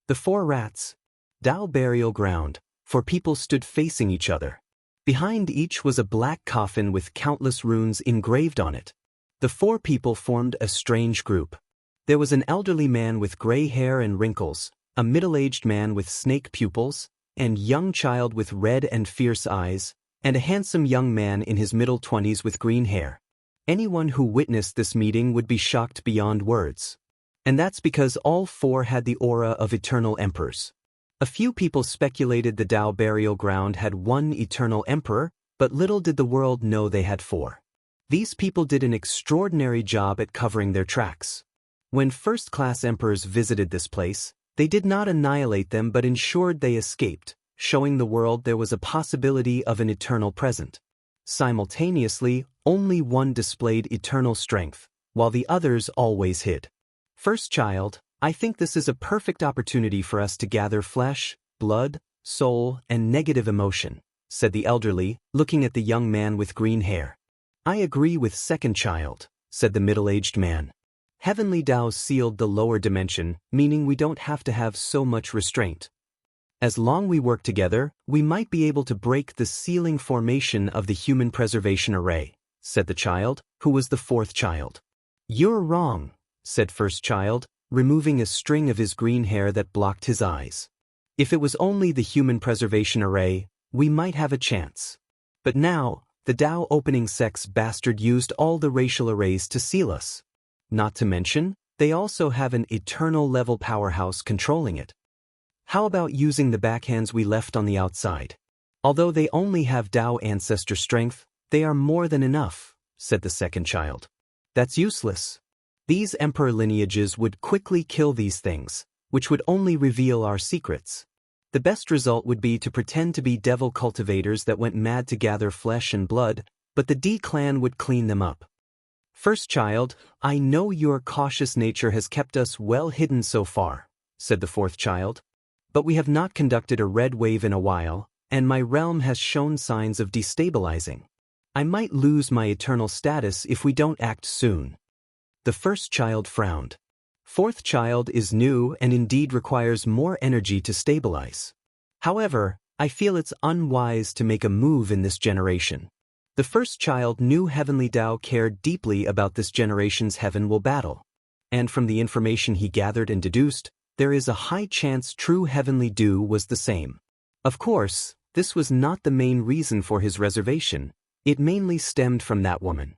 The four rats. Dao burial ground. Four people stood facing each other. Behind each was a black coffin with countless runes engraved on it. The four people formed a strange group. There was an elderly man with gray hair and wrinkles, a middle-aged man with snake pupils, and young child with red and fierce eyes, and a handsome young man in his middle 20s with green hair. Anyone who witnessed this meeting would be shocked beyond words. And that's because all four had the aura of eternal emperors. A few people speculated the Dao burial ground had one eternal emperor, but little did the world know they had four. These people did an extraordinary job at covering their tracks. When first-class emperors visited this place, they did not annihilate them but ensured they escaped, showing the world there was a possibility of an eternal present. Simultaneously, only one displayed eternal strength, while the others always hid. First child, I think this is a perfect opportunity for us to gather flesh, blood, soul, and negative emotion, said the elderly, looking at the young man with green hair. I agree with second child, said the middle-aged man. Heavenly Dao sealed the lower dimension, meaning we don't have to have so much restraint. As long we work together, we might be able to break the sealing formation of the human preservation array, said the child, who was the fourth child. You're wrong, said first child, removing a string of his green hair that blocked his eyes. If it was only the human preservation array, we might have a chance. But now, the Dao opening sex bastard used all the racial arrays to seal us. Not to mention, they also have an eternal level powerhouse controlling it. How about using the backhands we left on the outside? Although they only have Dao ancestor strength, they are more than enough, said the second child. That's useless. These emperor lineages would quickly kill these things, which would only reveal our secrets. The best result would be to pretend to be devil cultivators that went mad to gather flesh and blood, but the D clan would clean them up. First child, I know your cautious nature has kept us well hidden so far, said the fourth child. But we have not conducted a red wave in a while, and my realm has shown signs of destabilizing. I might lose my eternal status if we don't act soon. The first child frowned. Fourth child is new and indeed requires more energy to stabilize. However, I feel it's unwise to make a move in this generation. The first child knew Heavenly Dao cared deeply about this generation's heaven will battle. And from the information he gathered and deduced, there is a high chance true Heavenly Dew was the same. Of course, this was not the main reason for his reservation. It mainly stemmed from that woman.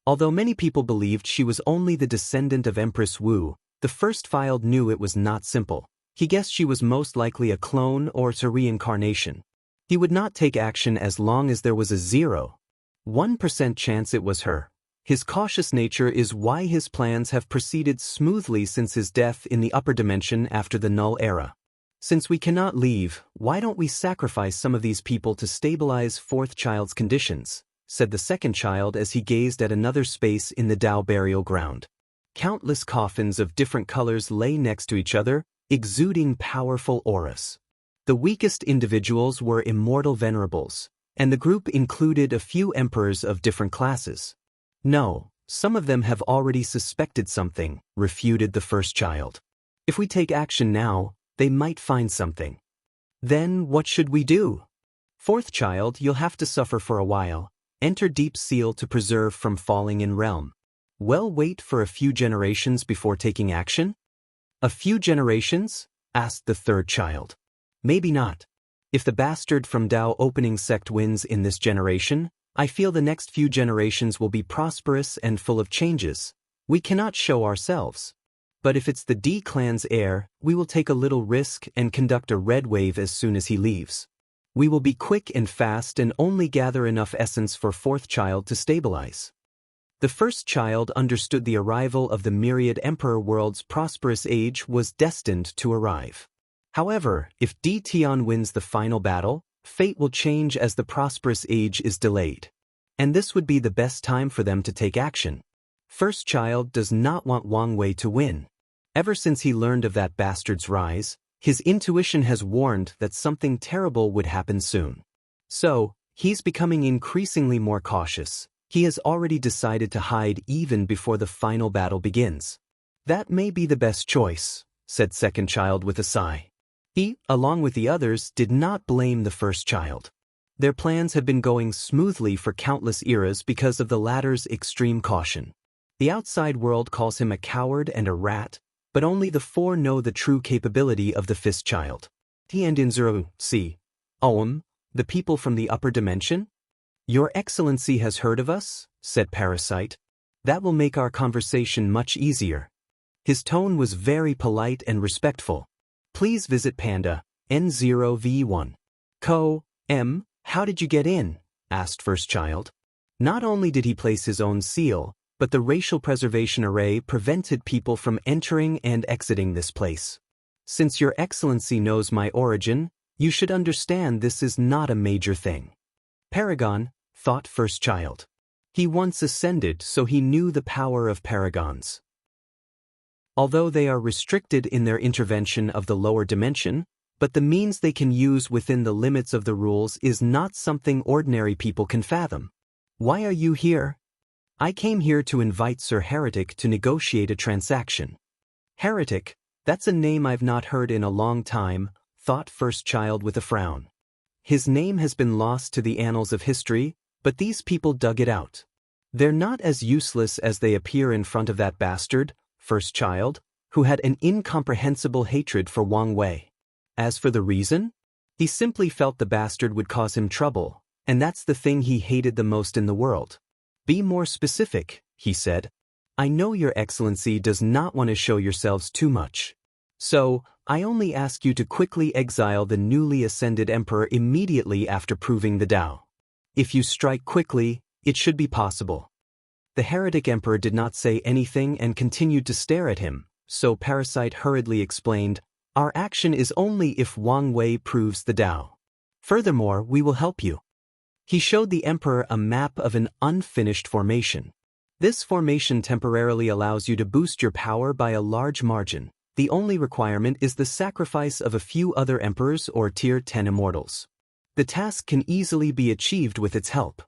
Although many people believed she was only the descendant of Empress Wu, the first child knew it was not simple. He guessed she was most likely a clone or a reincarnation. He would not take action as long as there was a 0.1% chance it was her. His cautious nature is why his plans have proceeded smoothly since his death in the upper dimension after the Null Era. Since we cannot leave, why don't we sacrifice some of these people to stabilize fourth child's conditions, said the second child as he gazed at another space in the Dao burial ground. Countless coffins of different colors lay next to each other, exuding powerful auras. The weakest individuals were immortal venerables, and the group included a few emperors of different classes. No, some of them have already suspected something, refuted the first child. If we take action now, they might find something. Then what should we do? Fourth child, you'll have to suffer for a while. Enter deep seal to preserve from falling in realm. Well, wait for a few generations before taking action? A few generations? Asked the third child. Maybe not. If the bastard from Dao opening sect wins in this generation, I feel the next few generations will be prosperous and full of changes. We cannot show ourselves. But if it's the D clan's heir, we will take a little risk and conduct a red wave as soon as he leaves. We will be quick and fast and only gather enough essence for fourth child to stabilize. The first child understood the arrival of the myriad emperor world's prosperous age was destined to arrive. However, if D Tian wins the final battle, fate will change as the prosperous age is delayed. And this would be the best time for them to take action. First child does not want Wang Wei to win. Ever since he learned of that bastard's rise, his intuition has warned that something terrible would happen soon. So, he's becoming increasingly more cautious. He has already decided to hide even before the final battle begins. That may be the best choice, said second child with a sigh. He, along with the others, did not blame the first child. Their plans had been going smoothly for countless eras because of the latter's extreme caution. The outside world calls him a coward and a rat, but only the four know the true capability of the fifth child. He and Inzuru, see, the people from the upper dimension? Your Excellency has heard of us, said Parasite. That will make our conversation much easier. His tone was very polite and respectful. Please visit Panda, N0V1. How did you get in? Asked first child. Not only did he place his own seal, but the racial preservation array prevented people from entering and exiting this place. Since Your Excellency knows my origin, you should understand this is not a major thing. Paragon, thought first child. He once ascended, so he knew the power of paragons. Although they are restricted in their intervention of the lower dimension, but the means they can use within the limits of the rules is not something ordinary people can fathom. Why are you here? I came here to invite Sir Heretic to negotiate a transaction. Heretic, that's a name I've not heard in a long time, thought first child with a frown. His name has been lost to the annals of history, but these people dug it out. They're not as useless as they appear in front of that bastard, first child, who had an incomprehensible hatred for Wang Wei. As for the reason, he simply felt the bastard would cause him trouble, and that's the thing he hated the most in the world. Be more specific, he said. I know Your Excellency does not want to show yourselves too much. So, I only ask you to quickly exile the newly ascended emperor immediately after proving the Tao. If you strike quickly, it should be possible. The heretic emperor did not say anything and continued to stare at him, so Parasite hurriedly explained, our action is only if Wang Wei proves the Tao. Furthermore, we will help you. He showed the emperor a map of an unfinished formation. This formation temporarily allows you to boost your power by a large margin. The only requirement is the sacrifice of a few other emperors or tier 10 immortals. The task can easily be achieved with its help.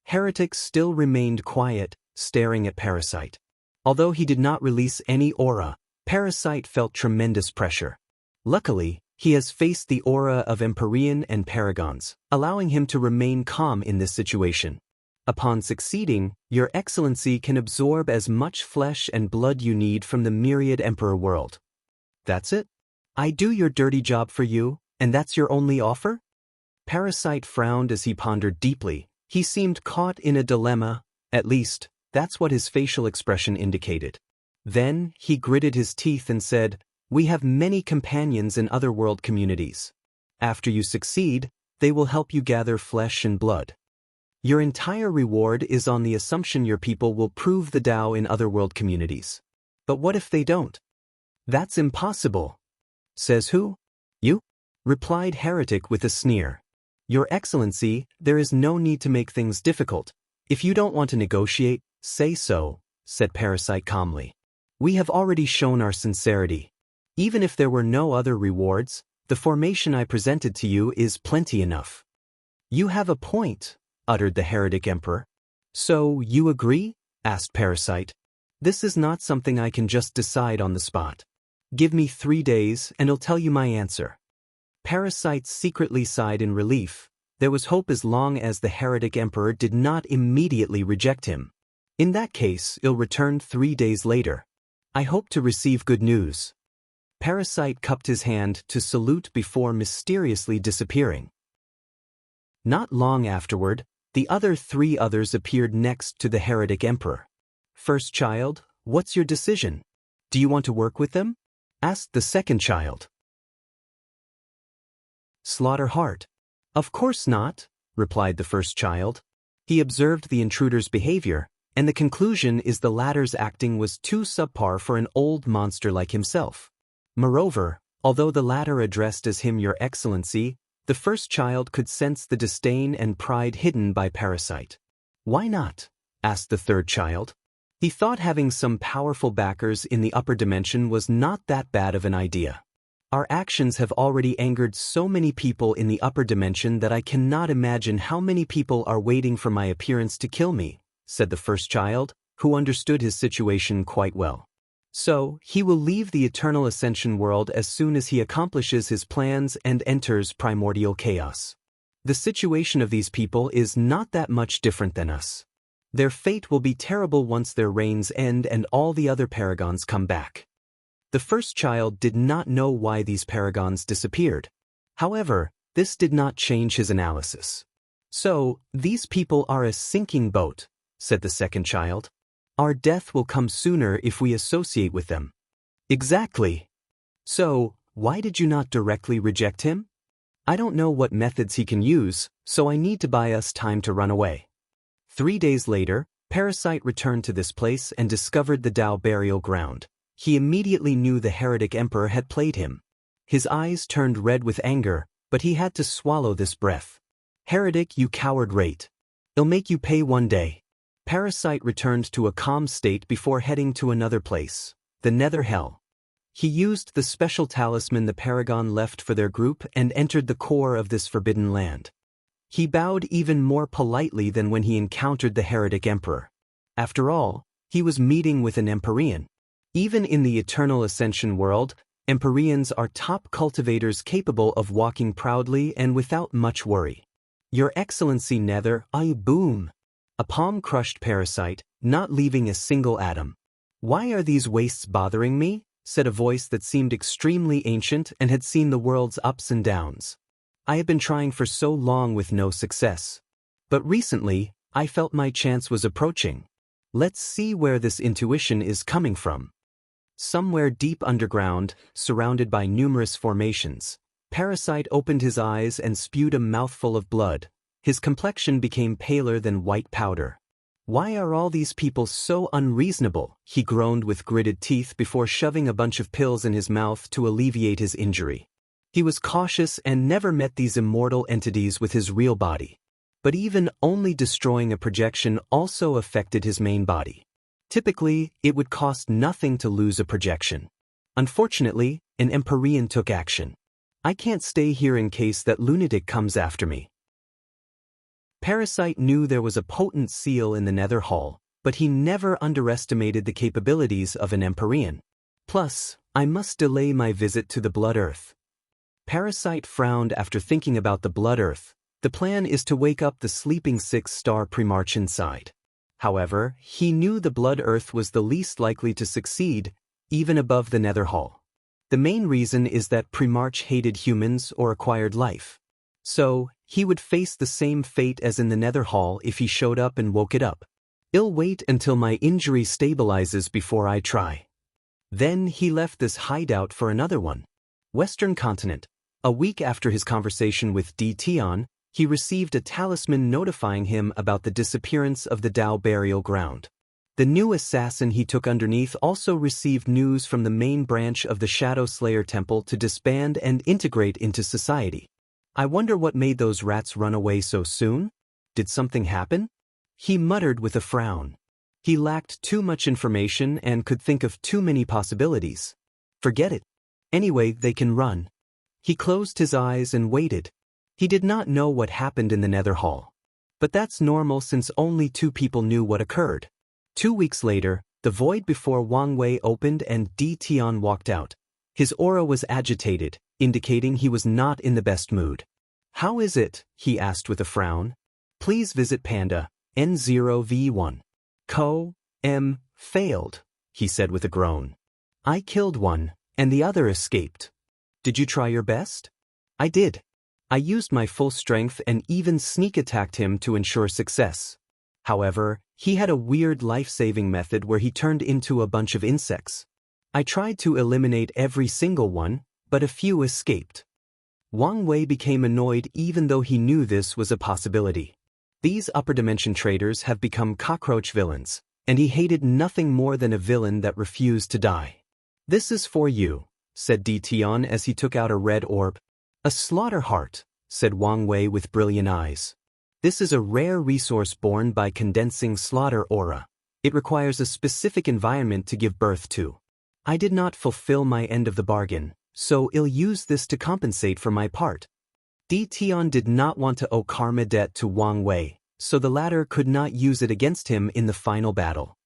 Heretic still remained quiet, staring at Parasite. Although he did not release any aura, Parasite felt tremendous pressure. Luckily, he has faced the aura of Empyrean and Paragons, allowing him to remain calm in this situation. Upon succeeding, Your Excellency can absorb as much flesh and blood you need from the myriad Emperor world. That's it? I do your dirty job for you, and that's your only offer? Parasite frowned as he pondered deeply. He seemed caught in a dilemma, at least, that's what his facial expression indicated. Then, he gritted his teeth and said, we have many companions in other world communities. After you succeed, they will help you gather flesh and blood. Your entire reward is on the assumption your people will prove the Tao in other world communities. But what if they don't? That's impossible. Says who? You? Replied Heretic with a sneer. Your Excellency, there is no need to make things difficult. If you don't want to negotiate, say so, said Parasite calmly. We have already shown our sincerity. Even if there were no other rewards, the formation I presented to you is plenty enough. You have a point, uttered the Heretic Emperor. So, you agree? Asked Parasite. This is not something I can just decide on the spot. Give me 3 days and I'll tell you my answer. Parasite secretly sighed in relief. There was hope as long as the Heretic Emperor did not immediately reject him. In that case, he'll return 3 days later. I hope to receive good news. Parasite cupped his hand to salute before mysteriously disappearing. Not long afterward, the other 3 others appeared next to the Heretic Emperor. First child, what's your decision? Do you want to work with them? Asked the second child. Slaughter Heart. Of course not, replied the first child. He observed the intruder's behavior, and the conclusion is the latter's acting was too subpar for an old monster like himself. Moreover, although the latter addressed as him Your Excellency, the first child could sense the disdain and pride hidden by Parasite. Why not? Asked the third child. He thought having some powerful backers in the upper dimension was not that bad of an idea. Our actions have already angered so many people in the upper dimension that I cannot imagine how many people are waiting for my appearance to kill me, said the first child, who understood his situation quite well. So, he will leave the Eternal Ascension world as soon as he accomplishes his plans and enters primordial chaos. The situation of these people is not that much different than us. Their fate will be terrible once their reigns end and all the other paragons come back. The first child did not know why these paragons disappeared. However, this did not change his analysis. So, these people are a sinking boat, said the second child. Our death will come sooner if we associate with them. Exactly. So, why did you not directly reject him? I don't know what methods he can use, so I need to buy us time to run away. 3 days later, Parasite returned to this place and discovered the Dao burial ground. He immediately knew the heretic emperor had played him. His eyes turned red with anger, but he had to swallow this breath. Heretic, you coward rat. I'll make you pay one day. Parasite returned to a calm state before heading to another place, the Nether Hell. He used the special talisman the Paragon left for their group and entered the core of this forbidden land. He bowed even more politely than when he encountered the heretic emperor. After all, he was meeting with an Empyrean. Even in the Eternal Ascension world, Empyreans are top cultivators capable of walking proudly and without much worry. Your Excellency Nether, boom. A palm crushed Parasite, not leaving a single atom. Why are these wastes bothering me? Said a voice that seemed extremely ancient and had seen the world's ups and downs. I have been trying for so long with no success. But recently, I felt my chance was approaching. Let's see where this intuition is coming from. Somewhere deep underground, surrounded by numerous formations, Parasite opened his eyes and spewed a mouthful of blood. His complexion became paler than white powder. Why are all these people so unreasonable? He groaned with gritted teeth before shoving a bunch of pills in his mouth to alleviate his injury. He was cautious and never met these immortal entities with his real body. But even only destroying a projection also affected his main body. Typically, it would cost nothing to lose a projection. Unfortunately, an Empyrean took action. I can't stay here in case that lunatic comes after me. Parasite knew there was a potent seal in the Nether Hall, but he never underestimated the capabilities of an Empyrean. Plus, I must delay my visit to the Blood Earth. Parasite frowned after thinking about the Blood Earth. The plan is to wake up the sleeping 6-star Primarch inside. However, he knew the Blood Earth was the least likely to succeed, even above the Nether Hall. The main reason is that Primarch hated humans or acquired life. So, he would face the same fate as in the Nether Hall if he showed up and woke it up. I'll wait until my injury stabilizes before I try. Then he left this hideout for another one. Western Continent. A week after his conversation with Tion, he received a talisman notifying him about the disappearance of the Dao burial ground. The new assassin he took underneath also received news from the main branch of the Shadow Slayer Temple to disband and integrate into society. I wonder what made those rats run away so soon? Did something happen? He muttered with a frown. He lacked too much information and could think of too many possibilities. Forget it. Anyway, they can run. He closed his eyes and waited. He did not know what happened in the Nether Hall. But that's normal since only 2 people knew what occurred. 2 weeks later, the void before Wang Wei opened and Tion walked out. His aura was agitated, indicating he was not in the best mood. How is it? He asked with a frown. Please visit Panda, N0V1. Failed, he said with a groan. I killed one, and the other escaped. Did you try your best? I did. I used my full strength and even sneak attacked him to ensure success. However, he had a weird life-saving method where he turned into a bunch of insects. I tried to eliminate every single one, but a few escaped. Wang Wei became annoyed even though he knew this was a possibility. These upper dimension traders have become cockroach villains, and he hated nothing more than a villain that refused to die. This is for you, said Tion as he took out a red orb. A slaughter heart, said Wang Wei with brilliant eyes. This is a rare resource born by condensing slaughter aura. It requires a specific environment to give birth to. I did not fulfill my end of the bargain, so I'll use this to compensate for my part. Tion did not want to owe karma debt to Wang Wei, so the latter could not use it against him in the final battle.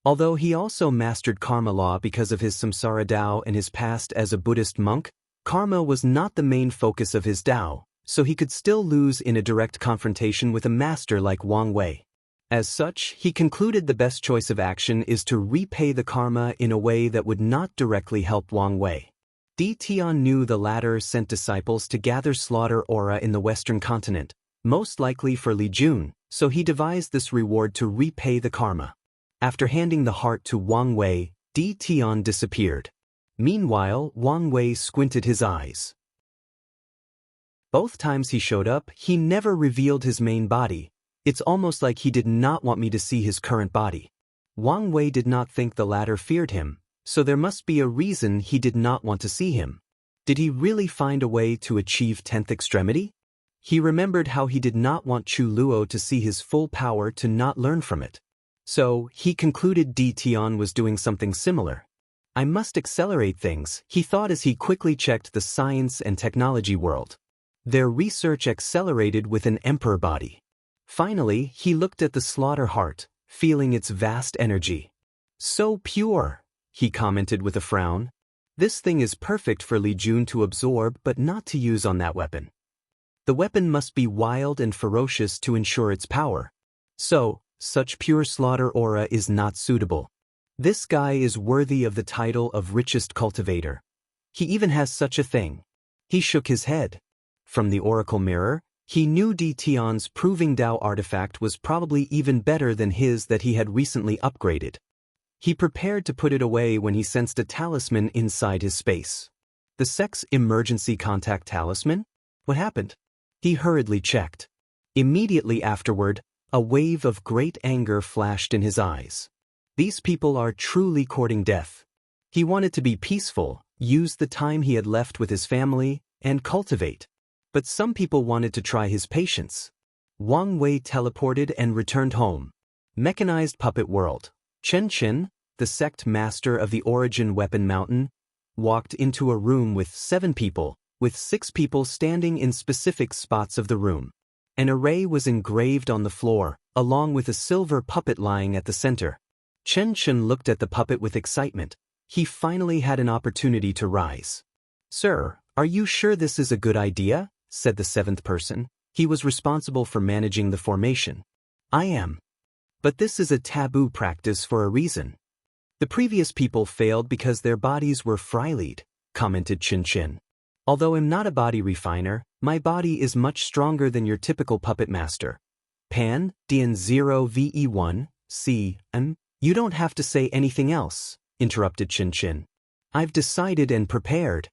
Although he also mastered karma law because of his samsara Dao and his past as a Buddhist monk, karma was not the main focus of his Dao, so he could still lose in a direct confrontation with a master like Wang Wei. As such, he concluded the best choice of action is to repay the karma in a way that would not directly help Wang Wei. Di Tian knew the latter sent disciples to gather slaughter aura in the western continent, most likely for Li Jun, so he devised this reward to repay the karma. After handing the heart to Wang Wei, Di Tian disappeared. Meanwhile, Wang Wei squinted his eyes. Both times he showed up, he never revealed his main body. It's almost like he did not want me to see his current body. Wang Wei did not think the latter feared him, so there must be a reason he did not want to see him. Did he really find a way to achieve 10th extremity? He remembered how he did not want Chu Luo to see his full power to not learn from it. So, he concluded Di Tian was doing something similar. I must accelerate things, he thought as he quickly checked the science and technology world. Their research accelerated with an emperor body. Finally, he looked at the slaughter heart, feeling its vast energy. So pure, he commented with a frown. This thing is perfect for Li Jun to absorb but not to use on that weapon. The weapon must be wild and ferocious to ensure its power. So, such pure slaughter aura is not suitable. This guy is worthy of the title of richest cultivator. He even has such a thing. He shook his head. From the oracle mirror, he knew Di Tian's proving Dao artifact was probably even better than his that he had recently upgraded. He prepared to put it away when he sensed a talisman inside his space. The sex emergency contact talisman? What happened? He hurriedly checked. Immediately afterward, a wave of great anger flashed in his eyes. These people are truly courting death. He wanted to be peaceful, use the time he had left with his family, and cultivate. But some people wanted to try his patience. Wang Wei teleported and returned home. Mechanized puppet world. Chen Chen, the sect master of the Origin Weapon Mountain, walked into a room with 7 people, with 6 people standing in specific spots of the room. An array was engraved on the floor, along with a silver puppet lying at the center. Chen Chen looked at the puppet with excitement. He finally had an opportunity to rise. "Sir, are you sure this is a good idea?" said the 7th person. He was responsible for managing the formation. "I am. But this is a taboo practice for a reason. The previous people failed because their bodies were freilied," commented Chen Chen. "Although I'm not a body refiner, my body is much stronger than your typical puppet master. Pan, Dian 0 VE1, C, You don't have to say anything else," interrupted Chen Chen. "I've decided and prepared."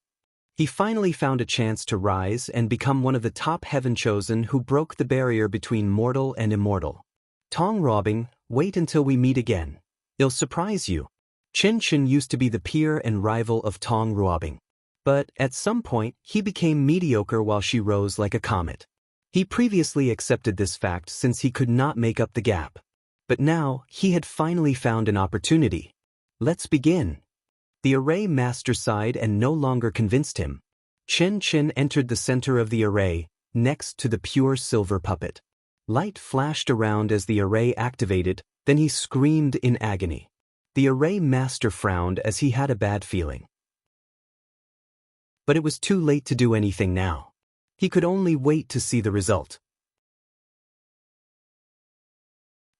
He finally found a chance to rise and become one of the top heaven chosen who broke the barrier between mortal and immortal. "Tong robbing, wait until we meet again. It'll surprise you." Chen Chen used to be the peer and rival of Tong robbing. But at some point, he became mediocre while she rose like a comet. He previously accepted this fact since he could not make up the gap. But now, he had finally found an opportunity. "Let's begin." The array master sighed and no longer convinced him. Chen Chen entered the center of the array, next to the pure silver puppet. Light flashed around as the array activated, then he screamed in agony. The array master frowned as he had a bad feeling. But it was too late to do anything now. He could only wait to see the result.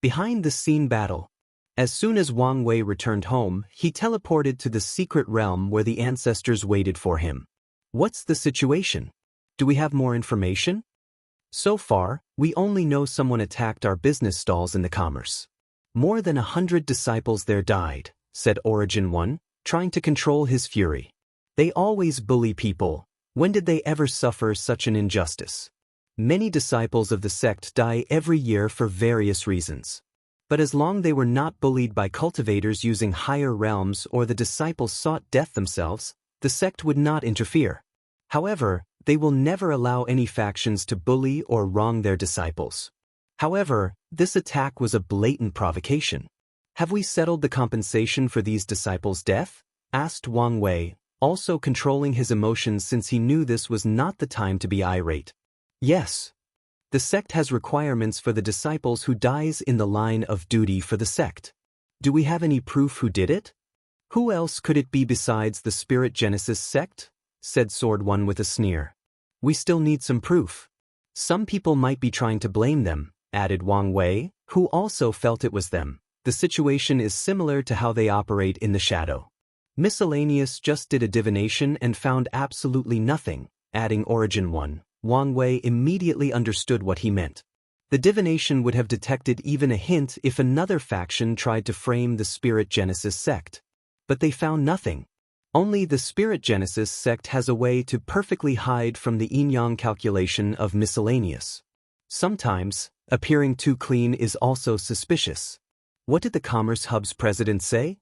Behind-the-scene battle. As soon as Wang Wei returned home, he teleported to the secret realm where the ancestors waited for him. "What's the situation? Do we have more information?" "So far, we only know someone attacked our business stalls in the commerce. More than 100 disciples there died," said Origin 1, trying to control his fury. "They always bully people. When did they ever suffer such an injustice? Many disciples of the sect die every year for various reasons. But as long as they were not bullied by cultivators using higher realms or the disciples sought death themselves, the sect would not interfere. However, they will never allow any factions to bully or wrong their disciples. However, this attack was a blatant provocation. Have we settled the compensation for these disciples' death?" asked Wang Wei, also controlling his emotions since he knew this was not the time to be irate. "Yes. The sect has requirements for the disciples who dies in the line of duty for the sect. Do we have any proof who did it? Who else could it be besides the Spirit Genesis sect? Said Sword One with a sneer. We still need some proof. Some people might be trying to blame them, added Wang Wei, who also felt it was them. The situation is similar to how they operate in the shadow. Miscellaneous just did a divination and found absolutely nothing, adding Origin 1. Wang Wei immediately understood what he meant. The divination would have detected even a hint if another faction tried to frame the Spirit Genesis sect. But they found nothing. Only the Spirit Genesis sect has a way to perfectly hide from the yin-yang calculation of miscellaneous. Sometimes, appearing too clean is also suspicious. What did the Commerce Hub's president say?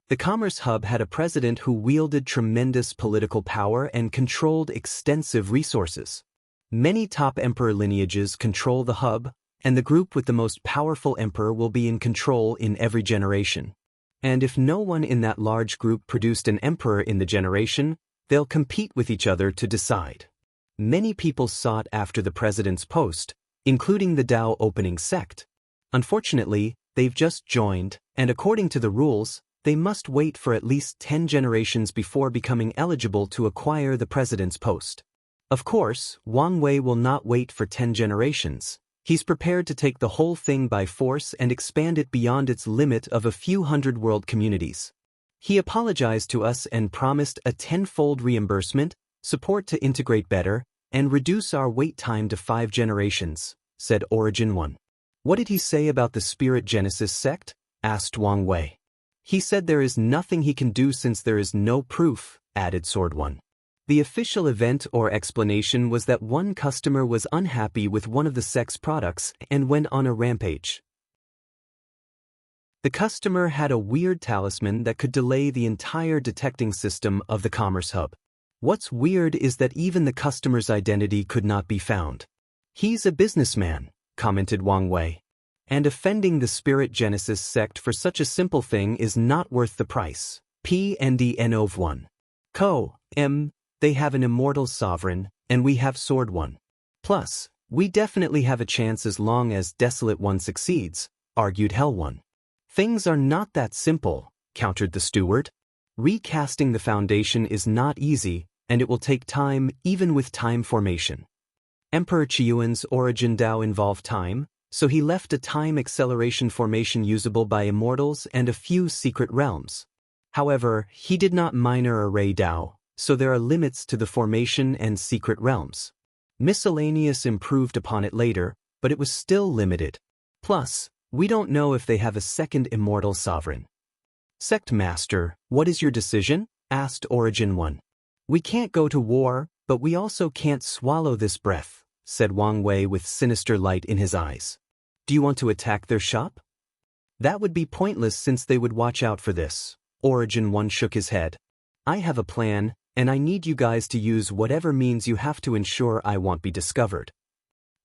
The Commerce Hub had a president who wielded tremendous political power and controlled extensive resources. Many top emperor lineages control the hub, and the group with the most powerful emperor will be in control in every generation. And if no one in that large group produced an emperor in the generation, they'll compete with each other to decide. Many people sought after the president's post, including the Dao opening sect. Unfortunately, they've just joined, and according to the rules, they must wait for at least 10 generations before becoming eligible to acquire the president's post. Of course, Wang Wei will not wait for 10 generations. He's prepared to take the whole thing by force and expand it beyond its limit of a few hundred world communities. He apologized to us and promised a 10-fold reimbursement, support to integrate better, and reduce our wait time to 5 generations, said Origin 1. What did he say about the Spirit Genesis sect? Asked Wang Wei. He said there is nothing he can do since there is no proof, added Sword 1. The official event or explanation was that one customer was unhappy with one of the sect's products and went on a rampage. The customer had a weird talisman that could delay the entire detecting system of the Commerce Hub. What's weird is that even the customer's identity could not be found. He's a businessman, commented Wang Wei. And offending the Spirit Genesis sect for such a simple thing is not worth the price. PND 1. They have an immortal sovereign, and we have Sword 1. Plus, we definitely have a chance as long as Desolate 1 succeeds, argued Hell 1. Things are not that simple, countered the steward. Recasting the foundation is not easy, and it will take time even with time formation. Emperor Qiyuan's origin Dao involved time, so he left a time acceleration formation usable by immortals and a few secret realms. However, he did not minor array Dao, so there are limits to the formation and secret realms. Miscellaneous improved upon it later, but it was still limited. Plus, we don't know if they have a second immortal sovereign. Sect Master, what is your decision? Asked Origin 1. We can't go to war, but we also can't swallow this breath, said Wang Wei with sinister light in his eyes. Do you want to attack their shop? That would be pointless since they would watch out for this. Origin 1 shook his head. I have a plan, and I need you guys to use whatever means you have to ensure I won't be discovered.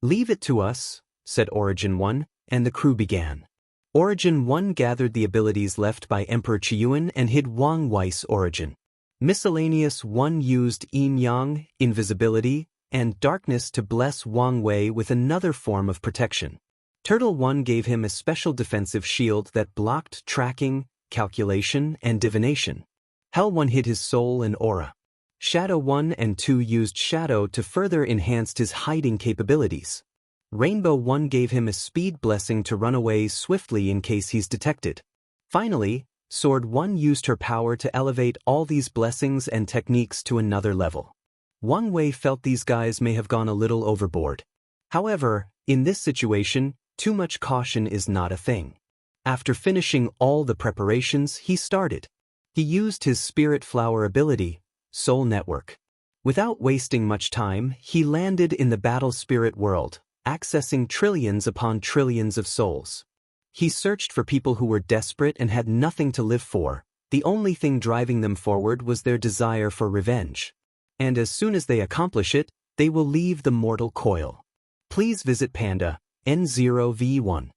Leave it to us, said Origin 1, and the crew began. Origin 1 gathered the abilities left by Emperor Qiyuan and hid Wang Wei's origin. Miscellaneous 1 used yin-yang, invisibility, and darkness to bless Wang Wei with another form of protection. Turtle 1 gave him a special defensive shield that blocked tracking, calculation, and divination. Hell 1 hid his soul and aura. Shadow 1 and 2 used shadow to further enhance his hiding capabilities. Rainbow 1 gave him a speed blessing to run away swiftly in case he's detected. Finally, Sword 1 used her power to elevate all these blessings and techniques to another level. Wang Wei felt these guys may have gone a little overboard. However, in this situation, too much caution is not a thing. After finishing all the preparations, he started. He used his Spirit Flower ability, Soul Network. Without wasting much time, he landed in the battle spirit world, accessing trillions upon trillions of souls. He searched for people who were desperate and had nothing to live for. The only thing driving them forward was their desire for revenge. And as soon as they accomplish it, they will leave the mortal coil. Please visit Panda, N0V1.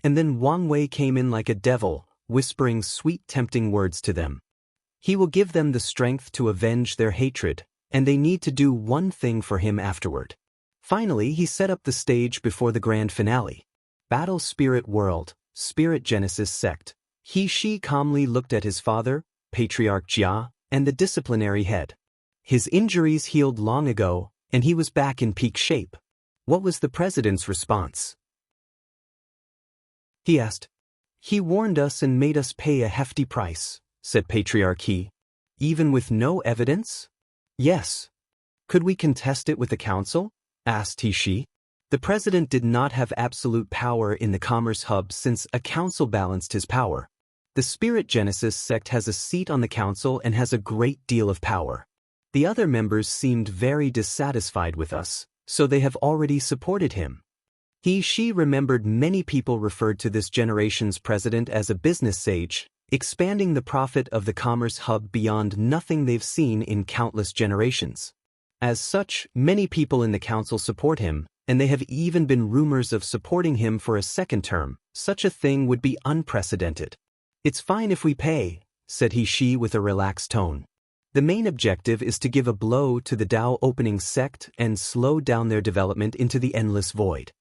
And then Wang Wei came in like a devil, whispering sweet tempting words to them. He will give them the strength to avenge their hatred, and they need to do one thing for him afterward. Finally, he set up the stage before the grand finale. Battle Spirit World, Spirit Genesis sect. He calmly looked at his father, Patriarch Jia, and the disciplinary head. His injuries healed long ago, and he was back in peak shape. What was the president's response? He asked. He warned us and made us pay a hefty price, said Patriarch He. Even with no evidence? Yes. Could we contest it with the council? Asked He. The president did not have absolute power in the commerce hub since a council balanced his power. The Spirit Genesis sect has a seat on the council and has a great deal of power. The other members seemed very dissatisfied with us, so they have already supported him. She remembered many people referred to this generation's president as a business sage, expanding the profit of the commerce hub beyond nothing they've seen in countless generations. As such, many people in the council support him, and they have even been rumors of supporting him for a second term. Such a thing would be unprecedented. It's fine if we pay, said He with a relaxed tone. The main objective is to give a blow to the Dao opening sect and slow down their development into the endless void.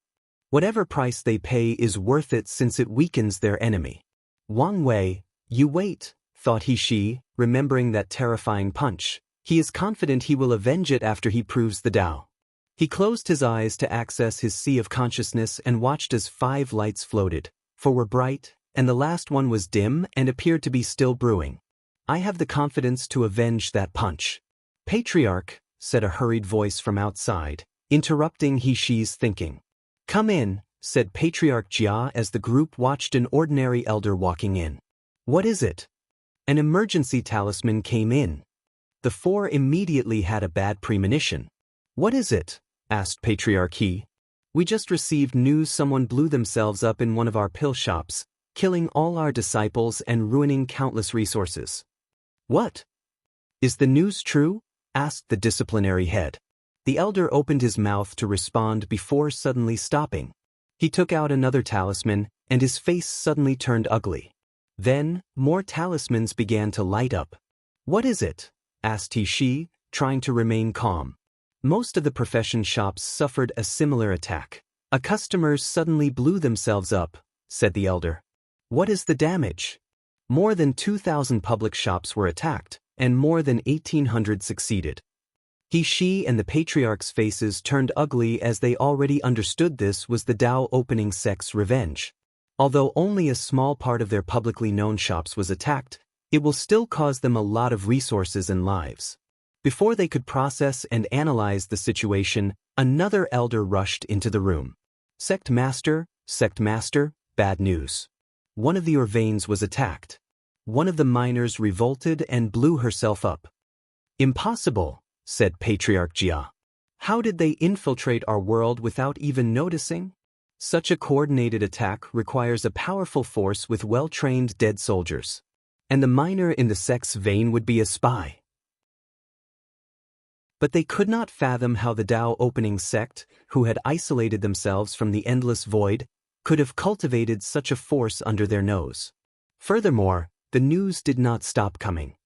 Whatever price they pay is worth it since it weakens their enemy. Wang Wei, you wait, thought He, remembering that terrifying punch. He is confident he will avenge it after he proves the Dao. He closed his eyes to access his sea of consciousness and watched as 5 lights floated, 4 were bright, and the last one was dim and appeared to be still brewing. I have the confidence to avenge that punch. Patriarch, said a hurried voice from outside, interrupting He-Shi's thinking. Come in, said Patriarch Jia as the group watched an ordinary elder walking in. What is it? An emergency talisman came in. The 4 immediately had a bad premonition. What is it? Asked Patriarch He. We just received news someone blew themselves up in one of our pill shops, killing all our disciples and ruining countless resources. What? Is the news true? Asked the disciplinary head. The elder opened his mouth to respond before suddenly stopping. He took out another talisman, and his face suddenly turned ugly. Then, more talismans began to light up. What is it? Asked He, trying to remain calm. Most of the profession shops suffered a similar attack. A customer suddenly blew themselves up, said the elder. What is the damage? More than 2,000 public shops were attacked, and more than 1,800 succeeded. He and the patriarch's faces turned ugly as they already understood this was the Dao opening sect's revenge. Although only a small part of their publicly known shops was attacked, it will still cause them a lot of resources and lives. Before they could process and analyze the situation, another elder rushed into the room. Sect Master, bad news. One of the Urvanes was attacked. One of the miners revolted and blew herself up. Impossible, said Patriarch Jia. How did they infiltrate our world without even noticing? Such a coordinated attack requires a powerful force with well-trained dead soldiers. And the miner in the sect's vein would be a spy. But they could not fathom how the Dao opening sect, who had isolated themselves from the endless void, could have cultivated such a force under their nose. Furthermore, the news did not stop coming.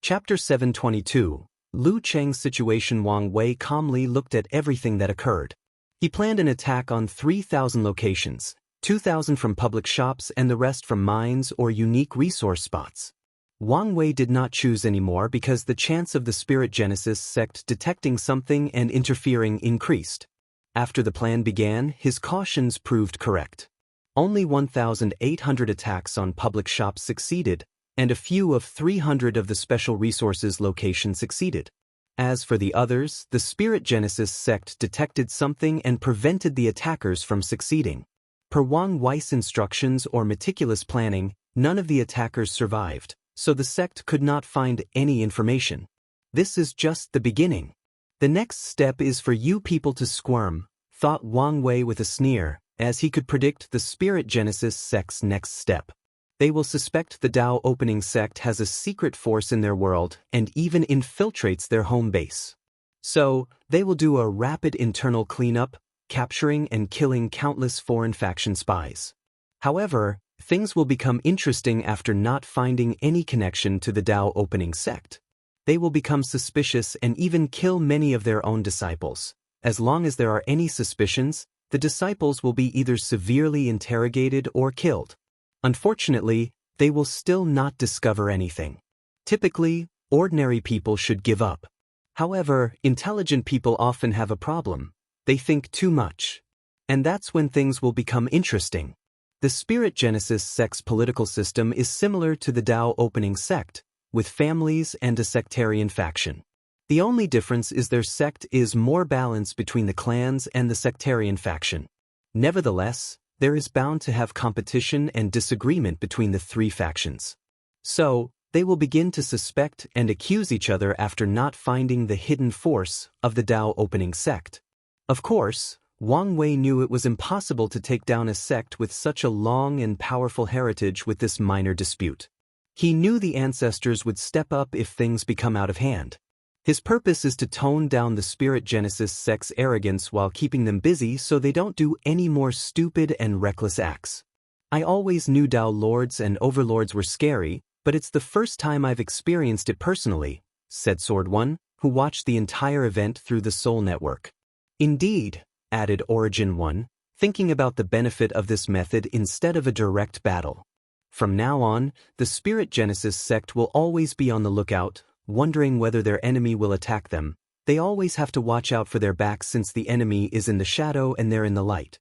Chapter 722, Lu Cheng's situation. Wang Wei calmly looked at everything that occurred. He planned an attack on 3,000 locations, 2,000 from public shops and the rest from mines or unique resource spots. Wang Wei did not choose anymore because the chance of the Spirit Genesis sect detecting something and interfering increased. After the plan began, his cautions proved correct. Only 1,800 attacks on public shops succeeded, and a few of 300 of the special resources locations succeeded. As for the others, the Spirit Genesis sect detected something and prevented the attackers from succeeding. Per Wang Wei's instructions or meticulous planning, none of the attackers survived, so the sect could not find any information. This is just the beginning. The next step is for you people to squirm, thought Wang Wei with a sneer, as he could predict the Spirit Genesis sect's next step. They will suspect the Dao opening sect has a secret force in their world and even infiltrates their home base. So, they will do a rapid internal cleanup, capturing and killing countless foreign faction spies. However, things will become interesting after not finding any connection to the Dao opening sect. They will become suspicious and even kill many of their own disciples. As long as there are any suspicions, the disciples will be either severely interrogated or killed. Unfortunately, they will still not discover anything. Typically, ordinary people should give up. However, intelligent people often have a problem. They think too much. And that's when things will become interesting. The Spirit Genesis sect's political system is similar to the Dao opening sect, with families and a sectarian faction. The only difference is their sect is more balanced between the clans and the sectarian faction. Nevertheless, there is bound to have competition and disagreement between the three factions. So, they will begin to suspect and accuse each other after not finding the hidden force of the Dao opening sect. Of course, Wang Wei knew it was impossible to take down a sect with such a long and powerful heritage with this minor dispute. He knew the ancestors would step up if things become out of hand. His purpose is to tone down the Spirit Genesis sect's arrogance while keeping them busy so they don't do any more stupid and reckless acts. I always knew Dao lords and overlords were scary, but it's the first time I've experienced it personally, said Sword One, who watched the entire event through the Soul Network. Indeed, added Origin One, thinking about the benefit of this method instead of a direct battle. From now on, the Spirit Genesis sect will always be on the lookout, wondering whether their enemy will attack them. They always have to watch out for their backs since the enemy is in the shadow and they're in the light.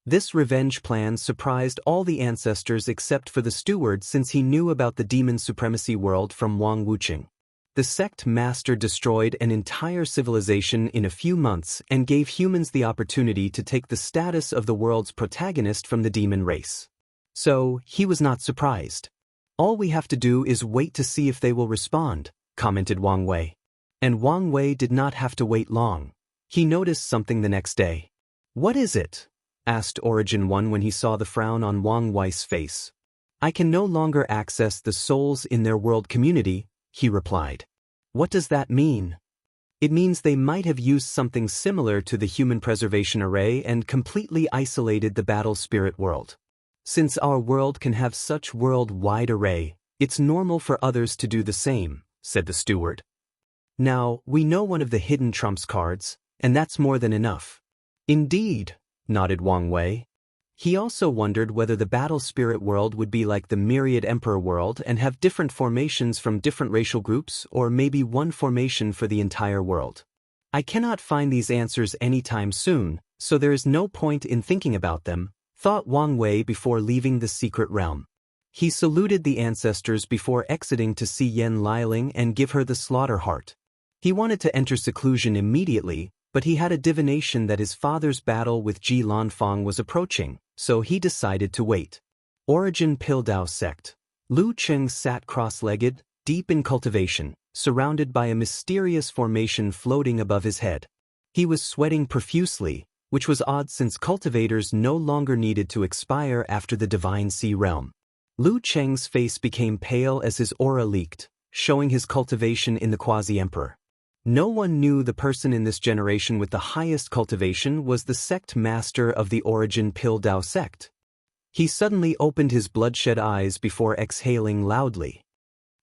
This revenge plan surprised all the ancestors except for the steward since he knew about the demon supremacy world from Wang Wuching. The sect master destroyed an entire civilization in a few months and gave humans the opportunity to take the status of the world's protagonist from the demon race. So, he was not surprised. All we have to do is wait to see if they will respond, commented Wang Wei. And Wang Wei did not have to wait long. He noticed something the next day. What is it? Asked Origin One when he saw the frown on Wang Wei's face. I can no longer access the souls in their world community, he replied. What does that mean? It means they might have used something similar to the human preservation array and completely isolated the battle spirit world. Since our world can have such world-wide array, it's normal for others to do the same, said the steward. Now, we know one of the hidden trumps cards, and that's more than enough. Indeed, nodded Wang Wei. He also wondered whether the battle spirit world would be like the myriad emperor world and have different formations from different racial groups or maybe one formation for the entire world. I cannot find these answers anytime soon, so there is no point in thinking about them, thought Wang Wei before leaving the secret realm. He saluted the ancestors before exiting to see Yen Liling and give her the slaughter heart. He wanted to enter seclusion immediately, but he had a divination that his father's battle with Ji Lanfang was approaching, so he decided to wait. Origin Pildao Sect. Lu Cheng sat cross-legged, deep in cultivation, surrounded by a mysterious formation floating above his head. He was sweating profusely, which was odd since cultivators no longer needed to expire after the Divine Sea realm. Lu Cheng's face became pale as his aura leaked, showing his cultivation in the quasi-emperor. No one knew the person in this generation with the highest cultivation was the sect master of the Origin Pildao sect. He suddenly opened his bloodshot eyes before exhaling loudly.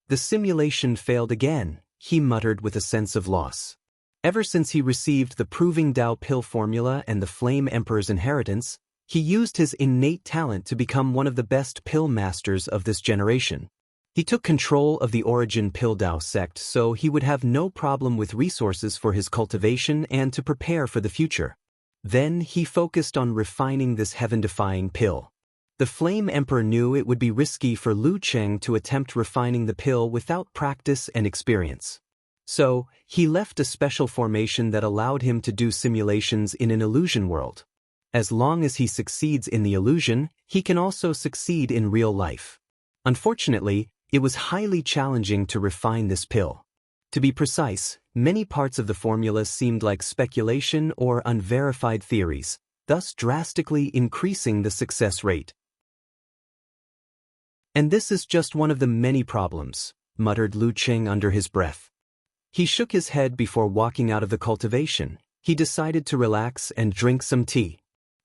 The simulation failed again, he muttered with a sense of loss. Ever since he received the Proving Dao Pill formula and the Flame Emperor's inheritance, he used his innate talent to become one of the best pill masters of this generation. He took control of the Origin Pildao sect so he would have no problem with resources for his cultivation and to prepare for the future. Then he focused on refining this heaven-defying pill. The Flame Emperor knew it would be risky for Lu Cheng to attempt refining the pill without practice and experience. So, he left a special formation that allowed him to do simulations in an illusion world. As long as he succeeds in the illusion, he can also succeed in real life. Unfortunately, it was highly challenging to refine this pill. To be precise, many parts of the formula seemed like speculation or unverified theories, thus drastically increasing the success rate. And this is just one of the many problems, muttered Lu Cheng under his breath. He shook his head before walking out of the cultivation. He decided to relax and drink some tea.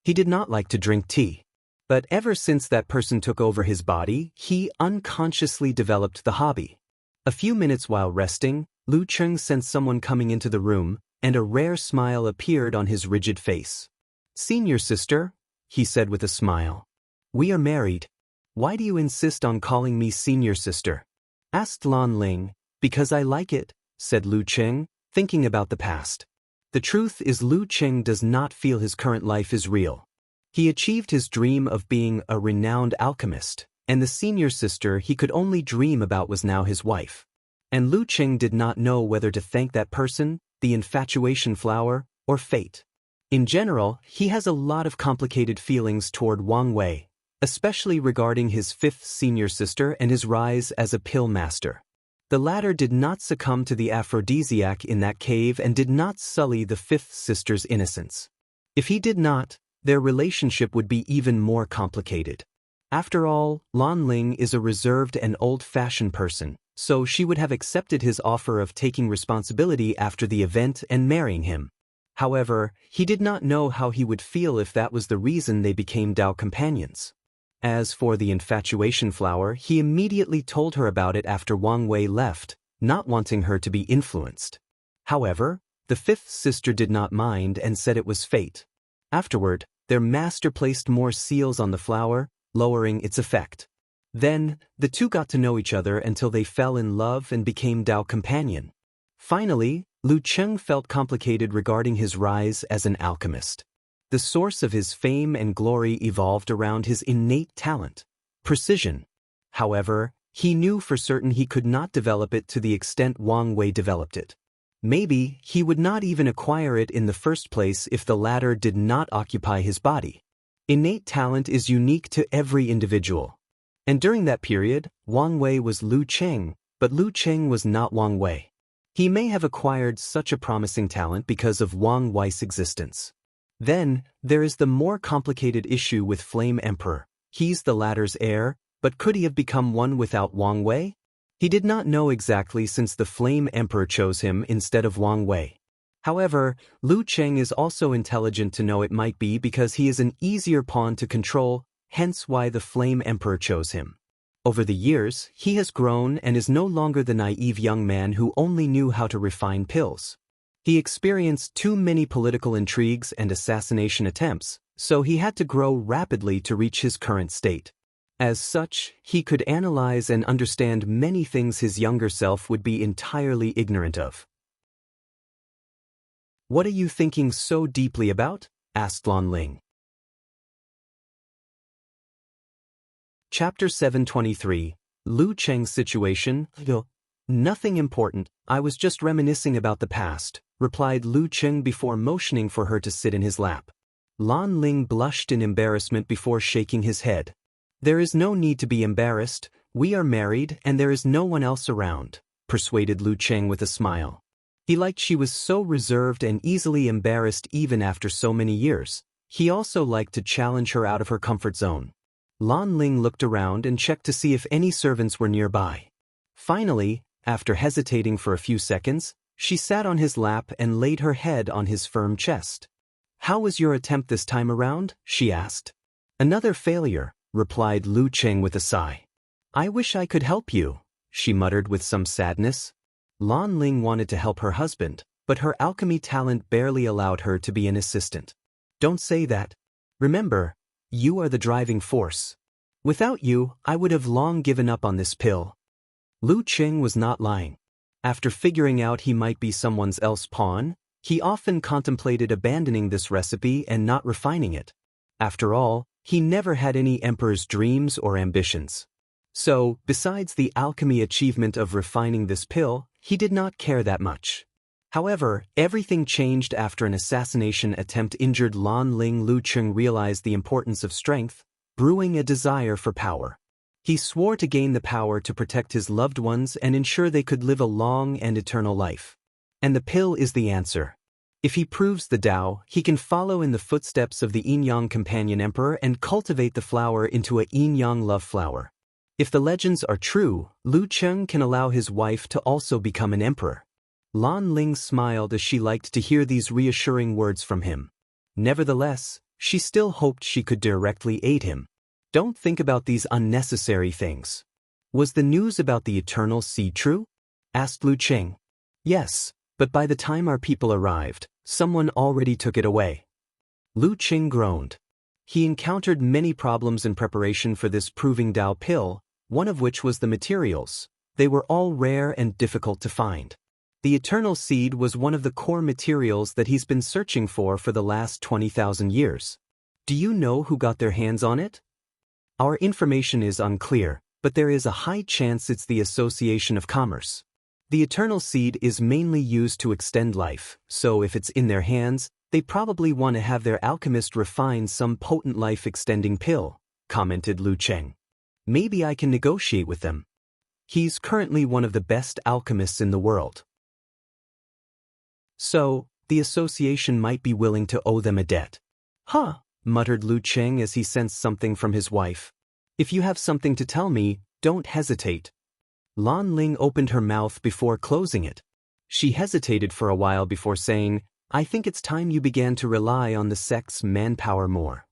He did not like to drink tea. But ever since that person took over his body, he unconsciously developed the hobby. A few minutes while resting, Lu Cheng sensed someone coming into the room, and a rare smile appeared on his rigid face. "Senior sister," he said with a smile. "We are married. Why do you insist on calling me senior sister?" asked Lan Ling. "Because I like it," said Lu Cheng, thinking about the past. The truth is Lu Cheng does not feel his current life is real. He achieved his dream of being a renowned alchemist, and the senior sister he could only dream about was now his wife. And Lu Cheng did not know whether to thank that person, the infatuation flower, or fate. In general, he has a lot of complicated feelings toward Wang Wei, especially regarding his fifth senior sister and his rise as a pill master. The latter did not succumb to the aphrodisiac in that cave and did not sully the fifth sister's innocence. If he did not, their relationship would be even more complicated. After all, Lan Ling is a reserved and old-fashioned person, so she would have accepted his offer of taking responsibility after the event and marrying him. However, he did not know how he would feel if that was the reason they became Dao companions. As for the infatuation flower, he immediately told her about it after Wang Wei left, not wanting her to be influenced. However, the fifth sister did not mind and said it was fate. Afterward, their master placed more seals on the flower, lowering its effect. Then, the two got to know each other until they fell in love and became Dao companion. Finally, Lu Cheng felt complicated regarding his rise as an alchemist. The source of his fame and glory evolved around his innate talent, precision. However, he knew for certain he could not develop it to the extent Wang Wei developed it. Maybe he would not even acquire it in the first place if the latter did not occupy his body. Innate talent is unique to every individual. And during that period, Wang Wei was Lu Cheng, but Lu Cheng was not Wang Wei. He may have acquired such a promising talent because of Wang Wei's existence. Then, there is the more complicated issue with Flame Emperor. He's the latter's heir, but could he have become one without Wang Wei? He did not know exactly since the Flame Emperor chose him instead of Wang Wei. However, Lu Cheng is also intelligent to know it might be because he is an easier pawn to control, hence why the Flame Emperor chose him. Over the years, he has grown and is no longer the naive young man who only knew how to refine pills. He experienced too many political intrigues and assassination attempts, so he had to grow rapidly to reach his current state. As such, he could analyze and understand many things his younger self would be entirely ignorant of. "What are you thinking so deeply about?" asked Lan Ling. Chapter 723, Lu Cheng's situation. "Nothing important, I was just reminiscing about the past," replied Lu Cheng before motioning for her to sit in his lap. Lan Ling blushed in embarrassment before shaking his head. "There is no need to be embarrassed, we are married and there is no one else around," persuaded Lu Cheng with a smile. He liked she was so reserved and easily embarrassed even after so many years. He also liked to challenge her out of her comfort zone. Lan Ling looked around and checked to see if any servants were nearby. Finally, after hesitating for a few seconds, she sat on his lap and laid her head on his firm chest. "How was your attempt this time around?" she asked. "Another failure," replied Lu Cheng with a sigh. "I wish I could help you," she muttered with some sadness. Lan Ling wanted to help her husband, but her alchemy talent barely allowed her to be an assistant. "Don't say that. Remember, you are the driving force. Without you, I would have long given up on this pill." Lu Cheng was not lying. After figuring out he might be someone else's pawn, he often contemplated abandoning this recipe and not refining it. After all, he never had any emperor's dreams or ambitions. So, besides the alchemy achievement of refining this pill, he did not care that much. However, everything changed after an assassination attempt injured Lan Ling. Lu Cheng realized the importance of strength, brewing a desire for power. He swore to gain the power to protect his loved ones and ensure they could live a long and eternal life. And the pill is the answer. If he proves the Tao, he can follow in the footsteps of the Yin-Yang companion emperor and cultivate the flower into a Yin-Yang love flower. If the legends are true, Lu Cheng can allow his wife to also become an emperor. Lan Ling smiled as she liked to hear these reassuring words from him. Nevertheless, she still hoped she could directly aid him. "Don't think about these unnecessary things." "Was the news about the eternal seed true?" asked Lu Cheng. "Yes, But by the time our people arrived, someone already took it away. Lu Qing groaned. He encountered many problems in preparation for this proving Dao pill, one of which was the materials. They were all rare and difficult to find. The eternal seed was one of the core materials that he's been searching for the last 20,000 years. Do you know who got their hands on it? Our information is unclear, but there is a high chance it's the Association of Commerce. The eternal seed is mainly used to extend life, so if it's in their hands, they probably want to have their alchemist refine some potent life-extending pill, commented Lu Cheng. Maybe I can negotiate with them. He's currently one of the best alchemists in the world. So, the association might be willing to owe them a debt. Huh, muttered Lu Cheng as he sensed something from his wife. If you have something to tell me, don't hesitate. Lan Ling opened her mouth before closing it. She hesitated for a while before saying, I think it's time you began to rely on the sect's manpower more.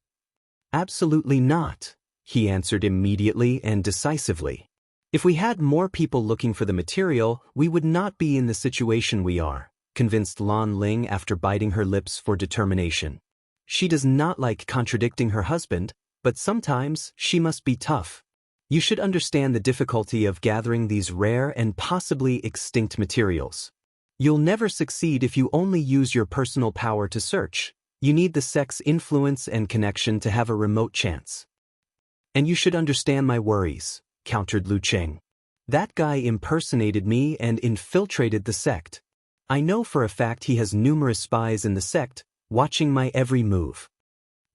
Absolutely not, he answered immediately and decisively. If we had more people looking for the material, we would not be in the situation we are, convinced Lan Ling after biting her lips for determination. She does not like contradicting her husband, but sometimes she must be tough. You should understand the difficulty of gathering these rare and possibly extinct materials. You'll never succeed if you only use your personal power to search. You need the sect's influence and connection to have a remote chance. And you should understand my worries, countered Lu Cheng. That guy impersonated me and infiltrated the sect. I know for a fact he has numerous spies in the sect, watching my every move.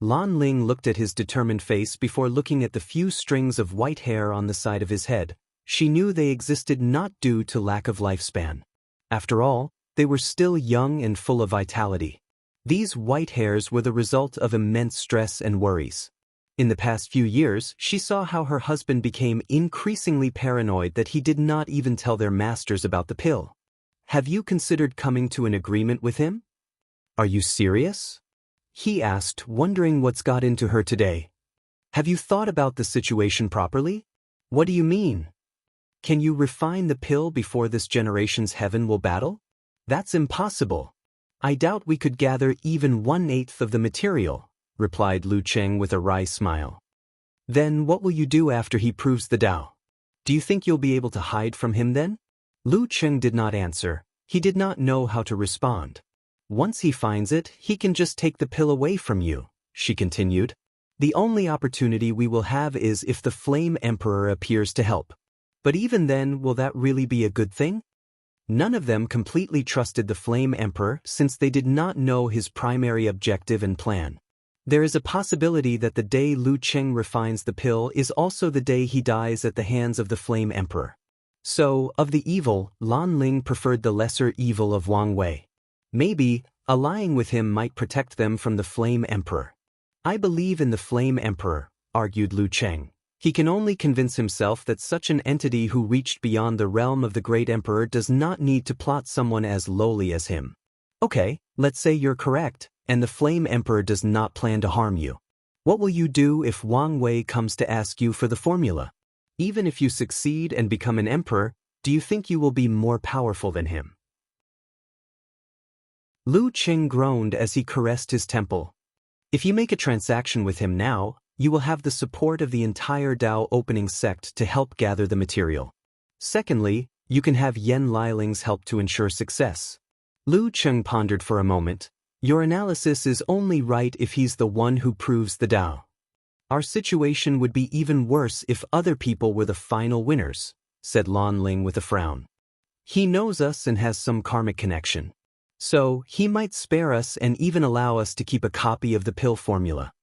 Lan Ling looked at his determined face before looking at the few strings of white hair on the side of his head. She knew they existed not due to lack of lifespan. After all, they were still young and full of vitality. These white hairs were the result of immense stress and worries. In the past few years, she saw how her husband became increasingly paranoid that he did not even tell their masters about the pill. Have you considered coming to an agreement with him? Are you serious? He asked, wondering what's got into her today. Have you thought about the situation properly? What do you mean? Can you refine the pill before this generation's heaven will battle? That's impossible. I doubt we could gather even 1/8 of the material, replied Lu Cheng with a wry smile. Then what will you do after he proves the Tao? Do you think you'll be able to hide from him then? Lu Cheng did not answer. He did not know how to respond. Once he finds it, he can just take the pill away from you, she continued. The only opportunity we will have is if the Flame Emperor appears to help. But even then, will that really be a good thing? None of them completely trusted the Flame Emperor since they did not know his primary objective and plan. There is a possibility that the day Lu Cheng refines the pill is also the day he dies at the hands of the Flame Emperor. So, of the evil, Lan Ling preferred the lesser evil of Wang Wei. Maybe, allying with him might protect them from the Flame Emperor. I believe in the Flame Emperor, argued Lu Cheng. He can only convince himself that such an entity who reached beyond the realm of the Great Emperor does not need to plot someone as lowly as him. Okay, let's say you're correct, and the Flame Emperor does not plan to harm you. What will you do if Wang Wei comes to ask you for the formula? Even if you succeed and become an emperor, do you think you will be more powerful than him? Lu Cheng groaned as he caressed his temple. If you make a transaction with him now, you will have the support of the entire Dao opening sect to help gather the material. Secondly, you can have Yen Liling's help to ensure success. Lu Cheng pondered for a moment. Your analysis is only right if he's the one who proves the Dao. Our situation would be even worse if other people were the final winners, said Lan Ling with a frown. He knows us and has some karmic connection. So, he might spare us and even allow us to keep a copy of the pill formula.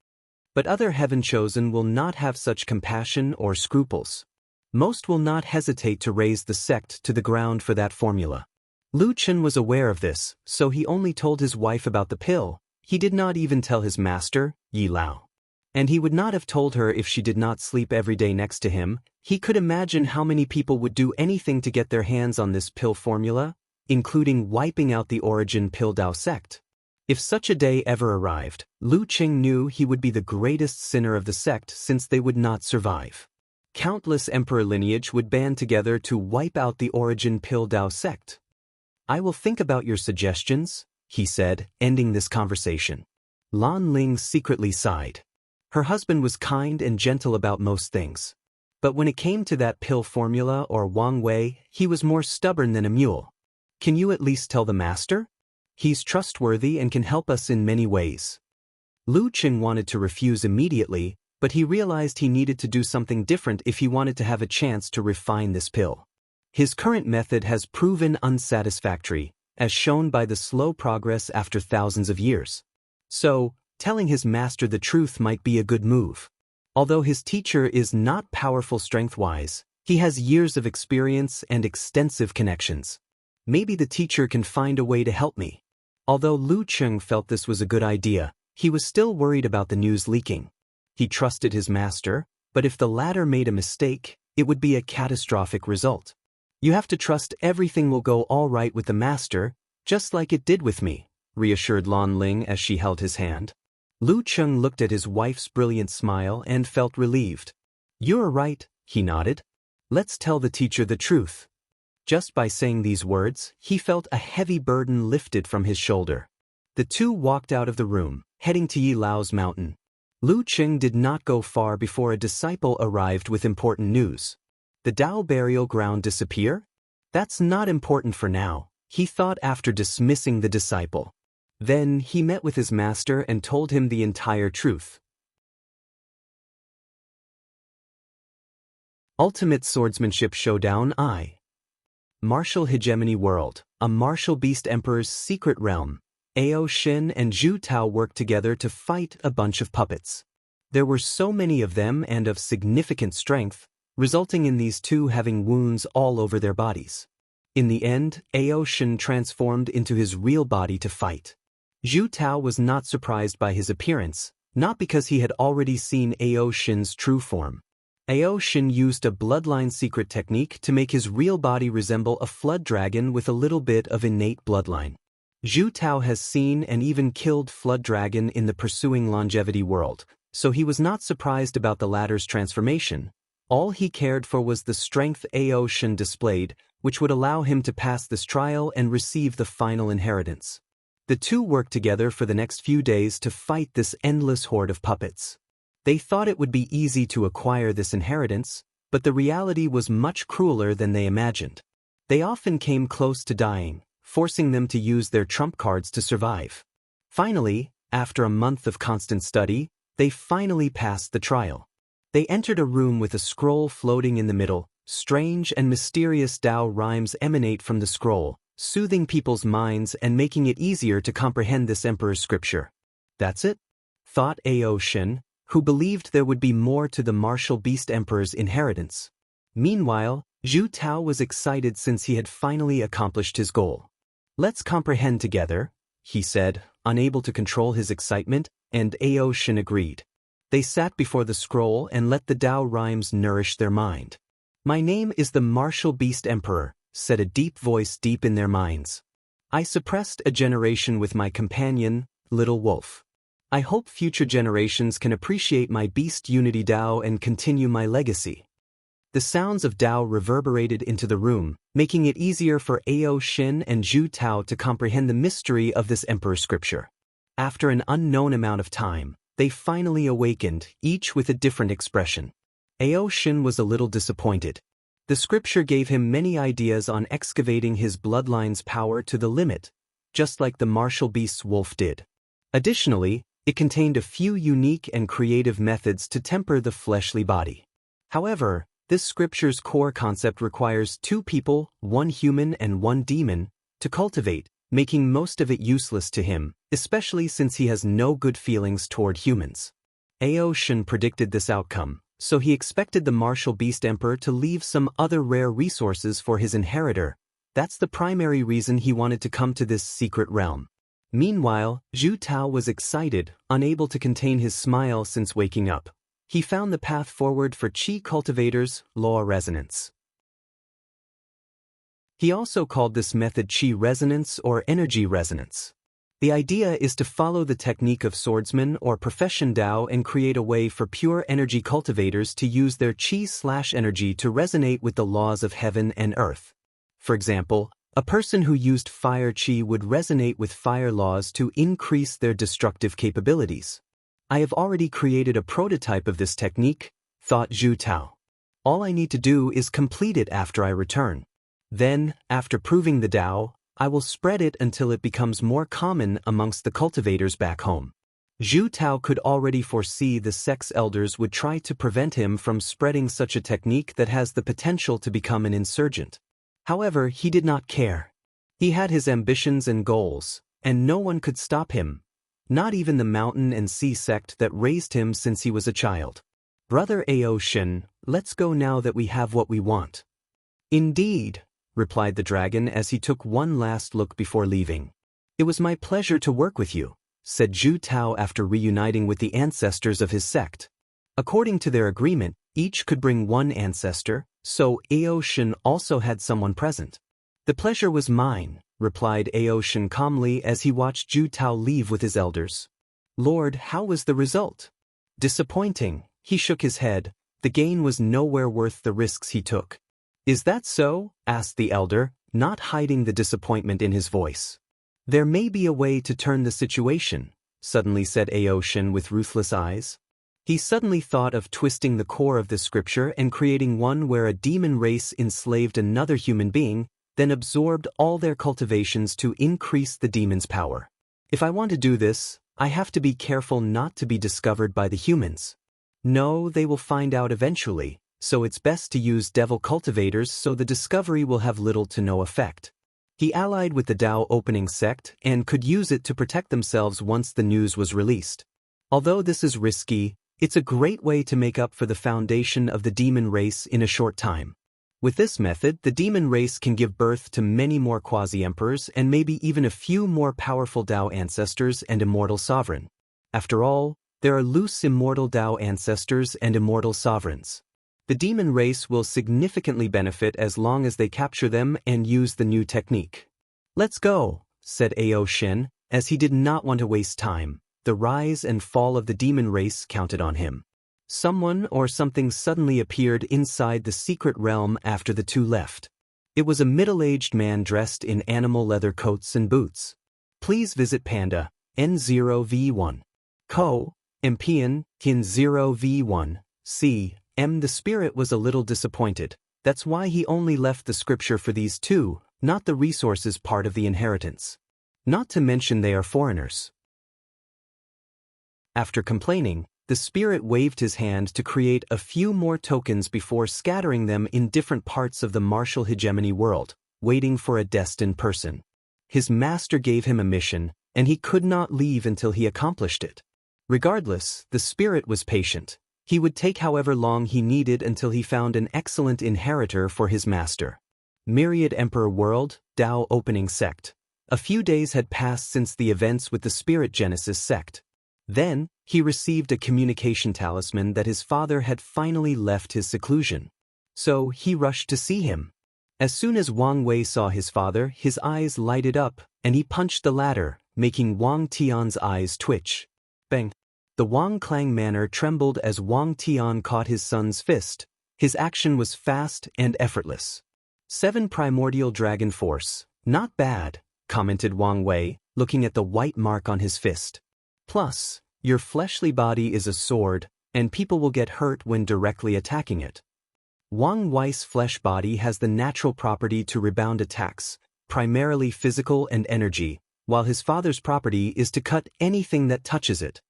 But other heaven-chosen will not have such compassion or scruples. Most will not hesitate to raise the sect to the ground for that formula. Lu Chen was aware of this, so he only told his wife about the pill. He did not even tell his master, Yi Lao. And he would not have told her if she did not sleep every day next to him. He could imagine how many people would do anything to get their hands on this pill formula, including wiping out the origin Pill Dao sect. If such a day ever arrived, Lu Cheng knew he would be the greatest sinner of the sect since they would not survive. Countless emperor lineage would band together to wipe out the origin Pill Dao sect. I will think about your suggestions, he said, ending this conversation. Lan Ling secretly sighed. Her husband was kind and gentle about most things. But when it came to that pill formula or Wang Wei, he was more stubborn than a mule. Can you at least tell the master? He's trustworthy and can help us in many ways. Lu Qing wanted to refuse immediately, but he realized he needed to do something different if he wanted to have a chance to refine this pill. His current method has proven unsatisfactory, as shown by the slow progress after thousands of years. So, telling his master the truth might be a good move. Although his teacher is not powerful strength-wise, he has years of experience and extensive connections. Maybe the teacher can find a way to help me. Although Lu Qing felt this was a good idea, he was still worried about the news leaking. He trusted his master, but if the latter made a mistake, it would be a catastrophic result. You have to trust everything will go all right with the master, just like it did with me, reassured Lan Ling as she held his hand. Lu Qing looked at his wife's brilliant smile and felt relieved. You're right, he nodded. Let's tell the teacher the truth. Just by saying these words, he felt a heavy burden lifted from his shoulder. The two walked out of the room, heading to Yi Lao's mountain. Lu Qing did not go far before a disciple arrived with important news. The Dao burial ground disappear? That's not important for now, he thought after dismissing the disciple. Then he met with his master and told him the entire truth. Ultimate Swordsmanship Showdown I. Martial Hegemony World, a martial beast emperor's secret realm. Ao Xin and Zhu Tao worked together to fight a bunch of puppets. There were so many of them and of significant strength, resulting in these two having wounds all over their bodies. In the end, Ao Xin transformed into his real body to fight. Zhu Tao was not surprised by his appearance, not because he had already seen Ao Xin's true form. Ao Xin used a bloodline secret technique to make his real body resemble a flood dragon with a little bit of innate bloodline. Zhu Tao has seen and even killed flood dragon in the pursuing longevity world, so he was not surprised about the latter's transformation. All he cared for was the strength Ao Xin displayed, which would allow him to pass this trial and receive the final inheritance. The two worked together for the next few days to fight this endless horde of puppets. They thought it would be easy to acquire this inheritance, but the reality was much crueler than they imagined. They often came close to dying, forcing them to use their trump cards to survive. Finally, after a month of constant study, they finally passed the trial. They entered a room with a scroll floating in the middle. Strange and mysterious Dao rhymes emanate from the scroll, soothing people's minds and making it easier to comprehend this emperor's scripture. That's it? Thought Ao Xin, who believed there would be more to the martial beast emperor's inheritance. Meanwhile, Zhu Tao was excited since he had finally accomplished his goal. Let's comprehend together, he said, unable to control his excitement, and Ao Xin agreed. They sat before the scroll and let the Dao rhymes nourish their mind. My name is the martial beast emperor, said a deep voice deep in their minds. I suppressed a generation with my companion, Little Wolf. I hope future generations can appreciate my beast unity Dao and continue my legacy. The sounds of Dao reverberated into the room, making it easier for Ao Xin and Zhu Tao to comprehend the mystery of this emperor's scripture. After an unknown amount of time, they finally awakened, each with a different expression. Ao Xin was a little disappointed. The scripture gave him many ideas on excavating his bloodline's power to the limit, just like the martial beast's wolf did. Additionally, it contained a few unique and creative methods to temper the fleshly body. However, this scripture's core concept requires two people, one human and one demon, to cultivate, making most of it useless to him, especially since he has no good feelings toward humans. Ao Xin predicted this outcome, so he expected the martial beast emperor to leave some other rare resources for his inheritor. That's the primary reason he wanted to come to this secret realm. Meanwhile, Zhu Tao was excited, unable to contain his smile since waking up. He found the path forward for Qi cultivators, law resonance. He also called this method Qi resonance or energy resonance. The idea is to follow the technique of swordsman or profession Dao and create a way for pure energy cultivators to use their Qi/energy to resonate with the laws of heaven and earth. For example, A person who used fire qi would resonate with fire laws to increase their destructive capabilities. I have already created a prototype of this technique, thought Zhu Tao. All I need to do is complete it after I return. Then, after proving the Tao, I will spread it until it becomes more common amongst the cultivators back home. Zhu Tao could already foresee the sect's elders would try to prevent him from spreading such a technique that has the potential to become an insurgent. However, he did not care. He had his ambitions and goals, and no one could stop him. Not even the mountain and sea sect that raised him since he was a child. Brother Aoshin, let's go now that we have what we want. Indeed, replied the dragon as he took one last look before leaving. It was my pleasure to work with you, said Zhu Tao after reuniting with the ancestors of his sect. According to their agreement, each could bring one ancestor, so Aoshin also had someone present. The pleasure was mine, replied Aoshin calmly as he watched Zhu Tao leave with his elders. Lord, how was the result? Disappointing, he shook his head. The gain was nowhere worth the risks he took. Is that so? Asked the elder, not hiding the disappointment in his voice. There may be a way to turn the situation, suddenly said Aoshin with ruthless eyes. He suddenly thought of twisting the core of the scripture and creating one where a demon race enslaved another human being, then absorbed all their cultivations to increase the demon's power. If I want to do this, I have to be careful not to be discovered by the humans. No, they will find out eventually, so it's best to use devil cultivators so the discovery will have little to no effect. He allied with the Dao opening sect and could use it to protect themselves once the news was released. Although this is risky, it's a great way to make up for the foundation of the demon race in a short time. With this method, the demon race can give birth to many more quasi-emperors and maybe even a few more powerful Dao ancestors and immortal sovereign. After all, there are loose immortal Dao ancestors and immortal sovereigns. The demon race will significantly benefit as long as they capture them and use the new technique. Let's go, said Aoshin, as he did not want to waste time. The rise and fall of the demon race counted on him. Someone or something suddenly appeared inside the secret realm after the two left. It was a middle-aged man dressed in animal leather coats and boots. Please visit Panda, N0V1. Co. Empian, Kin 0V1, C. M. The spirit was a little disappointed. That's why he only left the scripture for these two, not the resources part of the inheritance. Not to mention they are foreigners. After complaining, the spirit waved his hand to create a few more tokens before scattering them in different parts of the martial hegemony world, waiting for a destined person. His master gave him a mission, and he could not leave until he accomplished it. Regardless, the spirit was patient. He would take however long he needed until he found an excellent inheritor for his master. Myriad Emperor World, Dao Opening Sect. A few days had passed since the events with the Spirit Genesis sect. Then, he received a communication talisman that his father had finally left his seclusion. So, he rushed to see him. As soon as Wang Wei saw his father, his eyes lighted up, and he punched the ladder, making Wang Tian's eyes twitch. Bang! The Wang Clang manor trembled as Wang Tian caught his son's fist. His action was fast and effortless. 7 primordial dragon force. Not bad, commented Wang Wei, looking at the white mark on his fist. Plus, your fleshly body is a sword, and people will get hurt when directly attacking it. Wang Wei's flesh body has the natural property to rebound attacks, primarily physical and energy, while his father's property is to cut anything that touches it.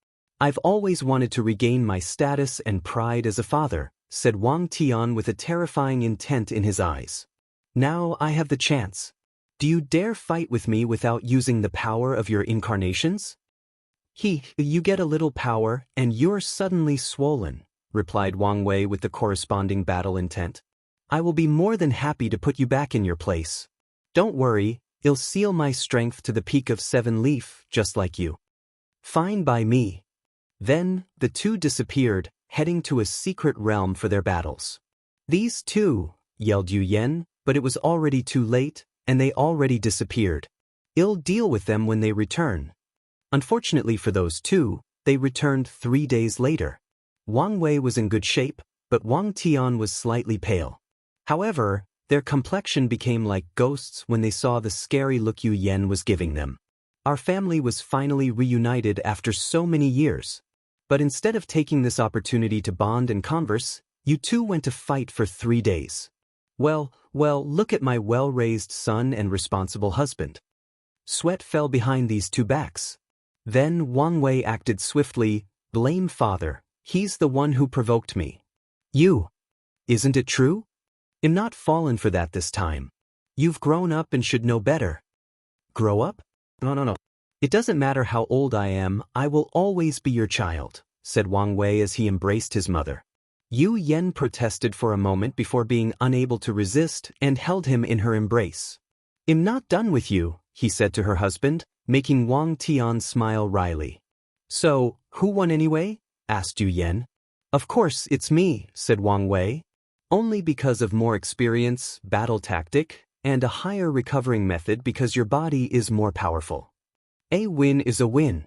I've always wanted to regain my status and pride as a father, said Wang Tian with a terrifying intent in his eyes. Now I have the chance. Do you dare fight with me without using the power of your incarnations? You get a little power, and you're suddenly swollen, replied Wang Wei with the corresponding battle intent. I will be more than happy to put you back in your place. Don't worry, I'll seal my strength to the peak of 7 leaf, just like you. Fine by me. Then, the two disappeared, heading to a secret realm for their battles. These two, yelled Yu Yen, but it was already too late, and they already disappeared. I'll deal with them when they return. Unfortunately for those two, they returned 3 days later. Wang Wei was in good shape, but Wang Tian was slightly pale. However, Their complexion became like ghosts when they saw the scary look Yu Yen was giving them. Our family was finally reunited after so many years. But instead of taking this opportunity to bond and converse, you two went to fight for 3 days. Well, look at my well-raised son and responsible husband. Sweat fell behind these two backs. Then Wang Wei acted swiftly. Blame father, he's the one who provoked me. You. Isn't it true? I'm not fallen for that this time. You've grown up and should know better. Grow up? No. It doesn't matter how old I am, I will always be your child, said Wang Wei as he embraced his mother. Yu Yen protested for a moment before being unable to resist and held him in her embrace. I'm not done with you, he said to her husband, making Wang Tian smile wryly. So, who won anyway? Asked Yu Yen. Of course, it's me, said Wang Wei. Only because of more experience, battle tactic, and a higher recovering method because your body is more powerful. A win is a win.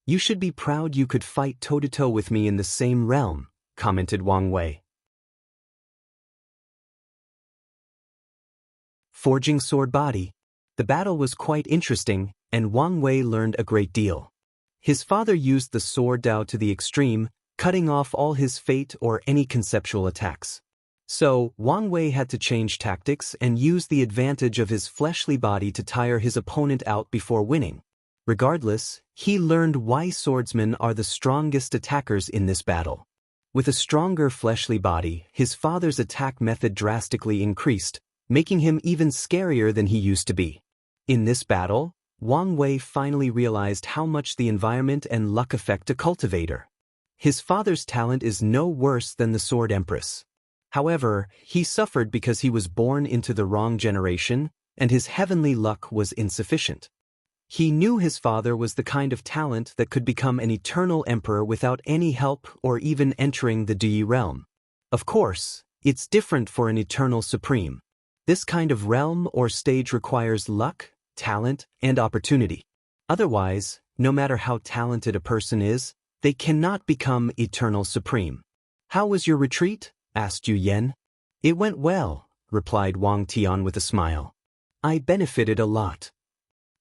You should be proud you could fight toe-to-toe with me in the same realm, commented Wang Wei. Forging sword body. The battle was quite interesting, and Wang Wei learned a great deal. His father used the sword Dao to the extreme, cutting off all his fate or any conceptual attacks. So, Wang Wei had to change tactics and use the advantage of his fleshly body to tire his opponent out before winning. Regardless, he learned why swordsmen are the strongest attackers in this battle. With a stronger fleshly body, his father's attack method drastically increased, making him even scarier than he used to be. In this battle, Wang Wei finally realized how much the environment and luck affect a cultivator. His father's talent is no worse than the Sword Empress. However, he suffered because he was born into the wrong generation, and his heavenly luck was insufficient. He knew his father was the kind of talent that could become an eternal emperor without any help or even entering the Dui realm. Of course, it's different for an eternal supreme. This kind of realm or stage requires luck, talent, and opportunity. Otherwise, no matter how talented a person is, they cannot become eternal supreme. How was your retreat? Asked Yu Yen. It went well, replied Wang Tian with a smile. I benefited a lot.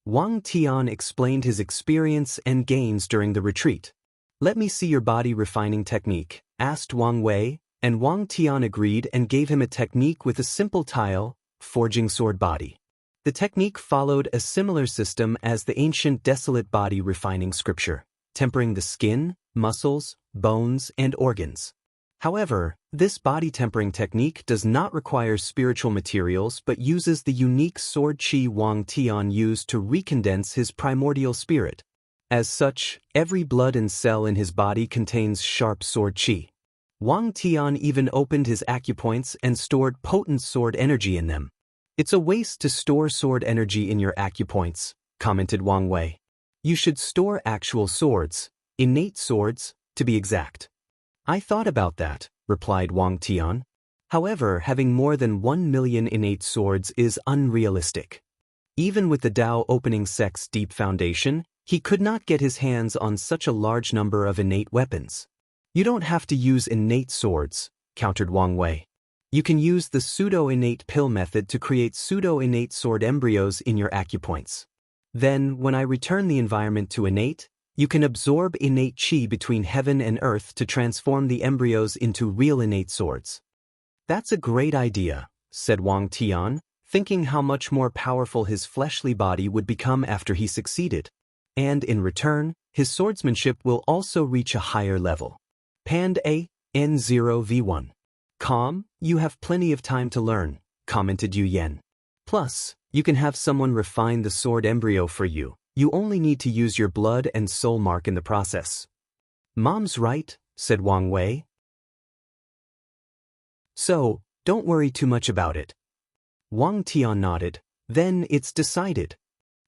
Wang Tian explained his experience and gains during the retreat. Let me see your body refining technique, asked Wang Wei, and Wang Tian agreed and gave him a technique with a simple tile, forging sword body. The technique followed a similar system as the ancient desolate body refining scripture, tempering the skin, muscles, bones, and organs. However, this body tempering technique does not require spiritual materials but uses the unique sword qi Wang Tian used to recondense his primordial spirit. As such, every blood and cell in his body contains sharp sword qi. Wang Tian even opened his acupoints and stored potent sword energy in them. It's a waste to store sword energy in your acupoints, commented Wang Wei. You should store actual swords, innate swords, to be exact. I thought about that, replied Wang Tian. However, having more than 1 million innate swords is unrealistic. Even with the Dao opening sect's deep foundation, he could not get his hands on such a large number of innate weapons. You don't have to use innate swords, countered Wang Wei. You can use the pseudo-innate pill method to create pseudo-innate sword embryos in your acupoints. Then, when I return the environment to innate, you can absorb innate qi between heaven and earth to transform the embryos into real innate swords. That's a great idea, said Wang Tian, thinking how much more powerful his fleshly body would become after he succeeded. And in return, his swordsmanship will also reach a higher level. Pand A, N0V1. Calm, you have plenty of time to learn, commented Yu Yen. Plus, you can have someone refine the sword embryo for you. You only need to use your blood and soul mark in the process. Mom's right, said Wang Wei. So, don't worry too much about it. Wang Tian nodded. Then it's decided.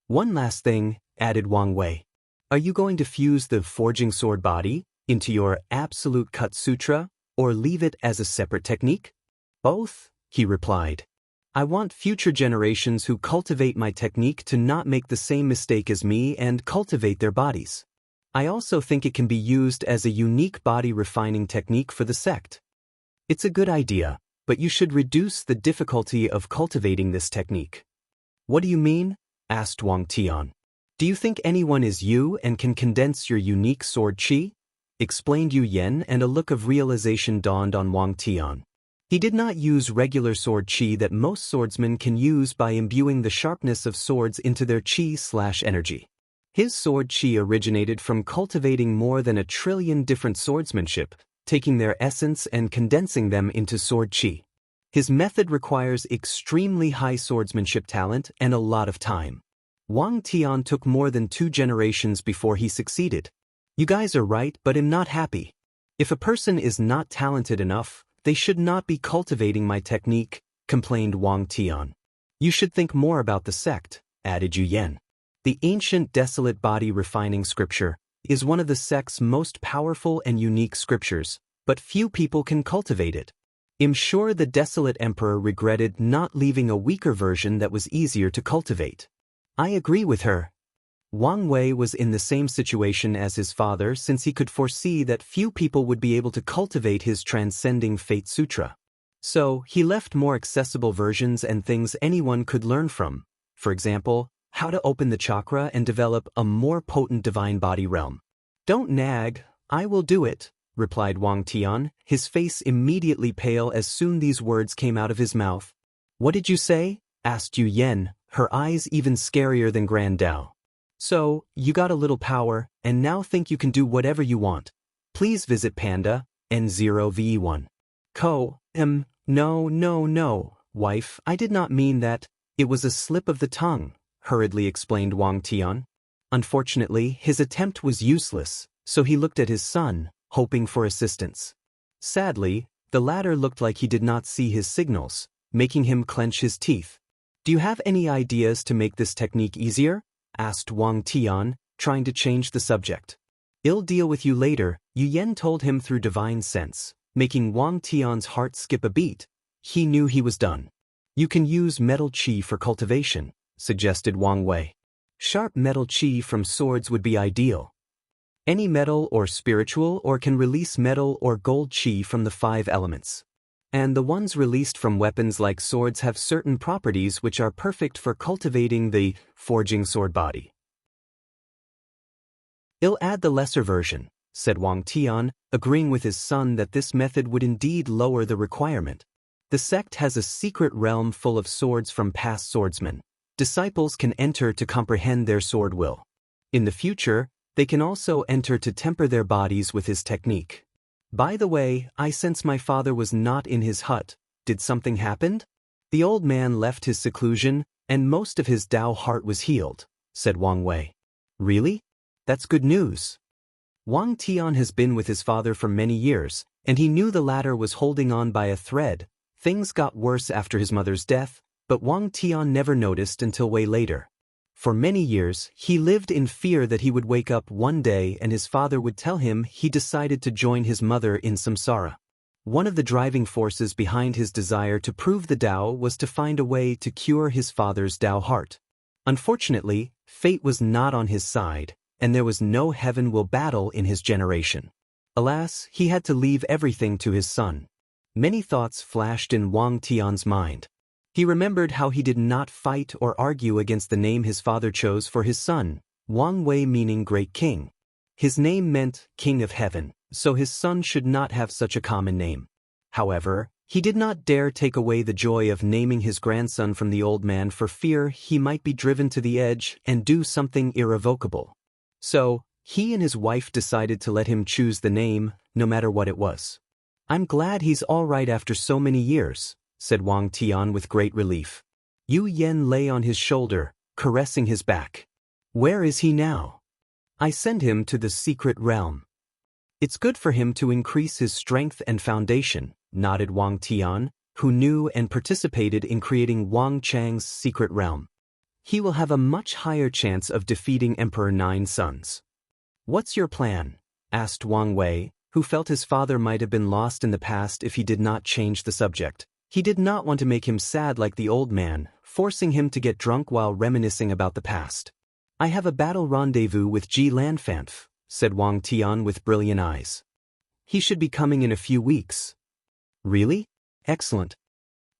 One last thing, added Wang Wei. Are you going to fuse the forging sword body into your absolute cut sutra, or leave it as a separate technique? Both, he replied. I want future generations who cultivate my technique to not make the same mistake as me and cultivate their bodies. I also think it can be used as a unique body refining technique for the sect. It's a good idea, but you should reduce the difficulty of cultivating this technique. What do you mean? Asked Wang Tian. Do you think anyone is you and can condense your unique sword qi? Explained Yu Yen, and a look of realization dawned on Wang Tian. He did not use regular sword qi that most swordsmen can use by imbuing the sharpness of swords into their qi/energy. His sword qi originated from cultivating more than 1 trillion different swordsmanship, taking their essence and condensing them into sword qi. His method requires extremely high swordsmanship talent and a lot of time. Wang Tian took more than 2 generations before he succeeded. You guys are right, but I'm not happy. If a person is not talented enough, they should not be cultivating my technique, complained Wang Tian. You should think more about the sect, added Yu Yen. The ancient desolate body refining scripture is one of the sect's most powerful and unique scriptures, but few people can cultivate it. I'm sure the desolate emperor regretted not leaving a weaker version that was easier to cultivate. I agree with her. Wang Wei was in the same situation as his father since he could foresee that few people would be able to cultivate his transcending fate sutra. So, he left more accessible versions and things anyone could learn from. For example, how to open the chakra and develop a more potent divine body realm. Don't nag, I will do it, replied Wang Tian, his face immediately pale as soon these words came out of his mouth. What did you say? Asked Yu Yen, her eyes even scarier than Grand Dao. So, you got a little power, and now think you can do whatever you want. Please visit Panda, N0VE1. No, wife, I did not mean that. It was a slip of the tongue, hurriedly explained Wang Tian. Unfortunately, his attempt was useless, so he looked at his son, hoping for assistance. Sadly, the latter looked like he did not see his signals, making him clench his teeth. Do you have any ideas to make this technique easier? Asked Wang Tian, trying to change the subject. I'll deal with you later, Yu Yen told him through divine sense, making Wang Tian's heart skip a beat. He knew he was done. You can use metal qi for cultivation, suggested Wang Wei. Sharp metal qi from swords would be ideal. Any metal or spiritual or can release metal or gold qi from the 5 elements. And the ones released from weapons like swords have certain properties which are perfect for cultivating the forging sword body. I'll add the lesser version, said Wang Tian, agreeing with his son that this method would indeed lower the requirement. The sect has a secret realm full of swords from past swordsmen. Disciples can enter to comprehend their sword will. In the future, they can also enter to temper their bodies with his technique. By the way, I sense my father was not in his hut. Did something happen? The old man left his seclusion, and most of his Dao heart was healed, said Wang Wei. Really? That's good news. Wang Tian has been with his father for many years, and he knew the latter was holding on by a thread. Things got worse after his mother's death, but Wang Tian never noticed until way later. For many years, he lived in fear that he would wake up one day and his father would tell him he decided to join his mother in samsara. One of the driving forces behind his desire to prove the Tao was to find a way to cure his father's Tao heart. Unfortunately, fate was not on his side, and there was no heaven will battle in his generation. Alas, he had to leave everything to his son. Many thoughts flashed in Wang Tian's mind. He remembered how he did not fight or argue against the name his father chose for his son, Wang Wei meaning Great King. His name meant King of Heaven, so his son should not have such a common name. However, he did not dare take away the joy of naming his grandson from the old man for fear he might be driven to the edge and do something irrevocable. So, he and his wife decided to let him choose the name, no matter what it was. I'm glad he's all right after so many years, said Wang Tian with great relief. Yu Yen lay on his shoulder, caressing his back. Where is he now? I send him to the secret realm. It's good for him to increase his strength and foundation, nodded Wang Tian, who knew and participated in creating Wang Chang's secret realm. He will have a much higher chance of defeating Emperor Nine Sons. What's your plan? Asked Wang Wei, who felt his father might have been lost in the past if he did not change the subject. He did not want to make him sad like the old man, forcing him to get drunk while reminiscing about the past. I have a battle rendezvous with Ji Lanfanf, said Wang Tian with brilliant eyes. He should be coming in a few weeks. Really? Excellent.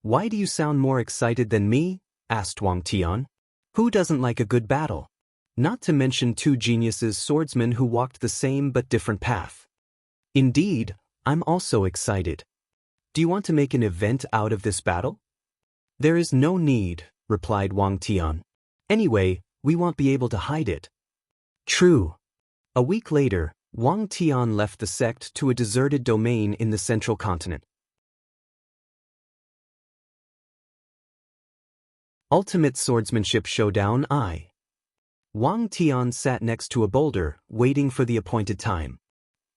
Why do you sound more excited than me? Asked Wang Tian. Who doesn't like a good battle? Not to mention two geniuses swordsmen who walked the same but different path. Indeed, I'm also excited. Do you want to make an event out of this battle? There is no need, replied Wang Tian. Anyway, we won't be able to hide it. True. A week later, Wang Tian left the sect to a deserted domain in the central continent. Ultimate Swordsmanship Showdown I. Wang Tian sat next to a boulder, waiting for the appointed time.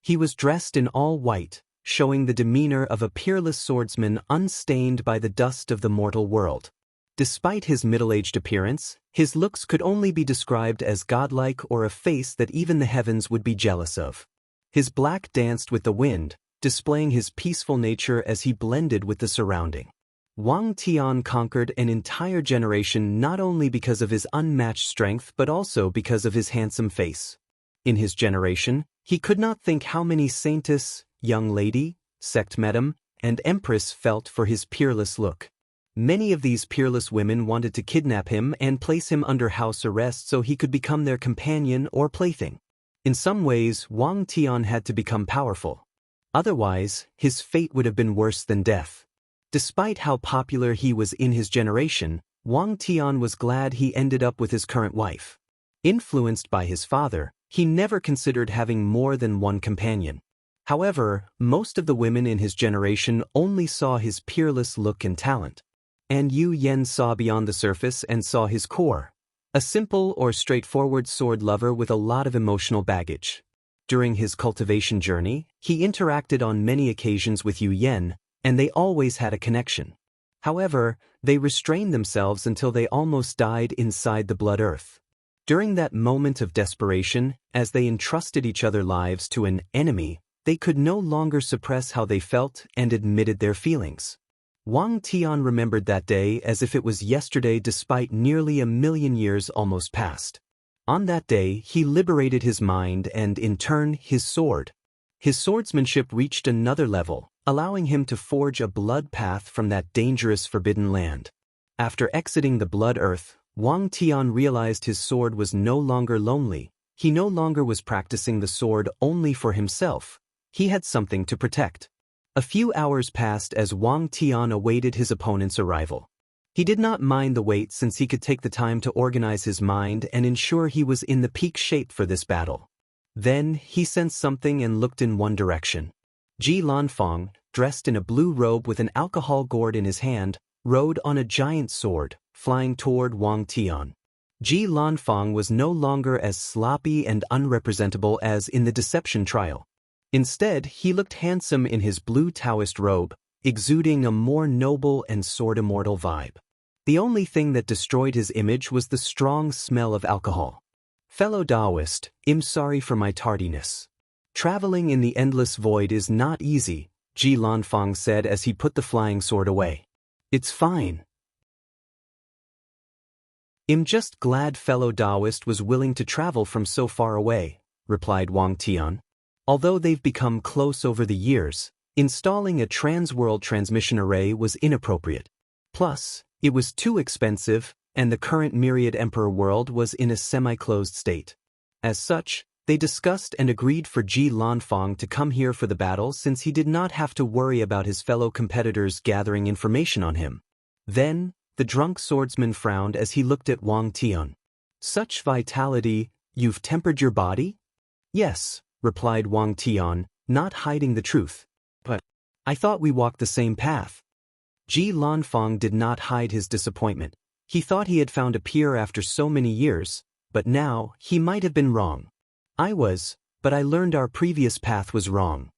He was dressed in all white, showing the demeanor of a peerless swordsman unstained by the dust of the mortal world. Despite his middle-aged appearance, his looks could only be described as godlike or a face that even the heavens would be jealous of. His black danced with the wind, displaying his peaceful nature as he blended with the surrounding. Wang Tian conquered an entire generation not only because of his unmatched strength but also because of his handsome face. In his generation, he could not think how many saintess, young lady, sect madam, and empress felt for his peerless look. Many of these peerless women wanted to kidnap him and place him under house arrest so he could become their companion or plaything. In some ways, Wang Tian had to become powerful. Otherwise, his fate would have been worse than death. Despite how popular he was in his generation, Wang Tian was glad he ended up with his current wife. Influenced by his father, he never considered having more than one companion. However, most of the women in his generation only saw his peerless look and talent. And Yu Yen saw beyond the surface and saw his core. A simple or straightforward sword lover with a lot of emotional baggage. During his cultivation journey, he interacted on many occasions with Yu Yen, and they always had a connection. However, they restrained themselves until they almost died inside the blood earth. During that moment of desperation, as they entrusted each other's lives to an enemy, they could no longer suppress how they felt and admitted their feelings. Wang Tian remembered that day as if it was yesterday despite nearly 1,000,000 years almost past. On that day, he liberated his mind and, in turn, his sword. His swordsmanship reached another level, allowing him to forge a blood path from that dangerous forbidden land. After exiting the blood earth, Wang Tian realized his sword was no longer lonely. He no longer was practicing the sword only for himself. He had something to protect. A few hours passed as Wang Tian awaited his opponent's arrival. He did not mind the wait since he could take the time to organize his mind and ensure he was in the peak shape for this battle. Then, he sensed something and looked in one direction. Ji Lanfang, dressed in a blue robe with an alcohol gourd in his hand, rode on a giant sword, flying toward Wang Tian. Ji Lanfang was no longer as sloppy and unrepresentable as in the deception trial. Instead, he looked handsome in his blue Daoist robe, exuding a more noble and sword-immortal vibe. The only thing that destroyed his image was the strong smell of alcohol. Fellow Daoist, I'm sorry for my tardiness. Traveling in the endless void is not easy, Ji Lanfang said as he put the flying sword away. It's fine. I'm just glad fellow Daoist was willing to travel from so far away, replied Wang Tian. Although they've become close over the years, installing a trans-world transmission array was inappropriate. Plus, it was too expensive, and the current Myriad Emperor world was in a semi-closed state. As such, they discussed and agreed for Ji Lanfang to come here for the battle since he did not have to worry about his fellow competitors gathering information on him. Then, the drunk swordsman frowned as he looked at Wang Tian. Such vitality, you've tempered your body? Yes, replied Wang Tian, not hiding the truth. But I thought we walked the same path. Ji Lanfang did not hide his disappointment. He thought he had found a peer after so many years, but now he might have been wrong. I was, but I learned our previous path was wrong.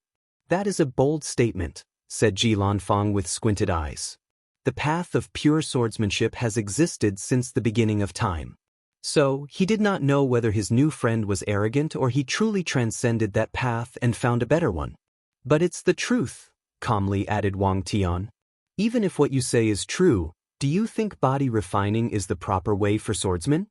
That is a bold statement, said Ji Lanfang with squinted eyes. The path of pure swordsmanship has existed since the beginning of time. So, he did not know whether his new friend was arrogant or he truly transcended that path and found a better one. But it's the truth, calmly added Wang Tian. Even if what you say is true, do you think body refining is the proper way for swordsmen?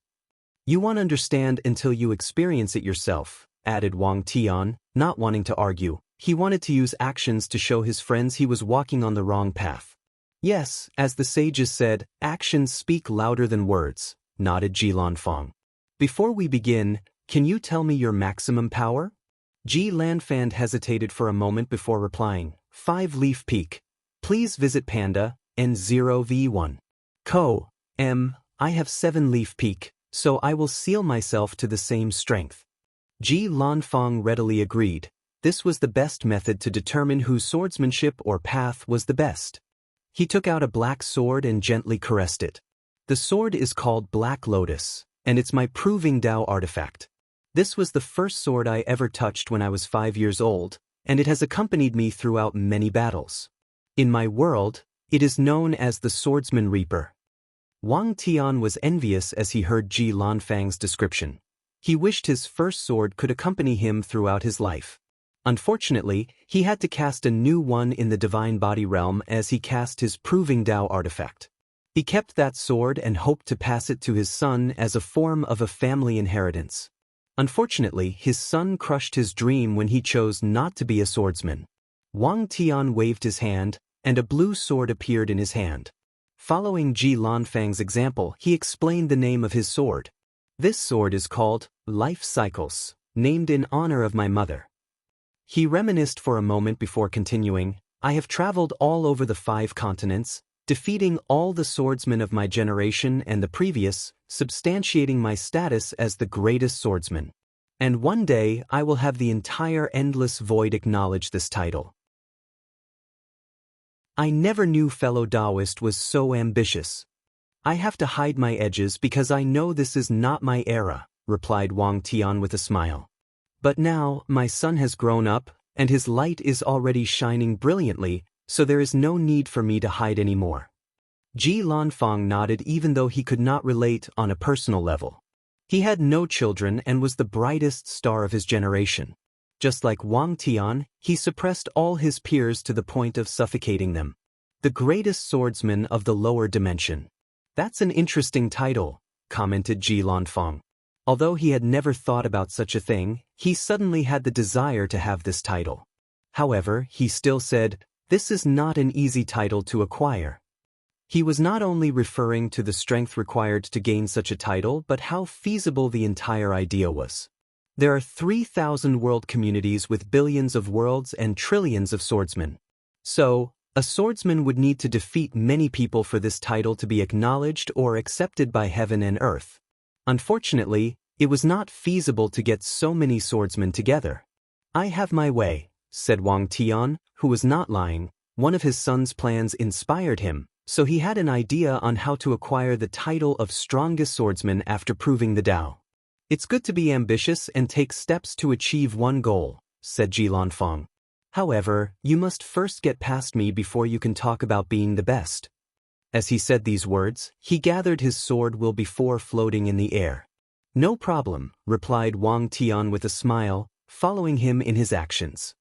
You won't understand until you experience it yourself, added Wang Tian, not wanting to argue. He wanted to use actions to show his friends he was walking on the wrong path. Yes, as the sages said, actions speak louder than words, nodded Ji Lanfang. Before we begin, can you tell me your maximum power? Ji Lanfang hesitated for a moment before replying, 5-leaf peak. Please visit Panda, N0V1. I have 7-leaf peak, so I will seal myself to the same strength. Ji Lanfang readily agreed. This was the best method to determine whose swordsmanship or path was the best. He took out a black sword and gently caressed it. The sword is called Black Lotus, and it's my proving Dao artifact. This was the first sword I ever touched when I was 5 years old, and it has accompanied me throughout many battles. In my world, it is known as the Swordsman Reaper. Wang Tian was envious as he heard Ji Lanfang's description. He wished his first sword could accompany him throughout his life. Unfortunately, he had to cast a new one in the divine body realm as he cast his proving Dao artifact. He kept that sword and hoped to pass it to his son as a form of a family inheritance. Unfortunately, his son crushed his dream when he chose not to be a swordsman. Wang Tian waved his hand, and a blue sword appeared in his hand. Following Ji Lanfang's example, he explained the name of his sword. This sword is called Life Cycles, named in honor of my mother. He reminisced for a moment before continuing, I have traveled all over the 5 continents, defeating all the swordsmen of my generation and the previous, substantiating my status as the greatest swordsman. And one day I will have the entire endless void acknowledge this title. I never knew fellow Daoist was so ambitious. I have to hide my edges because I know this is not my era, replied Wang Tian with a smile. But now, my son has grown up, and his light is already shining brilliantly, so there is no need for me to hide anymore. Ji Lanfang nodded even though he could not relate on a personal level. He had no children and was the brightest star of his generation. Just like Wang Tian, he suppressed all his peers to the point of suffocating them. The greatest swordsman of the lower dimension. That's an interesting title, commented Ji Lanfang. Although he had never thought about such a thing, he suddenly had the desire to have this title. However, he still said, this is not an easy title to acquire. He was not only referring to the strength required to gain such a title but how feasible the entire idea was. There are 3,000 world communities with billions of worlds and trillions of swordsmen. So, a swordsman would need to defeat many people for this title to be acknowledged or accepted by heaven and earth. Unfortunately, it was not feasible to get so many swordsmen together. I have my way, said Wang Tian, who was not lying. One of his son's plans inspired him, so he had an idea on how to acquire the title of strongest swordsman after proving the Dao. It's good to be ambitious and take steps to achieve one goal, said Ji Lanfang. However, you must first get past me before you can talk about being the best. As he said these words, he gathered his sword will before floating in the air. No problem, replied Wang Tian with a smile, following him in his actions.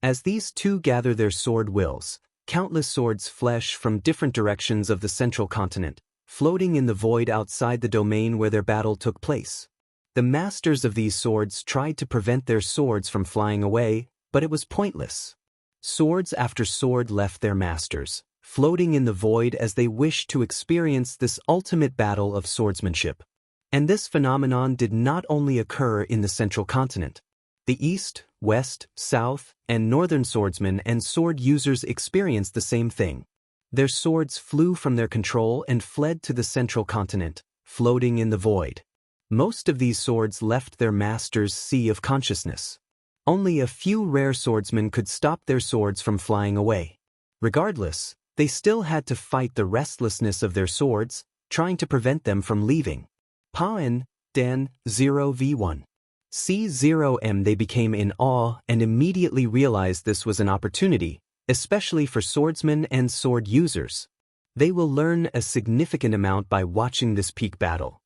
As these two gather their sword wills, countless swords flash from different directions of the central continent, floating in the void outside the domain where their battle took place. The masters of these swords tried to prevent their swords from flying away, but it was pointless. Swords after sword left their masters, floating in the void as they wished to experience this ultimate battle of swordsmanship. And this phenomenon did not only occur in the central continent. The east, west, south, and northern swordsmen and sword users experienced the same thing. Their swords flew from their control and fled to the central continent, floating in the void. Most of these swords left their masters' sea of consciousness. Only a few rare swordsmen could stop their swords from flying away. Regardless, they still had to fight the restlessness of their swords, trying to prevent them from leaving. Paen, Dan, 0v1. C0m They became in awe and immediately realized this was an opportunity, especially for swordsmen and sword users. They will learn a significant amount by watching this peak battle.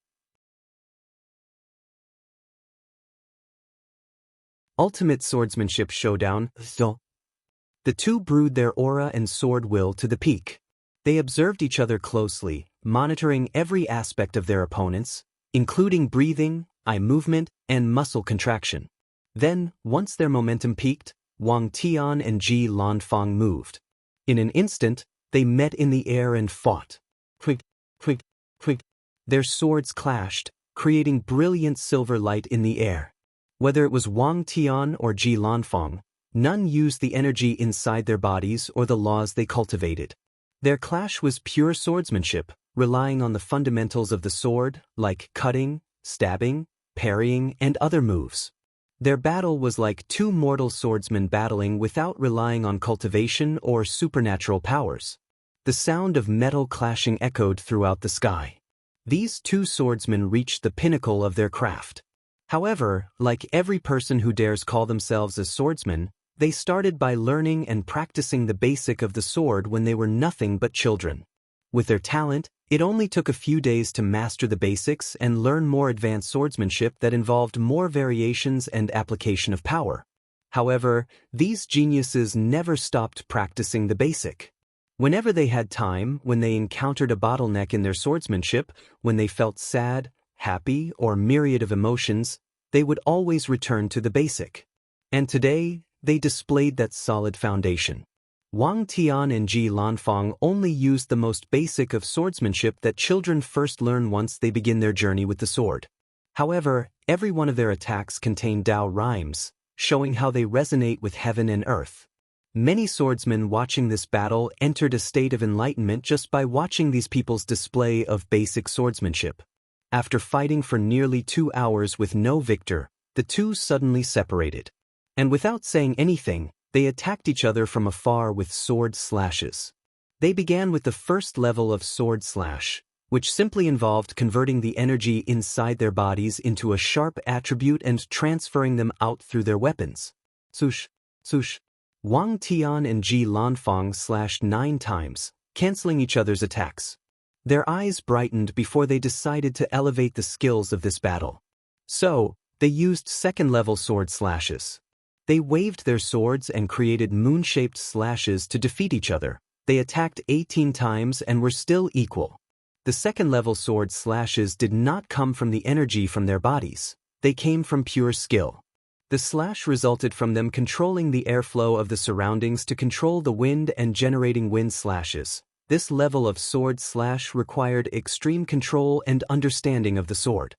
Ultimate Swordsmanship Showdown. The two brewed their aura and sword will to the peak. They observed each other closely, monitoring every aspect of their opponents, including breathing, eye movement, and muscle contraction. Then, once their momentum peaked, Wang Tian and Ji Lanfang moved. In an instant, they met in the air and fought. Quick, quick, quick. Their swords clashed, creating brilliant silver light in the air. Whether it was Wang Tian or Ji Lanfang, none used the energy inside their bodies or the laws they cultivated. Their clash was pure swordsmanship, relying on the fundamentals of the sword, like cutting, stabbing, parrying, and other moves. Their battle was like two mortal swordsmen battling without relying on cultivation or supernatural powers. The sound of metal clashing echoed throughout the sky. These two swordsmen reached the pinnacle of their craft. However, like every person who dares call themselves a swordsman, they started by learning and practicing the basic of the sword when they were nothing but children. With their talent, it only took a few days to master the basics and learn more advanced swordsmanship that involved more variations and application of power. However, these geniuses never stopped practicing the basic. Whenever they had time, when they encountered a bottleneck in their swordsmanship, when they felt sad, happy, or myriad of emotions, they would always return to the basic. And today, they displayed that solid foundation. Wang Tian and Ji Lanfang only used the most basic of swordsmanship that children first learn once they begin their journey with the sword. However, every one of their attacks contained Dao rhymes, showing how they resonate with heaven and earth. Many swordsmen watching this battle entered a state of enlightenment just by watching these people's display of basic swordsmanship. After fighting for nearly 2 hours with no victor, the two suddenly separated. And without saying anything, they attacked each other from afar with sword slashes. They began with the first level of sword slash, which simply involved converting the energy inside their bodies into a sharp attribute and transferring them out through their weapons. Sush, sush. Wang Tian and Ji Lanfang slashed 9 times, canceling each other's attacks. Their eyes brightened before they decided to elevate the skills of this battle. So, they used second-level sword slashes. They waved their swords and created moon-shaped slashes to defeat each other. They attacked 18 times and were still equal. The second-level sword slashes did not come from the energy from their bodies. They came from pure skill. The slash resulted from them controlling the airflow of the surroundings to control the wind and generating wind slashes. This level of sword slash required extreme control and understanding of the sword.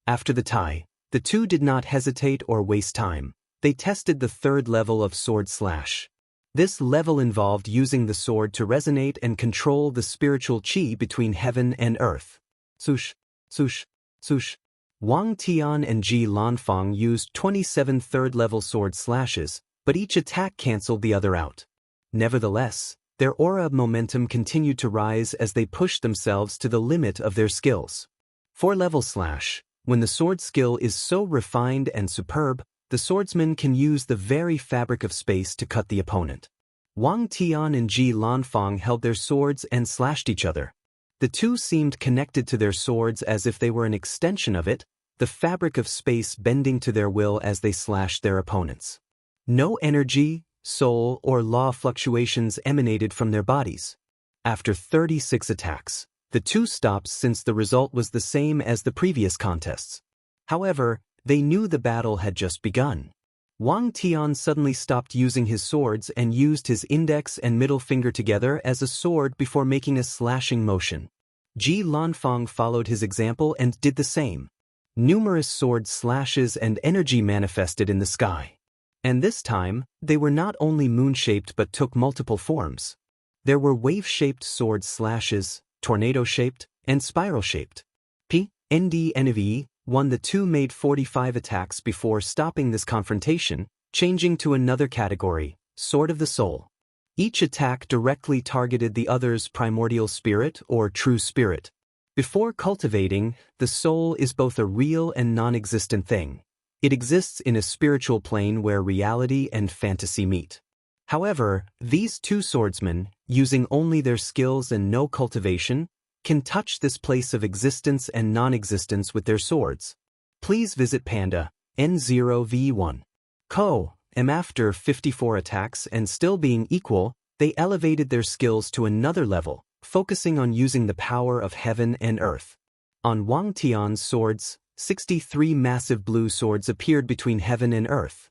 After the tie, the two did not hesitate or waste time. They tested the third level of sword slash. This level involved using the sword to resonate and control the spiritual qi between heaven and earth. Sush, sush, sush. Wang Tian and Ji Lanfang used 27 third-level sword slashes, but each attack canceled the other out. Nevertheless, their aura of momentum continued to rise as they pushed themselves to the limit of their skills. 4-level slash. When the sword skill is so refined and superb, the swordsman can use the very fabric of space to cut the opponent. Wang Tian and Ji Lanfang held their swords and slashed each other. The two seemed connected to their swords as if they were an extension of it, the fabric of space bending to their will as they slashed their opponents. No energy, soul, or law fluctuations emanated from their bodies. After 36 attacks, the two stopped since the result was the same as the previous contests. However, they knew the battle had just begun. Wang Tian suddenly stopped using his swords and used his index and middle finger together as a sword before making a slashing motion. Ji Lanfang followed his example and did the same. Numerous sword slashes and energy manifested in the sky. And this time, they were not only moon-shaped but took multiple forms. There were wave-shaped sword slashes, tornado-shaped, and spiral-shaped. The two made 45 attacks before stopping this confrontation, changing to another category, Sword of the Soul. Each attack directly targeted the other's primordial spirit or true spirit. Before cultivating, the soul is both a real and non-existent thing. It exists in a spiritual plane where reality and fantasy meet. However, these two swordsmen, using only their skills and no cultivation, can touch this place of existence and non-existence with their swords. Please visit Panda, N0V1. After 54 attacks and still being equal, they elevated their skills to another level, focusing on using the power of heaven and earth. On Wang Tian's swords, 63 massive blue swords appeared between heaven and earth.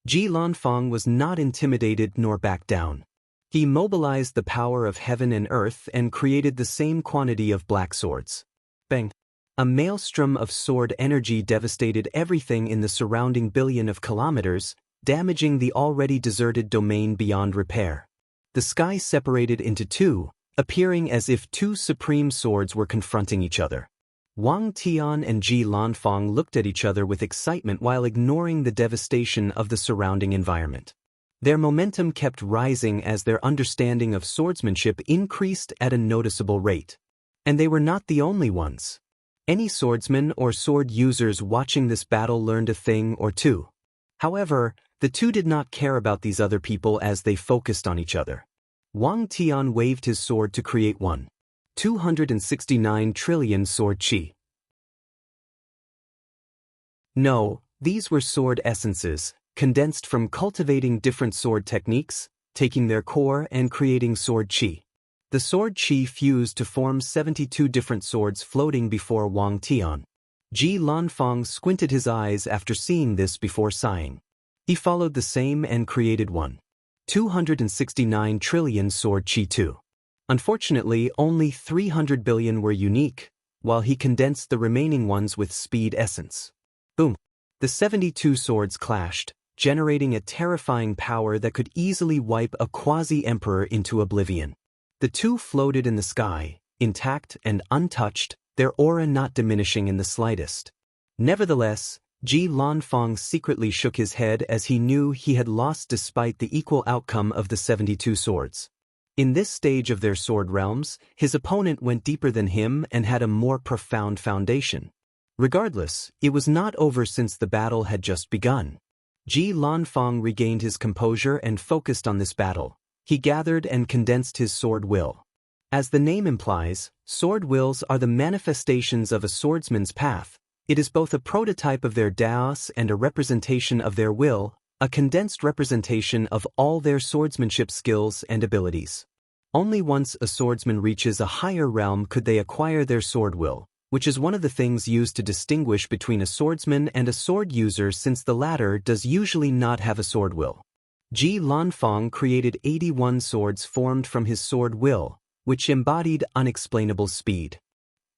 Ji Lanfang was not intimidated nor backed down. He mobilized the power of heaven and earth and created the same quantity of black swords. Bang! A maelstrom of sword energy devastated everything in the surrounding billion of kilometers, damaging the already deserted domain beyond repair. The sky separated into two, appearing as if two supreme swords were confronting each other. Wang Tian and Ji Lanfang looked at each other with excitement while ignoring the devastation of the surrounding environment. Their momentum kept rising as their understanding of swordsmanship increased at a noticeable rate. And they were not the only ones. Any swordsmen or sword users watching this battle learned a thing or two. However, the two did not care about these other people as they focused on each other. Wang Tian waved his sword to create 269 trillion sword qi. No, these were sword essences, condensed from cultivating different sword techniques, taking their core and creating sword qi. The sword qi fused to form 72 different swords floating before Wang Tian. Ji Lanfang squinted his eyes after seeing this before sighing. He followed the same and created 269 trillion sword qi too. Unfortunately, only 300 billion were unique, while he condensed the remaining ones with speed essence. Boom! The 72 swords clashed, generating a terrifying power that could easily wipe a quasi-emperor into oblivion. The two floated in the sky, intact and untouched, their aura not diminishing in the slightest. Nevertheless, Ji Lanfang secretly shook his head as he knew he had lost despite the equal outcome of the 72 swords. In this stage of their sword realms, his opponent went deeper than him and had a more profound foundation. Regardless, it was not over since the battle had just begun. Ji Lanfang regained his composure and focused on this battle. He gathered and condensed his sword will. As the name implies, sword wills are the manifestations of a swordsman's path. It is both a prototype of their Daoist and a representation of their will, a condensed representation of all their swordsmanship skills and abilities. Only once a swordsman reaches a higher realm could they acquire their sword will, which is one of the things used to distinguish between a swordsman and a sword user since the latter does usually not have a sword will. Ji Lanfang created 81 swords formed from his sword will, which embodied unexplainable speed.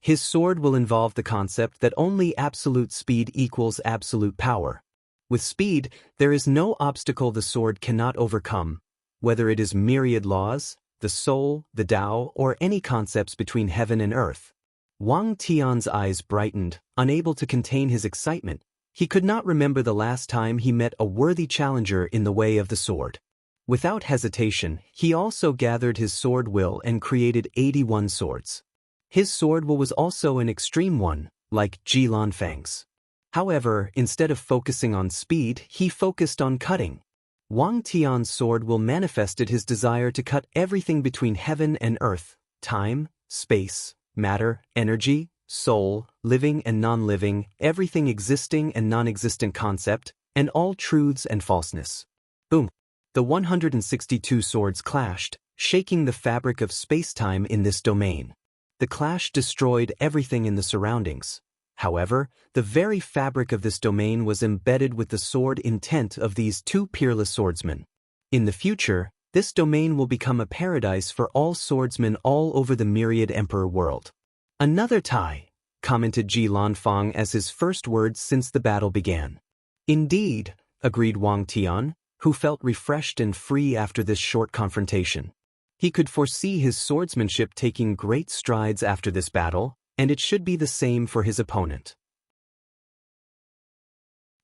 His sword will involve the concept that only absolute speed equals absolute power. With speed, there is no obstacle the sword cannot overcome, whether it is myriad laws, the soul, the Tao, or any concepts between heaven and earth. Wang Tian's eyes brightened, unable to contain his excitement. He could not remember the last time he met a worthy challenger in the way of the sword. Without hesitation, he also gathered his sword will and created 81 swords. His sword will was also an extreme one, like Ji Lanfang's. However, instead of focusing on speed, he focused on cutting. Wang Tian's sword will manifested his desire to cut everything between heaven and earth, time, space, matter, energy, soul, living and non-living, everything existing and non-existent concept, and all truths and falseness. Boom! The 162 swords clashed, shaking the fabric of space-time in this domain. The clash destroyed everything in the surroundings. However, the very fabric of this domain was embedded with the sword intent of these two peerless swordsmen. In the future, this domain will become a paradise for all swordsmen all over the myriad emperor world. Another tie, commented Ji Lanfang as his first words since the battle began. Indeed, agreed Wang Tian, who felt refreshed and free after this short confrontation. He could foresee his swordsmanship taking great strides after this battle, and it should be the same for his opponent.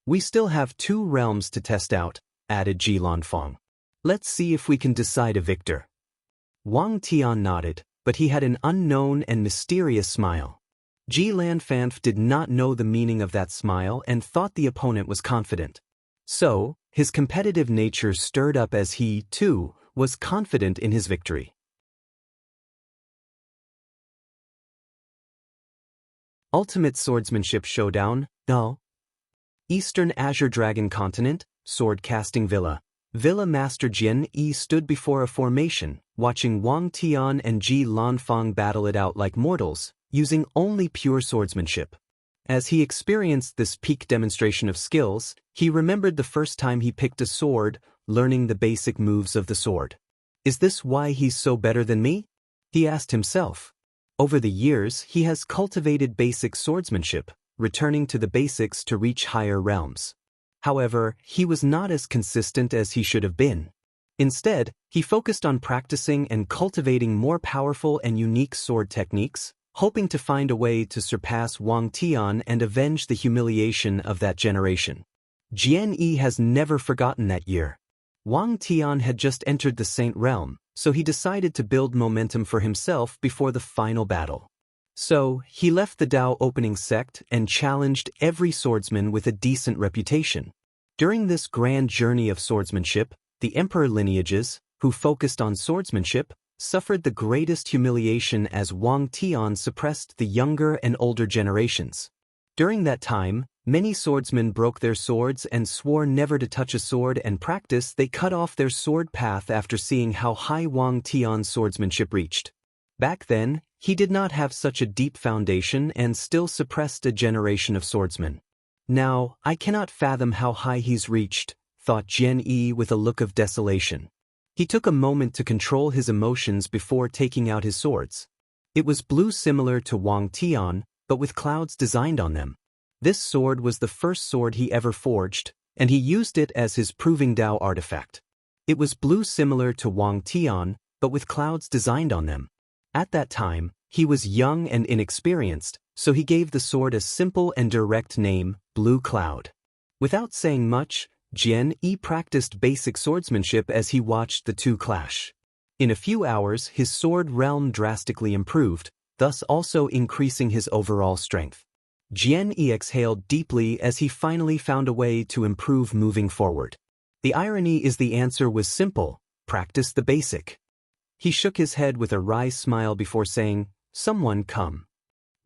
We still have 2 realms to test out, added Ji Lanfang. Let's see if we can decide a victor. Wang Tian nodded, but he had an unknown and mysterious smile. Ji Lanfang did not know the meaning of that smile and thought the opponent was confident. So, his competitive nature stirred up as he, too, was confident in his victory. Ultimate Swordsmanship Showdown, No. Eastern Azure Dragon Continent, Sword Casting Villa. Villa Master Jian Yi stood before a formation, watching Wang Tian and Ji Lanfang battle it out like mortals, using only pure swordsmanship. As he experienced this peak demonstration of skills, he remembered the first time he picked a sword, learning the basic moves of the sword. Is this why he's so better than me? He asked himself. Over the years, he has cultivated basic swordsmanship, returning to the basics to reach higher realms. However, he was not as consistent as he should have been. Instead, he focused on practicing and cultivating more powerful and unique sword techniques, hoping to find a way to surpass Wang Tian and avenge the humiliation of that generation. Jian Yi has never forgotten that year. Wang Tian had just entered the Saint Realm, so he decided to build momentum for himself before the final battle. So, he left the Dao opening sect and challenged every swordsman with a decent reputation. During this grand journey of swordsmanship, the emperor lineages, who focused on swordsmanship, suffered the greatest humiliation as Wang Tian suppressed the younger and older generations. During that time, many swordsmen broke their swords and swore never to touch a sword, and practice they cut off their sword path after seeing how high Wang Tian's swordsmanship reached. Back then, he did not have such a deep foundation and still suppressed a generation of swordsmen. Now, I cannot fathom how high he's reached, thought Jian Yi with a look of desolation. He took a moment to control his emotions before taking out his swords. It was blue, similar to Wang Tian, but with clouds designed on them. This sword was the first sword he ever forged, and he used it as his proving Dao artifact. It was blue, similar to Wang Tian, but with clouds designed on them. At that time, he was young and inexperienced, so he gave the sword a simple and direct name, Blue Cloud. Without saying much, Jian Yi practiced basic swordsmanship as he watched the two clash. In a few hours, his sword realm drastically improved, thus also increasing his overall strength. Jian Yi exhaled deeply as he finally found a way to improve moving forward. The irony is the answer was simple: practice the basic. He shook his head with a wry smile before saying, "Someone come."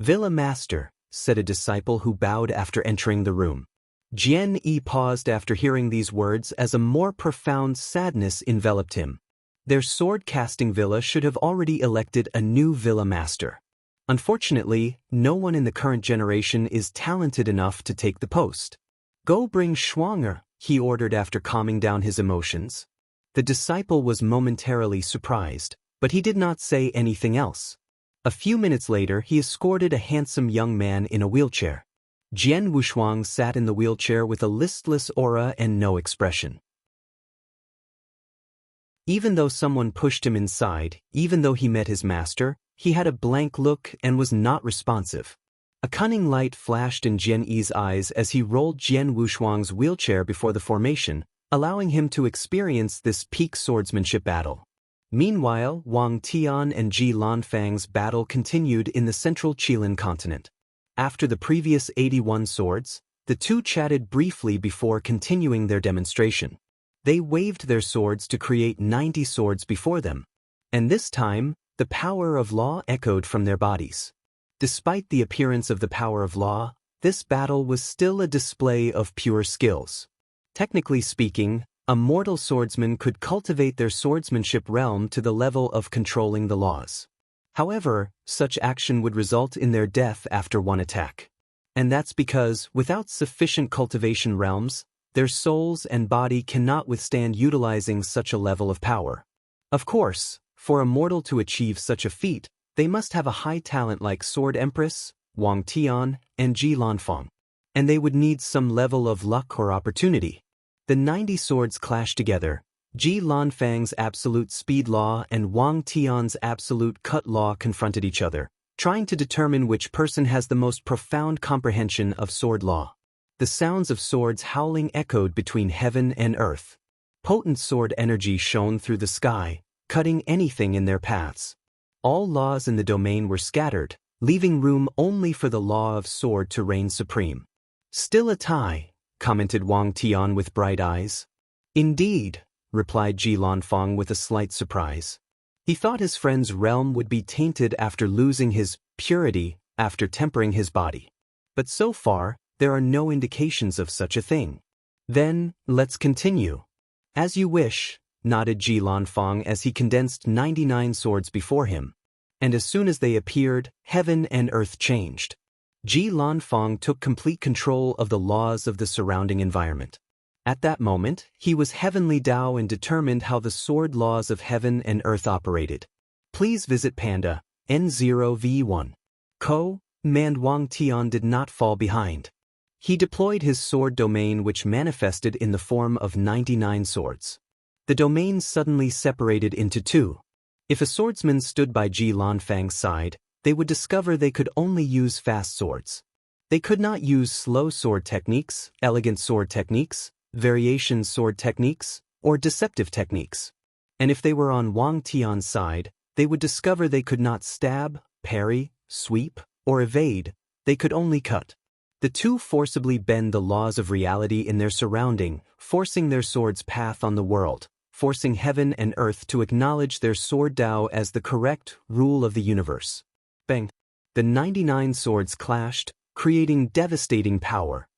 "Villa Master," said a disciple who bowed after entering the room. Jian Yi paused after hearing these words as a more profound sadness enveloped him. Their sword-casting villa should have already elected a new villa master. Unfortunately, no one in the current generation is talented enough to take the post. "Go bring Shuang'er," he ordered after calming down his emotions. The disciple was momentarily surprised, but he did not say anything else. A few minutes later, he escorted a handsome young man in a wheelchair. Jian Wushuang sat in the wheelchair with a listless aura and no expression. Even though someone pushed him inside, even though he met his master, he had a blank look and was not responsive. A cunning light flashed in Jian Yi's eyes as he rolled Jian Wushuang's wheelchair before the formation, allowing him to experience this peak swordsmanship battle. Meanwhile, Wang Tian and Ji Lanfang's battle continued in the central Qilin continent. After the previous 81 swords, the two chatted briefly before continuing their demonstration. They waved their swords to create 90 swords before them. And this time, the power of law echoed from their bodies. Despite the appearance of the power of law, this battle was still a display of pure skills. Technically speaking, a mortal swordsman could cultivate their swordsmanship realm to the level of controlling the laws. However, such action would result in their death after one attack. And that's because, without sufficient cultivation realms, their souls and body cannot withstand utilizing such a level of power. Of course, for a mortal to achieve such a feat, they must have a high talent like Sword Empress, Wang Tian, and Ji Lanfang. And they would need some level of luck or opportunity. The 90 swords clashed together. Ji Lanfang's absolute speed law and Wang Tian's absolute cut law confronted each other, trying to determine which person has the most profound comprehension of sword law. The sounds of swords howling echoed between heaven and earth. Potent sword energy shone through the sky, cutting anything in their paths. All laws in the domain were scattered, leaving room only for the law of sword to reign supreme. "Still a tie," commented Wang Tian with bright eyes. "Indeed," replied Ji Lanfang with a slight surprise. He thought his friend's realm would be tainted after losing his purity after tempering his body. But so far, there are no indications of such a thing. "Then, let's continue." "As you wish," nodded Ji Lanfang as he condensed 99 swords before him. And as soon as they appeared, heaven and earth changed. Ji Lanfang took complete control of the laws of the surrounding environment. At that moment, he was heavenly Dao and determined how the sword laws of heaven and earth operated. Please visit Panda, N0V1. Man Wang Tian did not fall behind. He deployed his sword domain, which manifested in the form of 99 swords. The domain suddenly separated into two. If a swordsman stood by Ji Lanfang's side, they would discover they could only use fast swords. They could not use slow sword techniques, elegant sword techniques, variation sword techniques, or deceptive techniques. And if they were on Wang Tian's side, they would discover they could not stab, parry, sweep, or evade, they could only cut. The two forcibly bend the laws of reality in their surrounding, forcing their sword's path on the world, forcing heaven and earth to acknowledge their sword Dao as the correct rule of the universe. Bang! The 99 swords clashed, creating devastating power.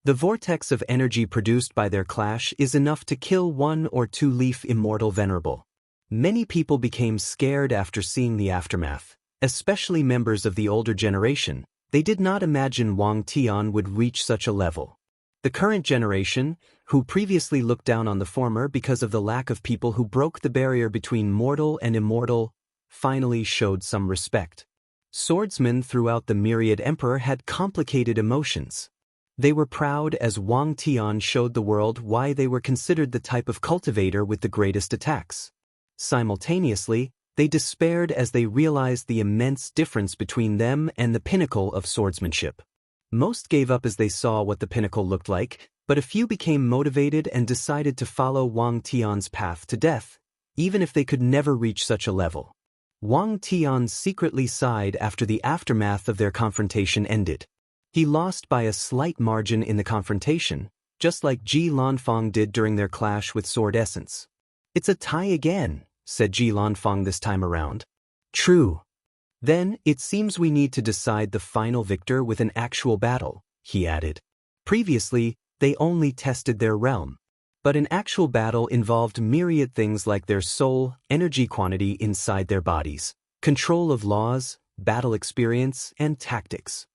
The vortex of energy produced by their clash is enough to kill 1 or 2 leaf immortal venerable. Many people became scared after seeing the aftermath, especially members of the older generation. They did not imagine Wang Tian would reach such a level. The current generation, who previously looked down on the former because of the lack of people who broke the barrier between mortal and immortal, finally showed some respect. Swordsmen throughout the myriad emperor had complicated emotions. They were proud as Wang Tian showed the world why they were considered the type of cultivator with the greatest attacks. Simultaneously, they despaired as they realized the immense difference between them and the pinnacle of swordsmanship. Most gave up as they saw what the pinnacle looked like, but a few became motivated and decided to follow Wang Tian's path to death, even if they could never reach such a level. Wang Tian secretly sighed after the aftermath of their confrontation ended. He lost by a slight margin in the confrontation, just like Ji Lanfang did during their clash with Sword Essence. "It's a tie again," said Ji Lanfang this time around. "True. Then, it seems we need to decide the final victor with an actual battle," he added. Previously, they only tested their realm. But an actual battle involved myriad things like their soul, energy quantity inside their bodies, control of laws, battle experience, and tactics.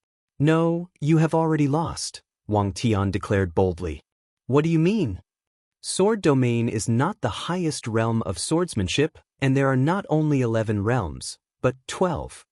"No, you have already lost," Wang Tian declared boldly. "What do you mean?" "Sword domain is not the highest realm of swordsmanship, and there are not only 11 realms, but 12.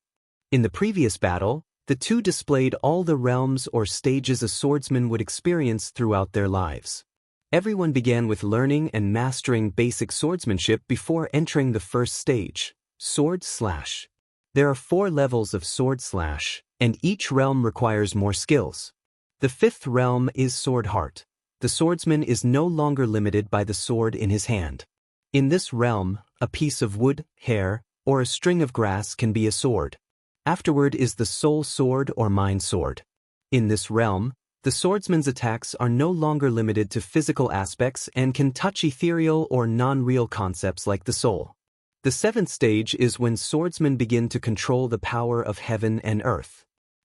In the previous battle, the two displayed all the realms or stages a swordsman would experience throughout their lives. Everyone began with learning and mastering basic swordsmanship before entering the first stage, Sword Slash. There are 4 levels of Sword Slash, and each realm requires more skills. The 5th realm is Sword Heart. The swordsman is no longer limited by the sword in his hand. In this realm, a piece of wood, hair, or a string of grass can be a sword. Afterward is the Soul Sword or Mind Sword. In this realm, the swordsman's attacks are no longer limited to physical aspects and can touch ethereal or non-real concepts like the soul. The 7th stage is when swordsmen begin to control the power of heaven and earth.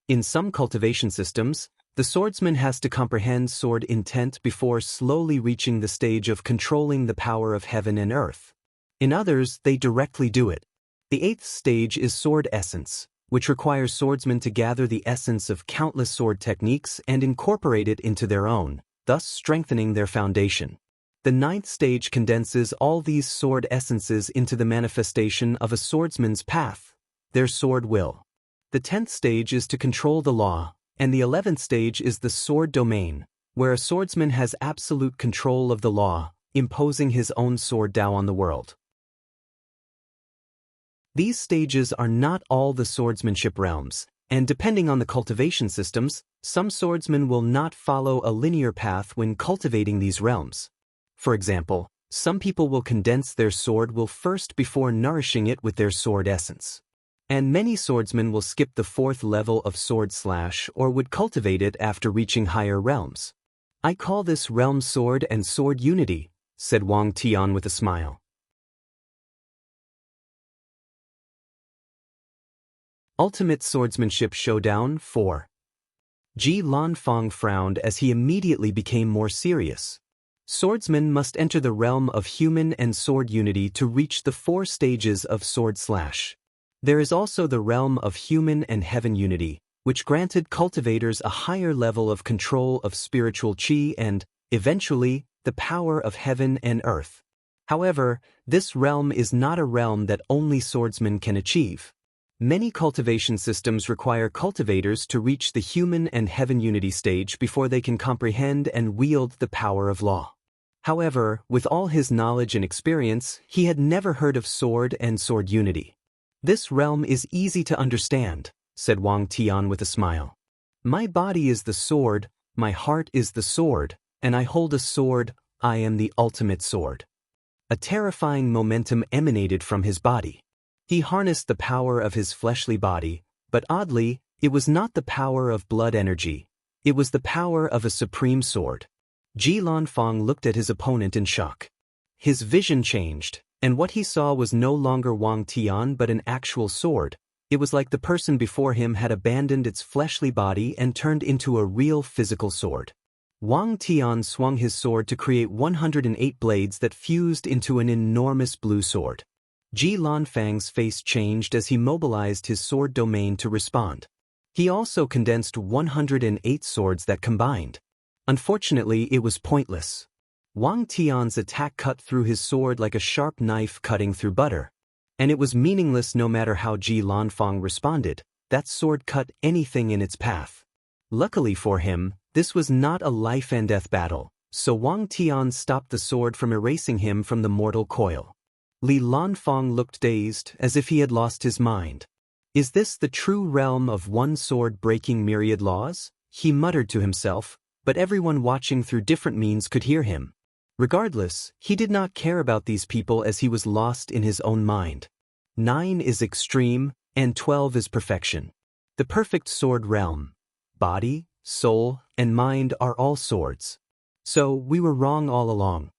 In some cultivation systems, the swordsman has to comprehend sword intent before slowly reaching the stage of controlling the power of heaven and earth. In others, they directly do it. The 8th stage is Sword Essence, which requires swordsmen to gather the essence of countless sword techniques and incorporate it into their own, thus strengthening their foundation. The 9th stage condenses all these sword essences into the manifestation of a swordsman's path, their sword will. The 10th stage is to control the law, and the 11th stage is the sword domain, where a swordsman has absolute control of the law, imposing his own sword Dao on the world. These stages are not all the swordsmanship realms, and depending on the cultivation systems, some swordsmen will not follow a linear path when cultivating these realms. For example, some people will condense their sword will first before nourishing it with their sword essence. And many swordsmen will skip the 4th level of Sword Slash or would cultivate it after reaching higher realms. "I call this realm sword and sword unity," said Wang Tian with a smile. Ultimate Swordsmanship Showdown 4. Ji Lanfang frowned as he immediately became more serious. Swordsmen must enter the realm of human and sword unity to reach the 4 stages of Sword Slash. There is also the realm of human and heaven unity, which granted cultivators a higher level of control of spiritual qi and, eventually, the power of heaven and earth. However, this realm is not a realm that only swordsmen can achieve. Many cultivation systems require cultivators to reach the human and heaven unity stage before they can comprehend and wield the power of law. However, with all his knowledge and experience, he had never heard of sword and sword unity. "This realm is easy to understand," said Wang Tian with a smile. "My body is the sword, my heart is the sword, and I hold a sword, I am the ultimate sword." A terrifying momentum emanated from his body. He harnessed the power of his fleshly body, but oddly, it was not the power of blood energy, it was the power of a supreme sword. Ji Lanfang looked at his opponent in shock. His vision changed, and what he saw was no longer Wang Tian but an actual sword. It was like the person before him had abandoned its fleshly body and turned into a real physical sword. Wang Tian swung his sword to create 108 blades that fused into an enormous blue sword. Ji Lanfang's face changed as he mobilized his sword domain to respond. He also condensed 108 swords that combined. Unfortunately, it was pointless. Wang Tian's attack cut through his sword like a sharp knife cutting through butter. And it was meaningless no matter how Ji Lanfang responded. That sword cut anything in its path. Luckily for him, this was not a life-and-death battle, so Wang Tian stopped the sword from erasing him from the mortal coil. Li Lanfang looked dazed, as if he had lost his mind. "Is this the true realm of one sword breaking myriad laws?" he muttered to himself, but everyone watching through different means could hear him. Regardless, he did not care about these people as he was lost in his own mind. 9 is extreme, and 12 is perfection. The perfect sword realm. Body, soul, and mind are all swords. So, we were wrong all along.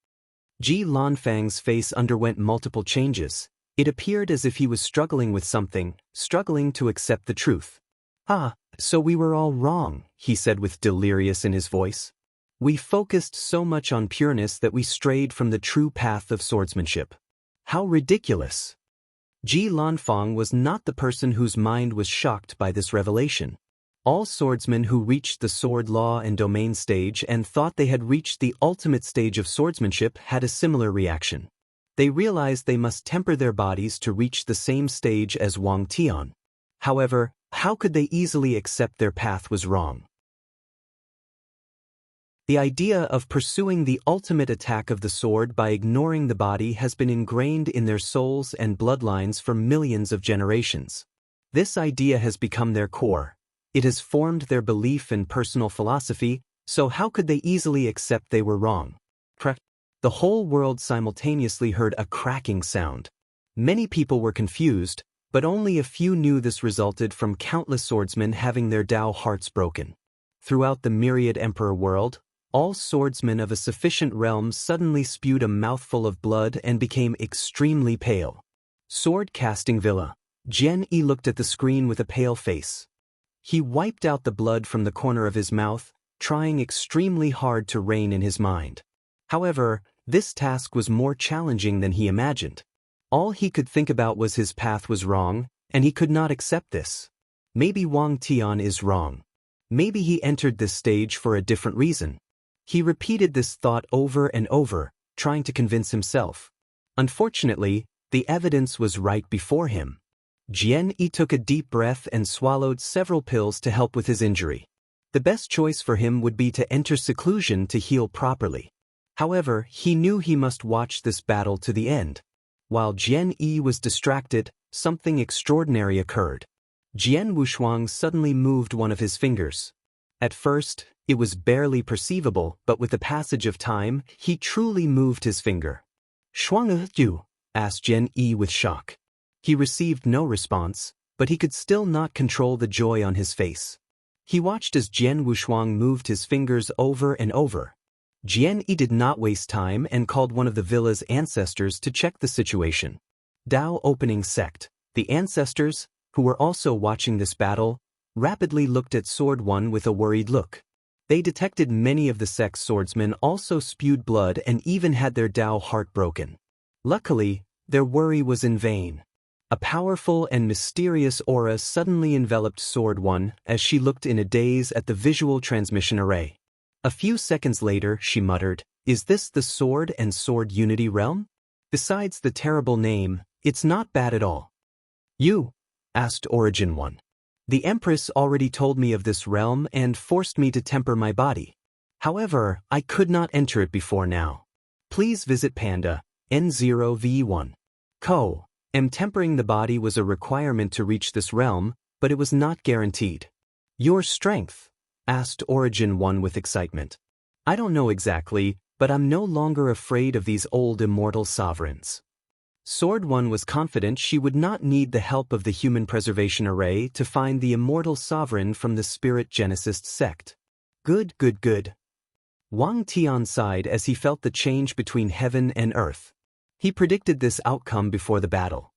Ji Lanfang's face underwent multiple changes. It appeared as if he was struggling with something, struggling to accept the truth. "Ah, so we were all wrong," he said with delirious in his voice. "We focused so much on pureness that we strayed from the true path of swordsmanship. How ridiculous!" Ji Lanfang was not the person whose mind was shocked by this revelation. All swordsmen who reached the sword law and domain stage and thought they had reached the ultimate stage of swordsmanship had a similar reaction. They realized they must temper their bodies to reach the same stage as Wang Tian. However, how could they easily accept their path was wrong? The idea of pursuing the ultimate attack of the sword by ignoring the body has been ingrained in their souls and bloodlines for millions of generations. This idea has become their core. It has formed their belief and personal philosophy, so how could they easily accept they were wrong? The whole world simultaneously heard a cracking sound. Many people were confused, but only a few knew this resulted from countless swordsmen having their Dao hearts broken. Throughout the myriad emperor world, all swordsmen of a sufficient realm suddenly spewed a mouthful of blood and became extremely pale. Sword-casting Villa. Jian Yi looked at the screen with a pale face. He wiped out the blood from the corner of his mouth, trying extremely hard to rein in his mind. However, this task was more challenging than he imagined. All he could think about was his path was wrong, and he could not accept this. Maybe Wang Tian is wrong. Maybe he entered this stage for a different reason. He repeated this thought over and over, trying to convince himself. Unfortunately, the evidence was right before him. Jian Yi took a deep breath and swallowed several pills to help with his injury. The best choice for him would be to enter seclusion to heal properly. However, he knew he must watch this battle to the end. While Jian Yi was distracted, something extraordinary occurred. Jian Wushuang suddenly moved one of his fingers. At first, it was barely perceivable, but with the passage of time, he truly moved his finger. "Shuang asked Jian Yi with shock. He received no response, but he could still not control the joy on his face. He watched as Jian Wushuang moved his fingers over and over. Jian Yi did not waste time and called one of the villa's ancestors to check the situation. Dao Opening Sect. The ancestors, who were also watching this battle, rapidly looked at Sword One with a worried look. They detected many of the sect's swordsmen also spewed blood and even had their Dao heart broken. Luckily, their worry was in vain. A powerful and mysterious aura suddenly enveloped Sword One as she looked in a daze at the visual transmission array. A few seconds later, she muttered, "Is this the Sword and Sword Unity realm? Besides the terrible name, it's not bad at all." "You?" asked Origin One. "The Empress already told me of this realm and forced me to temper my body. However, I could not enter it before now. Please visit Panda, N0V1. Tempering the body was a requirement to reach this realm, but it was not guaranteed." "Your strength?" asked Origin One with excitement. "I don't know exactly, but I'm no longer afraid of these old immortal sovereigns." Sword One was confident she would not need the help of the human preservation array to find the immortal sovereign from the spirit genicist sect. Good. Wang Tian sighed as he felt the change between heaven and earth. He predicted this outcome before the battle.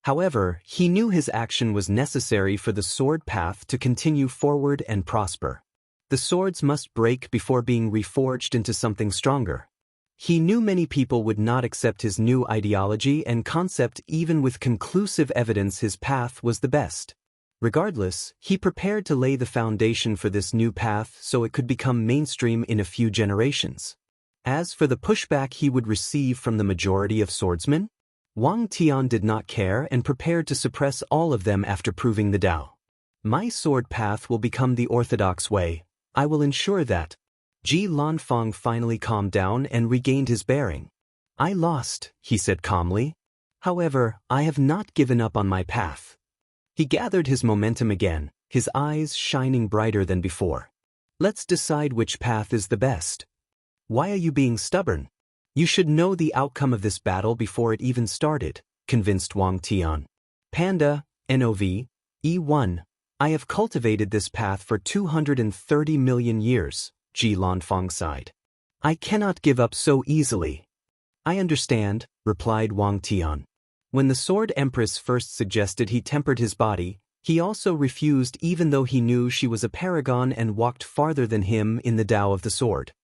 However, he knew his action was necessary for the sword path to continue forward and prosper. The swords must break before being reforged into something stronger. He knew many people would not accept his new ideology and concept even with conclusive evidence his path was the best. Regardless, he prepared to lay the foundation for this new path so it could become mainstream in a few generations. As for the pushback he would receive from the majority of swordsmen, Wang Tian did not care and prepared to suppress all of them after proving the Tao. "My sword path will become the orthodox way. I will ensure that." Ji Lanfang finally calmed down and regained his bearing. "I lost," he said calmly. "However, I have not given up on my path." He gathered his momentum again, his eyes shining brighter than before. "Let's decide which path is the best." "Why are you being stubborn? You should know the outcome of this battle before it even started," convinced Wang Tian. "Panda, NOV, E1, I have cultivated this path for 230 million years, Ji Lanfang sighed. "I cannot give up so easily." "I understand," replied Wang Tian. When the Sword Empress first suggested he tempered his body, he also refused even though he knew she was a paragon and walked farther than him in the Tao of the Sword.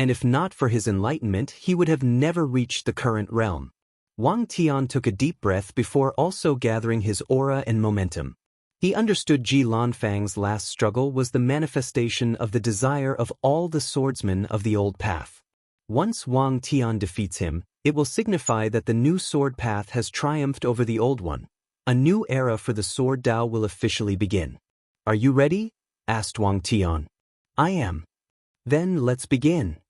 And if not for his enlightenment, he would have never reached the current realm. Wang Tian took a deep breath before also gathering his aura and momentum. He understood Ji Lanfang's last struggle was the manifestation of the desire of all the swordsmen of the old path. Once Wang Tian defeats him, it will signify that the new sword path has triumphed over the old one. A new era for the sword Tao will officially begin. "Are you ready?" asked Wang Tian. "I am." "Then let's begin."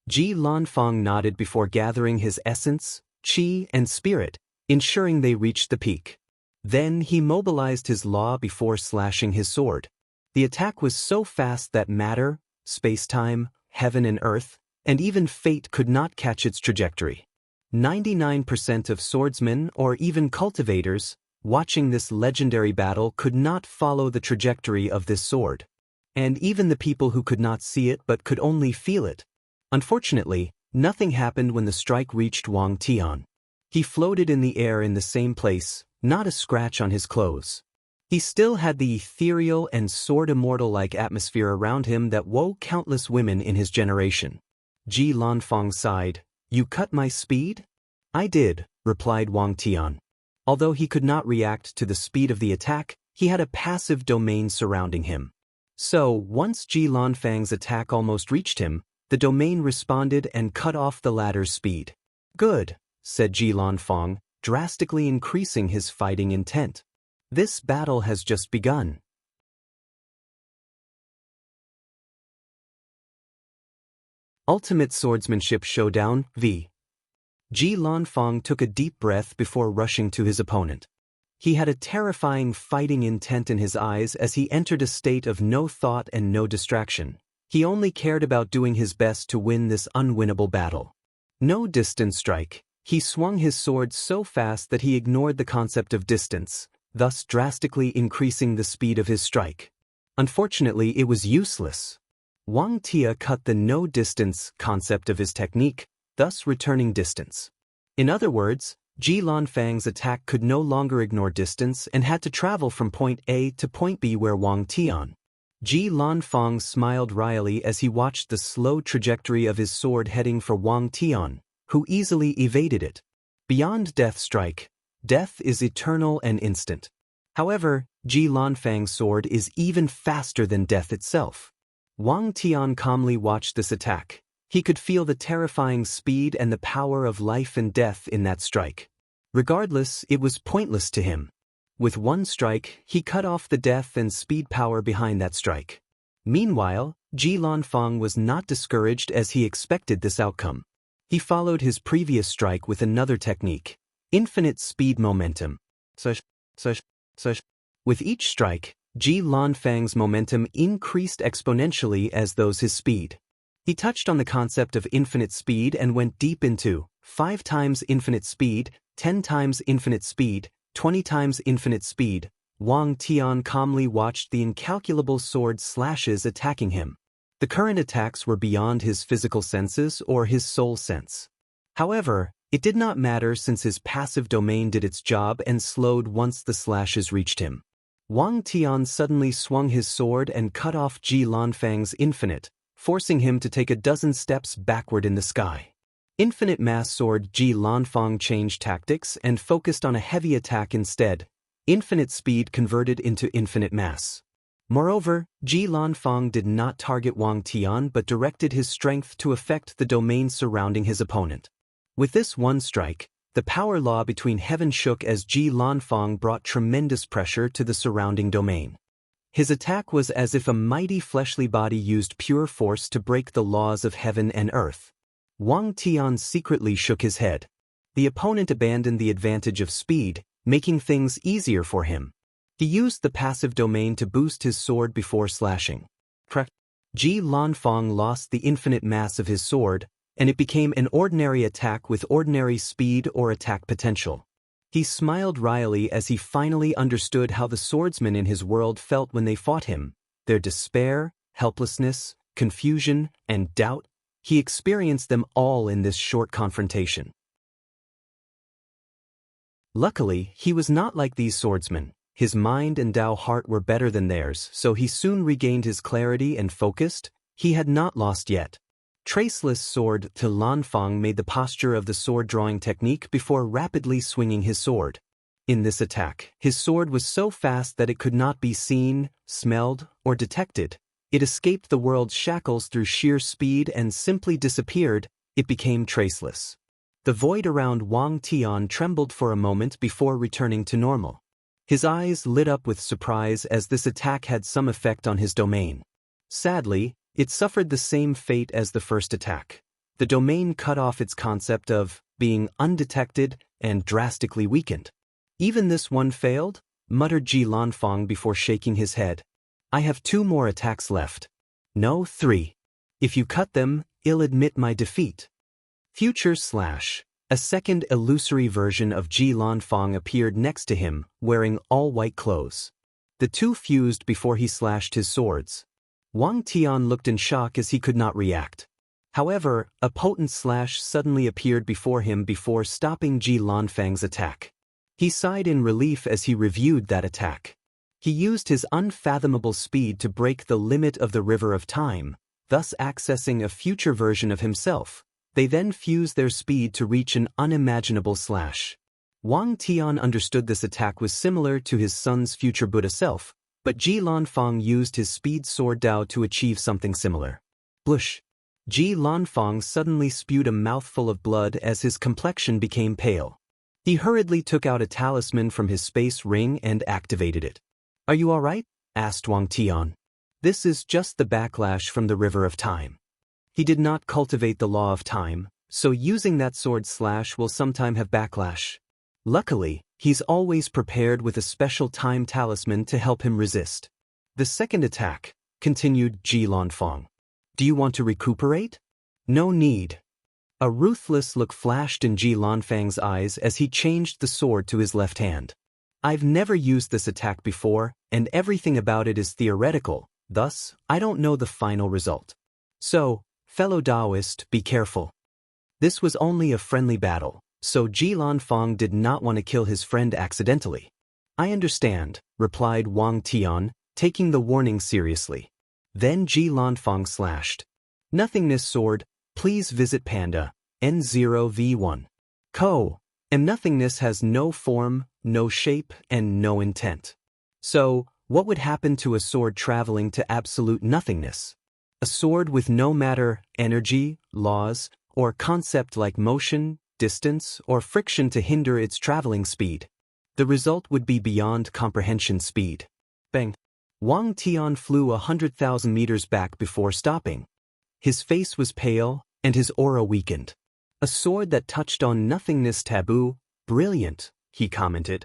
Ji Lanfang nodded before gathering his essence, qi, and spirit, ensuring they reached the peak. Then he mobilized his law before slashing his sword. The attack was so fast that matter, space-time, heaven and earth, and even fate could not catch its trajectory. 99% of swordsmen or even cultivators watching this legendary battle could not follow the trajectory of this sword. And even the people who could not see it but could only feel it. Unfortunately, nothing happened when the strike reached Wang Tian. He floated in the air in the same place, not a scratch on his clothes. He still had the ethereal and sword immortal-like atmosphere around him that wove countless women in his generation. Ji Lanfang sighed. "You cut my speed?" "I did," replied Wang Tian. Although he could not react to the speed of the attack, he had a passive domain surrounding him. So, once Ji Lanfang's attack almost reached him, the domain responded and cut off the latter's speed. "Good," said Ji Lanfang, drastically increasing his fighting intent. "This battle has just begun." Ultimate Swordsmanship Showdown, V. Ji Lanfang took a deep breath before rushing to his opponent. He had a terrifying fighting intent in his eyes as he entered a state of no thought and no distraction. He only cared about doing his best to win this unwinnable battle. No distance strike. He swung his sword so fast that he ignored the concept of distance, thus drastically increasing the speed of his strike. Unfortunately, it was useless. Wang Tia cut the no-distance concept of his technique, thus returning distance. In other words, Ji Lanfang's attack could no longer ignore distance and had to travel from point A to point B where Wang Tian. Ji Lanfang smiled wryly as he watched the slow trajectory of his sword heading for Wang Tian, who easily evaded it. Beyond Death Strike, death is eternal and instant. However, Ji Lanfang's sword is even faster than death itself. Wang Tian calmly watched this attack. He could feel the terrifying speed and the power of life and death in that strike. Regardless, it was pointless to him. With one strike, he cut off the death and speed power behind that strike. Meanwhile, Ji Lanfang was not discouraged as he expected this outcome. He followed his previous strike with another technique, infinite speed momentum. With each strike, Ji Lanfang's momentum increased exponentially as does his speed. He touched on the concept of infinite speed and went deep into 5 times infinite speed, 10 times infinite speed, 20 times infinite speed. Wang Tian calmly watched the incalculable sword slashes attacking him. The current attacks were beyond his physical senses or his soul sense. However, it did not matter since his passive domain did its job and slowed once the slashes reached him. Wang Tian suddenly swung his sword and cut off Ji Lanfang's infinite, forcing him to take a dozen steps backward in the sky. Infinite mass sword Ji Lanfang changed tactics and focused on a heavy attack instead. Infinite speed converted into infinite mass. Moreover, Ji Lanfang did not target Wang Tian but directed his strength to affect the domain surrounding his opponent. With this one strike, the power law between heaven shook as Ji Lanfang brought tremendous pressure to the surrounding domain. His attack was as if a mighty fleshly body used pure force to break the laws of heaven and earth. Wang Tian secretly shook his head. The opponent abandoned the advantage of speed, making things easier for him. He used the passive domain to boost his sword before slashing. Ji Lanfang lost the infinite mass of his sword, and it became an ordinary attack with ordinary speed or attack potential. He smiled wryly as he finally understood how the swordsmen in his world felt when they fought him. Their despair, helplessness, confusion, and doubt. He experienced them all in this short confrontation. Luckily, he was not like these swordsmen. His mind and Dao heart were better than theirs, so he soon regained his clarity and focused. He had not lost yet. Traceless sword to Lanfang made the posture of the sword-drawing technique before rapidly swinging his sword. In this attack, his sword was so fast that it could not be seen, smelled, or detected. It escaped the world's shackles through sheer speed and simply disappeared. It became traceless. The void around Wang Tian trembled for a moment before returning to normal. His eyes lit up with surprise as this attack had some effect on his domain. Sadly, it suffered the same fate as the first attack. The domain cut off its concept of being undetected and drastically weakened. Even this one failed, muttered Ji Lanfang before shaking his head. I have 2 more attacks left. No, 3. If you cut them, I'll admit my defeat. Future Slash. A second illusory version of Ji Lanfang appeared next to him, wearing all white clothes. The two fused before he slashed his swords. Wang Tian looked in shock as he could not react. However, a potent slash suddenly appeared before him before stopping Ji Lanfang's attack. He sighed in relief as he reviewed that attack. He used his unfathomable speed to break the limit of the river of time, thus accessing a future version of himself. They then fused their speed to reach an unimaginable slash. Wang Tian understood this attack was similar to his son's future Buddha self, but Ji Lanfang used his speed sword Dao to achieve something similar. Blush! Ji Lanfang suddenly spewed a mouthful of blood as his complexion became pale. He hurriedly took out a talisman from his space ring and activated it. Are you alright? Asked Wang Tian. This is just the backlash from the river of time. He did not cultivate the law of time, so using that sword slash will sometime have backlash. Luckily, he's always prepared with a special time talisman to help him resist. The second attack, continued Ji Lanfang. Do you want to recuperate? No need. A ruthless look flashed in Ji Lanfang's eyes as he changed the sword to his left hand. I've never used this attack before, and everything about it is theoretical, thus, I don't know the final result. So, fellow Daoist, be careful. This was only a friendly battle, so Ji Lanfang did not want to kill his friend accidentally. I understand, replied Wang Tian, taking the warning seriously. Then Ji Lanfang slashed. Nothingness sword, please visit Panda, N0V1. Co. And nothingness has no form, no shape, and no intent. So, what would happen to a sword traveling to absolute nothingness? A sword with no matter, energy, laws, or concept like motion, distance, or friction to hinder its traveling speed. The result would be beyond comprehension speed. Bang! Wang Tian flew 100,000 meters back before stopping. His face was pale, and his aura weakened. A sword that touched on nothingness taboo, brilliant, he commented.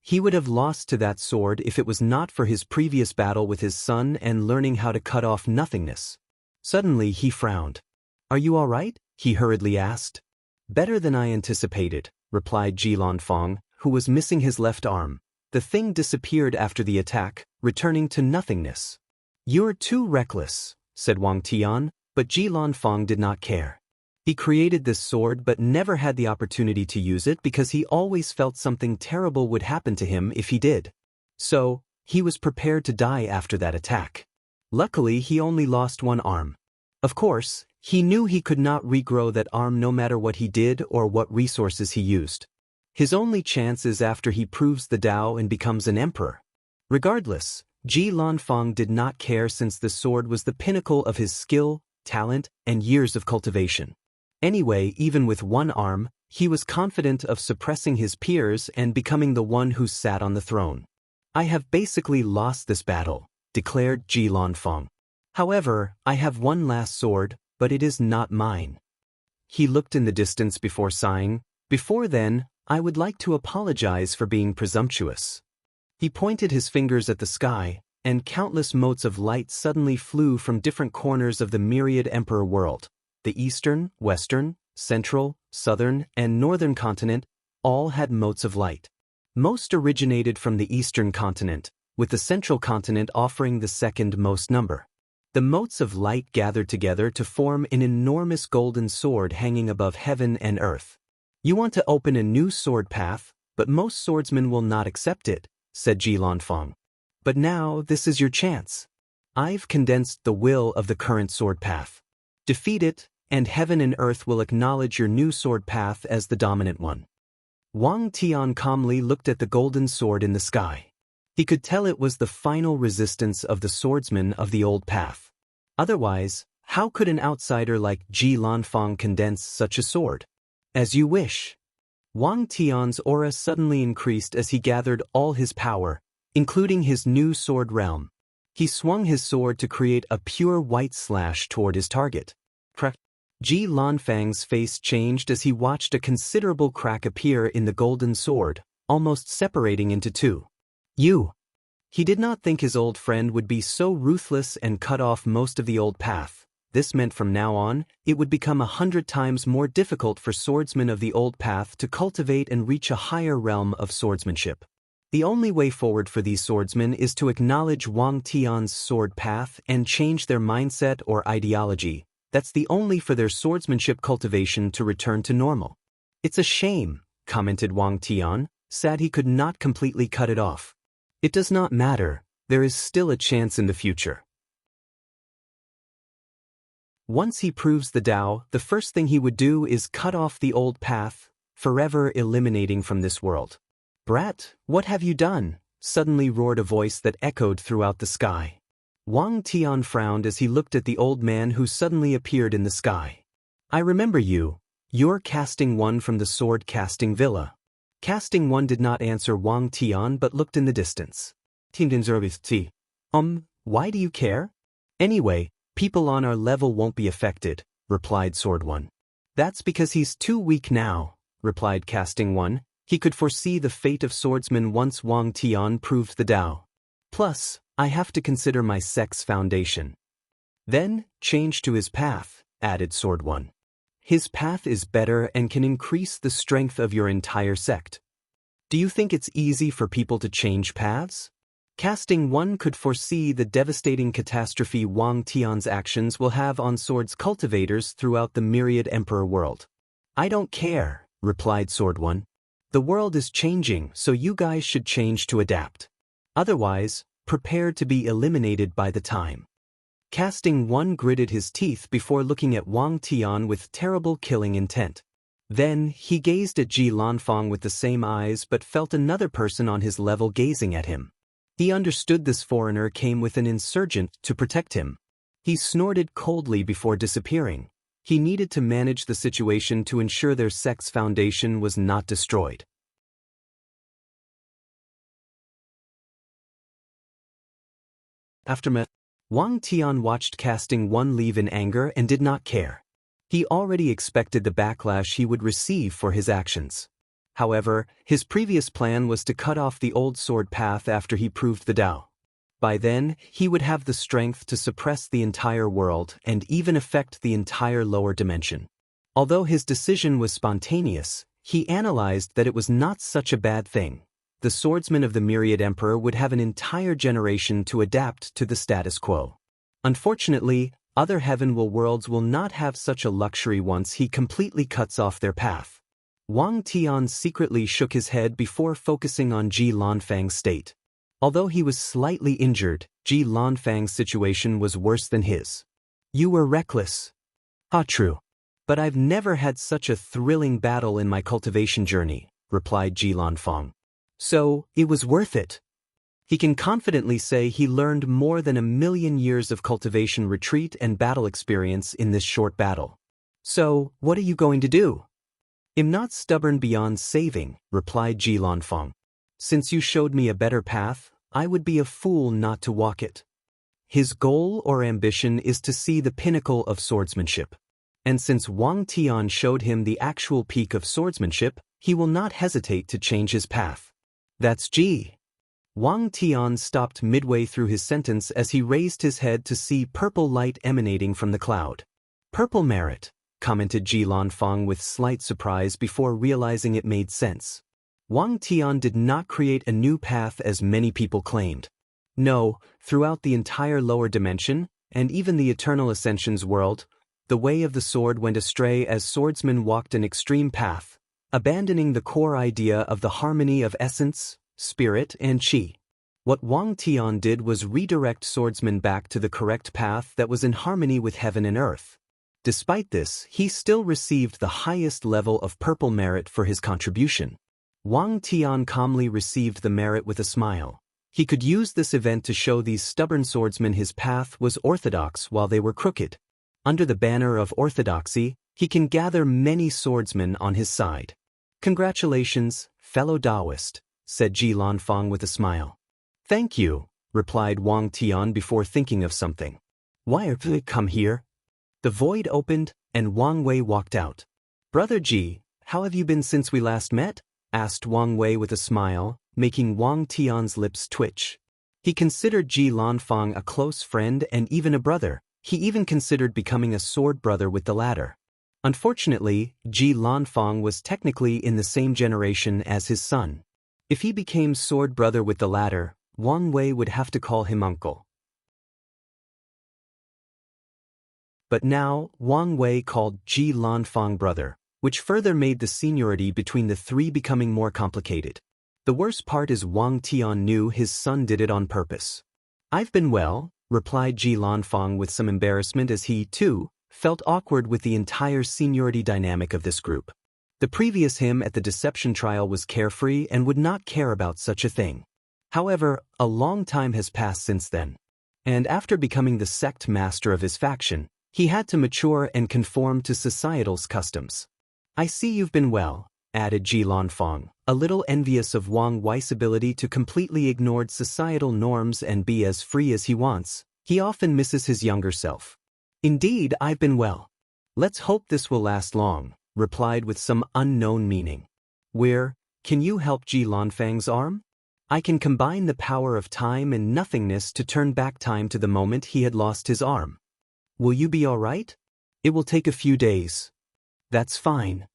He would have lost to that sword if it was not for his previous battle with his son and learning how to cut off nothingness. Suddenly he frowned. Are you all right? He hurriedly asked. Better than I anticipated, replied Ji Lanfang, who was missing his left arm. The thing disappeared after the attack, returning to nothingness. You're too reckless, said Wang Tian, but Ji Lanfang did not care. He created this sword but never had the opportunity to use it because he always felt something terrible would happen to him if he did. So, he was prepared to die after that attack. Luckily, he only lost one arm. Of course, he knew he could not regrow that arm no matter what he did or what resources he used. His only chance is after he proves the Tao and becomes an emperor. Regardless, Ji Lanfang did not care since the sword was the pinnacle of his skill, talent, and years of cultivation. Anyway, even with one arm, he was confident of suppressing his peers and becoming the one who sat on the throne. I have basically lost this battle, declared Ji Lanfang. However, I have one last sword, but it is not mine. He looked in the distance before sighing. Before then, I would like to apologize for being presumptuous. He pointed his fingers at the sky, and countless motes of light suddenly flew from different corners of the myriad emperor world. The eastern, western, central, southern, and northern continent all had motes of light. Most originated from the eastern continent, with the central continent offering the second most number. The motes of light gathered together to form an enormous golden sword hanging above heaven and earth. You want to open a new sword path, but most swordsmen will not accept it, said Ji Lanfang. But now this is your chance. I've condensed the will of the current sword path. Defeat it, and heaven and earth will acknowledge your new sword path as the dominant one. Wang Tian calmly looked at the golden sword in the sky. He could tell it was the final resistance of the swordsmen of the old path. Otherwise, how could an outsider like Ji Lanfang condense such a sword? As you wish. Wang Tian's aura suddenly increased as he gathered all his power, including his new sword realm. He swung his sword to create a pure white slash toward his target. Ji Lanfang's face changed as he watched a considerable crack appear in the golden sword, almost separating into two. You! He did not think his old friend would be so ruthless and cut off most of the old path. This meant from now on, it would become 100 times more difficult for swordsmen of the old path to cultivate and reach a higher realm of swordsmanship. The only way forward for these swordsmen is to acknowledge Wang Tian's sword path and change their mindset or ideology. That's the only for their swordsmanship cultivation to return to normal. It's a shame, commented Wang Tian, sad he could not completely cut it off. It does not matter, there is still a chance in the future. Once he proves the Tao, the first thing he would do is cut off the old path, forever eliminating from this world. Brat, what have you done? Suddenly roared a voice that echoed throughout the sky. Wang Tian frowned as he looked at the old man who suddenly appeared in the sky. I remember you. You're Casting One from the Sword Casting Villa. Casting One did not answer Wang Tian but looked in the distance. Why do you care? Anyway, people on our level won't be affected, replied Sword One. That's because he's too weak now, replied Casting One. He could foresee the fate of swordsmen once Wang Tian proved the Tao. Plus, I have to consider my sect's foundation. Then, change to his path, added Sword One. His path is better and can increase the strength of your entire sect. Do you think it's easy for people to change paths? Casting One could foresee the devastating catastrophe Wang Tian's actions will have on swords cultivators throughout the myriad emperor world. I don't care, replied Sword One. The world is changing, so you guys should change to adapt. Otherwise, prepare to be eliminated by the time. Casting One gritted his teeth before looking at Wang Tian with terrible killing intent. Then, he gazed at Ji Lanfang with the same eyes but felt another person on his level gazing at him. He understood this foreigner came with an insurgent to protect him. He snorted coldly before disappearing. He needed to manage the situation to ensure their sect's foundation was not destroyed. Aftermath. Wang Tian watched casting one leave in anger and did not care. He already expected the backlash he would receive for his actions. However, his previous plan was to cut off the old sword path after he proved the Tao. By then, he would have the strength to suppress the entire world and even affect the entire lower dimension. Although his decision was spontaneous, he analyzed that it was not such a bad thing. The swordsman of the Myriad Emperor would have an entire generation to adapt to the status quo. Unfortunately, other heavenwell worlds will not have such a luxury once he completely cuts off their path. Wang Tian secretly shook his head before focusing on Ji Lanfang's state. Although he was slightly injured, Ji Lanfang's situation was worse than his. "You were reckless." "Ah, true. But I've never had such a thrilling battle in my cultivation journey," replied Ji Lanfang. "So, it was worth it." He can confidently say he learned more than 1,000,000 years of cultivation retreat and battle experience in this short battle. "So, what are you going to do?" "I'm not stubborn beyond saving," replied Ji Lanfang. "Since you showed me a better path, I would be a fool not to walk it." His goal or ambition is to see the pinnacle of swordsmanship. And since Wang Tian showed him the actual peak of swordsmanship, he will not hesitate to change his path. "That's Ji." Wang Tian stopped midway through his sentence as he raised his head to see purple light emanating from the cloud. "Purple merit," commented Ji Lanfang with slight surprise before realizing it made sense. Wang Tian did not create a new path as many people claimed. No, throughout the entire lower dimension, and even the Eternal Ascension's world, the way of the sword went astray as swordsmen walked an extreme path, abandoning the core idea of the harmony of essence, spirit, and qi. What Wang Tian did was redirect swordsmen back to the correct path that was in harmony with heaven and earth. Despite this, he still received the highest level of purple merit for his contribution. Wang Tian calmly received the merit with a smile. He could use this event to show these stubborn swordsmen his path was orthodox while they were crooked. Under the banner of orthodoxy, he can gather many swordsmen on his side. "Congratulations, fellow Daoist," said Ji Lanfang with a smile. "Thank you," replied Wang Tian before thinking of something. "Why are you come here?" The void opened, and Wang Wei walked out. "Brother Ji, how have you been since we last met?" asked Wang Wei with a smile, making Wang Tian's lips twitch. He considered Ji Lanfang a close friend and even a brother. He even considered becoming a sword brother with the latter. Unfortunately, Ji Lanfang was technically in the same generation as his son. If he became sword brother with the latter, Wang Wei would have to call him uncle. But now, Wang Wei called Ji Lanfang brother, which further made the seniority between the three becoming more complicated. The worst part is Wang Tian knew his son did it on purpose. "I've been well," replied Ji Lanfang with some embarrassment as he, too, felt awkward with the entire seniority dynamic of this group. The previous him at the deception trial was carefree and would not care about such a thing. However, a long time has passed since then. And after becoming the sect master of his faction, he had to mature and conform to societal's customs. "I see you've been well," added Ji Lanfang, a little envious of Wang Wei's ability to completely ignore societal norms and be as free as he wants. He often misses his younger self. "Indeed, I've been well. Let's hope this will last long," replied with some unknown meaning. Can you help Ji Lanfang's arm?" "I can combine the power of time and nothingness to turn back time to the moment he had lost his arm." "Will you be all right?" "It will take a few days." "That's fine."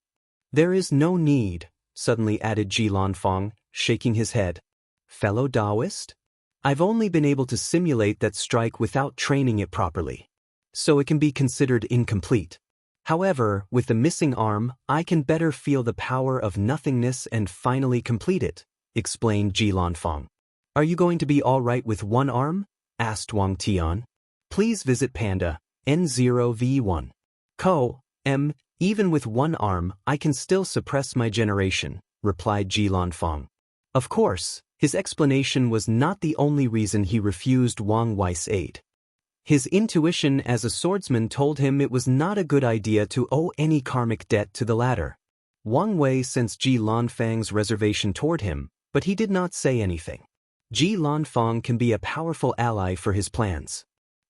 "There is no need," suddenly added Ji Lanfang, shaking his head. "Fellow Daoist? I've only been able to simulate that strike without training it properly, so it can be considered incomplete. However, with the missing arm, I can better feel the power of nothingness and finally complete it," explained Ji Lanfang. "Are you going to be all right with one arm?" asked Wang Tian. Please visit Panda N0V1. Co. M. Even with one arm, I can still suppress my generation, replied Ji Lanfang. Of course, his explanation was not the only reason he refused Wang Wei's aid. His intuition as a swordsman told him it was not a good idea to owe any karmic debt to the latter. Wang Wei sensed Ji Lanfang's reservation toward him, but he did not say anything. Ji Lanfang can be a powerful ally for his plans.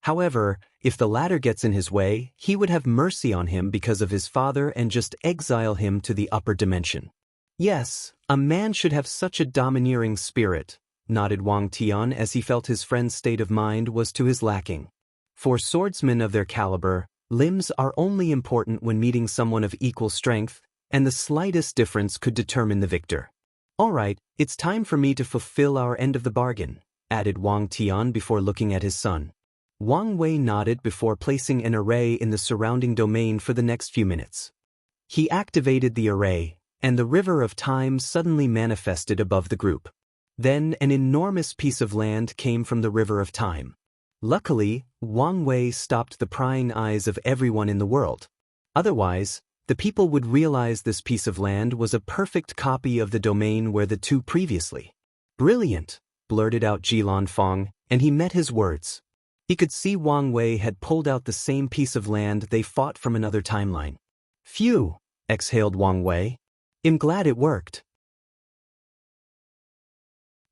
However, if the latter gets in his way, he would have mercy on him because of his father and just exile him to the upper dimension. Yes, a man should have such a domineering spirit, nodded Wang Tian as he felt his friend's state of mind was to his liking. For swordsmen of their caliber, limbs are only important when meeting someone of equal strength, and the slightest difference could determine the victor. All right, it's time for me to fulfill our end of the bargain, added Wang Tian before looking at his son. Wang Wei nodded before placing an array in the surrounding domain for the next few minutes. He activated the array, and the river of time suddenly manifested above the group. Then an enormous piece of land came from the river of time. Luckily, Wang Wei stopped the prying eyes of everyone in the world. Otherwise, the people would realize this piece of land was a perfect copy of the domain where the two previously. Brilliant, blurted out Ji Lanfang, and he met his words. He could see Wang Wei had pulled out the same piece of land they fought from another timeline. Phew, exhaled Wang Wei. I'm glad it worked.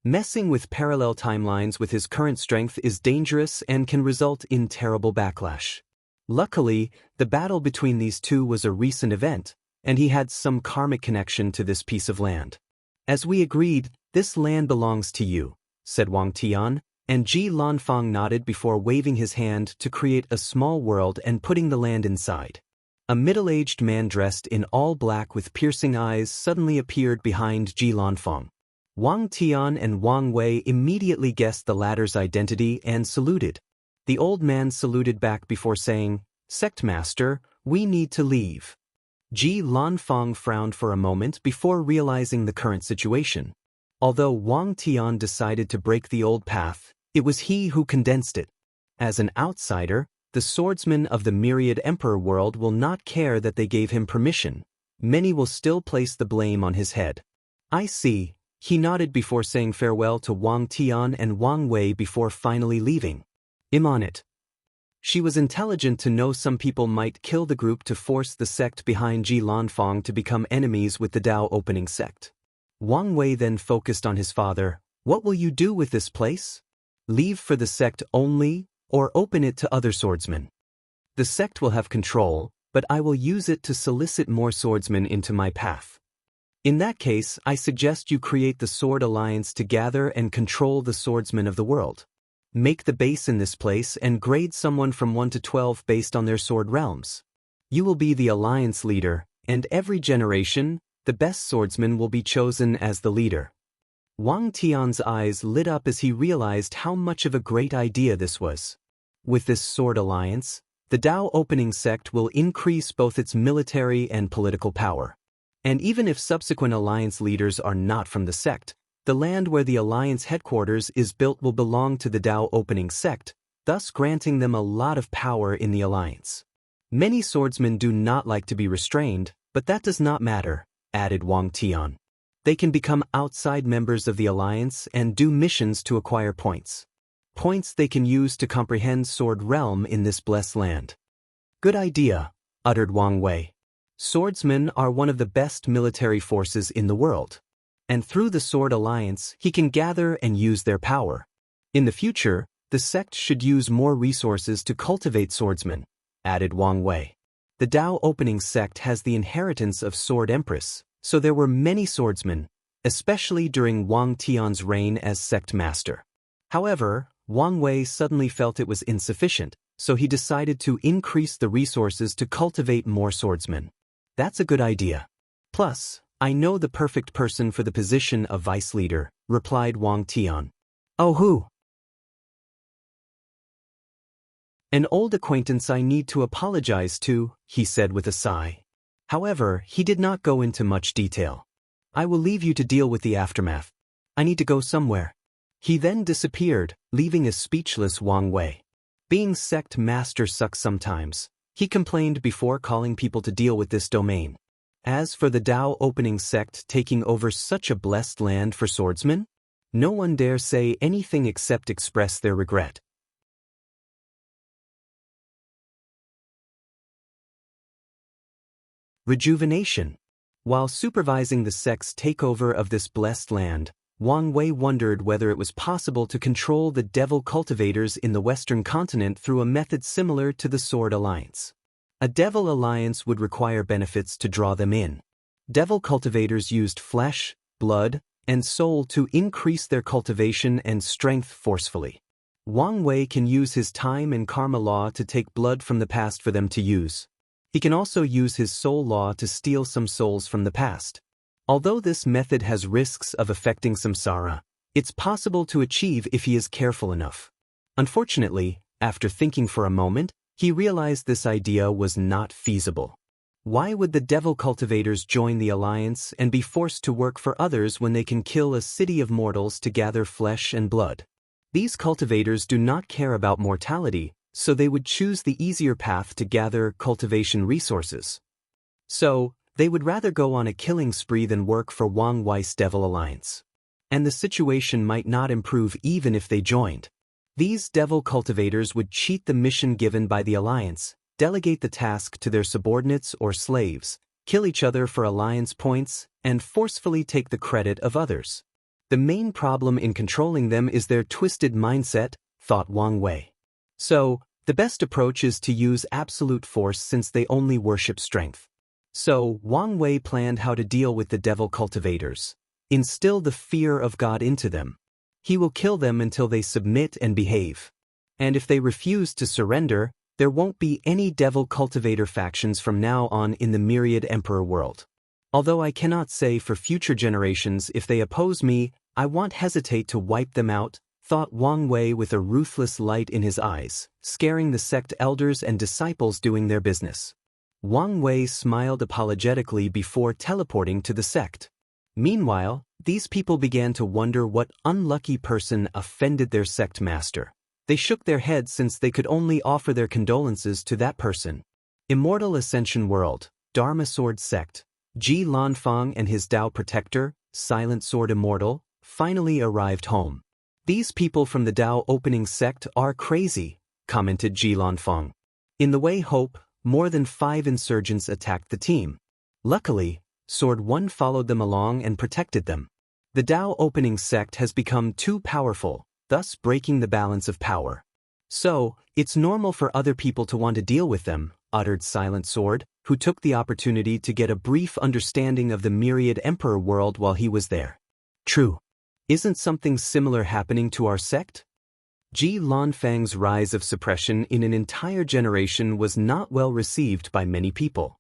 Messing with parallel timelines with his current strength is dangerous and can result in terrible backlash. Luckily, the battle between these two was a recent event, and he had some karmic connection to this piece of land. As we agreed, this land belongs to you, said Wang Tian, and Ji Lanfang nodded before waving his hand to create a small world and putting the land inside. A middle-aged man dressed in all black with piercing eyes suddenly appeared behind Ji Lanfang. Wang Tian and Wang Wei immediately guessed the latter's identity and saluted. The old man saluted back before saying, "Sect Master, we need to leave." Ji Lanfang frowned for a moment before realizing the current situation. Although Wang Tian decided to break the old path, it was he who condensed it. As an outsider, the swordsmen of the myriad emperor world will not care that they gave him permission. Many will still place the blame on his head. I see. He nodded before saying farewell to Wang Tian and Wang Wei before finally leaving. I'm on it. She was intelligent to know some people might kill the group to force the sect behind Ji Lanfang to become enemies with the Dao opening sect. Wang Wei then focused on his father. What will you do with this place? Leave for the sect only, or open it to other swordsmen? The sect will have control, but I will use it to solicit more swordsmen into my path. In that case, I suggest you create the Sword Alliance to gather and control the swordsmen of the world. Make the base in this place and grade someone from 1 to 12 based on their sword realms. You will be the alliance leader, and every generation, the best swordsman will be chosen as the leader. Wang Tian's eyes lit up as he realized how much of a great idea this was. With this sword alliance, the Dao opening sect will increase both its military and political power. And even if subsequent alliance leaders are not from the sect, the land where the alliance headquarters is built will belong to the Dao opening sect, thus granting them a lot of power in the alliance. Many swordsmen do not like to be restrained, but that does not matter, added Wang Tian. They can become outside members of the alliance and do missions to acquire points. Points they can use to comprehend sword realm in this blessed land. Good idea, uttered Wang Wei. Swordsmen are one of the best military forces in the world. And through the Sword Alliance, he can gather and use their power. In the future, the sect should use more resources to cultivate swordsmen, added Wang Wei. The Dao opening sect has the inheritance of Sword Empress, so there were many swordsmen, especially during Wang Tian's reign as sect master. However, Wang Wei suddenly felt it was insufficient, so he decided to increase the resources to cultivate more swordsmen. That's a good idea. Plus, I know the perfect person for the position of vice leader, replied Wang Tian. Oh, who? An old acquaintance I need to apologize to, he said with a sigh. However, he did not go into much detail. I will leave you to deal with the aftermath. I need to go somewhere. He then disappeared, leaving a speechless Wang Wei. Being sect master sucks sometimes. He complained before calling people to deal with this domain. As for the Dao opening sect taking over such a blessed land for swordsmen, no one dare say anything except express their regret. Rejuvenation. While supervising the sect's takeover of this blessed land, Wang Wei wondered whether it was possible to control the devil cultivators in the Western continent through a method similar to the Sword Alliance. A devil alliance would require benefits to draw them in. Devil cultivators used flesh, blood, and soul to increase their cultivation and strength forcefully. Wang Wei can use his time and karma law to take blood from the past for them to use. He can also use his soul law to steal some souls from the past. Although this method has risks of affecting samsara, it's possible to achieve if he is careful enough. Unfortunately, after thinking for a moment, he realized this idea was not feasible. Why would the devil cultivators join the alliance and be forced to work for others when they can kill a city of mortals to gather flesh and blood? These cultivators do not care about mortality, so they would choose the easier path to gather cultivation resources. So, they would rather go on a killing spree than work for Wang Wei's Devil Alliance. And the situation might not improve even if they joined. These devil cultivators would cheat the mission given by the alliance, delegate the task to their subordinates or slaves, kill each other for alliance points, and forcefully take the credit of others. The main problem in controlling them is their twisted mindset, thought Wang Wei. So, the best approach is to use absolute force since they only worship strength. So, Wang Wei planned how to deal with the devil cultivators. Instill the fear of God into them. He will kill them until they submit and behave. And if they refuse to surrender, there won't be any devil cultivator factions from now on in the myriad emperor world. Although I cannot say for future generations if they oppose me, I won't hesitate to wipe them out, thought Wang Wei with a ruthless light in his eyes, scaring the sect elders and disciples doing their business. Wang Wei smiled apologetically before teleporting to the sect. Meanwhile, these people began to wonder what unlucky person offended their sect master. They shook their heads since they could only offer their condolences to that person. Immortal Ascension World, Dharma Sword Sect. Ji Lanfang and his Dao protector, Silent Sword Immortal, finally arrived home. These people from the Dao opening sect are crazy, commented Ji Lanfang. In the way hope, more than 5 insurgents attacked the team. Luckily, Sword 1 followed them along and protected them. The Dao opening sect has become too powerful, thus breaking the balance of power. So, it's normal for other people to want to deal with them, uttered Silent Sword, who took the opportunity to get a brief understanding of the myriad emperor world while he was there. True. Isn't something similar happening to our sect? Ji Lanfang's rise of suppression in an entire generation was not well received by many people.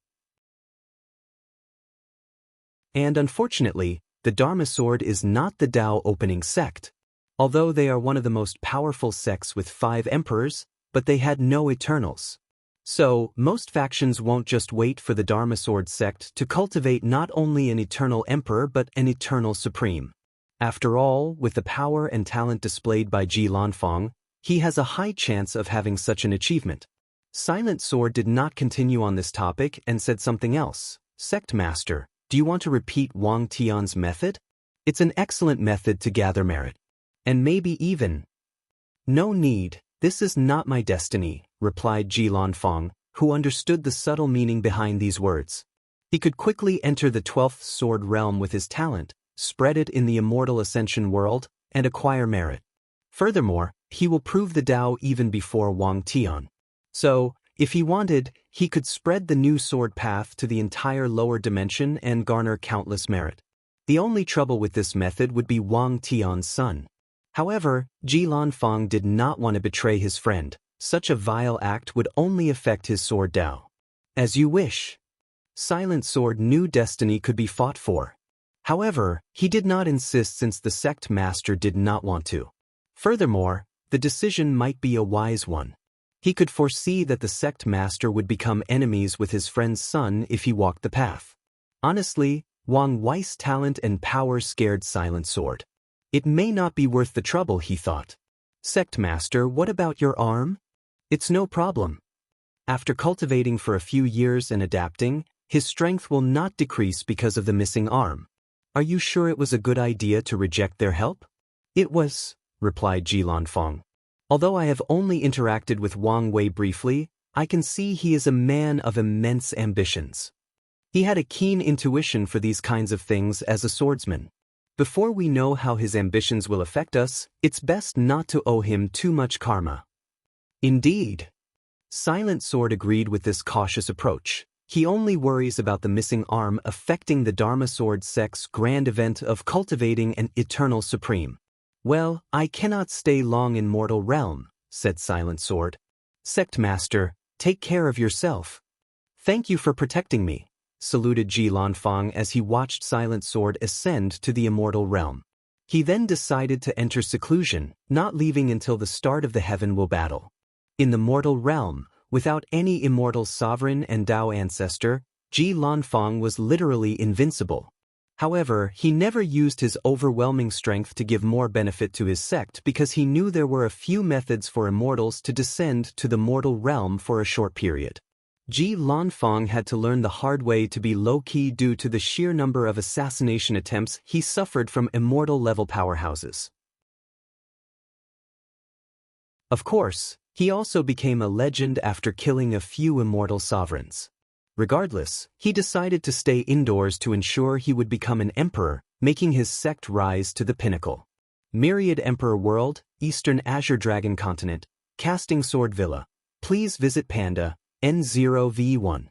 And unfortunately, the Dharma Sword is not the Dao opening sect. Although they are one of the most powerful sects with 5 emperors, but they had no eternals. So, most factions won't just wait for the Dharma Sword sect to cultivate not only an eternal emperor but an eternal supreme. After all, with the power and talent displayed by Ji Lanfang, he has a high chance of having such an achievement. Silent Sword did not continue on this topic and said something else. Sect Master, do you want to repeat Wang Tian's method? It's an excellent method to gather merit. And maybe even... No need, this is not my destiny, replied Ji Lanfang, who understood the subtle meaning behind these words. He could quickly enter the 12th sword realm with his talent, spread it in the Immortal Ascension world, and acquire merit. Furthermore, he will prove the Dao even before Wang Tian. So, if he wanted, he could spread the new sword path to the entire lower dimension and garner countless merit. The only trouble with this method would be Wang Tian's son. However, Ji Lanfang did not want to betray his friend. Such a vile act would only affect his sword Dao. As you wish. Silent Sword knew destiny could be fought for. However, he did not insist since the sect master did not want to. Furthermore, the decision might be a wise one. He could foresee that the sect master would become enemies with his friend's son if he walked the path. Honestly, Wang Wei's talent and power scared Silent Sword. It may not be worth the trouble, he thought. Sect master, what about your arm? It's no problem. After cultivating for a few years and adapting, his strength will not decrease because of the missing arm. Are you sure it was a good idea to reject their help? It was, replied Jilanfeng. Although I have only interacted with Wang Wei briefly, I can see he is a man of immense ambitions. He had a keen intuition for these kinds of things as a swordsman. Before we know how his ambitions will affect us, it's best not to owe him too much karma. Indeed. Silent Sword agreed with this cautious approach. He only worries about the missing arm affecting the Dharma Sword sect's grand event of cultivating an eternal supreme. Well, I cannot stay long in mortal realm, said Silent Sword. Sect Master, take care of yourself. Thank you for protecting me, saluted Jilanfeng as he watched Silent Sword ascend to the immortal realm. He then decided to enter seclusion, not leaving until the start of the Heaven Will battle. In the mortal realm, without any immortal sovereign and Dao ancestor, Jilanfeng was literally invincible. However, he never used his overwhelming strength to give more benefit to his sect because he knew there were a few methods for immortals to descend to the mortal realm for a short period. Jilanfeng had to learn the hard way to be low-key due to the sheer number of assassination attempts he suffered from immortal-level powerhouses. Of course, he also became a legend after killing a few immortal sovereigns. Regardless, he decided to stay indoors to ensure he would become an emperor, making his sect rise to the pinnacle. Myriad Emperor World, Eastern Azure Dragon Continent, Casting Sword Villa. Please visit Panda, N0V1.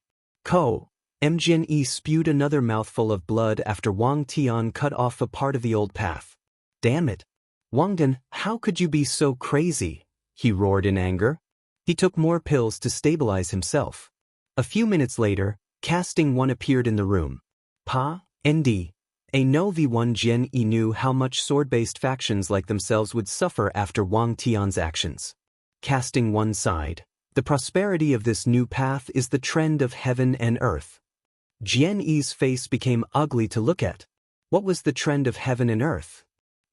MGNE spewed another mouthful of blood after Wang Tian cut off a part of the old path. Damn it. Wangdan, how could you be so crazy? He roared in anger. He took more pills to stabilize himself. A few minutes later, Casting One appeared in the room. ND. A no V1 Jian Yi knew how much sword-based factions like themselves would suffer after Wang Tian's actions. Casting One sighed. The prosperity of this new path is the trend of heaven and earth. Jian Yi's face became ugly to look at. What was the trend of heaven and earth?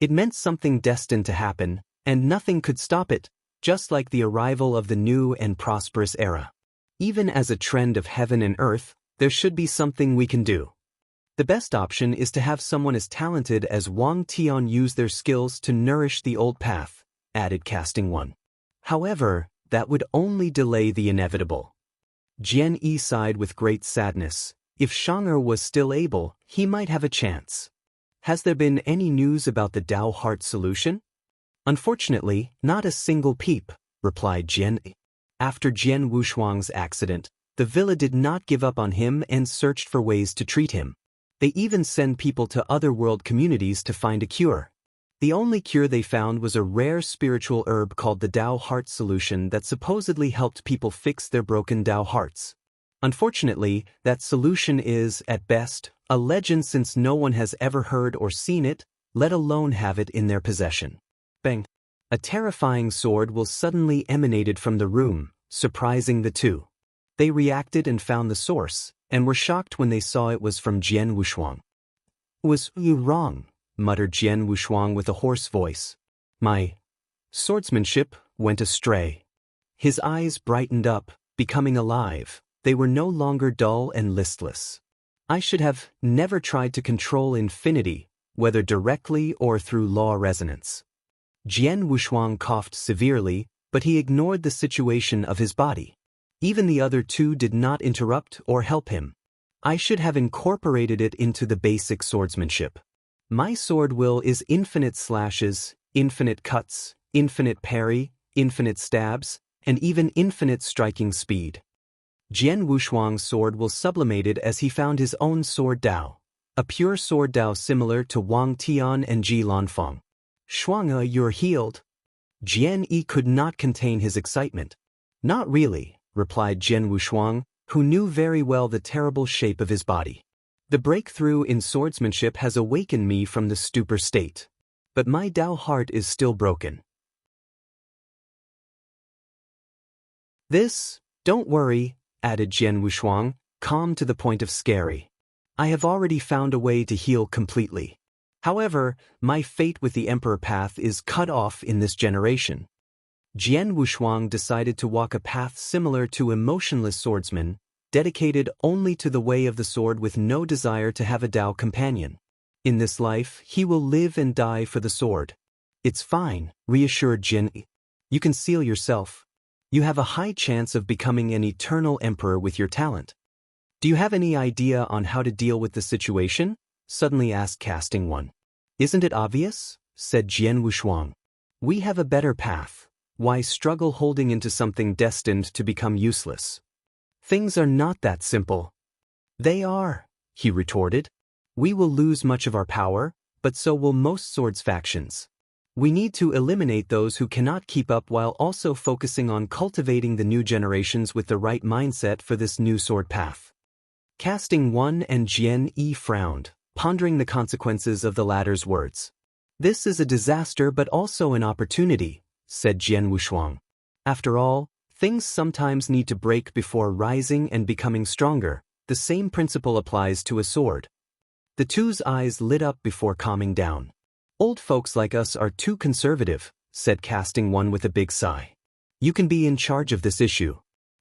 It meant something destined to happen, and nothing could stop it, just like the arrival of the new and prosperous era. Even as a trend of heaven and earth, there should be something we can do. The best option is to have someone as talented as Wang Tian use their skills to nourish the old path, added Casting One. However, that would only delay the inevitable. Jian Yi sighed with great sadness. If Xianxia was still able, he might have a chance. Has there been any news about the Dao Heart solution? Unfortunately, not a single peep, replied Jian Yi. After Jian Wushuang's accident, the villa did not give up on him and searched for ways to treat him. They even send people to other world communities to find a cure. The only cure they found was a rare spiritual herb called the Dao Heart solution that supposedly helped people fix their broken Dao hearts. Unfortunately, that solution is, at best, a legend since no one has ever heard or seen it, let alone have it in their possession. Bang! A terrifying sword will suddenly emanated from the room, surprising the two. They reacted and found the source, and were shocked when they saw it was from Jian Wushuang. Was you wrong? Muttered Jian Wushuang with a hoarse voice. My swordsmanship went astray. His eyes brightened up, becoming alive. They were no longer dull and listless. I should have never tried to control infinity, whether directly or through law resonance. Jian Wushuang coughed severely, but he ignored the situation of his body. Even the other two did not interrupt or help him. I should have incorporated it into the basic swordsmanship. My sword will is infinite slashes, infinite cuts, infinite parry, infinite stabs, and even infinite striking speed. Jian Wushuang's sword will sublimated as he found his own sword Dao, a pure sword Dao similar to Wang Tian and Jilanfeng. Shuanghe, you're healed. Jian Yi could not contain his excitement. Not really, replied Jian Wushuang, who knew very well the terrible shape of his body. The breakthrough in swordsmanship has awakened me from the stupor state. But my Dao heart is still broken. Don't worry, added Jian Wushuang, calm to the point of scary. I have already found a way to heal completely. However, my fate with the Emperor path is cut off in this generation. Jian Wushuang decided to walk a path similar to a motionless swordsman, dedicated only to the way of the sword with no desire to have a Dao companion. In this life, he will live and die for the sword. It's fine, reassured Jian. You can seal yourself. You have a high chance of becoming an eternal emperor with your talent. Do you have any idea on how to deal with the situation? Suddenly asked Casting One. Isn't it obvious? Said Jian Wushuang. We have a better path. Why struggle holding into something destined to become useless? Things are not that simple. They are, he retorted. We will lose much of our power, but so will most swords factions. We need to eliminate those who cannot keep up while also focusing on cultivating the new generations with the right mindset for this new sword path. Casting One and Jian Yi frowned, pondering the consequences of the latter's words. This is a disaster but also an opportunity, said Jian Wushuang. After all, things sometimes need to break before rising and becoming stronger. The same principle applies to a sword. The two's eyes lit up before calming down. Old folks like us are too conservative, said Casting One with a big sigh. You can be in charge of this issue.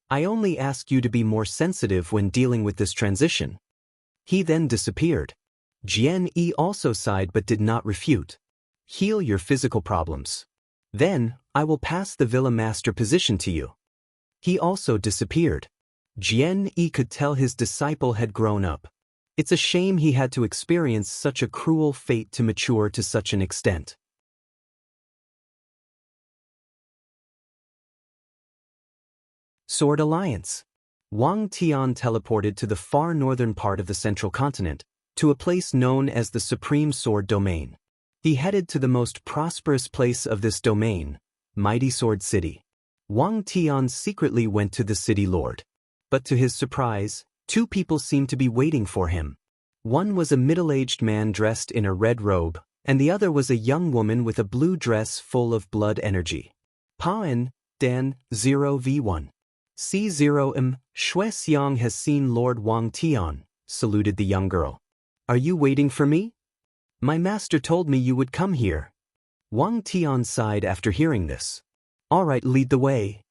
I only ask you to be more sensitive when dealing with this transition. He then disappeared. Jian Yi also sighed but did not refute. Heal your physical problems. Then, I will pass the Villa Master position to you. He also disappeared. Jian Yi could tell his disciple had grown up. It's a shame he had to experience such a cruel fate to mature to such an extent. Sword Alliance. Wang Tian teleported to the far northern part of the central continent, to a place known as the Supreme Sword Domain. He headed to the most prosperous place of this domain, Mighty Sword City. Wang Tian secretly went to the city lord. But to his surprise, two people seemed to be waiting for him. One was a middle-aged man dressed in a red robe, and the other was a young woman with a blue dress full of blood energy. Paen, Dan, 0v1. C0m, Shui Xiang has seen Lord Wang Tian, saluted the young girl. Are you waiting for me? My master told me you would come here. Wang Tian sighed after hearing this. All right, lead the way.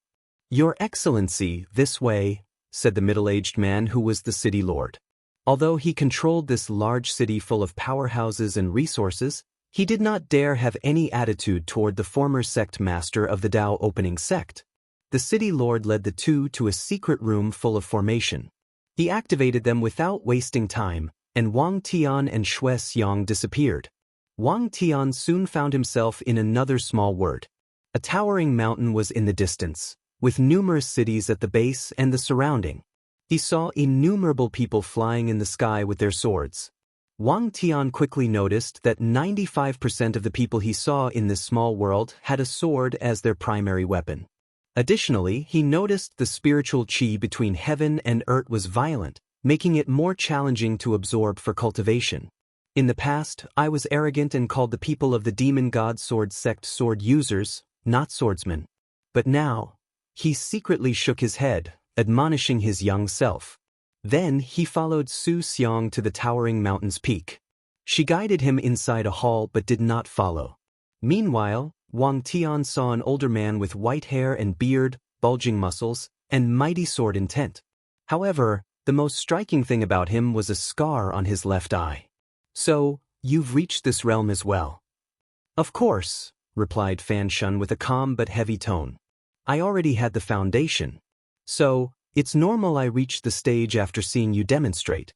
Your Excellency, this way, said the middle-aged man who was the city lord. Although he controlled this large city full of powerhouses and resources, he did not dare have any attitude toward the former sect master of the Dao opening sect. The city lord led the two to a secret room full of formation. He activated them without wasting time, and Wang Tian and Shui Xiang disappeared. Wang Tian soon found himself in another small word. A towering mountain was in the distance, with numerous cities at the base and the surrounding. He saw innumerable people flying in the sky with their swords. Wang Tian quickly noticed that 95% of the people he saw in this small world had a sword as their primary weapon. Additionally, he noticed the spiritual qi between heaven and earth was violent, making it more challenging to absorb for cultivation. In the past, I was arrogant and called the people of the demon god sword sect sword users, not swordsmen. But now, he secretly shook his head, admonishing his young self. Then he followed Su Xiang to the towering mountain's peak. She guided him inside a hall but did not follow. Meanwhile, Wang Tian saw an older man with white hair and beard, bulging muscles, and mighty sword intent. However, the most striking thing about him was a scar on his left eye. So, you've reached this realm as well? Of course, replied Fan Shun with a calm but heavy tone. I already had the foundation. So, it's normal I reached the stage after seeing you demonstrate.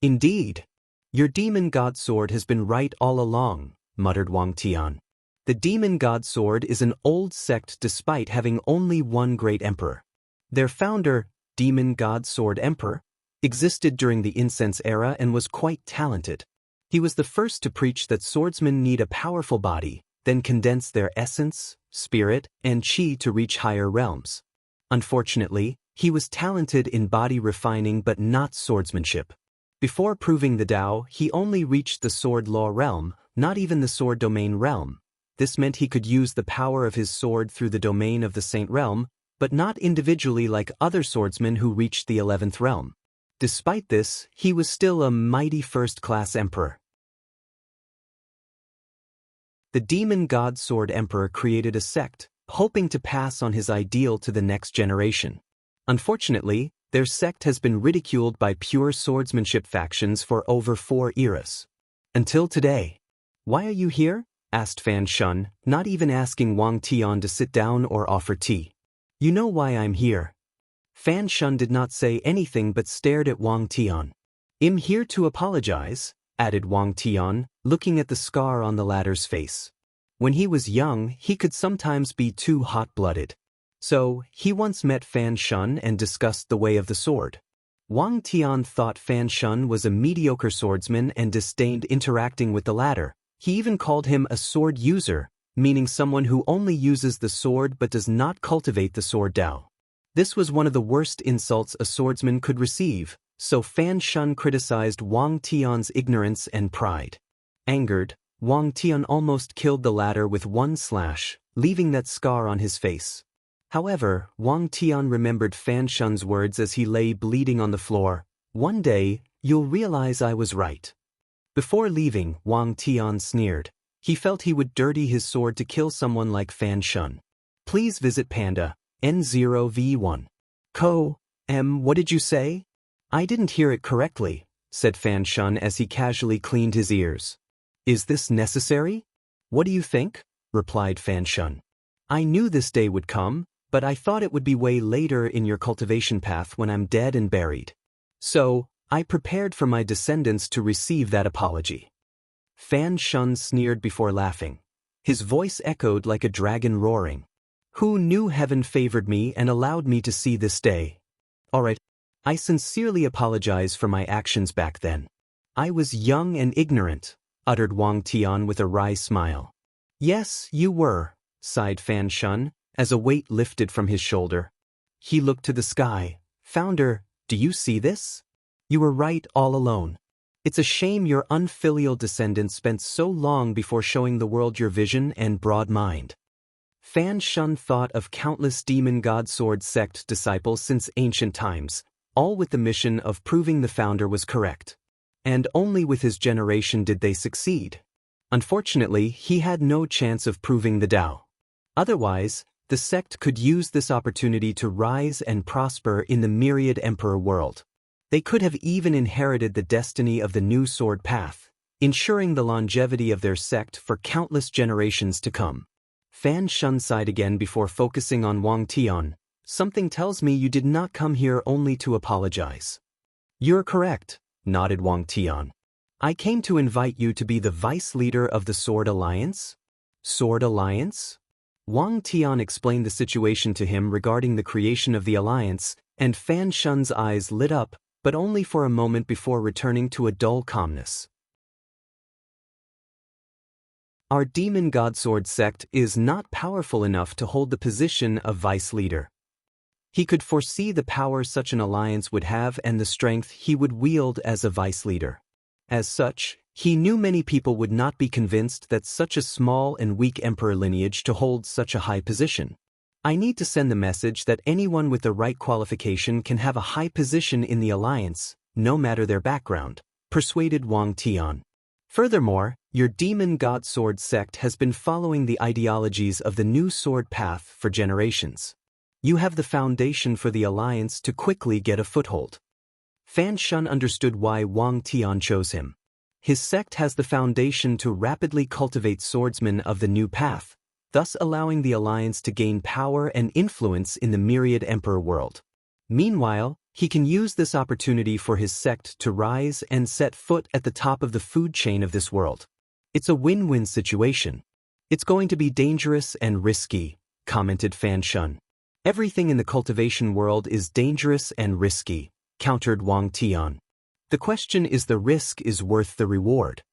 Indeed. Your demon god sword has been right all along, muttered Wang Tian. The demon god sword is an old sect despite having only one great emperor. Their founder, Demon God Sword Emperor, existed during the incense era and was quite talented. He was the first to preach that swordsmen need a powerful body, then condense their essence, spirit, and qi to reach higher realms. Unfortunately, he was talented in body refining but not swordsmanship. Before proving the Dao, he only reached the sword law realm, not even the sword domain realm. This meant he could use the power of his sword through the domain of the Saint realm, but not individually like other swordsmen who reached the 11th realm. Despite this, he was still a mighty first-class emperor. The demon god sword emperor created a sect, hoping to pass on his ideal to the next generation. Unfortunately, their sect has been ridiculed by pure swordsmanship factions for over 4 eras. Until today. "Why are you here?" asked Fan Shun, not even asking Wang Tian to sit down or offer tea. "You know why I'm here." Fan Shun did not say anything but stared at Wang Tian. "I'm here to apologize," added Wang Tian, looking at the scar on the latter's face. When he was young, he could sometimes be too hot-blooded. So, he once met Fan Shun and discussed the way of the sword. Wang Tian thought Fan Shun was a mediocre swordsman and disdained interacting with the latter. He even called him a sword user, meaning someone who only uses the sword but does not cultivate the sword Dao. This was one of the worst insults a swordsman could receive, so Fan Shun criticized Wang Tian's ignorance and pride. Angered, Wang Tian almost killed the latter with one slash, leaving that scar on his face. However, Wang Tian remembered Fan Shun's words as he lay bleeding on the floor. "One day, you'll realize I was right." Before leaving, Wang Tian sneered. He felt he would dirty his sword to kill someone like Fan Shun. Please visit Panda, N0V1. What did you say? "I didn't hear it correctly," said Fan Shun as he casually cleaned his ears. "Is this necessary?" "What do you think?" replied Fan Shun. "I knew this day would come, but I thought it would be way later in your cultivation path when I'm dead and buried. So, I prepared for my descendants to receive that apology." Fan Shun sneered before laughing. His voice echoed like a dragon roaring. "Who knew heaven favored me and allowed me to see this day? Alright, I sincerely apologize for my actions back then. I was young and ignorant," uttered Wang Tian with a wry smile. "Yes, you were," sighed Fan Shun, as a weight lifted from his shoulder. He looked to the sky. "Founder, do you see this? You were right all alone. It's a shame your unfilial descendants spent so long before showing the world your vision and broad mind." Fan Shun thought of countless demon god sword sect disciples since ancient times, all with the mission of proving the founder was correct. And only with his generation did they succeed. Unfortunately, he had no chance of proving the Dao. Otherwise, the sect could use this opportunity to rise and prosper in the myriad emperor world. They could have even inherited the destiny of the new sword path, ensuring the longevity of their sect for countless generations to come. Fan Shun sighed again before focusing on Wang Tian. "Something tells me you did not come here only to apologize." "You're correct," nodded Wang Tian. "I came to invite you to be the vice leader of the Sword Alliance." "Sword Alliance?" Wang Tian explained the situation to him regarding the creation of the alliance, and Fan Shun's eyes lit up, but only for a moment before returning to a dull calmness. "Our demon godsword sect is not powerful enough to hold the position of vice leader." He could foresee the power such an alliance would have and the strength he would wield as a vice leader. As such, he knew many people would not be convinced that such a small and weak emperor lineage to hold such a high position. "I need to send the message that anyone with the right qualification can have a high position in the alliance, no matter their background," persuaded Wang Tian. "Furthermore, your demon god sword sect has been following the ideologies of the new sword path for generations. You have the foundation for the alliance to quickly get a foothold." Fan Shun understood why Wang Tian chose him. His sect has the foundation to rapidly cultivate swordsmen of the new path, thus allowing the alliance to gain power and influence in the myriad emperor world. Meanwhile, he can use this opportunity for his sect to rise and set foot at the top of the food chain of this world. It's a win-win situation. "It's going to be dangerous and risky," commented Fan Shun. "Everything in the cultivation world is dangerous and risky," countered Wang Tian. "The question is the risk is worth the reward."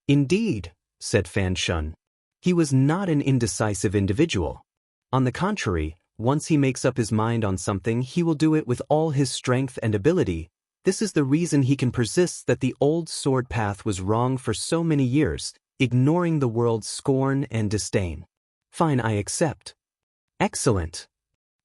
"Indeed," said Fan Shun. He was not an indecisive individual. On the contrary, once he makes up his mind on something, he will do it with all his strength and ability. This is the reason he can persist that the old sword path was wrong for so many years, ignoring the world's scorn and disdain. "Fine, I accept." "Excellent."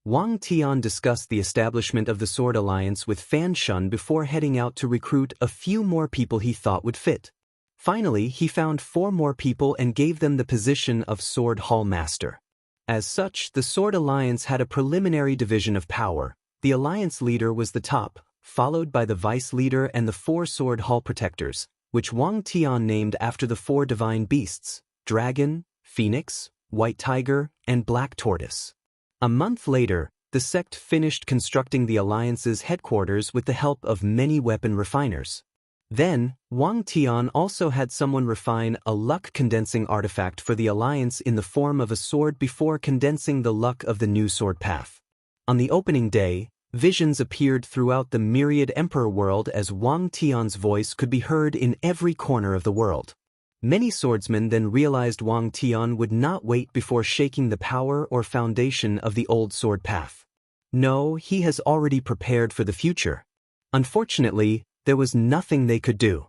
Wang Tian discussed the establishment of the Sword Alliance with Fan Shun before heading out to recruit a few more people he thought would fit. Finally, he found 4 more people and gave them the position of Sword Hall Master. As such, the Sword Alliance had a preliminary division of power. The alliance leader was the top, followed by the vice leader and the 4 sword hall protectors, which Wang Tian named after the 4 divine beasts: dragon, phoenix, white tiger, and black tortoise. A month later, the sect finished constructing the alliance's headquarters with the help of many weapon refiners. Then, Wang Tian also had someone refine a luck condensing artifact for the alliance in the form of a sword before condensing the luck of the new sword path. On the opening day, visions appeared throughout the myriad emperor world as Wang Tian's voice could be heard in every corner of the world. Many swordsmen then realized Wang Tian would not wait before shaking the power or foundation of the old sword path. No, he has already prepared for the future. Unfortunately, there was nothing they could do.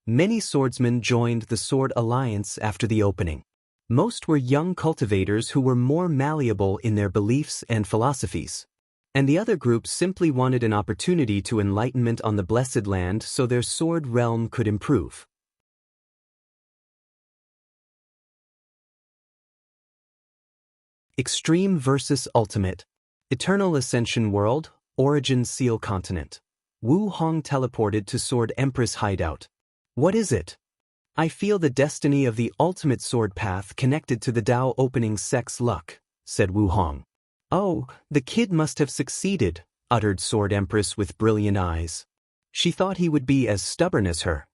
Many swordsmen joined the Sword Alliance after the opening. Most were young cultivators who were more malleable in their beliefs and philosophies. And the other group simply wanted an opportunity to enlightenment on the Blessed Land so their sword realm could improve. Extreme versus Ultimate. Eternal Ascension World, Origin Seal Continent. Wu Hong teleported to Sword Empress hideout. What is it? I feel the destiny of the ultimate sword path connected to the Dao opening sect's luck, said Wu Hong. Oh, the kid must have succeeded, uttered Sword Empress with brilliant eyes. She thought he would be as stubborn as her.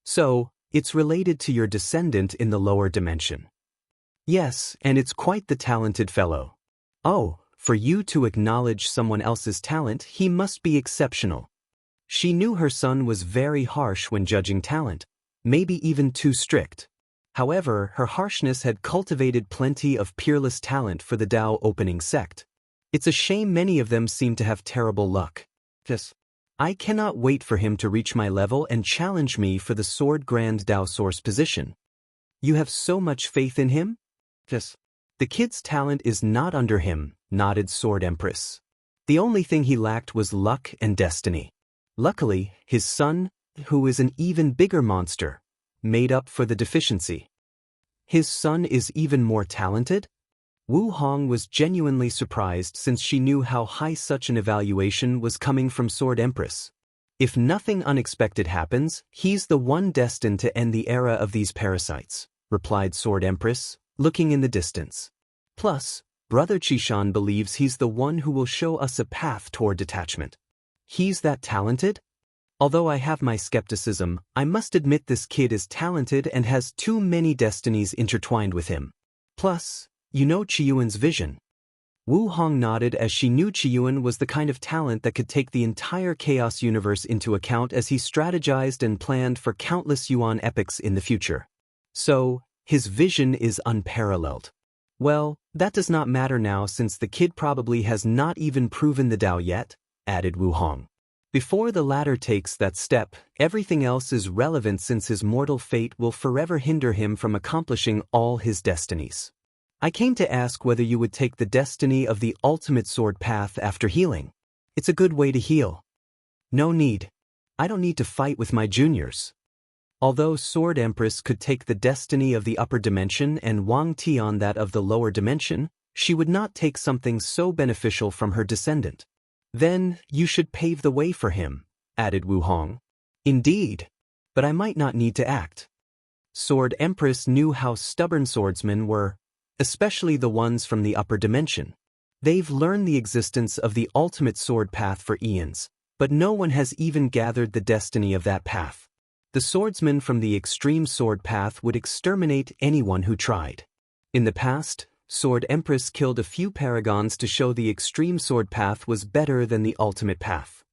So, it's related to your descendant in the lower dimension. Yes, and it's quite the talented fellow. Oh, for you to acknowledge someone else's talent, he must be exceptional. She knew her son was very harsh when judging talent, maybe even too strict. However, her harshness had cultivated plenty of peerless talent for the Dao opening sect. It's a shame many of them seem to have terrible luck. Yes. I cannot wait for him to reach my level and challenge me for the Sword Grand Dao Source position. You have so much faith in him? Yes. The kid's talent is not under him, nodded Sword Empress. The only thing he lacked was luck and destiny. Luckily, his son, who is an even bigger monster, made up for the deficiency. His son is even more talented? Wu Hong was genuinely surprised since she knew how high such an evaluation was coming from Sword Empress. If nothing unexpected happens, he's the one destined to end the era of these parasites, replied Sword Empress, looking in the distance. Plus, Brother Qishan believes he's the one who will show us a path toward detachment. He's that talented? Although I have my skepticism, I must admit this kid is talented and has too many destinies intertwined with him. Plus, you know Qiyuan's vision. Wu Hong nodded as she knew Qiyuan was the kind of talent that could take the entire Chaos universe into account as he strategized and planned for countless Yuan epics in the future. So, his vision is unparalleled. Well, that does not matter now since the kid probably has not even proven the Dao yet, added Wu Hong. Before the latter takes that step, everything else is relevant since his mortal fate will forever hinder him from accomplishing all his destinies. I came to ask whether you would take the destiny of the ultimate sword path after healing. It's a good way to heal. No need. I don't need to fight with my juniors. Although Sword Empress could take the destiny of the upper dimension and Wang Tian that of the lower dimension, she would not take something so beneficial from her descendant. Then, you should pave the way for him, added Wu Hong. Indeed. But I might not need to act. Sword Empress knew how stubborn swordsmen were, especially the ones from the upper dimension. They've learned the existence of the ultimate sword path for eons, but no one has even gathered the destiny of that path. The swordsmen from the extreme sword path would exterminate anyone who tried. In the past, Sword Empress killed a few paragons to show the extreme sword path was better than the ultimate path.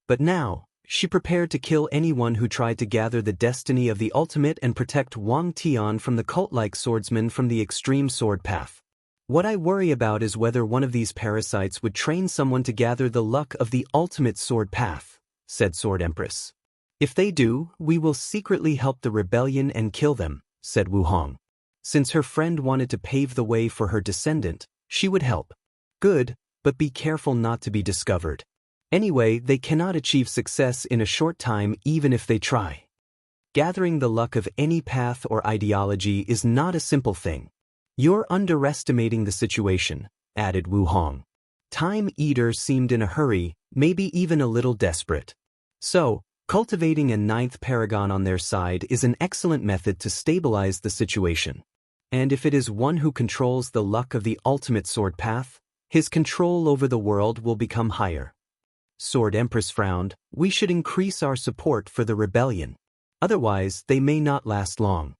But now, she prepared to kill anyone who tried to gather the destiny of the ultimate and protect Wang Tian from the cult-like swordsmen from the extreme sword path. What I worry about is whether one of these parasites would train someone to gather the luck of the ultimate sword path, said Sword Empress. If they do, we will secretly help the rebellion and kill them, said Wu Hong. Since her friend wanted to pave the way for her descendant, she would help. Good, but be careful not to be discovered. Anyway, they cannot achieve success in a short time even if they try. Gathering the luck of any path or ideology is not a simple thing. You're underestimating the situation, added Wu Hong. Time Eater seemed in a hurry, maybe even a little desperate. So, cultivating a ninth paragon on their side is an excellent method to stabilize the situation. And if it is one who controls the luck of the ultimate sword path, his control over the world will become higher. Sword Empress frowned. We should increase our support for the rebellion. Otherwise, they may not last long.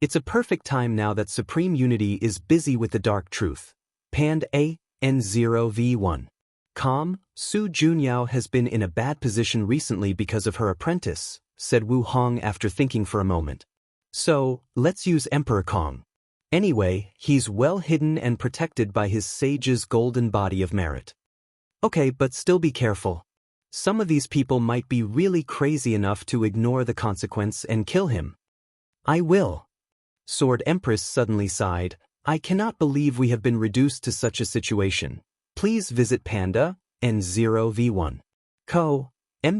It's a perfect time now that Supreme Unity is busy with the dark truth. Pand A, N0V1. Calm, Su Junyao has been in a bad position recently because of her apprentice, said Wu Hong after thinking for a moment. So, let's use Emperor Kong. Anyway, he's well hidden and protected by his sage's golden body of merit. Okay, but still be careful. Some of these people might be really crazy enough to ignore the consequence and kill him. I will. Sword Empress suddenly sighed. I cannot believe we have been reduced to such a situation. Please visit Panda, N0V1.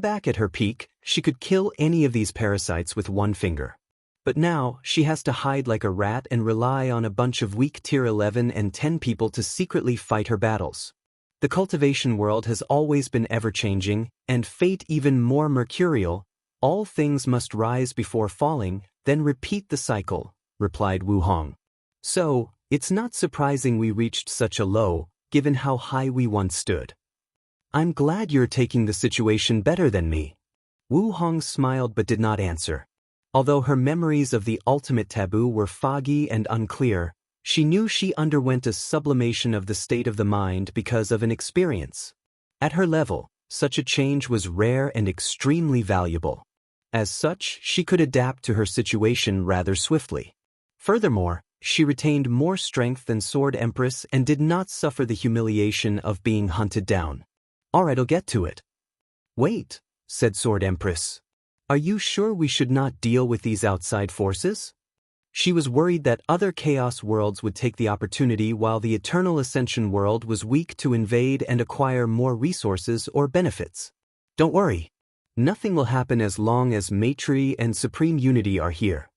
Back at her peak, she could kill any of these parasites with one finger. But now, she has to hide like a rat and rely on a bunch of weak tier 11 and 10 people to secretly fight her battles. The cultivation world has always been ever-changing, and fate even more mercurial. All things must rise before falling, then repeat the cycle, replied Wu Hong. So, it's not surprising we reached such a low, given how high we once stood. I'm glad you're taking the situation better than me. Wu Hong smiled but did not answer. Although her memories of the ultimate taboo were foggy and unclear, she knew she underwent a sublimation of the state of the mind because of an experience. At her level, such a change was rare and extremely valuable. As such, she could adapt to her situation rather swiftly. Furthermore, she retained more strength than Sword Empress and did not suffer the humiliation of being hunted down. Alright, I'll get to it. Wait, said Sword Empress. Are you sure we should not deal with these outside forces? She was worried that other chaos worlds would take the opportunity while the Eternal Ascension world was weak to invade and acquire more resources or benefits. Don't worry. Nothing will happen as long as Maitri and Supreme Unity are here.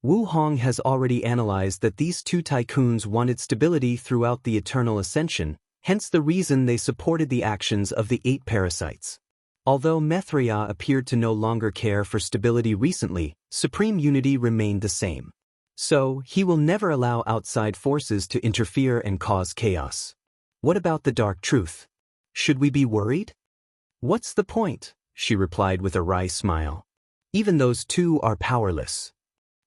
Wu Hong has already analyzed that these two tycoons wanted stability throughout the Eternal Ascension, hence the reason they supported the actions of the 8 parasites. Although Methria appeared to no longer care for stability recently, Supreme Unity remained the same. So, he will never allow outside forces to interfere and cause chaos. What about the dark truth? Should we be worried? What's the point? She replied with a wry smile. Even those two are powerless.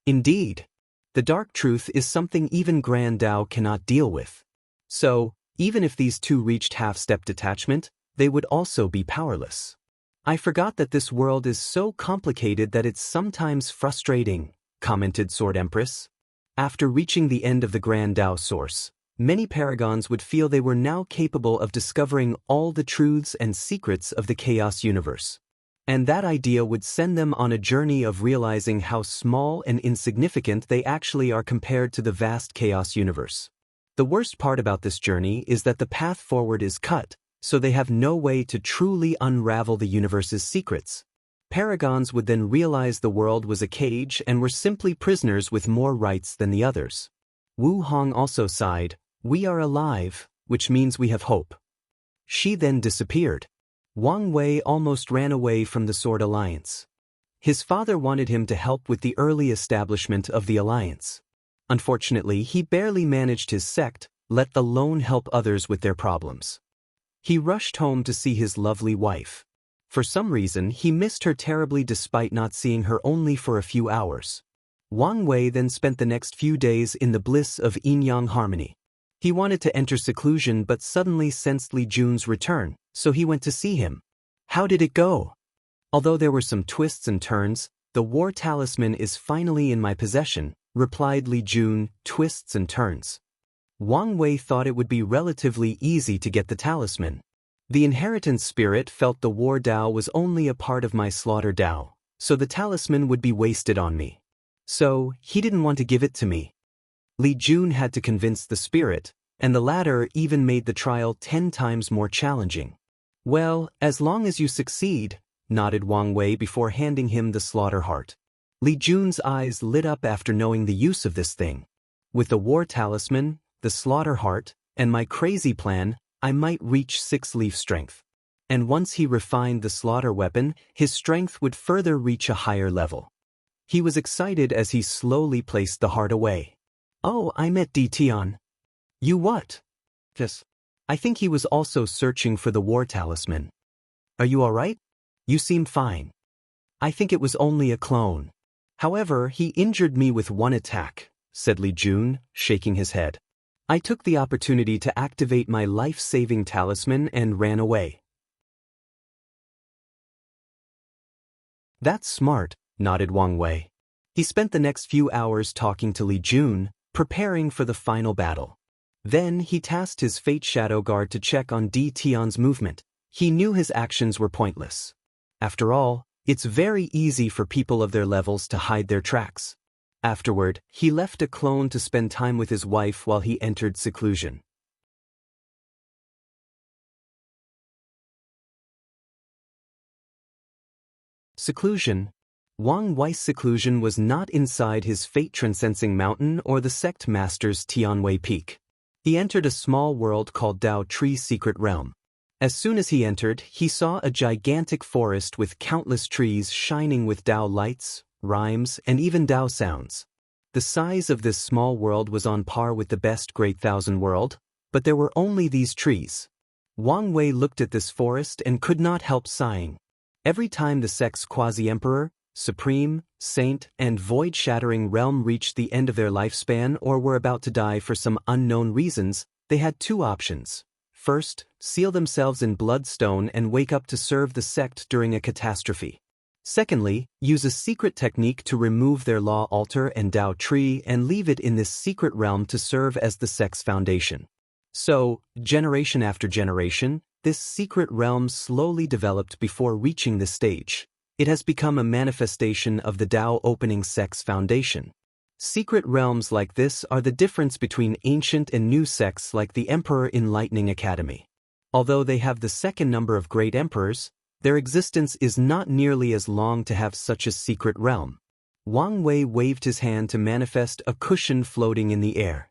Indeed. The dark truth is something even Grand Dao cannot deal with. So, even if these two reached half-step detachment, they would also be powerless. I forgot that this world is so complicated that it's sometimes frustrating, commented Sword Empress. After reaching the end of the Grand Dao source, many paragons would feel they were now capable of discovering all the truths and secrets of the chaos universe. And that idea would send them on a journey of realizing how small and insignificant they actually are compared to the vast chaos universe. The worst part about this journey is that the path forward is cut, so they have no way to truly unravel the universe's secrets. Paragons would then realize the world was a cage and were simply prisoners with more rights than the others. Wu Hong also sighed. We are alive, which means we have hope. She then disappeared. Wang Wei almost ran away from the Sword Alliance. His father wanted him to help with the early establishment of the alliance. Unfortunately, he barely managed his sect, let alone help others with their problems. He rushed home to see his lovely wife. For some reason, he missed her terribly despite not seeing her only for a few hours. Wang Wei then spent the next few days in the bliss of yin-yang harmony. He wanted to enter seclusion but suddenly sensed Li Jun's return, so he went to see him. How did it go? Although there were some twists and turns, the war talisman is finally in my possession, replied Li Jun. Twists and turns. Wang Wei thought it would be relatively easy to get the talisman. The inheritance spirit felt the war Dao was only a part of my slaughter Dao, so the talisman would be wasted on me. So, he didn't want to give it to me. Li Jun had to convince the spirit, and the latter even made the trial 10 times more challenging. Well, as long as you succeed, nodded Wang Wei before handing him the slaughter heart. Li Jun's eyes lit up after knowing the use of this thing. With the war talisman, the slaughter heart, and my crazy plan, I might reach 6-leaf strength. And once he refined the slaughter weapon, his strength would further reach a higher level. He was excited as he slowly placed the heart away. Oh, I met Tian. You what? Yes. I think he was also searching for the war talisman. Are you alright? You seem fine. I think it was only a clone. However, he injured me with one attack, said Li Jun, shaking his head. I took the opportunity to activate my life-saving talisman and ran away. That's smart, nodded Wang Wei. He spent the next few hours talking to Li Jun, preparing for the final battle. Then he tasked his Fate Shadow Guard to check on Tian's movement. He knew his actions were pointless. After all, it's very easy for people of their levels to hide their tracks. Afterward, he left a clone to spend time with his wife while he entered seclusion. Seclusion. Wang Wei's seclusion was not inside his fate-transcending mountain or the sect master's Tianwei Peak. He entered a small world called Dao Tree's Secret Realm. As soon as he entered, he saw a gigantic forest with countless trees shining with Dao lights, rhymes, and even Dao sounds. The size of this small world was on par with the best Great Thousand World, but there were only these trees. Wang Wei looked at this forest and could not help sighing. Every time the sect's quasi-emperor, supreme, saint, and void-shattering realm reached the end of their lifespan or were about to die for some unknown reasons, they had two options. First, seal themselves in bloodstone and wake up to serve the sect during a catastrophe. Secondly, use a secret technique to remove their law altar and Dao tree and leave it in this secret realm to serve as the sect's foundation. So, generation after generation, this secret realm slowly developed before reaching this stage. It has become a manifestation of the Dao opening sect's foundation. Secret realms like this are the difference between ancient and new sects like the Emperor Enlightening Academy. Although they have the second number of great emperors, their existence is not nearly as long to have such a secret realm. Wang Wei waved his hand to manifest a cushion floating in the air.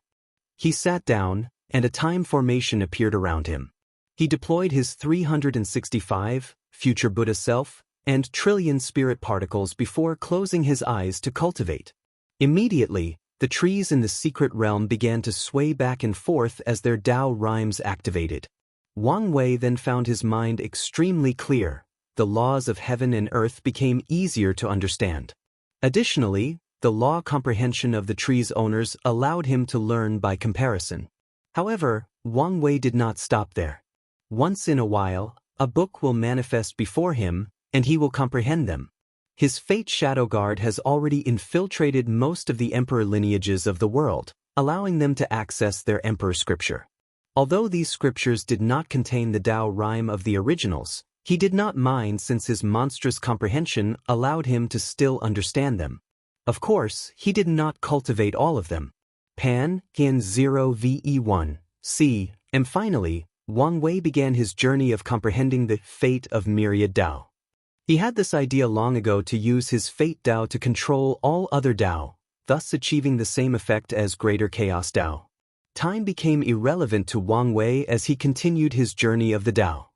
He sat down, and a time formation appeared around him. He deployed his 365, future Buddha self, and trillion spirit particles before closing his eyes to cultivate. Immediately, the trees in the secret realm began to sway back and forth as their Dao rhymes activated. Wang Wei then found his mind extremely clear. The laws of heaven and earth became easier to understand. Additionally, the law comprehension of the tree's owners allowed him to learn by comparison. However, Wang Wei did not stop there. Once in a while, a book will manifest before him, and he will comprehend them. His Fate Shadow Guard has already infiltrated most of the emperor lineages of the world, allowing them to access their emperor scripture. Although these scriptures did not contain the Dao rhyme of the originals, he did not mind since his monstrous comprehension allowed him to still understand them. Of course, he did not cultivate all of them. Pan, Gan 0 VE1, C, and finally, Wang Wei began his journey of comprehending the fate of myriad Dao. He had this idea long ago to use his Fate Dao to control all other Dao, thus achieving the same effect as Greater Chaos Dao. Time became irrelevant to Wang Wei as he continued his journey of the Dao.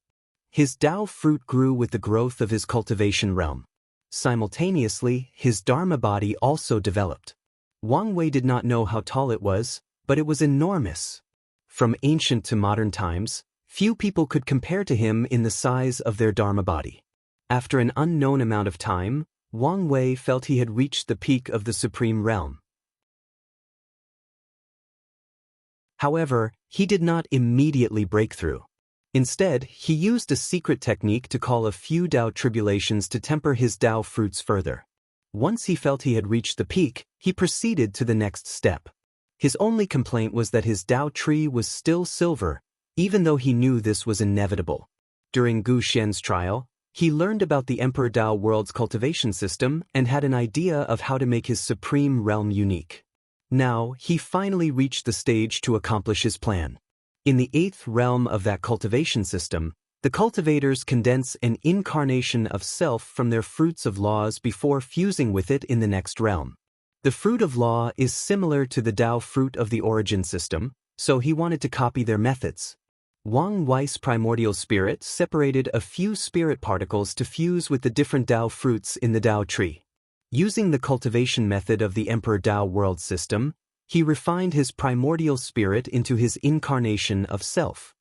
His Dao fruit grew with the growth of his cultivation realm. Simultaneously, his Dharma body also developed. Wang Wei did not know how tall it was, but it was enormous. From ancient to modern times, few people could compare to him in the size of their Dharma body. After an unknown amount of time, Wang Wei felt he had reached the peak of the supreme realm. However, he did not immediately break through. Instead, he used a secret technique to call a few Dao tribulations to temper his Dao fruits further. Once he felt he had reached the peak, he proceeded to the next step. His only complaint was that his Dao tree was still silver, even though he knew this was inevitable. During Gu Xian's trial, he learned about the Emperor Dao world's cultivation system and had an idea of how to make his supreme realm unique. Now, he finally reached the stage to accomplish his plan. In the 8th realm of that cultivation system, The cultivators condense an incarnation of self from their fruits of laws before fusing with it in the next realm. The fruit of law is similar to the Dao fruit of the origin system, so he wanted to copy their methods. Wang Li's primordial spirit separated a few spirit particles to fuse with the different Dao fruits in the Dao tree. Using the cultivation method of the Emperor Dao world system, he refined his primordial spirit into his incarnation of self.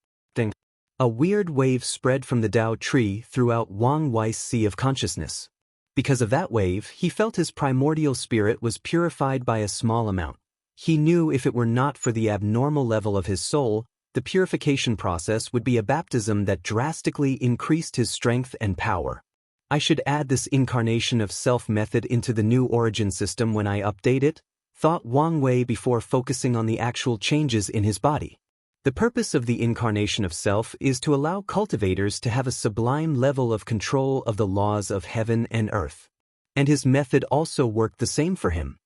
A weird wave spread from the Dao tree throughout Wang Li's sea of consciousness. Because of that wave, he felt his primordial spirit was purified by a small amount. He knew if it were not for the abnormal level of his soul, the purification process would be a baptism that drastically increased his strength and power. I should add this incarnation of self method into the new origin system when I update it, thought Wang Wei before focusing on the actual changes in his body. The purpose of the incarnation of self is to allow cultivators to have a sublime level of control of the laws of heaven and earth. And his method also worked the same for him.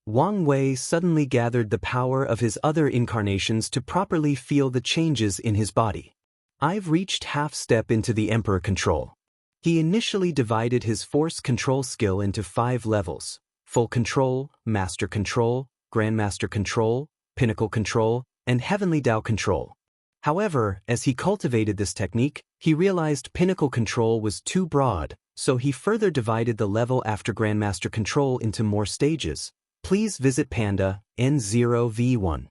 Wang Wei suddenly gathered the power of his other incarnations to properly feel the changes in his body. I've reached half step into the Emperor control. He initially divided his force control skill into 5 levels: full control, master control, grandmaster control, pinnacle control, and heavenly Dao control. However, as he cultivated this technique, he realized pinnacle control was too broad, so he further divided the level after grandmaster control into more stages. Please visit Panda N0V1.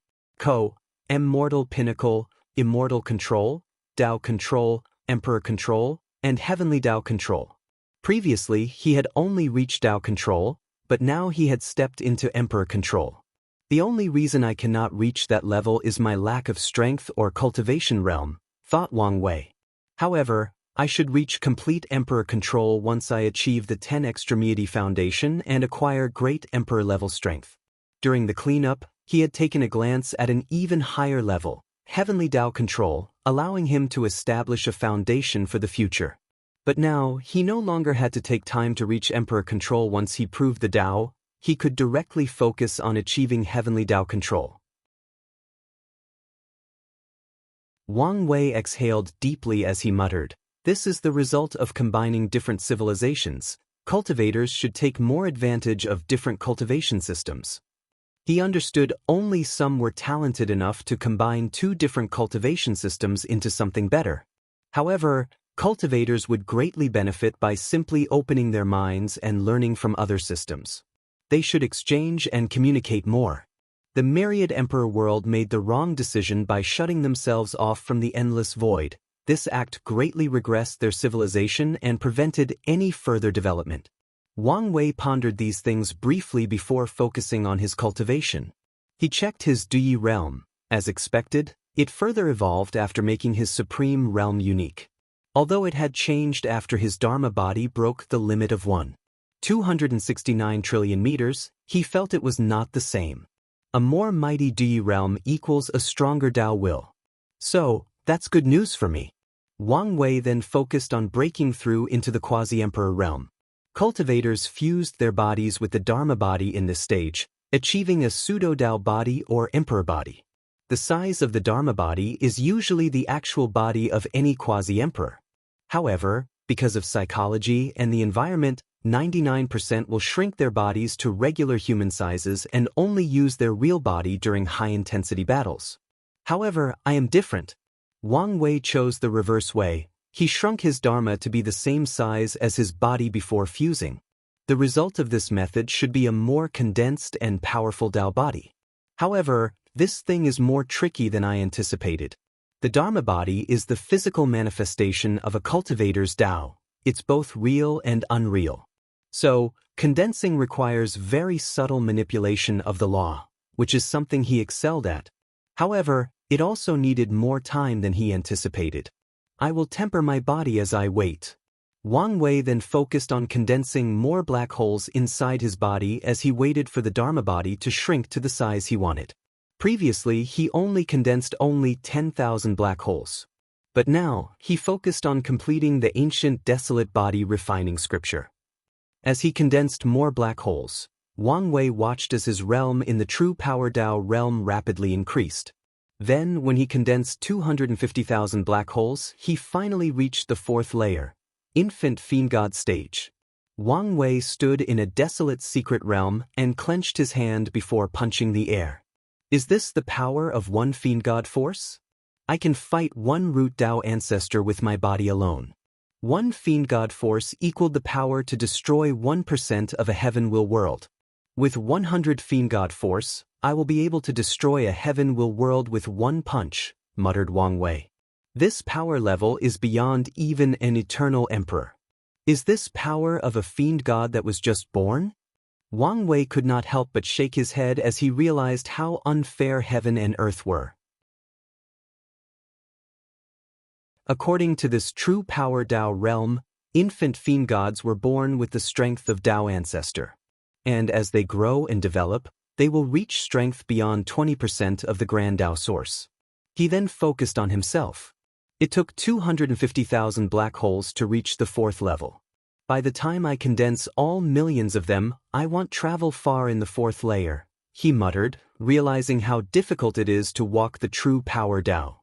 Immortal Pinnacle, Immortal Control, Dao Control, Emperor Control, and Heavenly Dao Control. Previously, he had only reached Dao Control, but now he had stepped into Emperor Control. The only reason I cannot reach that level is my lack of strength or cultivation realm, thought Wang Wei. However, I should reach complete Emperor control once I achieve the 10 Extremity Foundation and acquire great Emperor level strength. During the cleanup, he had taken a glance at an even higher level, Heavenly Dao control, allowing him to establish a foundation for the future. But now, he no longer had to take time to reach Emperor control once he proved the Dao. He could directly focus on achieving Heavenly Dao control. Wang Wei exhaled deeply as he muttered, "This is the result of combining different civilizations. Cultivators should take more advantage of different cultivation systems." He understood only some were talented enough to combine 2 different cultivation systems into something better. However, cultivators would greatly benefit by simply opening their minds and learning from other systems. They should exchange and communicate more. The myriad Emperor world made the wrong decision by shutting themselves off from the endless void. This act greatly regressed their civilization and prevented any further development. Wang Wei pondered these things briefly before focusing on his cultivation. He checked his Duyi realm. As expected, it further evolved after making his supreme realm unique. Although it had changed after his Dharma body broke the limit of 1.269 trillion meters, he felt it was not the same. A more mighty Duyi realm equals a stronger Dao will. So, that's good news for me. Wang Wei then focused on breaking through into the quasi-emperor realm. Cultivators fused their bodies with the Dharma body in this stage, achieving a pseudo-Dao body or emperor body. The size of the Dharma body is usually the actual body of any quasi-emperor. However, because of psychology and the environment, 99% will shrink their bodies to regular human sizes and only use their real body during high-intensity battles. However, I am different. Wang Wei chose the reverse way. He shrunk his Dharma to be the same size as his body before fusing. The result of this method should be a more condensed and powerful Dao body. However, this thing is more tricky than I anticipated. The Dharma body is the physical manifestation of a cultivator's Dao. It's both real and unreal. So, condensing requires very subtle manipulation of the law, which is something he excelled at. However, it also needed more time than he anticipated. I will temper my body as I wait. Wang Wei then focused on condensing more black holes inside his body as he waited for the Dharma body to shrink to the size he wanted. Previously, he only condensed 10,000 black holes. But now, he focused on completing the ancient desolate body refining scripture. As he condensed more black holes, Wang Wei watched as his realm in the true power Dao realm rapidly increased. Then, when he condensed 250,000 black holes, he finally reached the fourth layer, infant fiend god stage. Wang Wei stood in a desolate secret realm and clenched his hand before punching the air. Is this the power of one fiend god force? I can fight one root Dao ancestor with my body alone. One fiend god force equaled the power to destroy 1% of a heaven will world. With 100 fiend god force, I will be able to destroy a heaven will world with one punch, muttered Wang Wei. This power level is beyond even an eternal emperor. Is this power of a fiend god that was just born? Wang Wei could not help but shake his head as he realized how unfair heaven and earth were. According to this true power Dao realm, infant fiend gods were born with the strength of Dao ancestor. And as they grow and develop, they will reach strength beyond 20% of the grand Dao source. He then focused on himself. It took 250,000 black holes to reach the fourth level. By the time I condense all millions of them, I won't travel far in the fourth layer, he muttered, realizing how difficult it is to walk the true power Dao.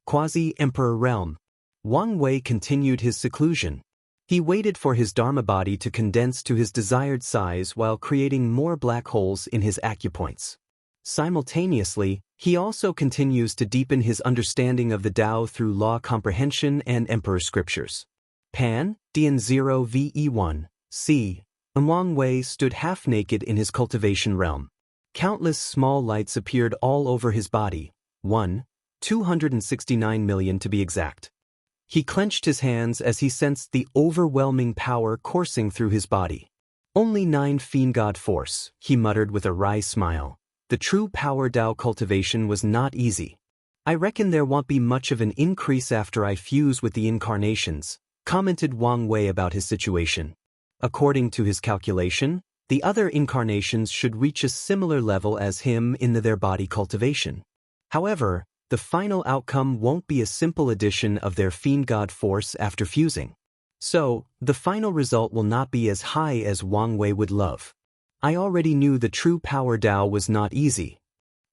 Quasi-Emperor Realm. Wang Wei continued his seclusion. He waited for his Dharma body to condense to his desired size while creating more black holes in his acupoints. Simultaneously, he also continues to deepen his understanding of the Tao through law comprehension and emperor scriptures. Pan, Dian 0 VE1, C. Wang Wei stood half-naked in his cultivation realm. Countless small lights appeared all over his body, 269 million to be exact. He clenched his hands as he sensed the overwhelming power coursing through his body. Only 9 fiend god force, he muttered with a wry smile. The true power Dao cultivation was not easy. I reckon there won't be much of an increase after I fuse with the incarnations, commented Wang Wei about his situation. According to his calculation, the other incarnations should reach a similar level as him in their body cultivation. However, the final outcome won't be a simple addition of their fiend god force after fusing. So, the final result will not be as high as Wang Wei would love. I already knew the true power Dao was not easy.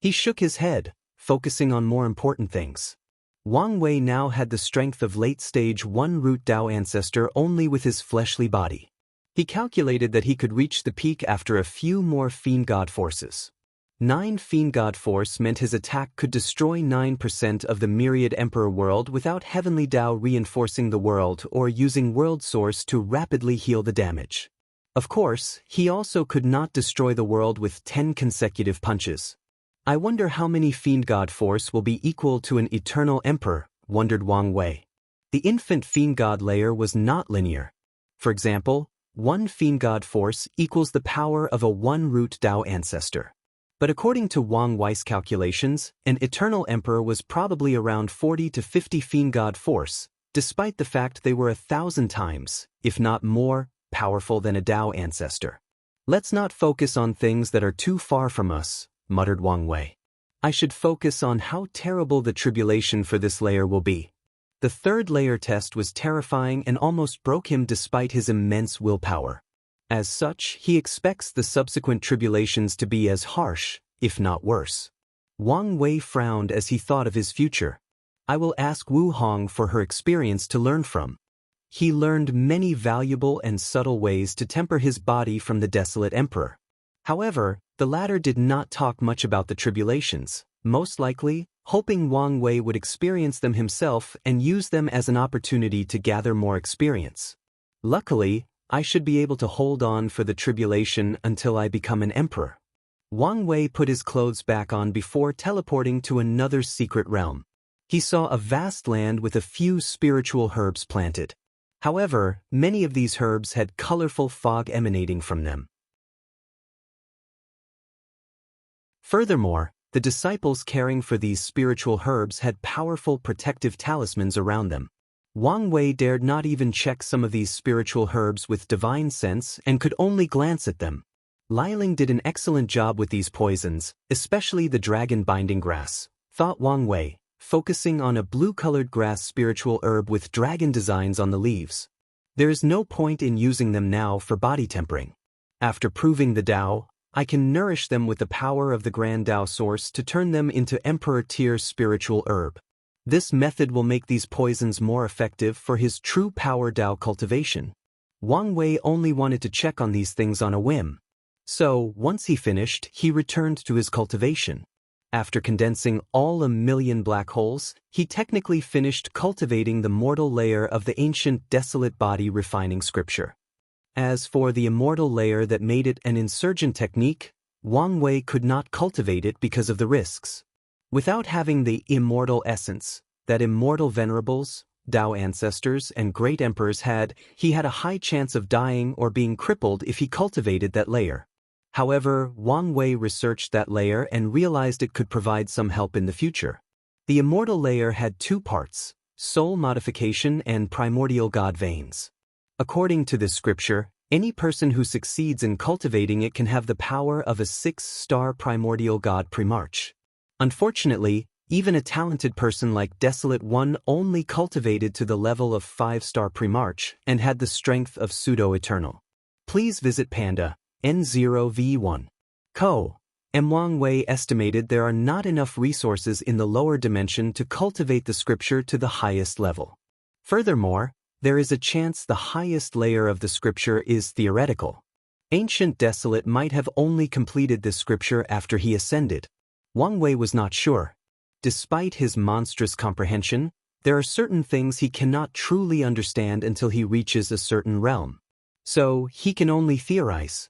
He shook his head, focusing on more important things. Wang Wei now had the strength of late-stage 1 root Dao ancestor only with his fleshly body. He calculated that he could reach the peak after a few more fiend god forces. 9 fiend god force meant his attack could destroy 9% of the myriad emperor world without heavenly Dao reinforcing the world or using world source to rapidly heal the damage. Of course, he also could not destroy the world with 10 consecutive punches. I wonder how many fiend god force will be equal to an eternal emperor, wondered Wang Wei. The infant fiend god layer was not linear. For example, 1 fiend god force equals the power of a 1 root Dao ancestor. But according to Wang Wei's calculations, an eternal emperor was probably around 40 to 50 fiend god force, despite the fact they were 1,000 times, if not more, powerful than a Dao ancestor. Let's not focus on things that are too far from us, muttered Wang Wei. I should focus on how terrible the tribulation for this layer will be. The third layer test was terrifying and almost broke him despite his immense willpower. As such, he expects the subsequent tribulations to be as harsh, if not worse. Wang Wei frowned as he thought of his future. I will ask Wu Hong for her experience to learn from. He learned many valuable and subtle ways to temper his body from the desolate emperor. However, the latter did not talk much about the tribulations, most likely hoping Wang Wei would experience them himself and use them as an opportunity to gather more experience. Luckily, I should be able to hold on for the tribulation until I become an emperor. Wang Wei put his clothes back on before teleporting to another secret realm. He saw a vast land with a few spiritual herbs planted. However, many of these herbs had colorful fog emanating from them. Furthermore, the disciples caring for these spiritual herbs had powerful protective talismans around them. Wang Wei dared not even check some of these spiritual herbs with divine sense and could only glance at them. Liling did an excellent job with these poisons, especially the dragon-binding grass, thought Wang Wei, focusing on a blue-colored grass spiritual herb with dragon designs on the leaves. There is no point in using them now for body tempering. After proving the Dao, I can nourish them with the power of the Grand Dao Source to turn them into Emperor-tier spiritual herb. This method will make these poisons more effective for his true power Dao cultivation. Wang Wei only wanted to check on these things on a whim. So, once he finished, he returned to his cultivation. After condensing all 1,000,000 black holes, he technically finished cultivating the mortal layer of the ancient desolate body refining scripture. As for the immortal layer that made it an insurgent technique, Wang Wei could not cultivate it because of the risks. Without having the immortal essence that immortal venerables, Dao ancestors, and great emperors had, he had a high chance of dying or being crippled if he cultivated that layer. However, Wang Wei researched that layer and realized it could provide some help in the future. The immortal layer had two parts: soul modification and primordial god veins. According to this scripture, any person who succeeds in cultivating it can have the power of a 6-star primordial god primarch. Unfortunately, even a talented person like Desolate One only cultivated to the level of 5-star primarch and had the strength of pseudo-eternal. Please visit Panda N0V1. Co. Wang Wei estimated there are not enough resources in the lower dimension to cultivate the scripture to the highest level. Furthermore, there is a chance the highest layer of the scripture is theoretical. Ancient Desolate might have only completed this scripture after he ascended. Wang Wei was not sure. Despite his monstrous comprehension, there are certain things he cannot truly understand until he reaches a certain realm. So, he can only theorize.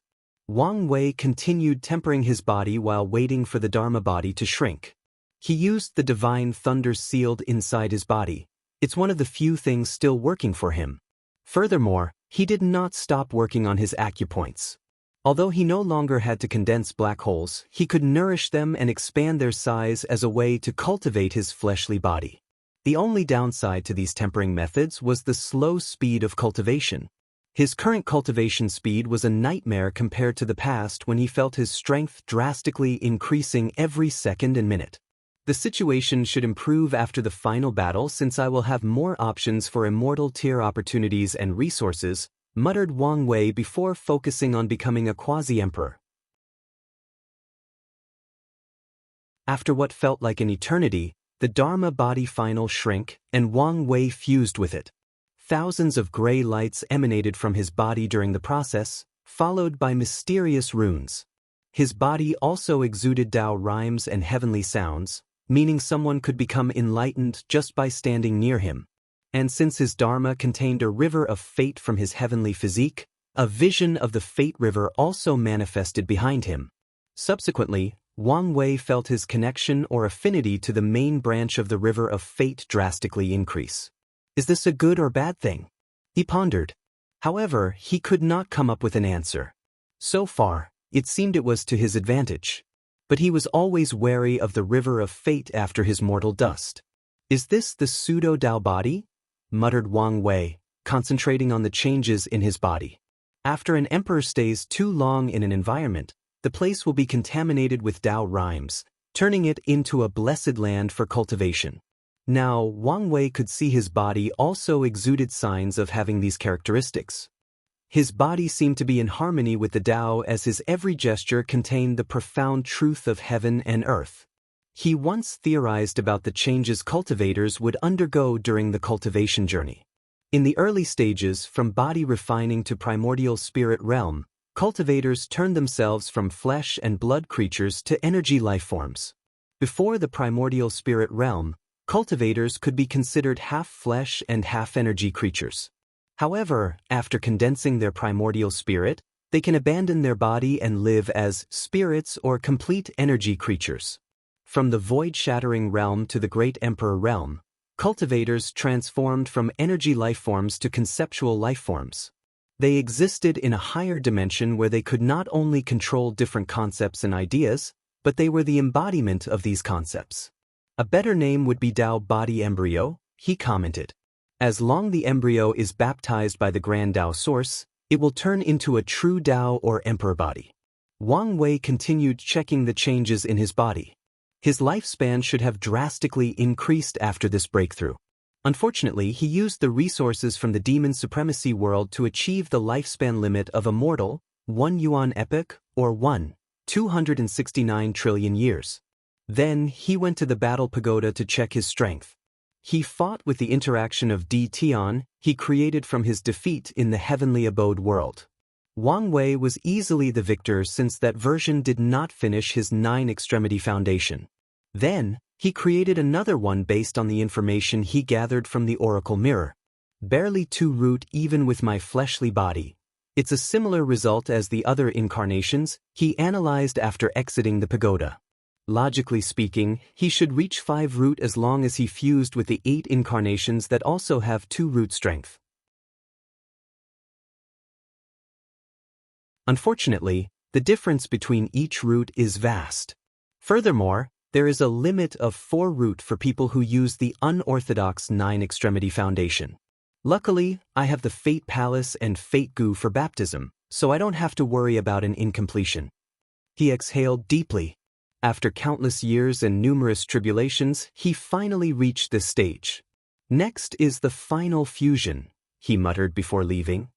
Wang Wei continued tempering his body while waiting for the Dharma body to shrink. He used the divine thunder sealed inside his body. It's one of the few things still working for him. Furthermore, he did not stop working on his acupoints. Although he no longer had to condense black holes, he could nourish them and expand their size as a way to cultivate his fleshly body. The only downside to these tempering methods was the slow speed of cultivation. His current cultivation speed was a nightmare compared to the past when he felt his strength drastically increasing every second and minute. The situation should improve after the final battle since I will have more options for immortal tier opportunities and resources, muttered Wang Wei before focusing on becoming a quasi-emperor. After what felt like an eternity, the Dharma body final shrank, and Wang Wei fused with it. Thousands of gray lights emanated from his body during the process, followed by mysterious runes. His body also exuded Dao rhymes and heavenly sounds, meaning someone could become enlightened just by standing near him. And since his Dharma contained a river of fate from his heavenly physique, a vision of the fate river also manifested behind him. Subsequently, Wang Wei felt his connection or affinity to the main branch of the river of fate drastically increase. Is this a good or bad thing? He pondered. However, he could not come up with an answer. So far, it seemed it was to his advantage. But he was always wary of the river of fate after his mortal dust. Is this the pseudo-Dao body? Muttered Wang Wei, concentrating on the changes in his body. After an emperor stays too long in an environment, the place will be contaminated with Dao rhymes, turning it into a blessed land for cultivation. Now, Wang Wei could see his body also exuded signs of having these characteristics. His body seemed to be in harmony with the Dao as his every gesture contained the profound truth of heaven and earth. He once theorized about the changes cultivators would undergo during the cultivation journey. In the early stages, from body refining to primordial spirit realm, cultivators turned themselves from flesh and blood creatures to energy life forms. Before the primordial spirit realm, cultivators could be considered half flesh and half energy creatures. However, after condensing their primordial spirit, they can abandon their body and live as spirits or complete energy creatures. From the void-shattering realm to the Great Emperor realm, cultivators transformed from energy life forms to conceptual life forms. They existed in a higher dimension where they could not only control different concepts and ideas, but they were the embodiment of these concepts. A better name would be Dao body embryo, he commented. As long the embryo is baptized by the Grand Dao Source, it will turn into a true Dao or Emperor body. Wang Wei continued checking the changes in his body. His lifespan should have drastically increased after this breakthrough. Unfortunately, he used the resources from the demon supremacy world to achieve the lifespan limit of Immortal, 1 yuan epoch, or 269 trillion years. Then he went to the battle pagoda to check his strength. He fought with the interaction of Di Tian he created from his defeat in the heavenly abode world. Wang Wei was easily the victor since that version did not finish his 9-extremity foundation. Then, he created another one based on the information he gathered from the oracle mirror. Barely 2 root even with my fleshly body. It's a similar result as the other incarnations he analyzed after exiting the pagoda. Logically speaking, he should reach 5 root as long as he fused with the 8 incarnations that also have 2 root strength. Unfortunately, the difference between each root is vast. Furthermore, there is a limit of 4 root for people who use the unorthodox 9-extremity foundation. Luckily, I have the Fate Palace and Fate Goo for baptism, so I don't have to worry about an incompletion. He exhaled deeply. After countless years and numerous tribulations, he finally reached this stage. Next is the final fusion, he muttered before leaving.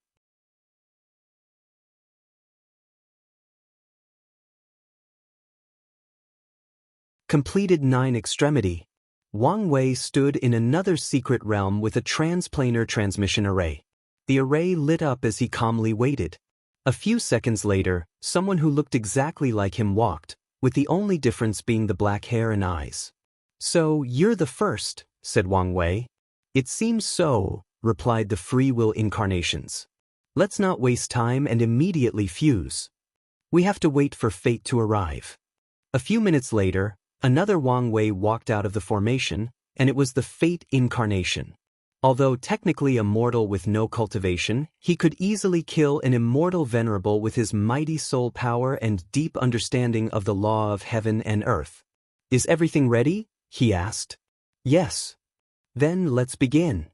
Completed 9-extremity. Wang Wei stood in another secret realm with a transplanar transmission array. The array lit up as he calmly waited. A few seconds later, someone who looked exactly like him walked, with the only difference being the black hair and eyes. "So, you're the first," said Wang Wei. "It seems so," replied the free will incarnations. "Let's not waste time and immediately fuse. We have to wait for fate to arrive." A few minutes later, another Wang Wei walked out of the formation, and it was the Fate incarnation. Although technically a mortal with no cultivation, he could easily kill an immortal venerable with his mighty soul power and deep understanding of the law of heaven and earth. "Is everything ready?" he asked. "Yes." "Then let's begin."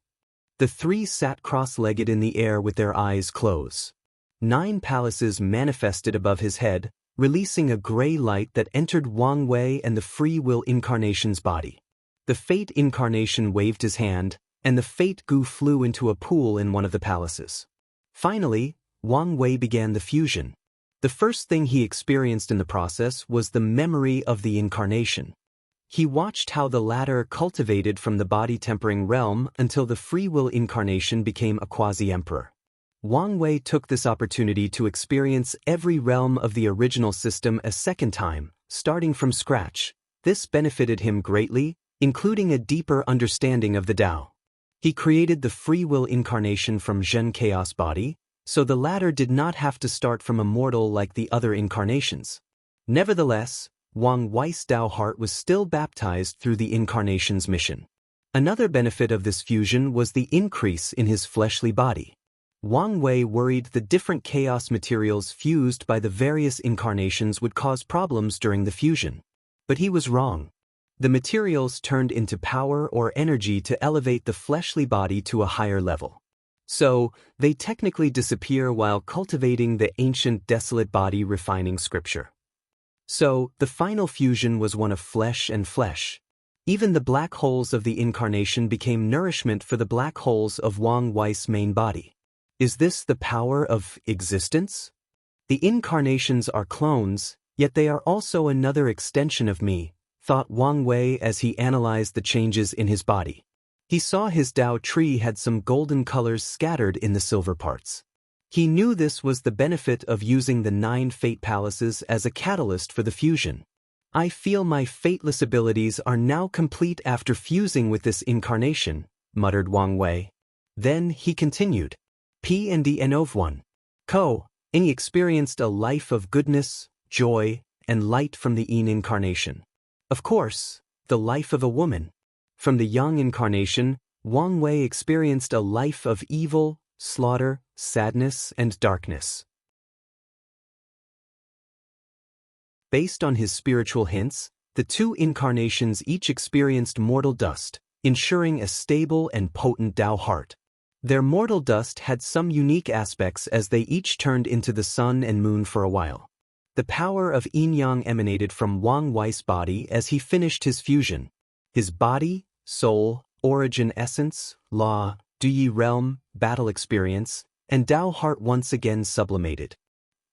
The 3 sat cross-legged in the air with their eyes closed. 9 palaces manifested above his head, releasing a gray light that entered Wang Wei and the free will incarnation's body. The Fate incarnation waved his hand, and the Fate Goo flew into a pool in one of the palaces. Finally, Wang Wei began the fusion. The first thing he experienced in the process was the memory of the incarnation. He watched how the latter cultivated from the body-tempering realm until the free will incarnation became a quasi-emperor. Wang Wei took this opportunity to experience every realm of the original system a second time, starting from scratch. This benefited him greatly, including a deeper understanding of the Tao. He created the free will incarnation from Zhen Chaos Body, so the latter did not have to start from a mortal like the other incarnations. Nevertheless, Wang Wei's Tao heart was still baptized through the incarnation's mission. Another benefit of this fusion was the increase in his fleshly body. Wang Wei worried the different chaos materials fused by the various incarnations would cause problems during the fusion. But he was wrong. The materials turned into power or energy to elevate the fleshly body to a higher level. So, they technically disappear while cultivating the ancient desolate body refining scripture. So, the final fusion was one of flesh and flesh. Even the black holes of the incarnation became nourishment for the black holes of Wang Wei's main body. Is this the power of existence? The incarnations are clones, yet they are also another extension of me, thought Wang Wei as he analyzed the changes in his body. He saw his Tao tree had some golden colors scattered in the silver parts. He knew this was the benefit of using the 9 fate palaces as a catalyst for the fusion. "I feel my fateless abilities are now complete after fusing with this incarnation," muttered Wang Wei. Then he continued. P and the N of 1. And he experienced a life of goodness, joy, and light from the Yin incarnation. Of course, the life of a woman. From the Yang incarnation, Wang Wei experienced a life of evil, slaughter, sadness, and darkness. Based on his spiritual hints, the 2 incarnations each experienced mortal dust, ensuring a stable and potent Tao heart. Their mortal dust had some unique aspects as they each turned into the sun and moon for a while. The power of yin-yang emanated from Wang Wei's body as he finished his fusion. His body, soul, origin essence, law, Duyi realm, battle experience, and Tao heart once again sublimated.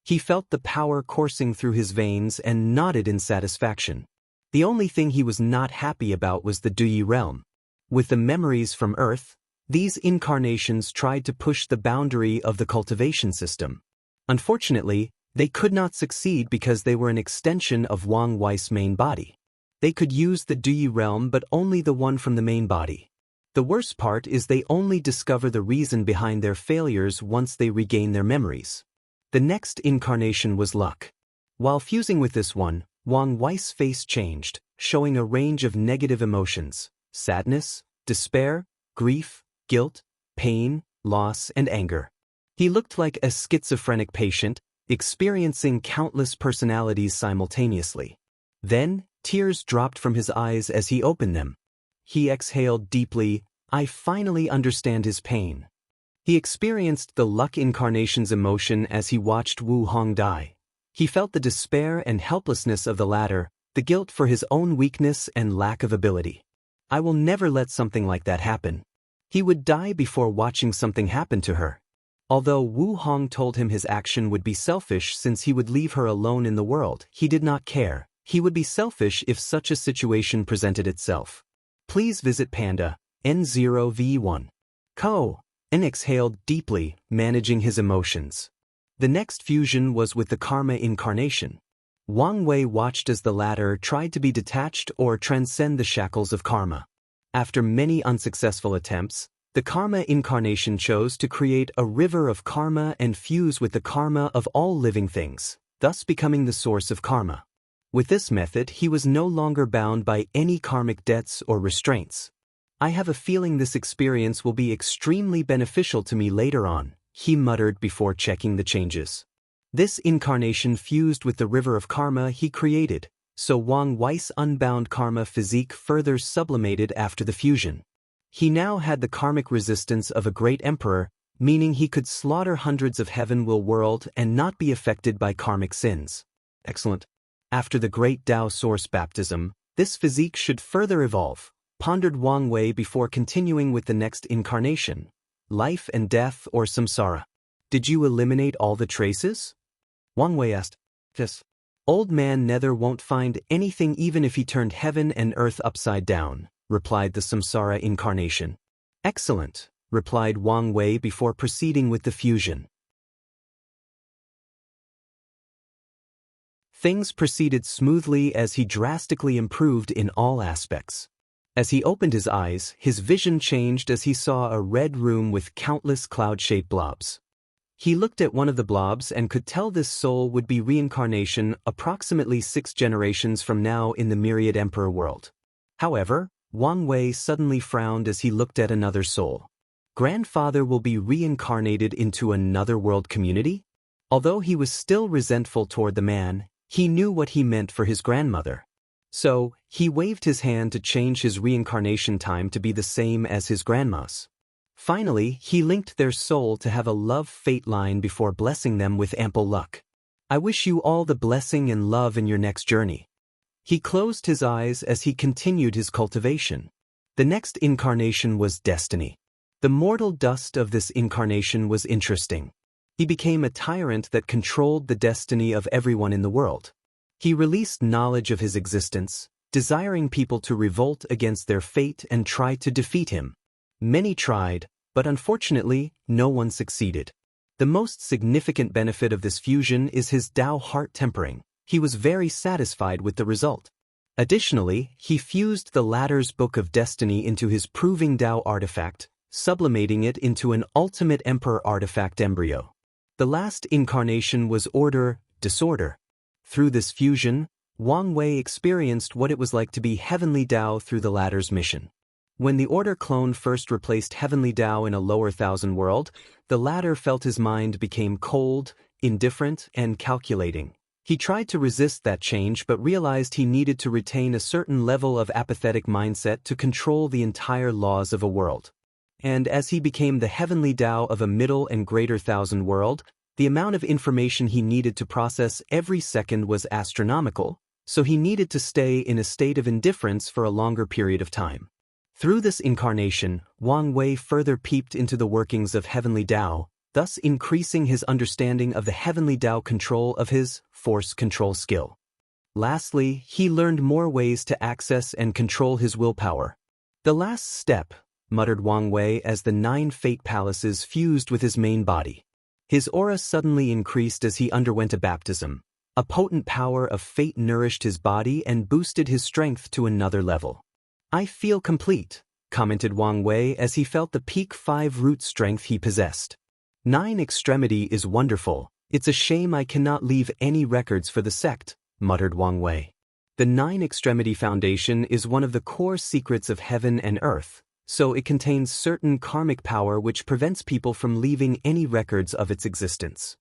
He felt the power coursing through his veins and nodded in satisfaction. The only thing he was not happy about was the Deyi realm. With the memories from Earth, these incarnations tried to push the boundary of the cultivation system. Unfortunately, they could not succeed because they were an extension of Wang Wei's main body. They could use the Deyi realm but only the one from the main body. The worst part is they only discover the reason behind their failures once they regain their memories. The next incarnation was luck. While fusing with this one, Wang Wei's face changed, showing a range of negative emotions: sadness, despair, grief, guilt, pain, loss, and anger. He looked like a schizophrenic patient, experiencing countless personalities simultaneously. Then, tears dropped from his eyes as he opened them. He exhaled deeply. I finally understand his pain. He experienced the luck incarnation's emotion as he watched Wu Hong die. He felt the despair and helplessness of the latter, the guilt for his own weakness and lack of ability. I will never let something like that happen. He would die before watching something happen to her. Although Wu Hong told him his action would be selfish since he would leave her alone in the world, he did not care. He would be selfish if such a situation presented itself. Please visit Panda, N0V1. Ko. N exhaled deeply, managing his emotions. The next fusion was with the Karma incarnation. Wang Wei watched as the latter tried to be detached or transcend the shackles of karma. After many unsuccessful attempts, the Karma incarnation chose to create a river of karma and fuse with the karma of all living things, thus becoming the source of karma. With this method, he was no longer bound by any karmic debts or restraints. I have a feeling this experience will be extremely beneficial to me later on, he muttered before checking the changes. This incarnation fused with the river of karma he created, so Wang Wei's unbound karma physique further sublimated after the fusion. He now had the karmic resistance of a great emperor, meaning he could slaughter hundreds of heaven-will world and not be affected by karmic sins. Excellent. After the great Dao source baptism, this physique should further evolve, pondered Wang Wei before continuing with the next incarnation, life and death or samsara. Did you eliminate all the traces? Wang Wei asked. Yes. Old man Nether won't find anything even if he turned heaven and earth upside down, replied the samsara incarnation. Excellent, replied Wang Wei before proceeding with the fusion. Things proceeded smoothly as he drastically improved in all aspects. As he opened his eyes, his vision changed as he saw a red room with countless cloud-shaped blobs. He looked at one of the blobs and could tell this soul would be reincarnation approximately 6 generations from now in the Myriad Emperor world. However, Wang Wei suddenly frowned as he looked at another soul. Grandfather will be reincarnated into another world community? Although he was still resentful toward the man, he knew what he meant for his grandmother. So, he waved his hand to change his reincarnation time to be the same as his grandma's. Finally, he linked their soul to have a love-fate line before blessing them with ample luck. I wish you all the blessing and love in your next journey. He closed his eyes as he continued his cultivation. The next incarnation was destiny. The mortal dust of this incarnation was interesting. He became a tyrant that controlled the destiny of everyone in the world. He released knowledge of his existence, desiring people to revolt against their fate and try to defeat him. Many tried, but unfortunately, no one succeeded. The most significant benefit of this fusion is his Dao heart tempering. He was very satisfied with the result. Additionally, he fused the latter's Book of Destiny into his Proving Dao artifact, sublimating it into an Ultimate Emperor artifact embryo. The last incarnation was Order, Disorder. Through this fusion, Wang Wei experienced what it was like to be Heavenly Dao through the latter's mission. When the Order clone first replaced Heavenly Dao in a lower thousand world, the latter felt his mind became cold, indifferent, and calculating. He tried to resist that change but realized he needed to retain a certain level of apathetic mindset to control the entire laws of a world. And as he became the Heavenly Dao of a middle and greater thousand world, the amount of information he needed to process every second was astronomical, so he needed to stay in a state of indifference for a longer period of time. Through this incarnation, Wang Wei further peeped into the workings of Heavenly Dao, thus increasing his understanding of the heavenly Tao control of his force control skill. Lastly, he learned more ways to access and control his willpower. "The last step," muttered Wang Wei as the 9 fate palaces fused with his main body. His aura suddenly increased as he underwent a baptism. A potent power of fate nourished his body and boosted his strength to another level. "I feel complete," commented Wang Wei as he felt the peak 5 root strength he possessed. 9 extremity is wonderful. It's a shame I cannot leave any records for the sect, muttered Wang Wei. The 9 extremity foundation is one of the core secrets of heaven and earth, so it contains certain karmic power which prevents people from leaving any records of its existence.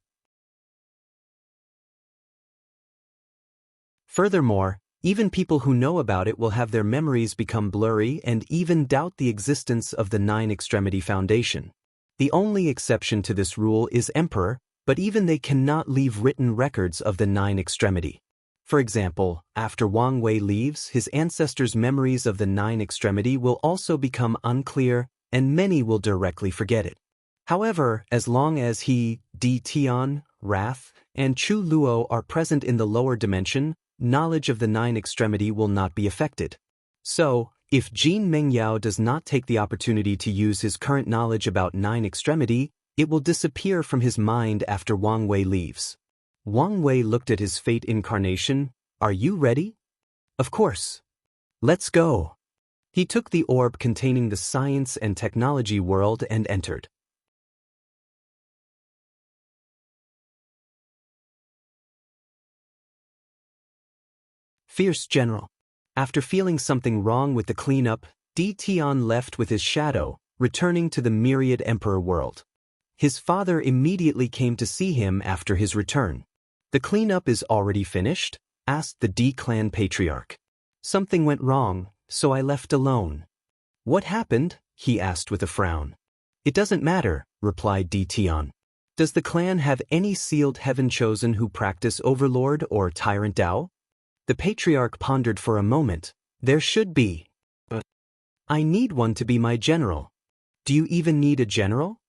Furthermore, even people who know about it will have their memories become blurry and even doubt the existence of the 9 extremity foundation. The only exception to this rule is Emperor, but even they cannot leave written records of the 9 extremity. For example, after Wang Wei leaves, his ancestors' memories of the 9 extremity will also become unclear, and many will directly forget it. However, as long as he, Di Tian, Wrath, and Chu Luo are present in the lower dimension, knowledge of the 9 extremity will not be affected. So, if Jin Mengyao does not take the opportunity to use his current knowledge about 9 extremity, it will disappear from his mind after Wang Wei leaves. Wang Wei looked at his fate incarnation. "Are you ready?" "Of course. Let's go." He took the orb containing the science and technology world and entered. Fierce General. After feeling something wrong with the cleanup, Di Tian left with his shadow, returning to the myriad emperor world. His father immediately came to see him after his return. "The cleanup is already finished?" asked the Di clan patriarch. "Something went wrong, so I left alone." "What happened?" he asked with a frown. "It doesn't matter," replied Di Tian. "Does the clan have any sealed heaven chosen who practice overlord or tyrant Tao?" The patriarch pondered for a moment. "There should be. But I need one to be my general." "Do you even need a general?"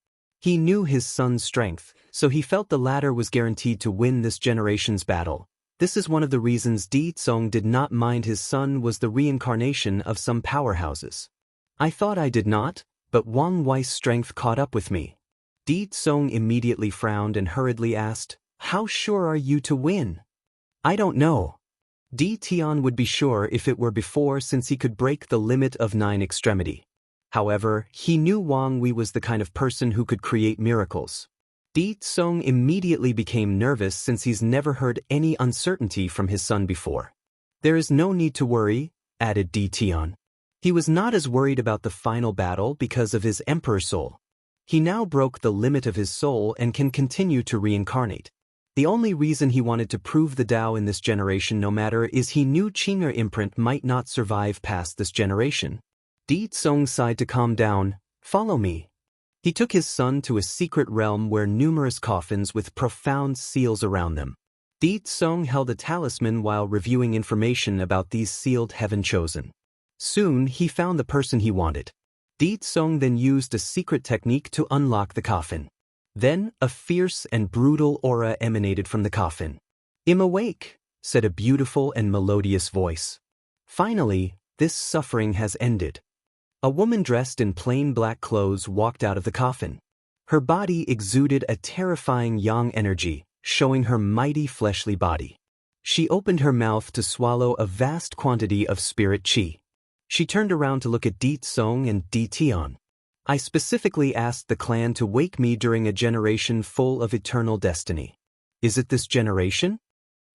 He knew his son's strength, so he felt the latter was guaranteed to win this generation's battle. This is one of the reasons Di Tsong did not mind his son was the reincarnation of some powerhouses. "I thought I did not, but Wang Wei's strength caught up with me." Di Tsong immediately frowned and hurriedly asked, "How sure are you to win?" "I don't know." Di Tian would be sure if it were before since he could break the limit of 9 extremity. However, he knew Wang Wei was the kind of person who could create miracles. Di Tsong immediately became nervous since he's never heard any uncertainty from his son before. "There is no need to worry," added Di Tian. He was not as worried about the final battle because of his emperor soul. He now broke the limit of his soul and can continue to reincarnate. The only reason he wanted to prove the Tao in this generation no matter is he knew Qing'er imprint might not survive past this generation. Di Tsong sighed to calm down. "Follow me." He took his son to a secret realm where numerous coffins with profound seals around them. Di Tsong held a talisman while reviewing information about these sealed heaven chosen. Soon he found the person he wanted. Di Tsong then used a secret technique to unlock the coffin. Then, a fierce and brutal aura emanated from the coffin. "I'm awake," said a beautiful and melodious voice. "Finally, this suffering has ended." A woman dressed in plain black clothes walked out of the coffin. Her body exuded a terrifying yang energy, showing her mighty fleshly body. She opened her mouth to swallow a vast quantity of spirit qi. She turned around to look at Di Tsong and Di Tian. "I specifically asked the clan to wake me during a generation full of eternal destiny. Is it this generation?"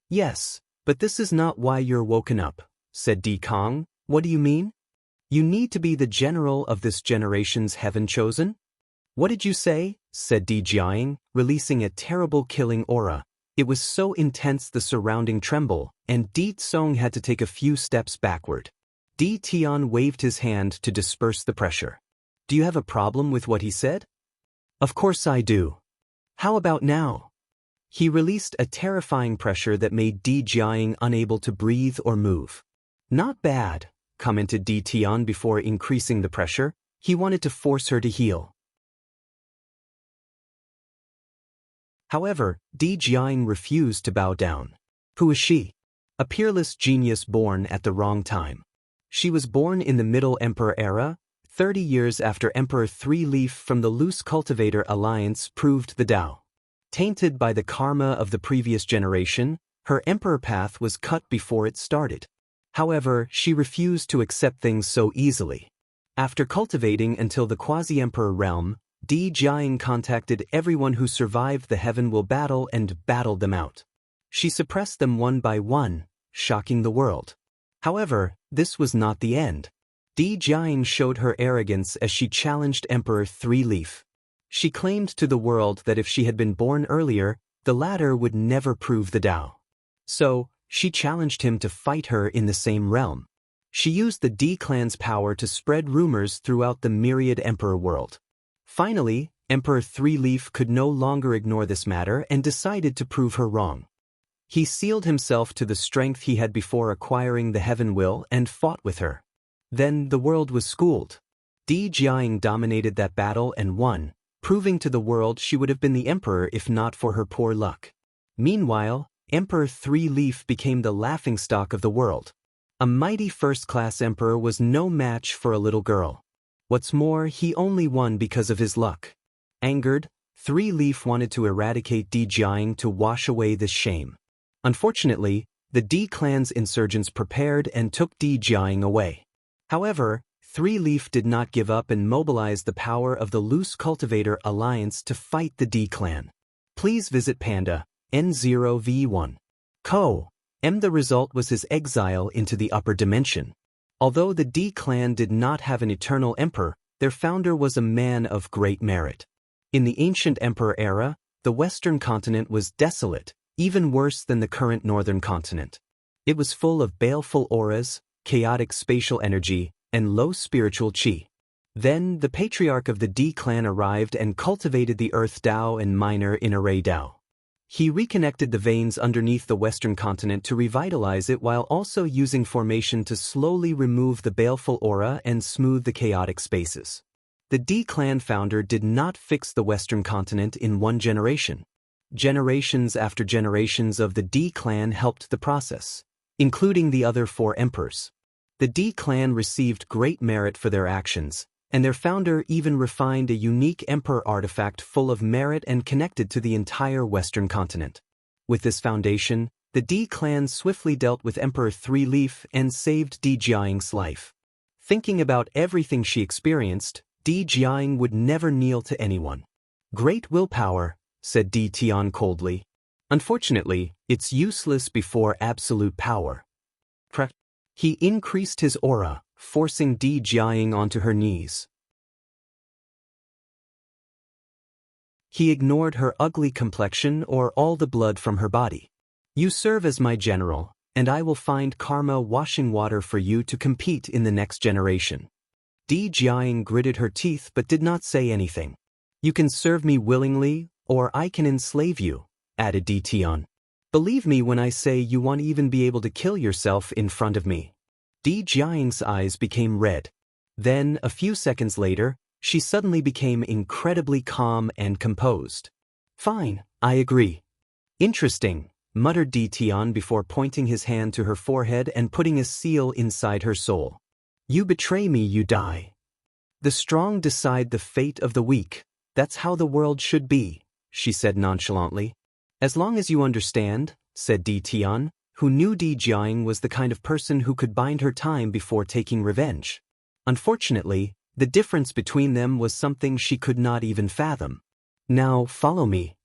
"Yes, but this is not why you're woken up," said Di Kong. "What do you mean?" "You need to be the general of this generation's heaven chosen?" "What did you say?" said Di Jiang, releasing a terrible killing aura. It was so intense the surrounding tremble, and Di Tsong had to take a few steps backward. Di Tian waved his hand to disperse the pressure. "Do you have a problem with what he said?" "Of course I do. How about now?" He released a terrifying pressure that made Di Jiang unable to breathe or move. "Not bad," commented Di Tian before increasing the pressure. He wanted to force her to heal. However, Di Jiang refused to bow down. Who is she? A peerless genius born at the wrong time. She was born in the Middle Emperor era, 30 years after Emperor Three Leaf from the Loose Cultivator Alliance proved the Tao. Tainted by the karma of the previous generation, her emperor path was cut before it started. However, she refused to accept things so easily. After cultivating until the quasi-emperor realm, Di Jiang contacted everyone who survived the Heaven Will battle and battled them out. She suppressed them one by one, shocking the world. However, this was not the end. Di Jiang showed her arrogance as she challenged Emperor Three Leaf. She claimed to the world that if she had been born earlier, the latter would never prove the Tao. So, she challenged him to fight her in the same realm. She used the Di clan's power to spread rumors throughout the myriad emperor world. Finally, Emperor Three Leaf could no longer ignore this matter and decided to prove her wrong. He sealed himself to the strength he had before acquiring the Heaven Will and fought with her. Then the world was schooled. Di Jiang dominated that battle and won, proving to the world she would have been the emperor if not for her poor luck. Meanwhile, Emperor Three Leaf became the laughingstock of the world. A mighty first-class emperor was no match for a little girl. What's more, he only won because of his luck. Angered, Three Leaf wanted to eradicate Di Jiang to wash away this shame. Unfortunately, the Di clan's insurgents prepared and took Di Jiang away. However, Three Leaf did not give up and mobilized the power of the Loose Cultivator Alliance to fight the Di clan. Please visit Panda, N0V1. The result was his exile into the upper dimension. Although the Di clan did not have an eternal emperor, their founder was a man of great merit. In the ancient emperor era, the western continent was desolate, even worse than the current northern continent. It was full of baleful auras, chaotic spatial energy, and low spiritual qi. Then, the patriarch of the Di clan arrived and cultivated the earth Dao and minor inner ray Dao. He reconnected the veins underneath the western continent to revitalize it while also using formation to slowly remove the baleful aura and smooth the chaotic spaces. The Di clan founder did not fix the western continent in one generation. Generations after generations of the Di clan helped the process, including the other 4 emperors. The Di clan received great merit for their actions, and their founder even refined a unique emperor artifact full of merit and connected to the entire western continent. With this foundation, the Di clan swiftly dealt with Emperor Three Leaf and saved Di Jiang's life. Thinking about everything she experienced, Di Jiang would never kneel to anyone. Great willpower, said Di Tian coldly. Unfortunately, it's useless before absolute power. He increased his aura, forcing Di Jiang onto her knees. He ignored her ugly complexion or all the blood from her body. You serve as my general, and I will find karma washing water for you to compete in the next generation. Di Jiang gritted her teeth but did not say anything. You can serve me willingly, or I can enslave you, added Di Tian. Believe me when I say you won't even be able to kill yourself in front of me. Di Jiang's eyes became red. Then, a few seconds later, she suddenly became incredibly calm and composed. Fine, I agree. Interesting, muttered Di Tian before pointing his hand to her forehead and putting a seal inside her soul. You betray me, you die. The strong decide the fate of the weak. That's how the world should be, she said nonchalantly. As long as you understand, said Di Tian, who knew Di Jiang was the kind of person who could bind her time before taking revenge. Unfortunately, the difference between them was something she could not even fathom. Now, follow me.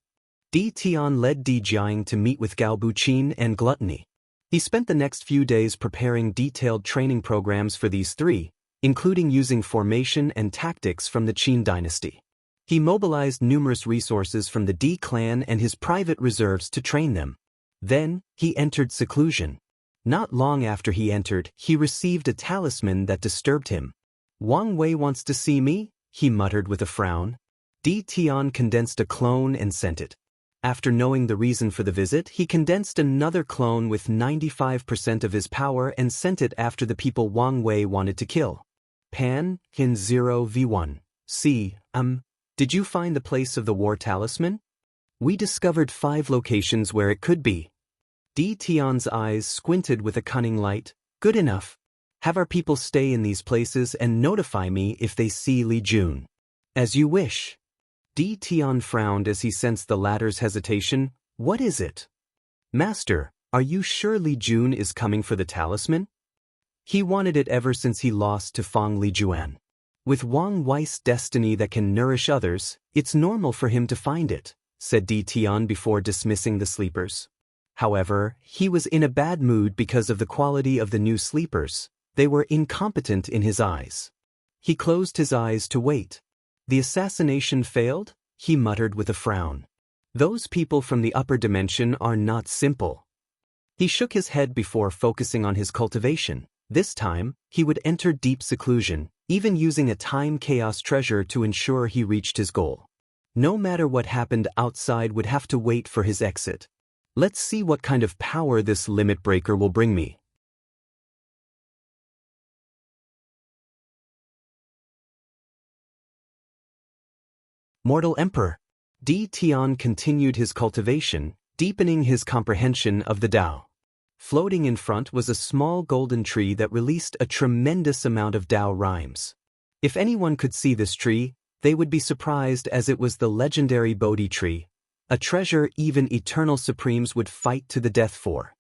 Di Tian led Di Jiang to meet with Gao Buqin and Gluttony. He spent the next few days preparing detailed training programs for these 3, including using formation and tactics from the Qin dynasty. He mobilized numerous resources from the Di clan and his private reserves to train them. Then, he entered seclusion. Not long after he entered, he received a talisman that disturbed him. Wang Wei wants to see me, he muttered with a frown. Di Tian condensed a clone and sent it. After knowing the reason for the visit, he condensed another clone with 95% of his power and sent it after the people Wang Wei wanted to kill. Pan, Hin 0v1. Did you find the place of the war talisman? We discovered 5 locations where it could be. Di Tian's eyes squinted with a cunning light. Good enough. Have our people stay in these places and notify me if they see Li Jun. As you wish. Di Tian frowned as he sensed the latter's hesitation. What is it? Master, are you sure Li Jun is coming for the talisman? He wanted it ever since he lost to Feng Lijuan. With Wang Wei's destiny that can nourish others, it's normal for him to find it, said Di Tian before dismissing the sleepers. However, he was in a bad mood because of the quality of the new sleepers. They were incompetent in his eyes. He closed his eyes to wait. The assassination failed, he muttered with a frown. Those people from the upper dimension are not simple. He shook his head before focusing on his cultivation. This time, he would enter deep seclusion, even using a time chaos treasure to ensure he reached his goal. No matter what happened outside would have to wait for his exit. Let's see what kind of power this limit breaker will bring me. Mortal Emperor. Di Tian continued his cultivation, deepening his comprehension of the Tao. Floating in front was a small golden tree that released a tremendous amount of Tao rhymes. If anyone could see this tree, they would be surprised as it was the legendary Bodhi tree, a treasure even eternal supremes would fight to the death for.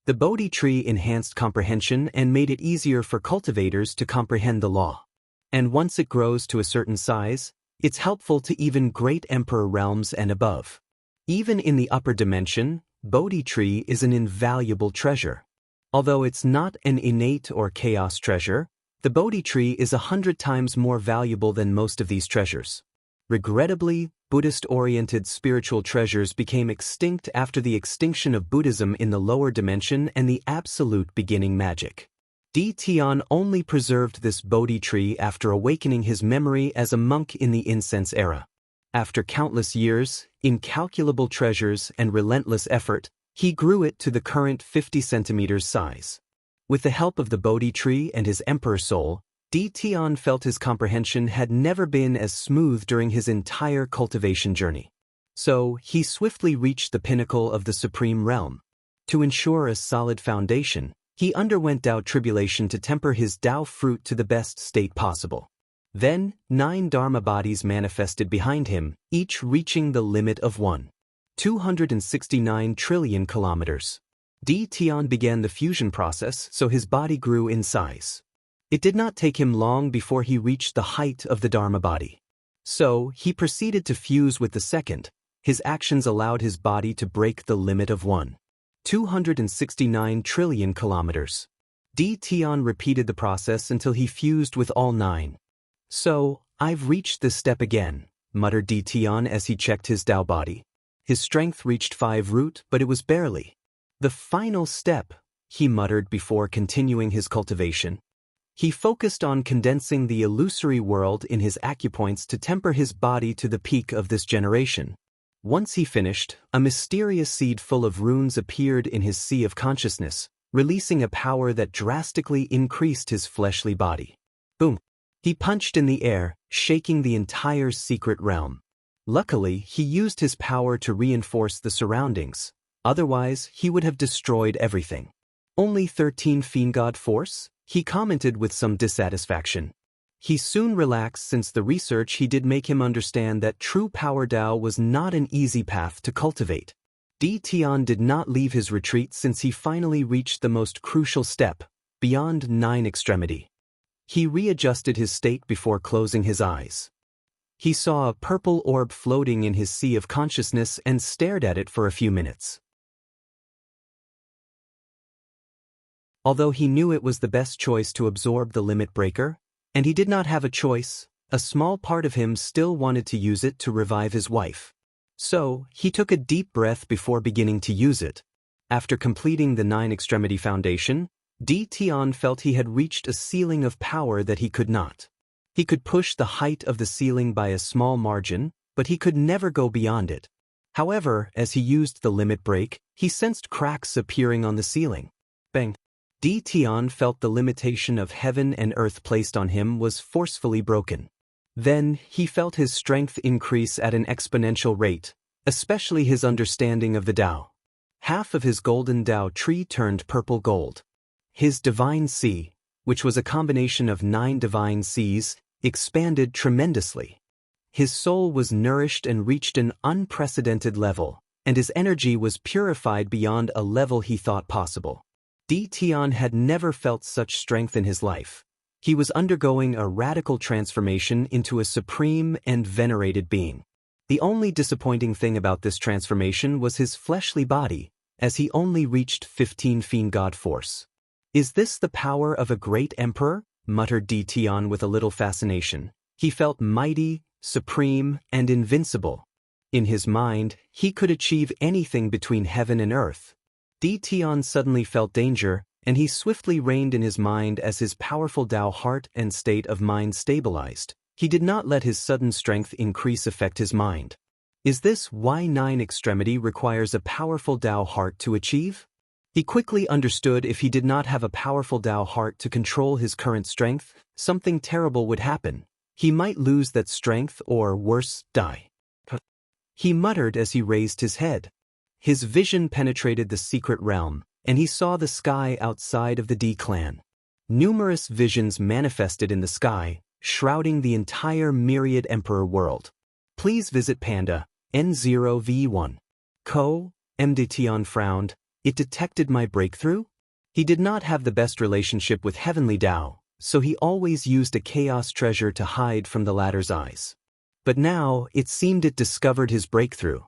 The Bodhi tree enhanced comprehension and made it easier for cultivators to comprehend the law. And once it grows to a certain size, it's helpful to even great emperor realms and above. Even in the upper dimension, Bodhi tree is an invaluable treasure. Although it's not an innate or chaos treasure, the Bodhi tree is 100 times more valuable than most of these treasures. Regrettably, Buddhist-oriented spiritual treasures became extinct after the extinction of Buddhism in the lower dimension and the absolute beginning magic. Di Tian only preserved this Bodhi tree after awakening his memory as a monk in the incense era. After countless years, incalculable treasures, and relentless effort, he grew it to the current 50 centimeters size. With the help of the Bodhi tree and his emperor soul, Di Tian felt his comprehension had never been as smooth during his entire cultivation journey. So, he swiftly reached the pinnacle of the supreme realm. To ensure a solid foundation, he underwent Tao tribulation to temper his Tao fruit to the best state possible. Then, 9 Dharma bodies manifested behind him, each reaching the limit of 269 trillion kilometers. Di Tian began the fusion process, so his body grew in size. It did not take him long before he reached the height of the Dharma body. So, he proceeded to fuse with the second. His actions allowed his body to break the limit of 269 trillion kilometers. Di Tian repeated the process until he fused with all 9. So, I've reached this step again, muttered Di Tian as he checked his Tao body. His strength reached 5 root, but it was barely. The final step, he muttered before continuing his cultivation. He focused on condensing the illusory world in his acupoints to temper his body to the peak of this generation. Once he finished, a mysterious seed full of runes appeared in his sea of consciousness, releasing a power that drastically increased his fleshly body. Boom! He punched in the air, shaking the entire secret realm. Luckily, he used his power to reinforce the surroundings. Otherwise, he would have destroyed everything. Only 13 fiend god force? He commented with some dissatisfaction. He soon relaxed since the research he did make him understand that true power Tao was not an easy path to cultivate. Di Tian did not leave his retreat since he finally reached the most crucial step, beyond 9 extremity. He readjusted his state before closing his eyes. He saw a purple orb floating in his sea of consciousness and stared at it for a few minutes. Although he knew it was the best choice to absorb the limit breaker, and he did not have a choice, a small part of him still wanted to use it to revive his wife. So, he took a deep breath before beginning to use it. After completing the 9 extremity foundation, Di Tian felt he had reached a ceiling of power that he could not. He could push the height of the ceiling by a small margin, but he could never go beyond it. However, as he used the limit break, he sensed cracks appearing on the ceiling. Bang! Di Tian felt the limitation of heaven and earth placed on him was forcefully broken. Then, he felt his strength increase at an exponential rate, especially his understanding of the Tao. Half of his golden Tao tree turned purple gold. His divine sea, which was a combination of 9 divine seas, expanded tremendously. His soul was nourished and reached an unprecedented level, and his energy was purified beyond a level he thought possible. Tian had never felt such strength in his life. He was undergoing a radical transformation into a supreme and venerated being. The only disappointing thing about this transformation was his fleshly body, as he only reached 15 fiend god force. "Is this the power of a great emperor?" muttered Tian with a little fascination. He felt mighty, supreme, and invincible. In his mind, he could achieve anything between heaven and earth. Tian suddenly felt danger, and he swiftly reined in his mind as his powerful Tao heart and state of mind stabilized. He did not let his sudden strength increase affect his mind. Is this why 9 extremity requires a powerful Tao heart to achieve? He quickly understood if he did not have a powerful Tao heart to control his current strength, something terrible would happen. He might lose that strength or, worse, die. He muttered as he raised his head. His vision penetrated the secret realm, and he saw the sky outside of the D clan. Numerous visions manifested in the sky, shrouding the entire myriad emperor world. Please visit Panda, N0V1. Tian frowned. It detected my breakthrough? He did not have the best relationship with heavenly Tao, so he always used a chaos treasure to hide from the latter's eyes. But now, it seemed it discovered his breakthrough.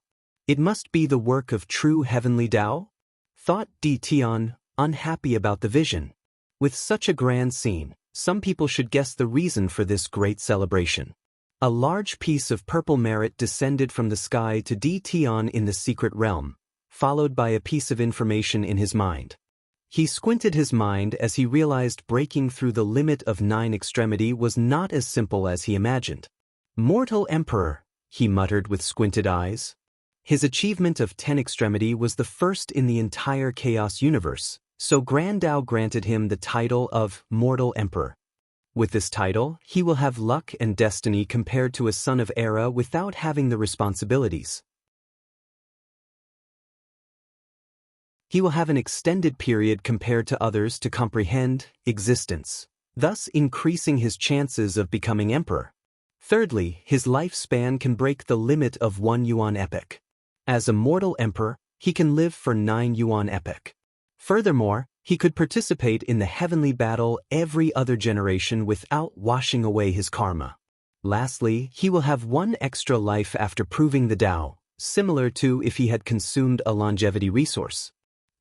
It must be the work of true heavenly Tao? Thought Tian, unhappy about the vision. With such a grand scene, some people should guess the reason for this great celebration. A large piece of purple merit descended from the sky to Tian in the secret realm, followed by a piece of information in his mind. He squinted his mind as he realized breaking through the limit of 9 extremity was not as simple as he imagined. "Mortal Emperor," he muttered with squinted eyes. His achievement of 10 extremity was the first in the entire Chaos universe, so Grand Tao granted him the title of Mortal Emperor. With this title, he will have luck and destiny compared to a son of Era without having the responsibilities. He will have an extended period compared to others to comprehend existence, thus increasing his chances of becoming emperor. Thirdly, his lifespan can break the limit of 1 yuan epoch. As a mortal emperor, he can live for 9 yuan epoch. Furthermore, he could participate in the heavenly battle every other generation without washing away his karma. Lastly, he will have 1 extra life after proving the Tao, similar to if he had consumed a longevity resource.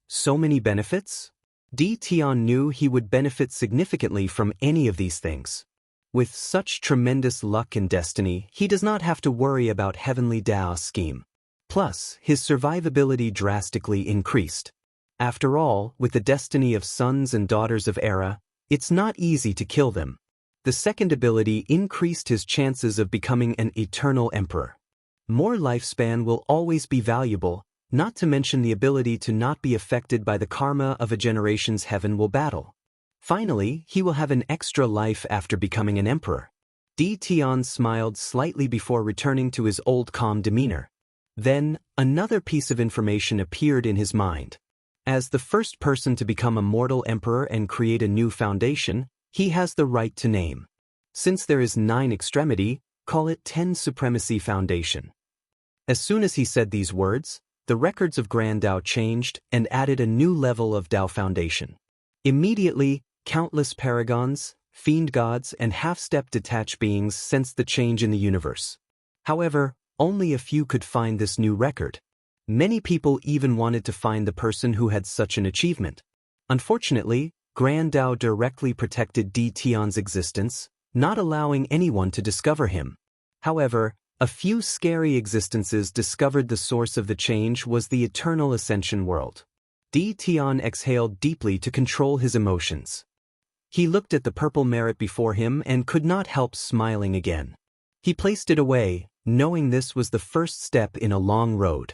So many benefits? Tian knew he would benefit significantly from any of these things. With such tremendous luck and destiny, he does not have to worry about heavenly Daoist scheme. Plus, his survivability drastically increased. After all, with the destiny of sons and daughters of Era, it's not easy to kill them. The second ability increased his chances of becoming an eternal emperor. More lifespan will always be valuable, not to mention the ability to not be affected by the karma of a generation's heaven will battle. Finally, he will have an extra life after becoming an emperor. Tian smiled slightly before returning to his old calm demeanor. Then, another piece of information appeared in his mind. As the first person to become a mortal emperor and create a new foundation, he has the right to name. Since there is 9 extremity, call it 10 Supremacy Foundation. As soon as he said these words, the records of Grand Tao changed and added a new level of Tao Foundation. Immediately, countless paragons, fiend gods, and half-step detached beings sensed the change in the universe. However, only a few could find this new record. Many people even wanted to find the person who had such an achievement. Unfortunately, Grand Tao directly protected Tian's existence, not allowing anyone to discover him. However, a few scary existences discovered the source of the change was the eternal ascension world. Tian exhaled deeply to control his emotions. He looked at the purple merit before him and could not help smiling again. He placed it away, knowing this was the first step in a long road.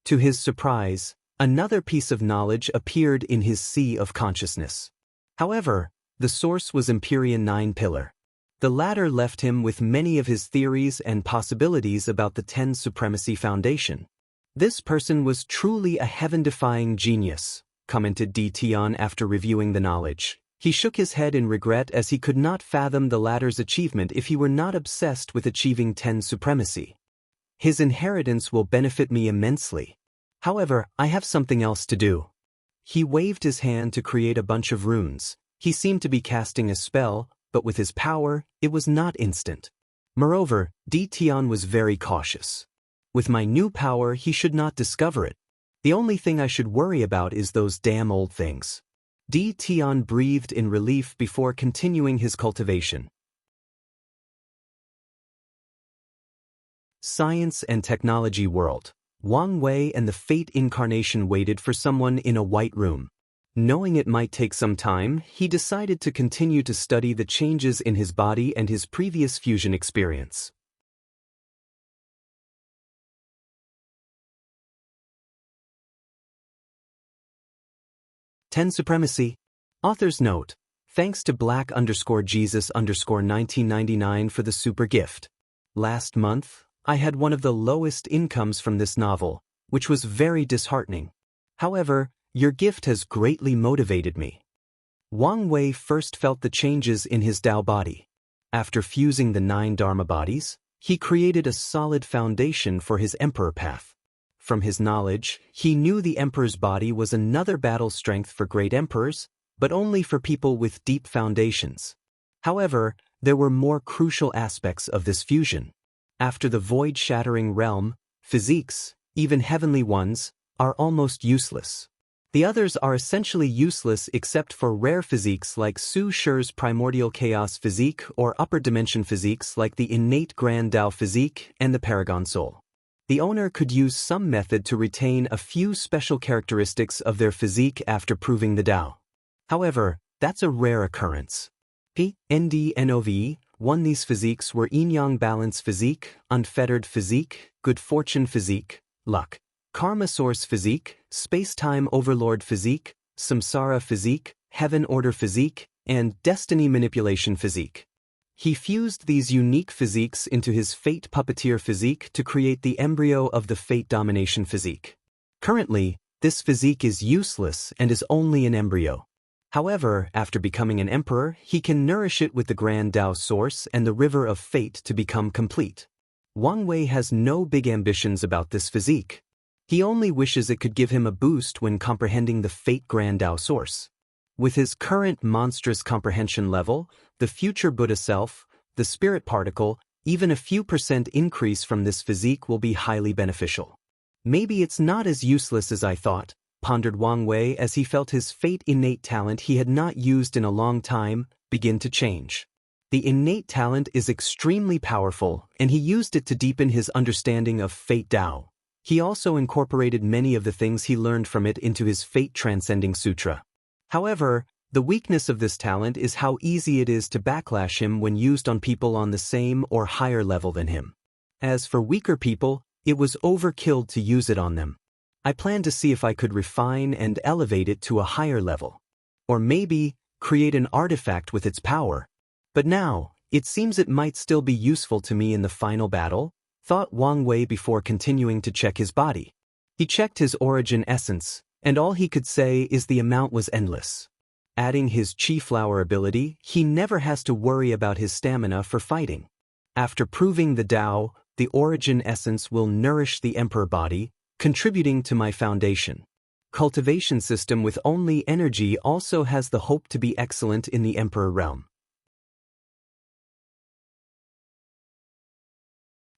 To his surprise, another piece of knowledge appeared in his sea of consciousness. However, the source was Empyrean 9 Pillar. The latter left him with many of his theories and possibilities about the 10 Supremacy Foundation. This person was truly a heaven-defying genius, commented Di Tian after reviewing the knowledge. He shook his head in regret as he could not fathom the latter's achievement if he were not obsessed with achieving 10 supremacy. His inheritance will benefit me immensely. However, I have something else to do. He waved his hand to create a bunch of runes. He seemed to be casting a spell, but with his power, it was not instant. Moreover, Di Tian was very cautious. With my new power, he should not discover it. The only thing I should worry about is those damn old things. Di Tian breathed in relief before continuing his cultivation. Science and technology world. Wang Wei and the Fate incarnation waited for someone in a white room. Knowing it might take some time, he decided to continue to study the changes in his body and his previous fusion experience. Ten Supremacy. Author's note. Thanks to Black_Jesus_1999 for the super gift. Last month, I had one of the lowest incomes from this novel, which was very disheartening. However, your gift has greatly motivated me. Wang Wei first felt the changes in his Dao body. After fusing the 9 Dharma bodies, he created a solid foundation for his Emperor path. From his knowledge, he knew the Emperor's body was another battle strength for great emperors, but only for people with deep foundations. However, there were more crucial aspects of this fusion. After the void-shattering realm, physiques, even heavenly ones, are almost useless. The others are essentially useless except for rare physiques like Su Shi's primordial chaos physique or upper dimension physiques like the innate grand Dao physique and the paragon soul. The owner could use some method to retain a few special characteristics of their physique after proving the Dao. However, that's a rare occurrence. PNDNOV, one these physiques were yin-yang balance physique, unfettered physique, good fortune physique, luck, karma source physique, space-time overlord physique, samsara physique, heaven order physique, and destiny manipulation physique. He fused these unique physiques into his fate puppeteer physique to create the embryo of the fate domination physique. Currently, this physique is useless and is only an embryo. However, after becoming an emperor, he can nourish it with the grand Dao source and the river of fate to become complete. Wang Wei has no big ambitions about this physique. He only wishes it could give him a boost when comprehending the fate grand Dao source. With his current monstrous comprehension level, the future Buddha self, the spirit particle, even a few % increase from this physique will be highly beneficial. Maybe it's not as useless as I thought, pondered Wang Wei as he felt his fate innate talent he had not used in a long time begin to change. The innate talent is extremely powerful, and he used it to deepen his understanding of fate Dao. He also incorporated many of the things he learned from it into his fate transcending sutra. However, the weakness of this talent is how easy it is to backlash him when used on people on the same or higher level than him. As for weaker people, it was overkill to use it on them. I planned to see if I could refine and elevate it to a higher level. Or maybe, create an artifact with its power. But now, it seems it might still be useful to me in the final battle, thought Wang Wei before continuing to check his body. He checked his origin essence, and all he could say is the amount was endless. Adding his Chi Flower ability, he never has to worry about his stamina for fighting. After proving the Dao, the origin essence will nourish the Emperor body, contributing to my foundation. Cultivation system with only energy also has the hope to be excellent in the Emperor realm.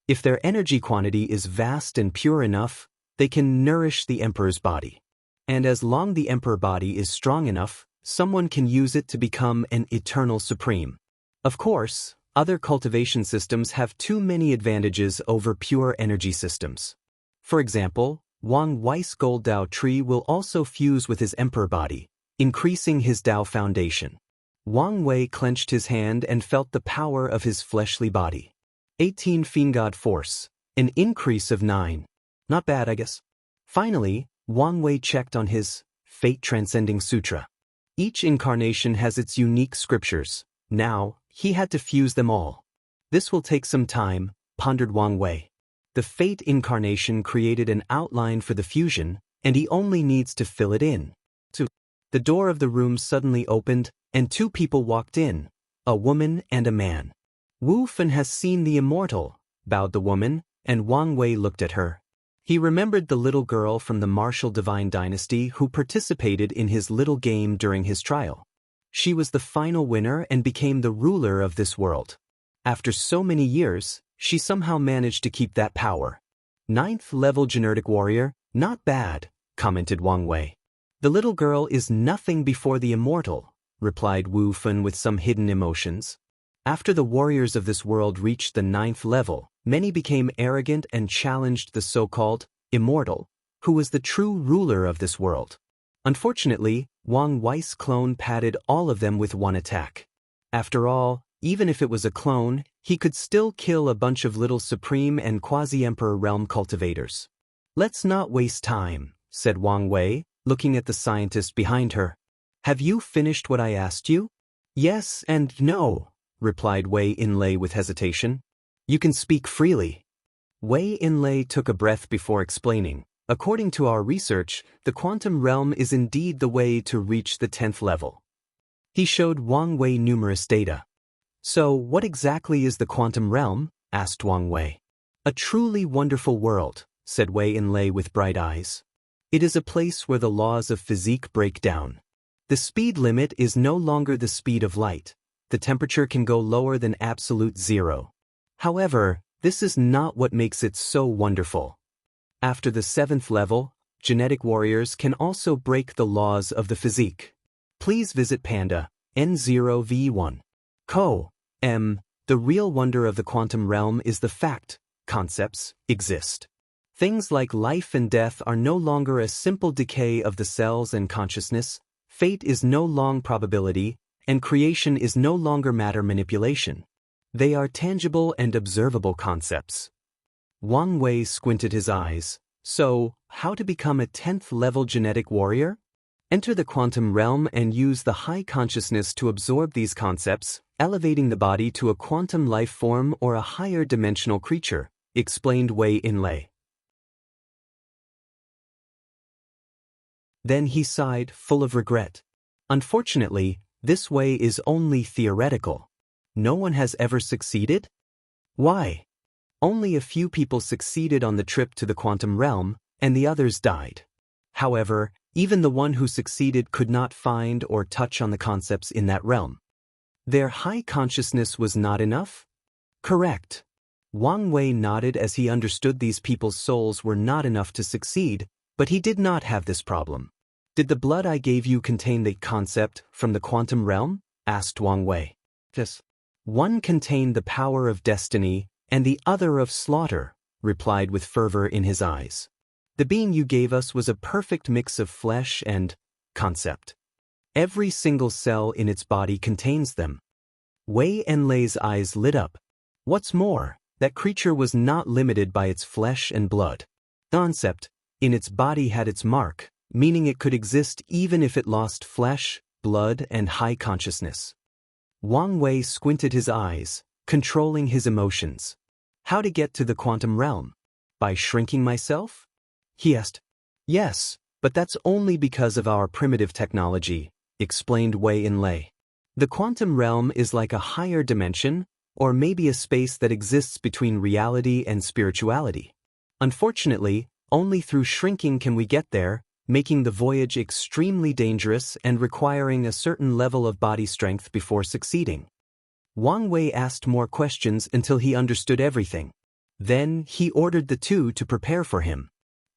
If their energy quantity is vast and pure enough, they can nourish the Emperor's body. And as long the Emperor body is strong enough, someone can use it to become an eternal supreme. Of course, other cultivation systems have too many advantages over pure energy systems. For example, Wang Wei's gold Dao tree will also fuse with his Emperor body, increasing his Dao foundation. Wang Wei clenched his hand and felt the power of his fleshly body. 18 Fiend God Force, an increase of 9. Not bad, I guess. Finally, Wang Wei checked on his Fate Transcending Sutra. Each incarnation has its unique scriptures. Now, he had to fuse them all. This will take some time, pondered Wang Wei. The fate incarnation created an outline for the fusion, and he only needs to fill it in. So, the door of the room suddenly opened, and two people walked in, a woman and a man. Wu Fan has seen the immortal, bowed the woman, and Wang Wei looked at her. He remembered the little girl from the martial divine dynasty who participated in his little game during his trial. She was the final winner and became the ruler of this world. After so many years, she somehow managed to keep that power. 9th level genetic warrior, not bad, commented Wang Wei. The little girl is nothing before the immortal, replied Wu Fan with some hidden emotions. After the warriors of this world reached the 9th level, many became arrogant and challenged the so-called Immortal, who was the true ruler of this world. Unfortunately, Wang Wei's clone patted all of them with one attack. After all, even if it was a clone, he could still kill a bunch of little Supreme and Quasi-Emperor realm cultivators. Let's not waste time, said Wang Wei, looking at the scientist behind her. Have you finished what I asked you? Yes and no, replied Wei Inlay with hesitation. You can speak freely. Wei Inlay took a breath before explaining. According to our research, the quantum realm is indeed the way to reach the 10th level. He showed Wang Wei numerous data. So, what exactly is the quantum realm? Asked Wang Wei. A truly wonderful world, said Wei Inlay with bright eyes. It is a place where the laws of physique break down. The speed limit is no longer the speed of light. The temperature can go lower than absolute zero. However, this is not what makes it so wonderful. After the 7th level, genetic warriors can also break the laws of the physique. Please visit Panda, N0V1. The real wonder of the quantum realm is the fact, concepts, exist. Things like life and death are no longer a simple decay of the cells and consciousness, fate is no long probability, and creation is no longer matter manipulation. They are tangible and observable concepts. Wang Wei squinted his eyes. So, how to become a 10th level genetic warrior? Enter the quantum realm and use the high consciousness to absorb these concepts, elevating the body to a quantum life form or a higher dimensional creature, explained Wei Inlay. Then he sighed, full of regret. Unfortunately, this way is only theoretical. No one has ever succeeded? Why? Only a few people succeeded on the trip to the quantum realm, and the others died. However, even the one who succeeded could not find or touch on the concepts in that realm. Their high consciousness was not enough? Correct. Wang Wei nodded as he understood these people's souls were not enough to succeed, but he did not have this problem. Did the blood I gave you contain the concept from the quantum realm? Asked Wang Wei. Yes. One contained the power of destiny, and the other of slaughter, replied with fervor in his eyes. The being you gave us was a perfect mix of flesh and concept. Every single cell in its body contains them. Wei Enlay's eyes lit up. What's more, that creature was not limited by its flesh and blood. Concept, in its body had its mark, meaning it could exist even if it lost flesh, blood, and high consciousness. Wang Wei squinted his eyes, controlling his emotions. How to get to the quantum realm? By shrinking myself? He asked. Yes, but that's only because of our primitive technology, explained Wei Inlay. The quantum realm is like a higher dimension, or maybe a space that exists between reality and spirituality. Unfortunately, only through shrinking can we get there, making the voyage extremely dangerous and requiring a certain level of body strength before succeeding. Wang Wei asked more questions until he understood everything. Then, he ordered the two to prepare for him.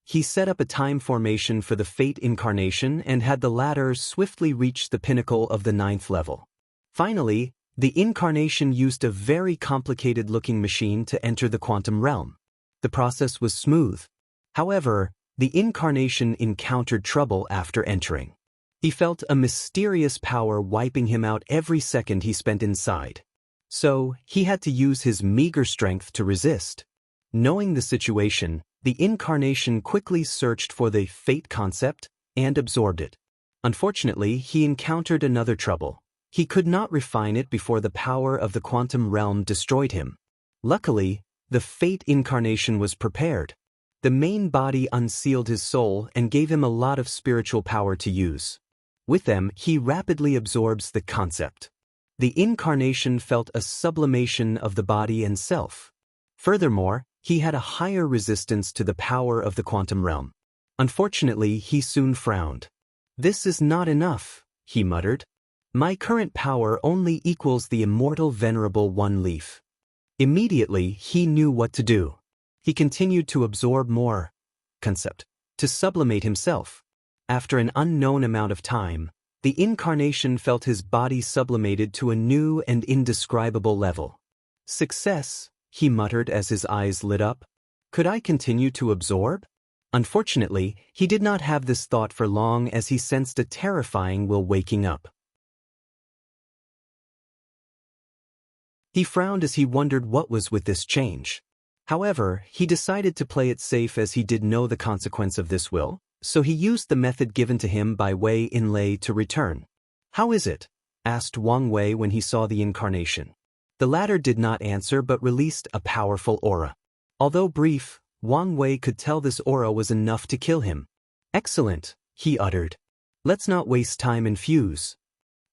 He set up a time formation for the fate incarnation and had the latter swiftly reach the pinnacle of the 9th level. Finally, the incarnation used a very complicated-looking machine to enter the quantum realm. The process was smooth. However, the incarnation encountered trouble after entering. He felt a mysterious power wiping him out every second he spent inside. So, he had to use his meager strength to resist. Knowing the situation, the incarnation quickly searched for the fate concept and absorbed it. Unfortunately, he encountered another trouble. He could not refine it before the power of the quantum realm destroyed him. Luckily, The fate incarnation was prepared. The main body unsealed his soul and gave him a lot of spiritual power to use. With them, he rapidly absorbs the concept. The incarnation felt a sublimation of the body and self. Furthermore, he had a higher resistance to the power of the quantum realm. Unfortunately, he soon frowned. "This is not enough," he muttered. "My current power only equals the immortal venerable one leaf." Immediately, he knew what to do. He continued to absorb more concept, to sublimate himself. After an unknown amount of time, the incarnation felt his body sublimated to a new and indescribable level. "Success," he muttered as his eyes lit up. "Could I continue to absorb?" Unfortunately, he did not have this thought for long as he sensed a terrifying will waking up. He frowned as he wondered what was with this change. However, he decided to play it safe as he did know the consequence of this will, so he used the method given to him by Wei Inlay to return. "How is it?" asked Wang Wei when he saw the incarnation. The latter did not answer but released a powerful aura. Although brief, Wang Wei could tell this aura was enough to kill him. "Excellent," he uttered. "Let's not waste time and fuse."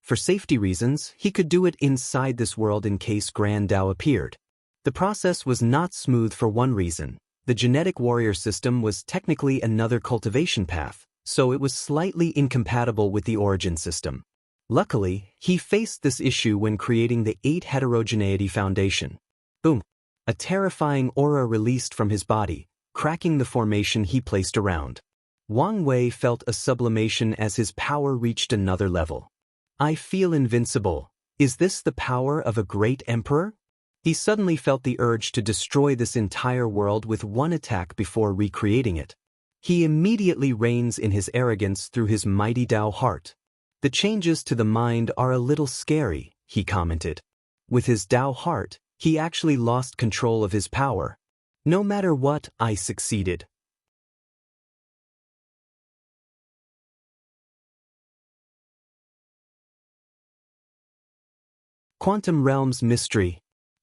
For safety reasons, he could do it inside this world in case Grand Dao appeared. The process was not smooth for one reason. The genetic warrior system was technically another cultivation path, so it was slightly incompatible with the origin system. Luckily, he faced this issue when creating the 8 heterogeneity foundation. Boom! A terrifying aura released from his body, cracking the formation he placed around. Wang Wei felt a sublimation as his power reached another level. "I feel invincible. Is this the power of a great emperor?" He suddenly felt the urge to destroy this entire world with one attack before recreating it. He immediately reigns in his arrogance through his mighty Dao heart. "The changes to the mind are a little scary," he commented. With his Dao heart, he actually lost control of his power. "No matter what, I succeeded." Quantum Realms Mystery.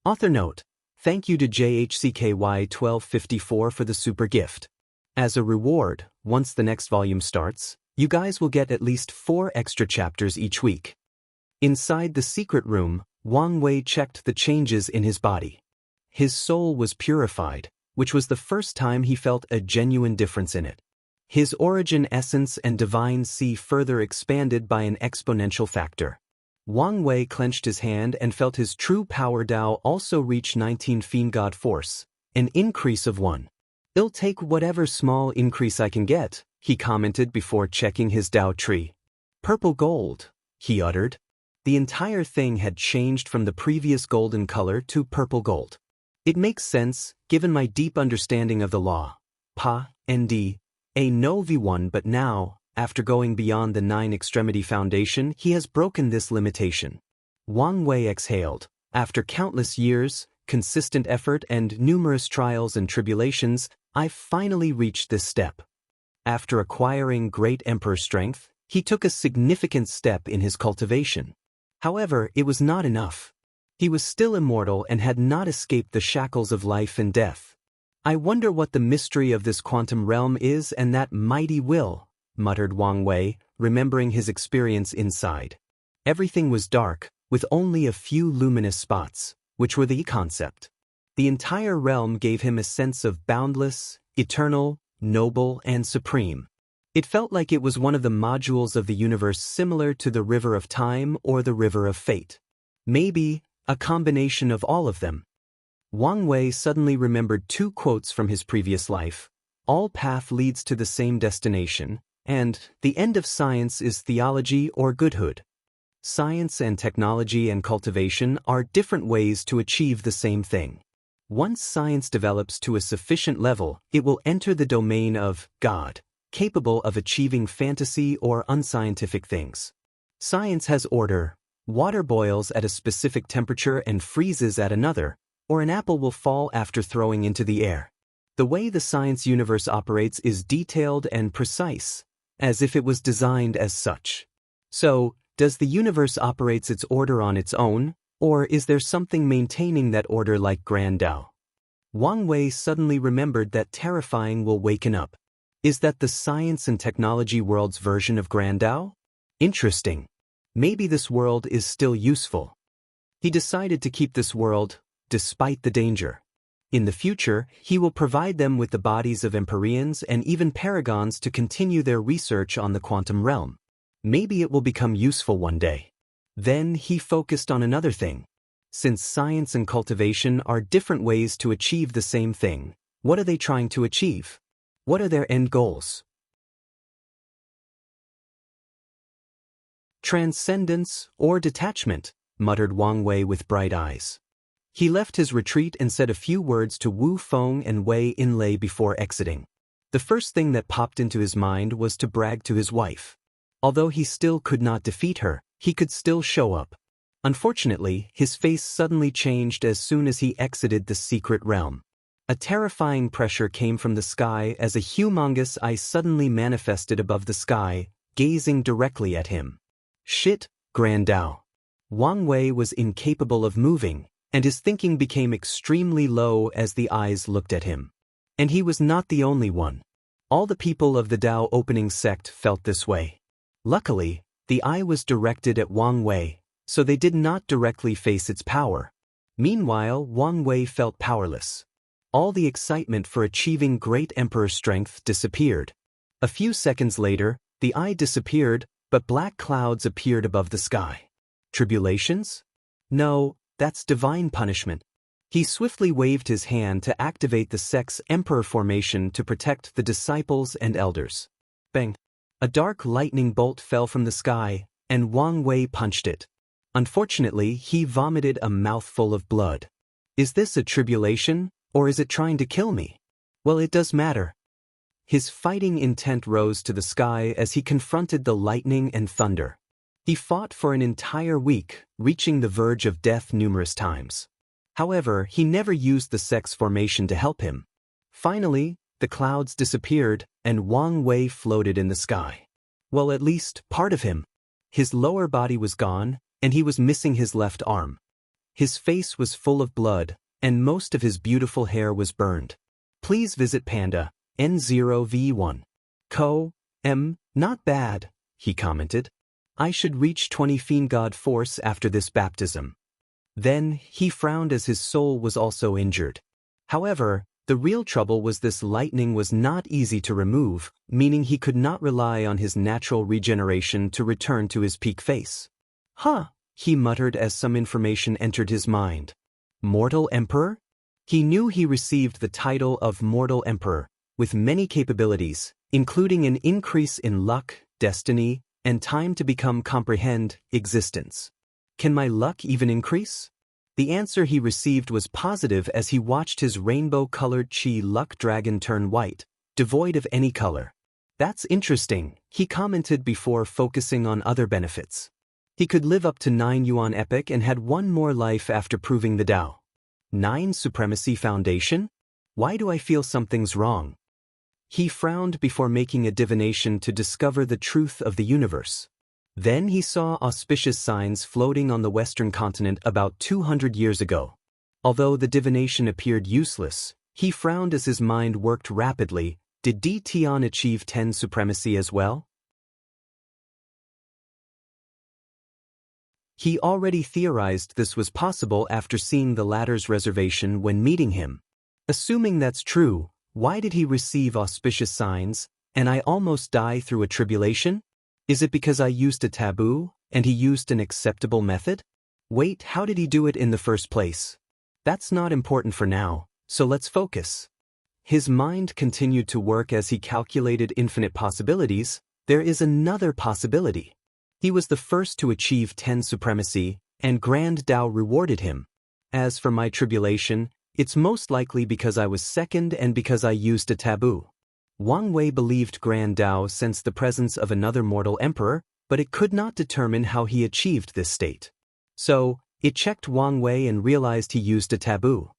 Author note: thank you to JHCKY1254 for the super gift. As a reward, once the next volume starts, you guys will get at least 4 extra chapters each week. Inside the secret room, Wang Wei checked the changes in his body. His soul was purified, which was the first time he felt a genuine difference in it. His origin essence and divine C further expanded by an exponential factor. Wang Wei clenched his hand and felt his true power Dao also reach 19 Fiend God Force, an increase of 1. "I'll take whatever small increase I can get," he commented before checking his Dao tree. "Purple gold," he uttered. The entire thing had changed from the previous golden color to purple gold. It makes sense, given my deep understanding of the law. Pa, nd, a no v1 but now, after going beyond the 9 extremity foundation, he has broken this limitation. Wang Wei exhaled. After countless years, consistent effort and numerous trials and tribulations, I've finally reached this step. After acquiring great emperor strength, he took a significant step in his cultivation. However, it was not enough. He was still immortal and had not escaped the shackles of life and death. "I wonder what the mystery of this quantum realm is and that mighty will," muttered Wang Wei, remembering his experience inside. Everything was dark, with only a few luminous spots, which were the concept. The entire realm gave him a sense of boundless, eternal, noble, and supreme. It felt like it was one of the modules of the universe similar to the River of Time or the River of Fate. Maybe a combination of all of them. Wang Wei suddenly remembered 2 quotes from his previous life. "All path leads to the same destination," and "the end of science is theology or goodhood." Science and technology and cultivation are different ways to achieve the same thing. Once science develops to a sufficient level, it will enter the domain of God, capable of achieving fantasy or unscientific things. Science has order. Water boils at a specific temperature and freezes at another, or an apple will fall after throwing into the air. The way the science universe operates is detailed and precise, as if it was designed as such. So, does the universe operate its order on its own, or is there something maintaining that order like Grand Dao? Wang Wei suddenly remembered that terrifying will waken up. Is that the science and technology world's version of Grand Dao? Interesting. Maybe this world is still useful. He decided to keep this world, despite the danger. In the future, he will provide them with the bodies of Empyreans and even Paragons to continue their research on the quantum realm. Maybe it will become useful one day. Then he focused on another thing. Since science and cultivation are different ways to achieve the same thing, what are they trying to achieve? What are their end goals? Transcendence or detachment, muttered Wang Wei with bright eyes. He left his retreat and said a few words to Wu Feng and Wei Inlay before exiting. The first thing that popped into his mind was to brag to his wife. Although he still could not defeat her, he could still show up. Unfortunately, his face suddenly changed as soon as he exited the secret realm. A terrifying pressure came from the sky as a humongous eye suddenly manifested above the sky, gazing directly at him. Shit, Grand Dao. Wang Wei was incapable of moving, and his thinking became extremely low as the eyes looked at him. And he was not the only one. All the people of the Dao opening sect felt this way. Luckily, the eye was directed at Wang Wei, so they did not directly face its power. Meanwhile, Wang Wei felt powerless. All the excitement for achieving great emperor strength disappeared. A few seconds later, the eye disappeared, but black clouds appeared above the sky. Tribulations? No, that's divine punishment. He swiftly waved his hand to activate the sect's emperor formation to protect the disciples and elders. Bang! A dark lightning bolt fell from the sky, and Wang Wei punched it. Unfortunately, he vomited a mouthful of blood. Is this a tribulation, or is it trying to kill me? Well, it does matter. His fighting intent rose to the sky as he confronted the lightning and thunder. He fought for an entire week, reaching the verge of death numerous times. However, he never used the sect's formation to help him. Finally, the clouds disappeared, and Wang Wei floated in the sky. Well, at least part of him. His lower body was gone, and he was missing his left arm. His face was full of blood, and most of his beautiful hair was burned. Please visit Panda, N0V1. Not bad, he commented. I should reach 20 Fiend God Force after this baptism. Then, he frowned as his soul was also injured. However, the real trouble was this lightning was not easy to remove, meaning he could not rely on his natural regeneration to return to his peak face. He muttered as some information entered his mind. Mortal Emperor? He knew he received the title of Mortal Emperor, with many capabilities, including an increase in luck, destiny, and time to comprehend existence. Can my luck even increase? The answer he received was positive as he watched his rainbow-colored Chi luck dragon turn white, devoid of any color. That's interesting, he commented before focusing on other benefits. He could live up to 9 Yuan Epic and had one more life after proving the Dao. 9 Supremacy Foundation? Why do I feel something's wrong? He frowned before making a divination to discover the truth of the universe. Then he saw auspicious signs floating on the western continent about 200 years ago. Although the divination appeared useless, he frowned as his mind worked rapidly. Did Di Tian achieve 10 supremacy as well? He already theorized this was possible after seeing the latter's reservation when meeting him. Assuming that's true, why did he receive auspicious signs, and I almost die through a tribulation? Is it because I used a taboo, and he used an acceptable method? Wait, how did he do it in the first place? That's not important for now, so let's focus. His mind continued to work as he calculated infinite possibilities. There is another possibility. He was the first to achieve 10 supremacy, and Grand Dao rewarded him. As for my tribulation, it's most likely because I was second and because I used a taboo. Wang Wei believed Grand Dao sensed the presence of another mortal emperor, but it could not determine how he achieved this state. So, it checked Wang Wei and realized he used a taboo.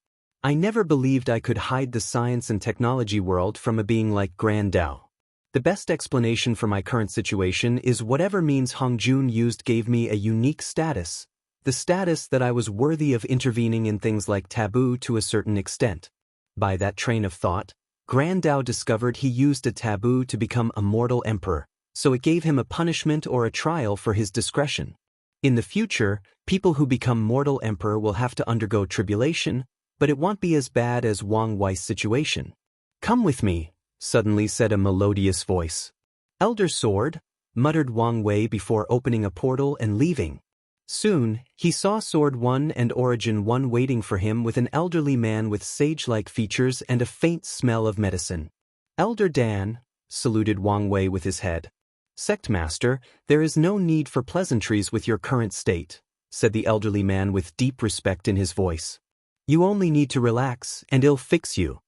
I never believed I could hide the science and technology world from a being like Grand Dao. The best explanation for my current situation is whatever means Hongjun used gave me a unique status. The status that I was worthy of intervening in things like taboo to a certain extent. By that train of thought, Grand Dao discovered he used a taboo to become a mortal emperor, so it gave him a punishment or a trial for his discretion. In the future, people who become mortal emperor will have to undergo tribulation, but it won't be as bad as Wang Wei's situation. "Come with me," suddenly said a melodious voice. "Elder Sword," muttered Wang Wei before opening a portal and leaving. Soon, he saw Sword 1 and Origin 1 waiting for him with an elderly man with sage-like features and a faint smell of medicine. "Elder Dan," saluted Wang Wei with his head. "Sect Master, there is no need for pleasantries with your current state," said the elderly man with deep respect in his voice. "You only need to relax, and I'll fix you."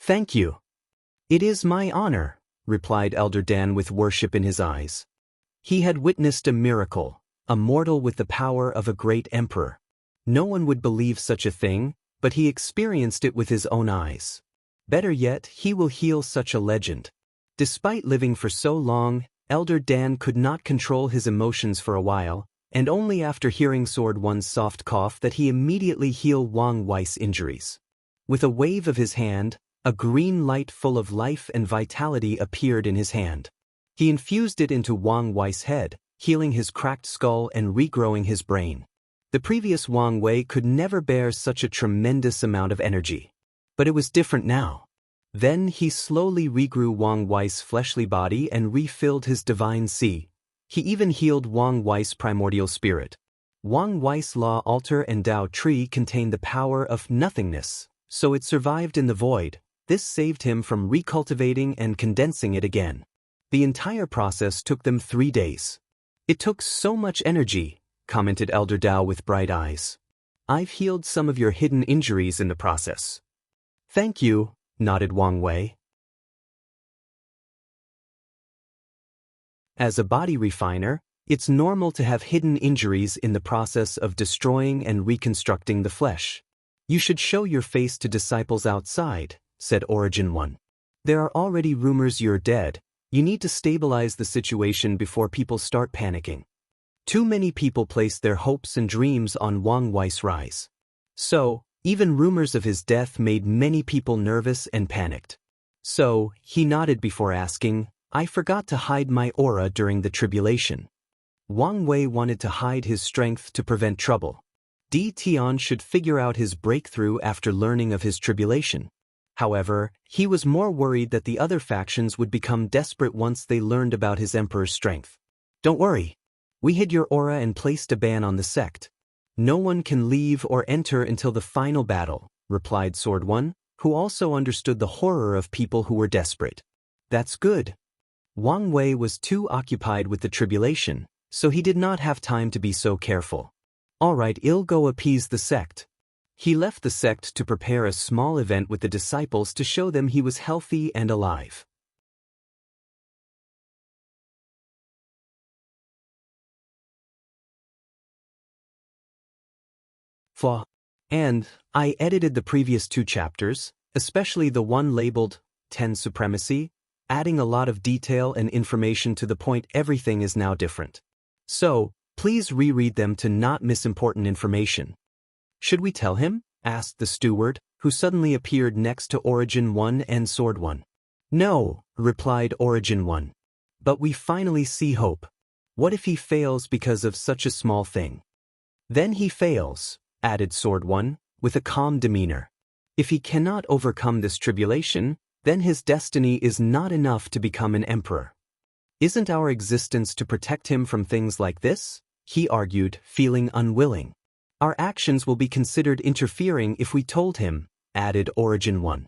"Thank you." "It is my honor," replied Elder Dan with worship in his eyes. He had witnessed a miracle, a mortal with the power of a great emperor. No one would believe such a thing, but he experienced it with his own eyes. Better yet, he will heal such a legend. Despite living for so long, Elder Dan could not control his emotions for a while, and only after hearing Sword 1's soft cough that he immediately healed Wang Wei's injuries. With a wave of his hand, a green light full of life and vitality appeared in his hand. He infused it into Wang Wei's head, healing his cracked skull and regrowing his brain. The previous Wang Wei could never bear such a tremendous amount of energy. But it was different now. Then he slowly regrew Wang Wei's fleshly body and refilled his divine Qi. He even healed Wang Wei's primordial spirit. Wang Wei's law altar and Dao tree contained the power of nothingness, so it survived in the void. This saved him from recultivating and condensing it again. The entire process took them 3 days. "It took so much energy," commented Elder Dao with bright eyes. "I've healed some of your hidden injuries in the process." "Thank you," nodded Wang Wei. As a body refiner, it's normal to have hidden injuries in the process of destroying and reconstructing the flesh. "You should show your face to disciples outside," said Origin 1. "There are already rumors you're dead. You need to stabilize the situation before people start panicking." Too many people placed their hopes and dreams on Wang Wei's rise. So, even rumors of his death made many people nervous and panicked. So, he nodded before asking, "I forgot to hide my aura during the tribulation." Wang Wei wanted to hide his strength to prevent trouble. Di Tian should figure out his breakthrough after learning of his tribulation. However, he was more worried that the other factions would become desperate once they learned about his emperor's strength. "Don't worry. We hid your aura and placed a ban on the sect. No one can leave or enter until the final battle," replied Sword 1, who also understood the horror of people who were desperate. "That's good." Wang Wei was too occupied with the tribulation, so he did not have time to be so careful. "All right, I'll go appease the sect." He left the sect to prepare a small event with the disciples to show them he was healthy and alive. And I edited the previous 2 chapters, especially the one labeled 10 Supremacy, adding a lot of detail and information to the point everything is now different. So, please reread them to not miss important information. "Should we tell him?" asked the steward, who suddenly appeared next to Origin 1 and Sword 1. "No," replied Origin 1. "But we finally see hope. What if he fails because of such a small thing?" "Then he fails," added Sword 1, with a calm demeanor. "If he cannot overcome this tribulation, then his destiny is not enough to become an emperor. Isn't our existence to protect him from things like this?" he argued, feeling unwilling. "Our actions will be considered interfering if we told him," added Origin 1.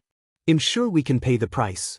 "I'm sure we can pay the price."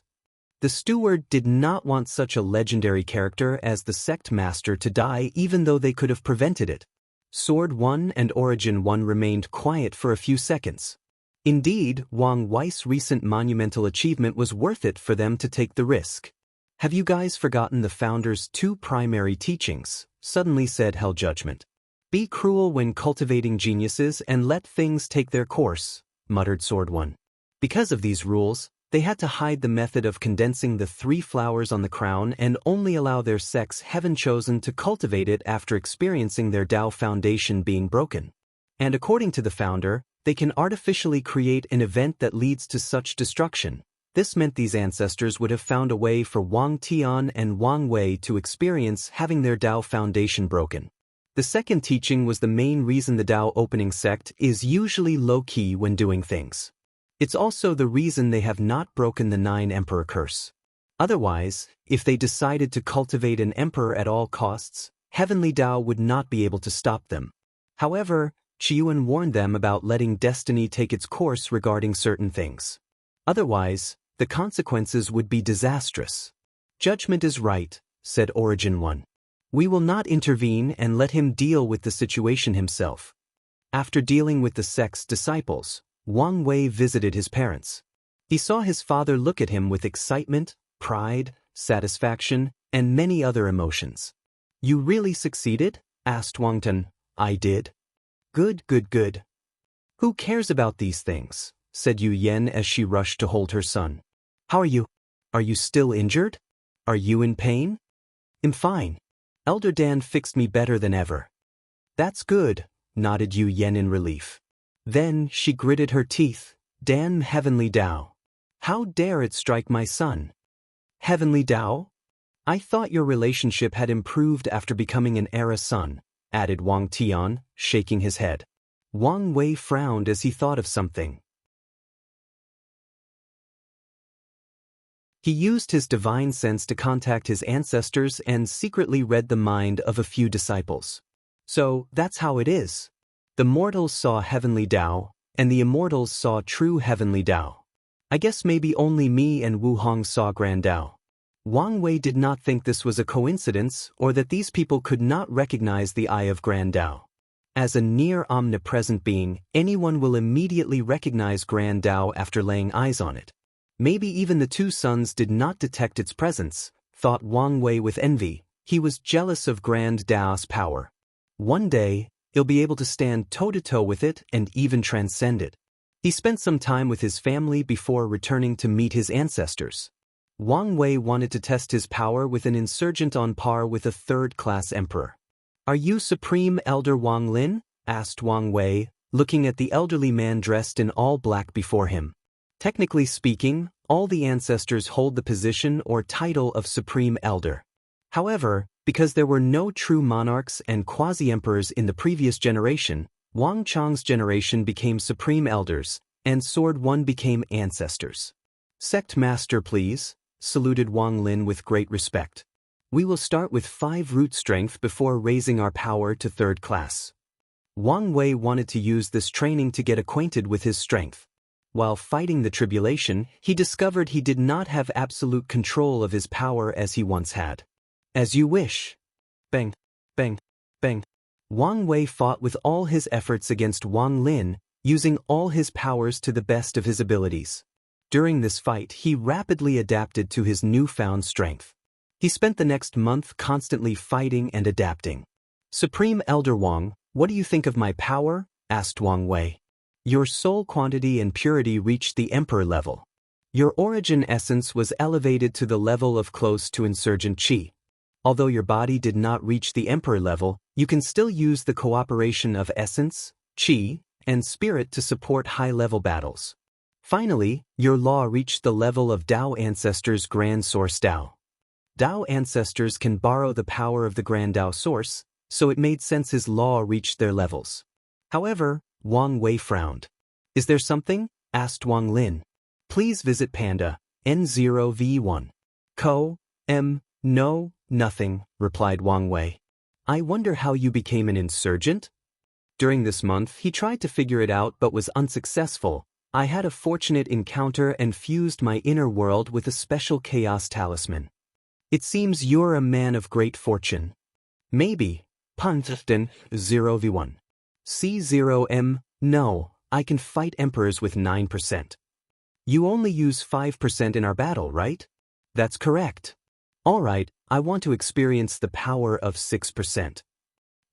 The steward did not want such a legendary character as the sect master to die even though they could have prevented it. Sword 1 and Origin 1 remained quiet for a few seconds. Indeed, Wang Wei's recent monumental achievement was worth it for them to take the risk. "Have you guys forgotten the founder's 2 primary teachings?" suddenly said Hell Judgment. "Be cruel when cultivating geniuses and let things take their course," muttered Sword 1. Because of these rules, they had to hide the method of condensing the 3 flowers on the crown and only allow their sects heaven-chosen to cultivate it after experiencing their Dao foundation being broken. And according to the founder, They can artificially create an event that leads to such destruction. This meant these ancestors would have found a way for Wang Tian and Wang Wei to experience having their Dao foundation broken. The second teaching was the main reason the Dao opening sect is usually low-key when doing things. It's also the reason they have not broken the 9 Emperor curse. Otherwise, if they decided to cultivate an emperor at all costs, Heavenly Dao would not be able to stop them. However, Qiyuan warned them about letting destiny take its course regarding certain things. Otherwise, the consequences would be disastrous. Judgment is right, said Origin 1. We will not intervene and let him deal with the situation himself. After dealing with the sect's disciples, Wang Wei visited his parents. He saw his father look at him with excitement, pride, satisfaction, and many other emotions. You really succeeded? Asked Wang Tan. I did. Good, good, good. Who cares about these things? Said Yu Yen as she rushed to hold her son. How are you? Are you still injured? Are you in pain? I'm fine. Elder Dan fixed me better than ever. That's good, nodded Yu Yen in relief. Then she gritted her teeth. Damn Heavenly Dao. How dare it strike my son? Heavenly Dao? I thought your relationship had improved after becoming an Era son, added Wang Tian, shaking his head. Wang Wei frowned as he thought of something. He used his divine sense to contact his ancestors and secretly read the mind of a few disciples. So, that's how it is. The mortals saw Heavenly Dao, and the immortals saw true Heavenly Dao. I guess maybe only me and Wu Hong saw Grand Dao. Wang Wei did not think this was a coincidence or that these people could not recognize the eye of Grand Dao. As a near omnipresent being, anyone will immediately recognize Grand Dao after laying eyes on it. Maybe even the two sons did not detect its presence, thought Wang Wei with envy. He was jealous of Grand Dao's power. One day, he'll be able to stand toe-to-toe with it and even transcend it. He spent some time with his family before returning to meet his ancestors. Wang Wei wanted to test his power with an insurgent on par with a third-class emperor. Are you Supreme Elder Wang Lin? Asked Wang Wei, looking at the elderly man dressed in all black before him. Technically speaking, all the ancestors hold the position or title of Supreme Elder. However, because there were no true monarchs and quasi-emperors in the previous generation, Wang Chang's generation became Supreme Elders, and Sword One became ancestors. Sect Master, please, saluted Wang Lin with great respect. We will start with 5 root strength before raising our power to 3rd class. Wang Wei wanted to use this training to get acquainted with his strength. While fighting the tribulation, he discovered he did not have absolute control of his power as he once had. As you wish. Bang, bang, bang. Wang Wei fought with all his efforts against Wang Lin, using all his powers to the best of his abilities. During this fight, he rapidly adapted to his newfound strength. He spent the next month constantly fighting and adapting. Supreme Elder Wang, what do you think of my power? Asked Wang Wei. Your soul quantity and purity reached the Emperor level. Your origin essence was elevated to the level of close to insurgent Qi. Although your body did not reach the Emperor level, you can still use the cooperation of essence, Qi, and spirit to support high-level battles. Finally, your law reached the level of Dao Ancestors' Grand Source Dao. Dao Ancestors can borrow the power of the Grand Dao Source, so it made sense his law reached their levels. However, Wang Wei frowned. Is there something? Asked Wang Lin. Please visit Panda, N0V1. No, nothing, replied Wang Wei. I wonder how you became an insurgent? During this month, he tried to figure it out but was unsuccessful. I had a fortunate encounter and fused my inner world with a special chaos talisman. It seems you're a man of great fortune. Maybe. Punten 0v1. C0M, no, I can fight emperors with 9%. You only use 5% in our battle, right? That's correct. Alright, I want to experience the power of 6%.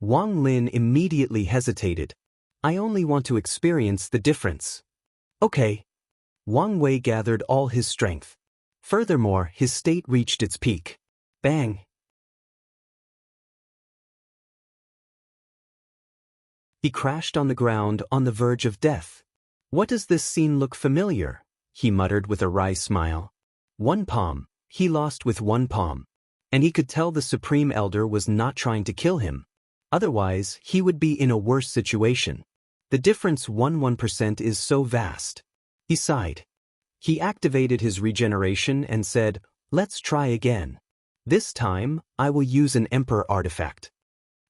Wang Lin immediately hesitated. I only want to experience the difference. Okay. Wang Wei gathered all his strength. Furthermore, his state reached its peak. Bang. He crashed on the ground on the verge of death. "What does this scene look familiar?" he muttered with a wry smile. One palm, he lost with one palm. And he could tell the Supreme Elder was not trying to kill him. Otherwise, he would be in a worse situation. The difference 1% is so vast. He sighed. He activated his regeneration and said, "Let's try again. This time, I will use an Emperor artifact."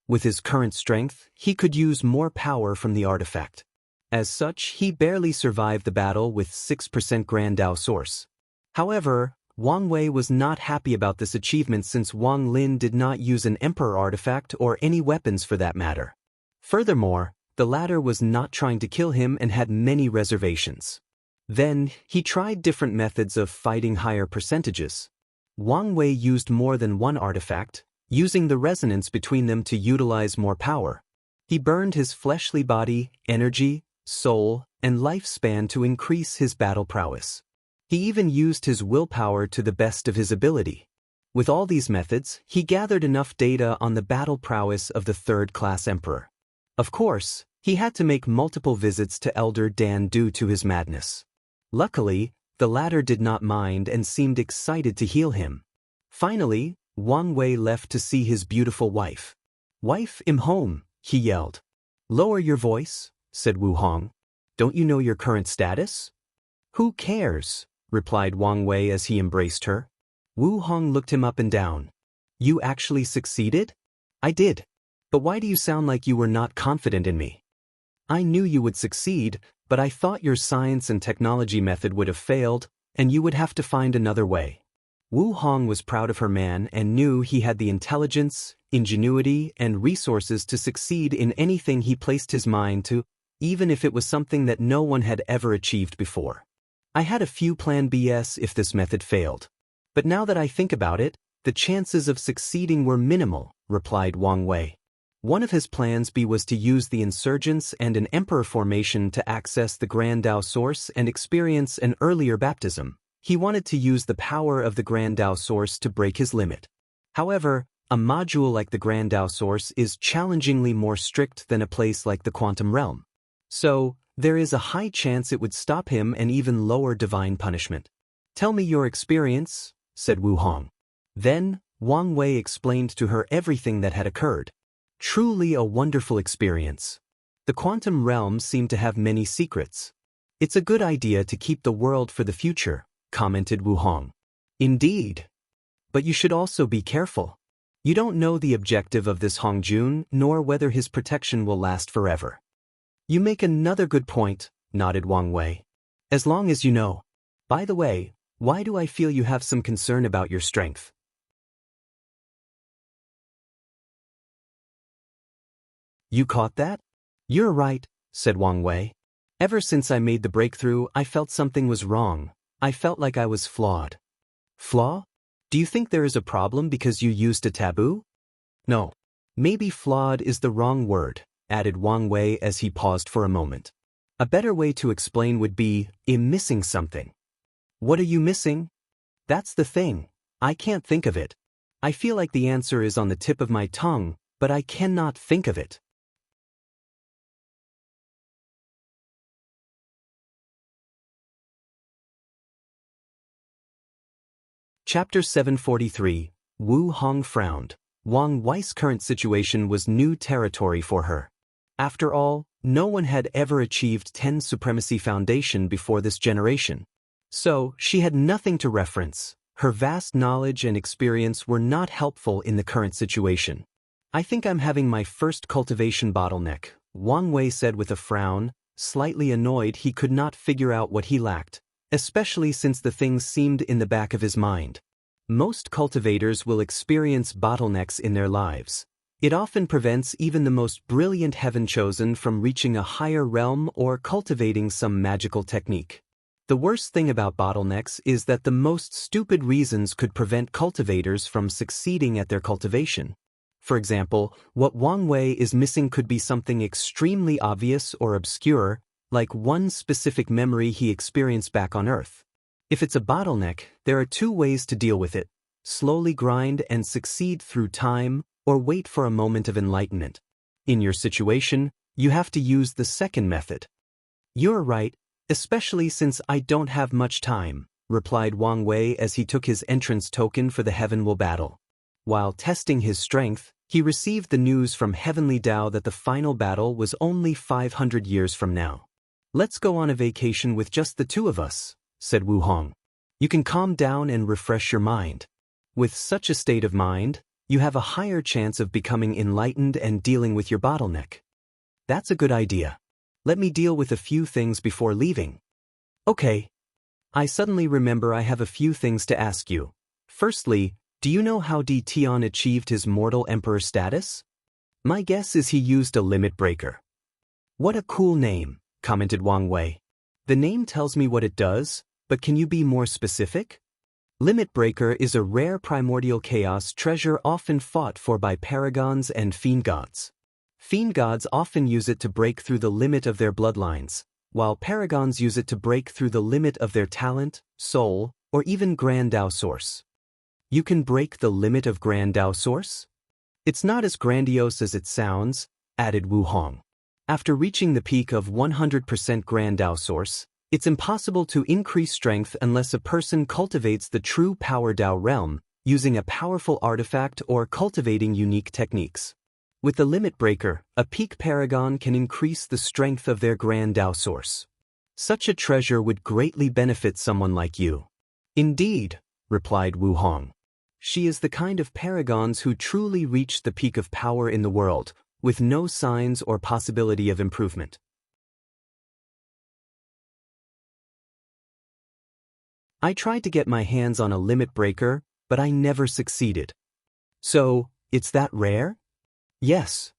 With his current strength, he could use more power from the artifact. As such, he barely survived the battle with 6% Grand Dao Source. However, Wang Wei was not happy about this achievement since Wang Lin did not use an Emperor artifact or any weapons for that matter. Furthermore, the latter was not trying to kill him and had many reservations. Then, he tried different methods of fighting higher percentages. Wang Wei used more than one artifact, using the resonance between them to utilize more power. He burned his fleshly body, energy, soul, and lifespan to increase his battle prowess. He even used his willpower to the best of his ability. With all these methods, he gathered enough data on the battle prowess of the third-class emperor. Of course, he had to make multiple visits to Elder Dan due to his madness. Luckily, the latter did not mind and seemed excited to heal him. Finally, Wang Wei left to see his beautiful wife. "Wife, I'm home," he yelled. "Lower your voice," said Wu Hong. "Don't you know your current status?" "Who cares?" replied Wang Wei as he embraced her. Wu Hong looked him up and down. "You actually succeeded?" "I did. But why do you sound like you were not confident in me?" "I knew you would succeed, but I thought your science and technology method would have failed, and you would have to find another way." Wu Hong was proud of her man and knew he had the intelligence, ingenuity, and resources to succeed in anything he placed his mind to, even if it was something that no one had ever achieved before. "I had a few plan Bs if this method failed. But now that I think about it, the chances of succeeding were minimal," replied Wang Wei. One of his plans B was to use the insurgents and an emperor formation to access the Grand Dao Source and experience an earlier baptism. He wanted to use the power of the Grand Dao Source to break his limit. However, a module like the Grand Dao Source is challengingly more strict than a place like the Quantum Realm. So, there is a high chance it would stop him and even lower divine punishment. "Tell me your experience," said Wu Hong. Then, Wang Wei explained to her everything that had occurred. Truly a wonderful experience. The Quantum Realm seemed to have many secrets. "It's a good idea to keep the world for the future," commented Wu Hong. "Indeed. But you should also be careful. You don't know the objective of this Hong Jun nor whether his protection will last forever." "You make another good point," nodded Wang Wei. "As long as you know. By the way, why do I feel you have some concern about your strength?" "You caught that?" "You're right," said Wang Wei. "Ever since I made the breakthrough, I felt something was wrong. I felt like I was flawed." "Flaw? Do you think there is a problem because you used a taboo?" "No. Maybe flawed is the wrong word," added Wang Wei as he paused for a moment. "A better way to explain would be, I'm missing something." "What are you missing?" "That's the thing. I can't think of it. I feel like the answer is on the tip of my tongue, but I cannot think of it." Chapter 743, Wu Hong frowned. Wang Wei's current situation was new territory for her. After all, no one had ever achieved 10 Supremacy Foundation before this generation. So, she had nothing to reference. Her vast knowledge and experience were not helpful in the current situation. "I think I'm having my first cultivation bottleneck," Wang Wei said with a frown, slightly annoyed he could not figure out what he lacked, especially since the things seemed in the back of his mind. Most cultivators will experience bottlenecks in their lives. It often prevents even the most brilliant heaven-chosen from reaching a higher realm or cultivating some magical technique. The worst thing about bottlenecks is that the most stupid reasons could prevent cultivators from succeeding at their cultivation. For example, what Wang Wei is missing could be something extremely obvious or obscure, like one specific memory he experienced back on Earth. If it's a bottleneck, there are two ways to deal with it: slowly grind and succeed through time, or wait for a moment of enlightenment. In your situation, You have to use the second method. You're right, especially since I don't have much time, replied Wang Wei as he took his entrance token for the Heavenly battle. While testing his strength, he received the news from Heavenly Dao that the final battle was only 500 years from now. Let's go on a vacation with just the two of us, said Wu Hong. You can calm down and refresh your mind. With such a state of mind, you have a higher chance of becoming enlightened and dealing with your bottleneck. That's a good idea. Let me deal with a few things before leaving. Okay. I suddenly remember I have a few things to ask you. Firstly, do you know how Di Tian achieved his mortal emperor status? My guess is he used a limit breaker. What a cool name, commented Wang Wei. The name tells me what it does, but can you be more specific? Limit breaker is a rare primordial chaos treasure often fought for by paragons and fiend gods. Fiend gods often use it to break through the limit of their bloodlines, while paragons use it to break through the limit of their talent, soul, or even Grand Dao source. You can break the limit of Grand Dao source? It's not as grandiose as it sounds, added Wu Hong. After reaching the peak of 100% Grand Dao source, it's impossible to increase strength unless a person cultivates the true power Dao realm, using a powerful artifact or cultivating unique techniques. With the limit breaker, a peak paragon can increase the strength of their Grand Dao source. Such a treasure would greatly benefit someone like you. Indeed, replied Wu Hong. She is the kind of paragons who truly reach the peak of power in the world, with no signs or possibility of improvement. I tried to get my hands on a limit breaker, but I never succeeded. So, it's that rare? Yes.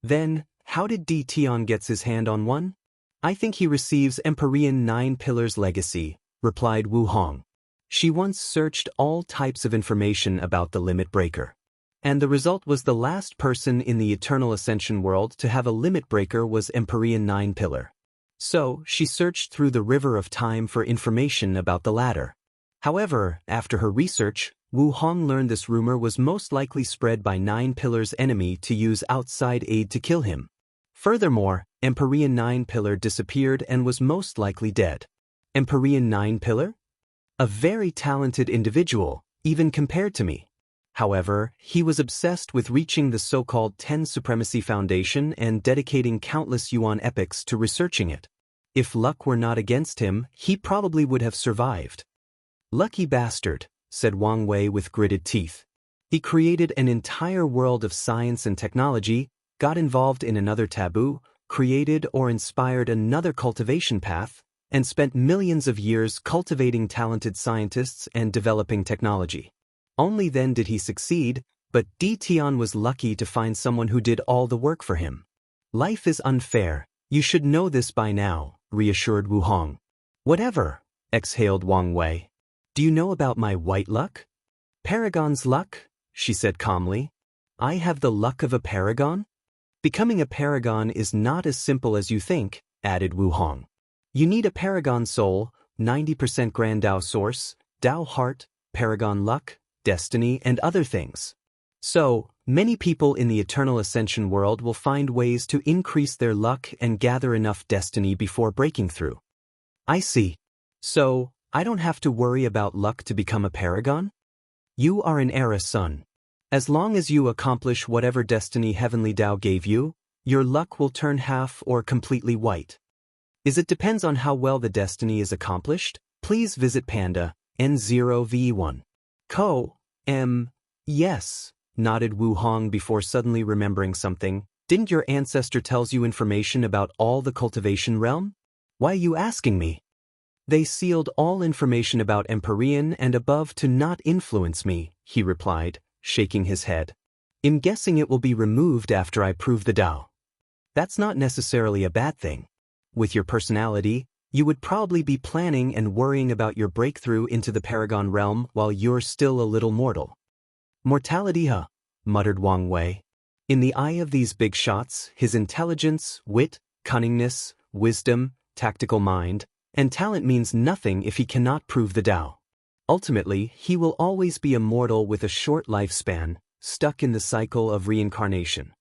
Then, how did Di Tian gets his hand on one? I think he receives Empyrean 9 Pillars legacy, replied Wu Hong. She once searched all types of information about the limit breaker. And the result was the last person in the Eternal Ascension world to have a limit breaker was Empyrean 9 Pillar. So, she searched through the river of time for information about the latter. However, after her research, Wu Hong learned this rumor was most likely spread by 9 Pillar's enemy to use outside aid to kill him. Furthermore, Empyrean 9 Pillar disappeared and was most likely dead. Empyrean 9 Pillar? A very talented individual, even compared to me. However, he was obsessed with reaching the so-called 10 Supremacy Foundation and dedicating countless Yuan epics to researching it. If luck were not against him, he probably would have survived. Lucky bastard, said Wang Wei with gritted teeth. He created an entire world of science and technology, got involved in another taboo, created or inspired another cultivation path, and spent millions of years cultivating talented scientists and developing technology. Only then did he succeed, but Di Tian was lucky to find someone who did all the work for him. Life is unfair, you should know this by now, reassured Wu Hong. Whatever, exhaled Wang Wei. Do you know about my white luck? Paragon's luck, she said calmly. I have the luck of a paragon? Becoming a paragon is not as simple as you think, added Wu Hong. You need a paragon soul, 90% Grand Dao source, Dao heart, paragon luck, destiny, and other things. So, many people in the Eternal Ascension world will find ways to increase their luck and gather enough destiny before breaking through. I see. So, I don't have to worry about luck to become a paragon? You are an heiress, son. As long as you accomplish whatever destiny Heavenly Dao gave you, your luck will turn half or completely white. It depends on how well the destiny is accomplished. Please visit Panda, N0V1. Yes, nodded Wu Hong before suddenly remembering something. Didn't your ancestor tells you information about all the cultivation realm? Why are you asking me? They sealed all information about Empyrean and above to not influence me, he replied, shaking his head. I'm guessing it will be removed after I prove the Dao. That's not necessarily a bad thing. With your personality, you would probably be planning and worrying about your breakthrough into the Paragon realm while you're still a little mortal. Mortality, huh? Muttered Wang Wei. In the eye of these big shots, his intelligence, wit, cunningness, wisdom, tactical mind, and talent means nothing if he cannot prove the Dao. Ultimately, he will always be a mortal with a short lifespan, stuck in the cycle of reincarnation.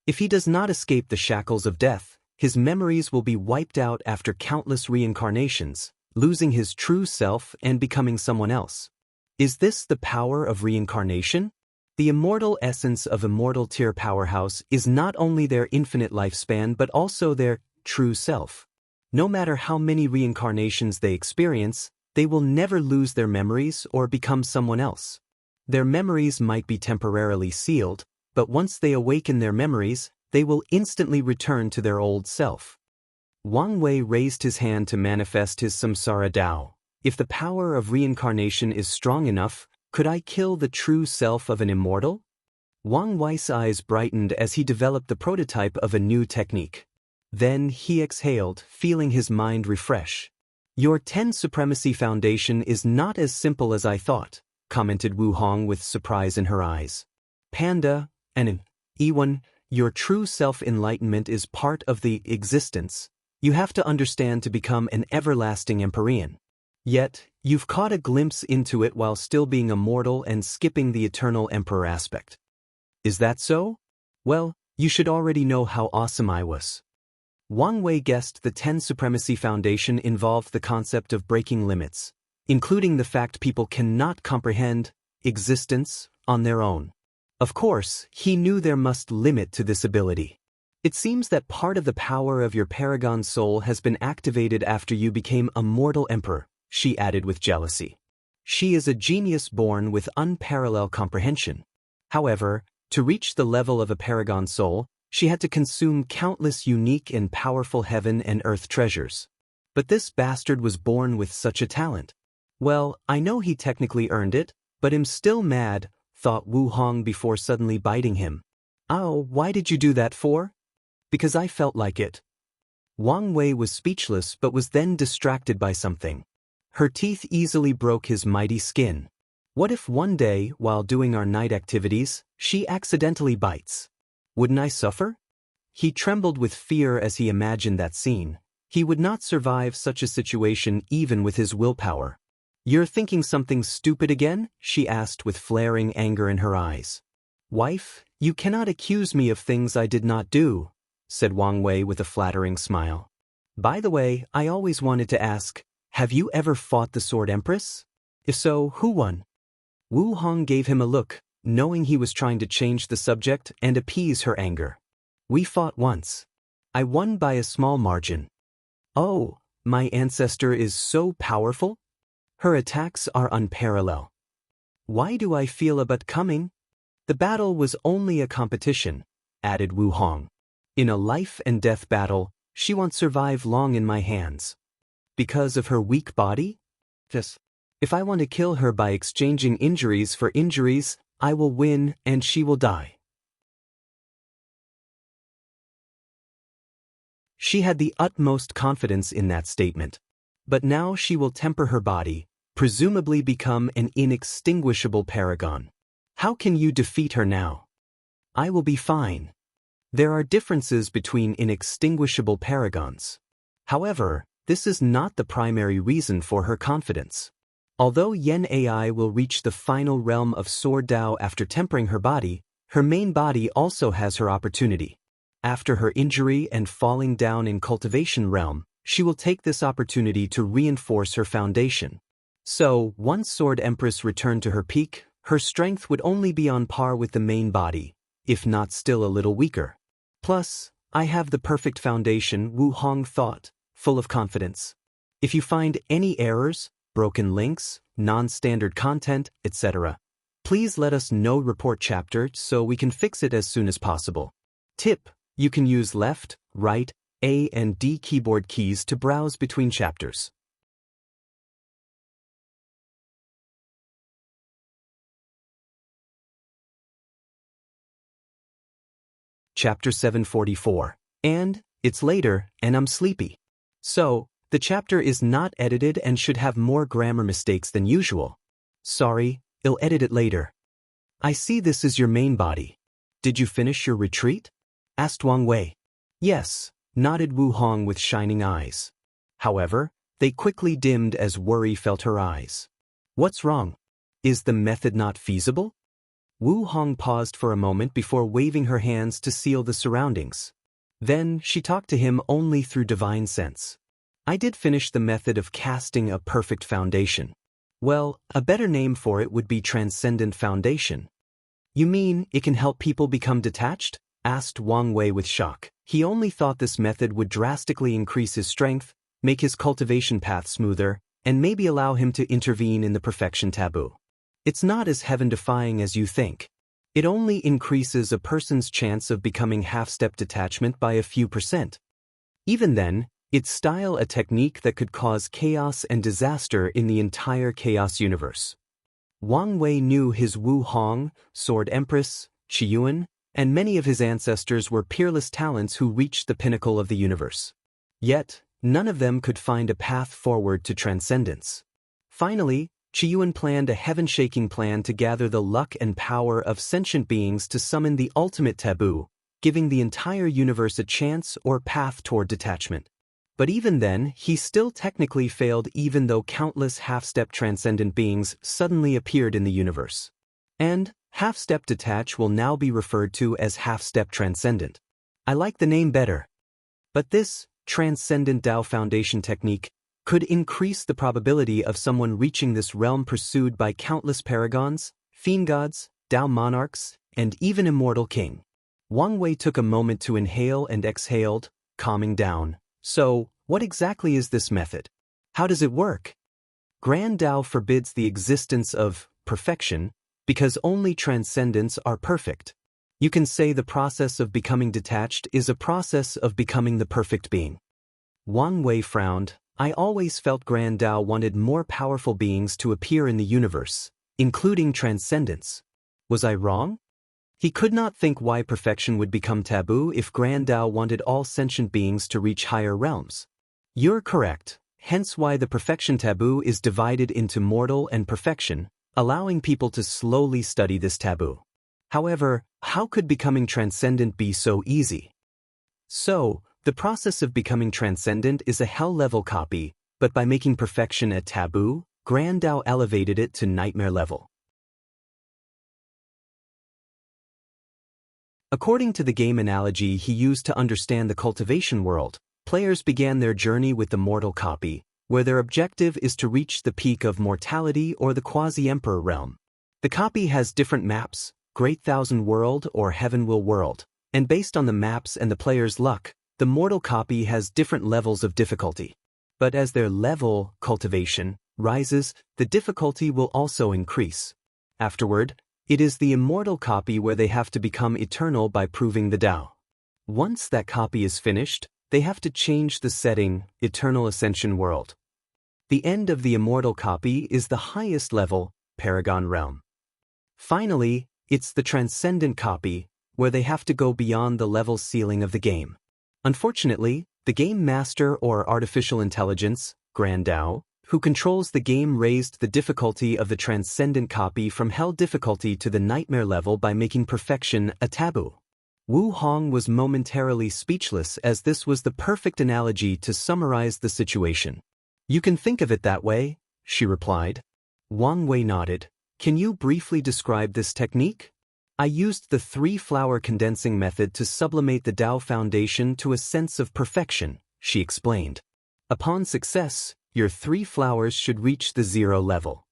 If he does not escape the shackles of death, his memories will be wiped out after countless reincarnations, losing his true self and becoming someone else. Is this the power of reincarnation? The immortal essence of Immortal tier powerhouse is not only their infinite lifespan but also their true self. No matter how many reincarnations they experience, they will never lose their memories or become someone else. Their memories might be temporarily sealed, but once they awaken their memories, they will instantly return to their old self. Wang Wei raised his hand to manifest his samsara Dao. If the power of reincarnation is strong enough, could I kill the true self of an immortal? Wang Wei's eyes brightened as he developed the prototype of a new technique. Then he exhaled, feeling his mind refresh. Your 10 Supremacy Foundation is not as simple as I thought, commented Wu Hong with surprise in her eyes. Panda, and Ewan, your true self-enlightenment is part of the existence you have to understand to become an everlasting Empyrean. Yet, you've caught a glimpse into it while still being immortal and skipping the eternal emperor aspect. Is that so? Well, you should already know how awesome I was. Wang Wei guessed the 10 Supremacy Foundation involved the concept of breaking limits, including the fact people cannot comprehend existence on their own. Of course, he knew there must limit to this ability. It seems that part of the power of your Paragon soul has been activated after you became a mortal emperor, she added with jealousy. She is a genius born with unparalleled comprehension. However, to reach the level of a Paragon soul, she had to consume countless unique and powerful heaven and earth treasures. But this bastard was born with such a talent. Well, I know he technically earned it, but I'm still mad, thought Wu Hong before suddenly biting him. Oh, why did you do that for? Because I felt like it. Wang Wei was speechless but was then distracted by something. Her teeth easily broke his mighty skin. What if one day, while doing our night activities, she accidentally bites? Wouldn't I suffer? He trembled with fear as he imagined that scene. He would not survive such a situation even with his willpower. You're thinking something stupid again? She asked with flaring anger in her eyes. Wife, you cannot accuse me of things I did not do, said Wang Wei with a flattering smile. By the way, I always wanted to ask, have you ever fought the Sword Empress? If so, who won? Wu Hong gave him a look, knowing he was trying to change the subject and appease her anger. We fought once. I won by a small margin. Oh, my ancestor is so powerful? Her attacks are unparalleled. Why do I feel a but coming? The battle was only a competition, added Wu Hong. In a life and death battle, she won't survive long in my hands. Because of her weak body? Yes. If I want to kill her by exchanging injuries for injuries, I will win and she will die. She had the utmost confidence in that statement. But now she will temper her body, presumably become an inextinguishable paragon. How can you defeat her now? I will be fine. There are differences between inextinguishable paragons. However, this is not the primary reason for her confidence. Although Yen AI will reach the final realm of Sword Dao after tempering her body, her main body also has her opportunity. After her injury and falling down in Cultivation realm, she will take this opportunity to reinforce her foundation. So, once Sword Empress returned to her peak, her strength would only be on par with the main body, if not still a little weaker. Plus, I have the perfect foundation, Wu Hong thought, full of confidence. If you find any errors, broken links, non-standard content, etc., please let us know. Report chapter so we can fix it as soon as possible. Tip: you can use left, right, A and D keyboard keys to browse between chapters. Chapter 744. And, it's later, and I'm sleepy. So, the chapter is not edited and should have more grammar mistakes than usual. Sorry, I'll edit it later. I see this is your main body. Did you finish your retreat? Asked Wang Wei. Yes, nodded Wu Hong with shining eyes. However, they quickly dimmed as worry felt her eyes. What's wrong? Is the method not feasible? Wu Hong paused for a moment before waving her hands to seal the surroundings. Then, she talked to him only through divine sense. I did finish the method of casting a perfect foundation. Well, a better name for it would be transcendent foundation. You mean, it can help people become detached? Asked Wang Wei with shock. He only thought this method would drastically increase his strength, make his cultivation path smoother, and maybe allow him to intervene in the perfection taboo. It's not as heaven-defying as you think. It only increases a person's chance of becoming half-step detachment by a few %. Even then, it's still a technique that could cause chaos and disaster in the entire chaos universe. Wang Wei knew his Wu Hong, Sword Empress, Qiyuan, and many of his ancestors were peerless talents who reached the pinnacle of the universe. Yet, none of them could find a path forward to transcendence. Finally, Qiyuan planned a heaven-shaking plan to gather the luck and power of sentient beings to summon the ultimate taboo, giving the entire universe a chance or path toward detachment. But even then, he still technically failed even though countless half-step transcendent beings suddenly appeared in the universe. And half-step detach will now be referred to as half-step transcendent. I like the name better. But this transcendent Dao Foundation technique could increase the probability of someone reaching this realm pursued by countless paragons, fiend gods, Dao monarchs, and even immortal king. Wang Wei took a moment to inhale and exhaled, calming down. So, what exactly is this method? How does it work? Grand Dao forbids the existence of perfection, because only transcendents are perfect. You can say the process of becoming detached is a process of becoming the perfect being. Wang Wei frowned. I always felt Grand Dao wanted more powerful beings to appear in the universe, including transcendence. Was I wrong? He could not think why perfection would become taboo if Grand Dao wanted all sentient beings to reach higher realms. You're correct, hence why the perfection taboo is divided into mortal and perfection, allowing people to slowly study this taboo. However, how could becoming transcendent be so easy? So, the process of becoming transcendent is a hell-level copy, but by making perfection a taboo, Grand Dao elevated it to nightmare level. According to the game analogy he used to understand the cultivation world, players began their journey with the mortal copy, where their objective is to reach the peak of mortality or the quasi-emperor realm. The copy has different maps, Great Thousand World or Heaven Will World, and based on the maps and the player's luck, the mortal copy has different levels of difficulty. But as their level, cultivation, rises, the difficulty will also increase. Afterward, it is the immortal copy where they have to become eternal by proving the Tao. Once that copy is finished, they have to change the setting, Eternal Ascension World. The end of the immortal copy is the highest level, Paragon Realm. Finally, it's the transcendent copy, where they have to go beyond the level ceiling of the game. Unfortunately, the game master or artificial intelligence, Grand Dao, who controls the game raised the difficulty of the transcendent copy from hell difficulty to the nightmare level by making perfection a taboo. Wu Hong was momentarily speechless as this was the perfect analogy to summarize the situation. You can think of it that way, she replied. Wang Wei nodded. Can you briefly describe this technique? I used the 3-flower condensing method to sublimate the Dao Foundation to a sense of perfection, she explained. Upon success, your 3 flowers should reach the 0 level.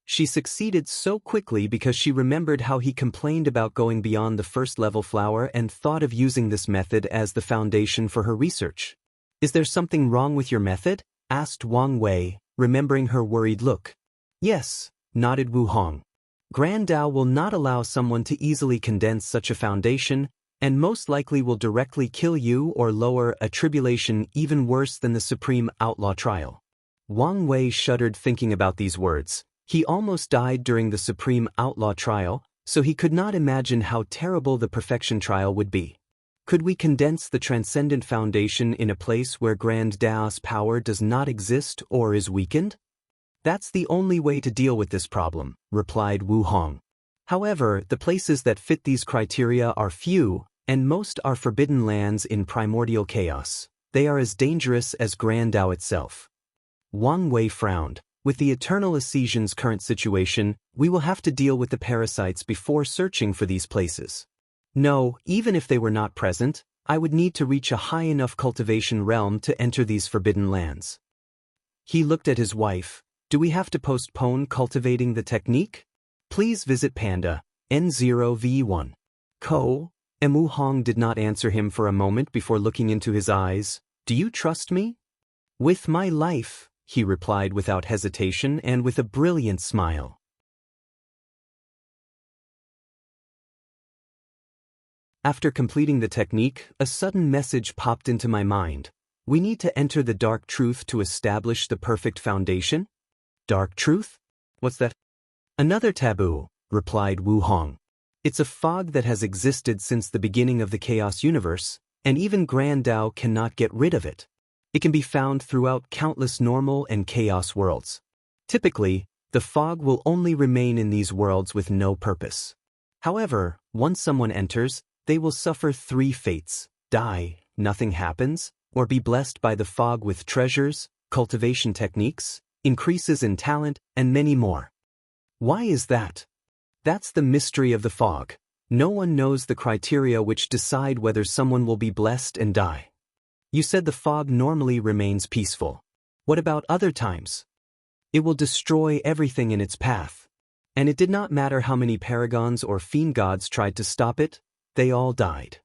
She succeeded so quickly because she remembered how he complained about going beyond the first level flower and thought of using this method as the foundation for her research. Is there something wrong with your method? Asked Wang Wei, remembering her worried look. Yes, nodded Wu Hong. Grand Dao will not allow someone to easily condense such a foundation, and most likely will directly kill you or lower a tribulation even worse than the Supreme Outlaw Trial. Wang Wei shuddered thinking about these words. He almost died during the Supreme Outlaw Trial, so he could not imagine how terrible the Perfection Trial would be. Could we condense the Transcendent Foundation in a place where Grand Dao's power does not exist or is weakened? That's the only way to deal with this problem, replied Wu Hong. However, the places that fit these criteria are few, and most are forbidden lands in primordial chaos. They are as dangerous as Grand Dao itself. Wang Wei frowned. With the Eternal Ascesian's current situation, we will have to deal with the parasites before searching for these places. No, even if they were not present, I would need to reach a high enough cultivation realm to enter these forbidden lands. He looked at his wife. Do we have to postpone cultivating the technique? Please visit Panda, N0V1. Ko, Emu Hong did not answer him for a moment before looking into his eyes. Do you trust me? With my life, he replied without hesitation and with a brilliant smile. After completing the technique, a sudden message popped into my mind. We need to enter the dark truth to establish the perfect foundation? Dark truth? What's that? Another taboo, replied Wu Hong. It's a fog that has existed since the beginning of the chaos universe, and even Grand Tao cannot get rid of it. It can be found throughout countless normal and chaos worlds. Typically, the fog will only remain in these worlds with no purpose. However, once someone enters, they will suffer 3 fates: die, nothing happens, or be blessed by the fog with treasures, cultivation techniques, increases in talent, and many more. Why is that? That's the mystery of the fog. No one knows the criteria which decide whether someone will be blessed and die. You said the fog normally remains peaceful. What about other times? It will destroy everything in its path. And it did not matter how many paragons or fiend gods tried to stop it, they all died.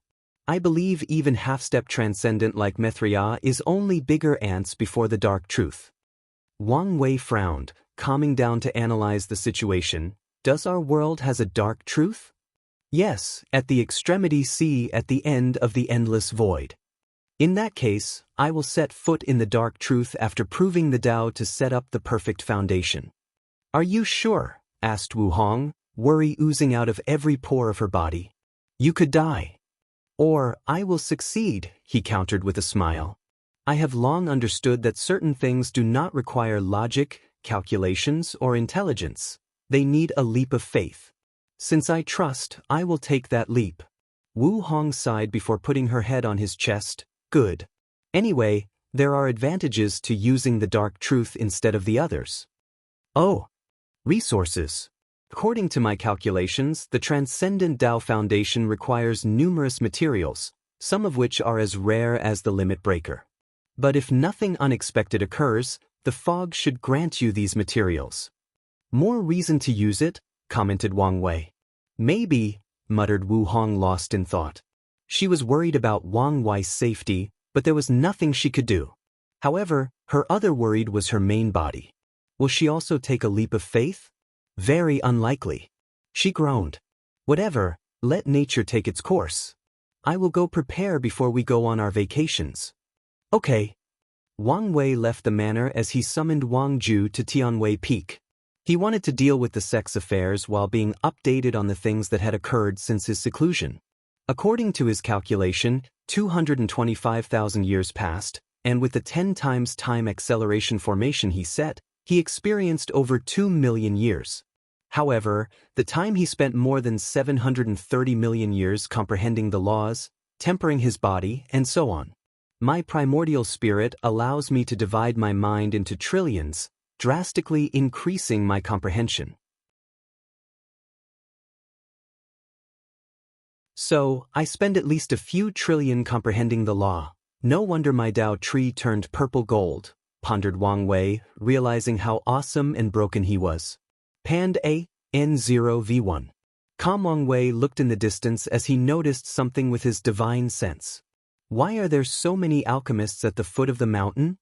I believe even half-step transcendent like Mithria is only bigger ants before the dark truth. Wang Wei frowned, calming down to analyze the situation. Does our world has a dark truth? Yes, at the extremity C at the end of the endless void. In that case, I will set foot in the dark truth after proving the Tao to set up the perfect foundation. Are you sure? Asked Wu Hong, worry oozing out of every pore of her body. You could die. Or, I will succeed, he countered with a smile. I have long understood that certain things do not require logic, calculations, or intelligence. They need a leap of faith. Since I trust, I will take that leap. Wu Hong sighed before putting her head on his chest. Good. Anyway, there are advantages to using the dark truth instead of the others. Oh. Resources. According to my calculations, the Transcendent Tao Foundation requires numerous materials, some of which are as rare as the limit breaker. But if nothing unexpected occurs, the fog should grant you these materials. More reason to use it, commented Wang Wei. Maybe, muttered Wu Hong lost in thought. She was worried about Wang Wei's safety, but there was nothing she could do. However, her other worry was her main body. Will she also take a leap of faith? Very unlikely. She groaned. Whatever, let nature take its course. I will go prepare before we go on our vacations. Okay. Wang Wei left the manor as he summoned Wang Ju to Tianwei Peak. He wanted to deal with the sex affairs while being updated on the things that had occurred since his seclusion. According to his calculation, 225,000 years passed, and with the 10 times time acceleration formation he set, he experienced over 2 million years. However, the time he spent more than 730 million years comprehending the laws, tempering his body, and so on. My primordial spirit allows me to divide my mind into trillions, drastically increasing my comprehension. So, I spend at least a few trillion comprehending the law. No wonder my Tao tree turned purple gold, pondered Wang Wei, realizing how awesome and broken he was. Pand A, N0V1. Calm Wang Wei looked in the distance as he noticed something with his divine sense. Why are there so many alchemists at the foot of the mountain?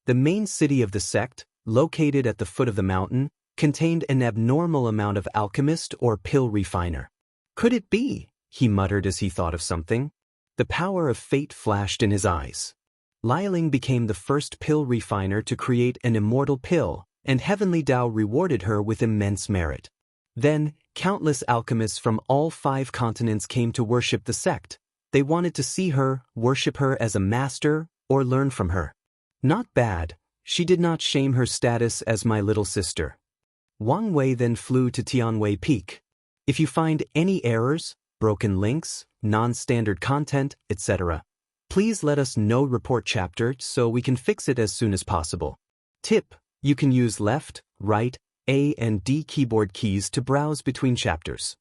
The main city of the sect, located at the foot of the mountain, contained an abnormal amount of alchemist or pill refiner. Could it be? He muttered as he thought of something. The power of fate flashed in his eyes. Liling became the first pill refiner to create an immortal pill, and Heavenly Tao rewarded her with immense merit. Then, countless alchemists from all 5 continents came to worship the sect. They wanted to see her, worship her as a master, or learn from her. Not bad. She did not shame her status as my little sister. Wang Wei then flew to Tianwei Peak. If you find any errors, broken links, non-standard content, etc., please let us know. Report chapter so we can fix it as soon as possible. Tip: You can use left, right, A and D keyboard keys to browse between chapters.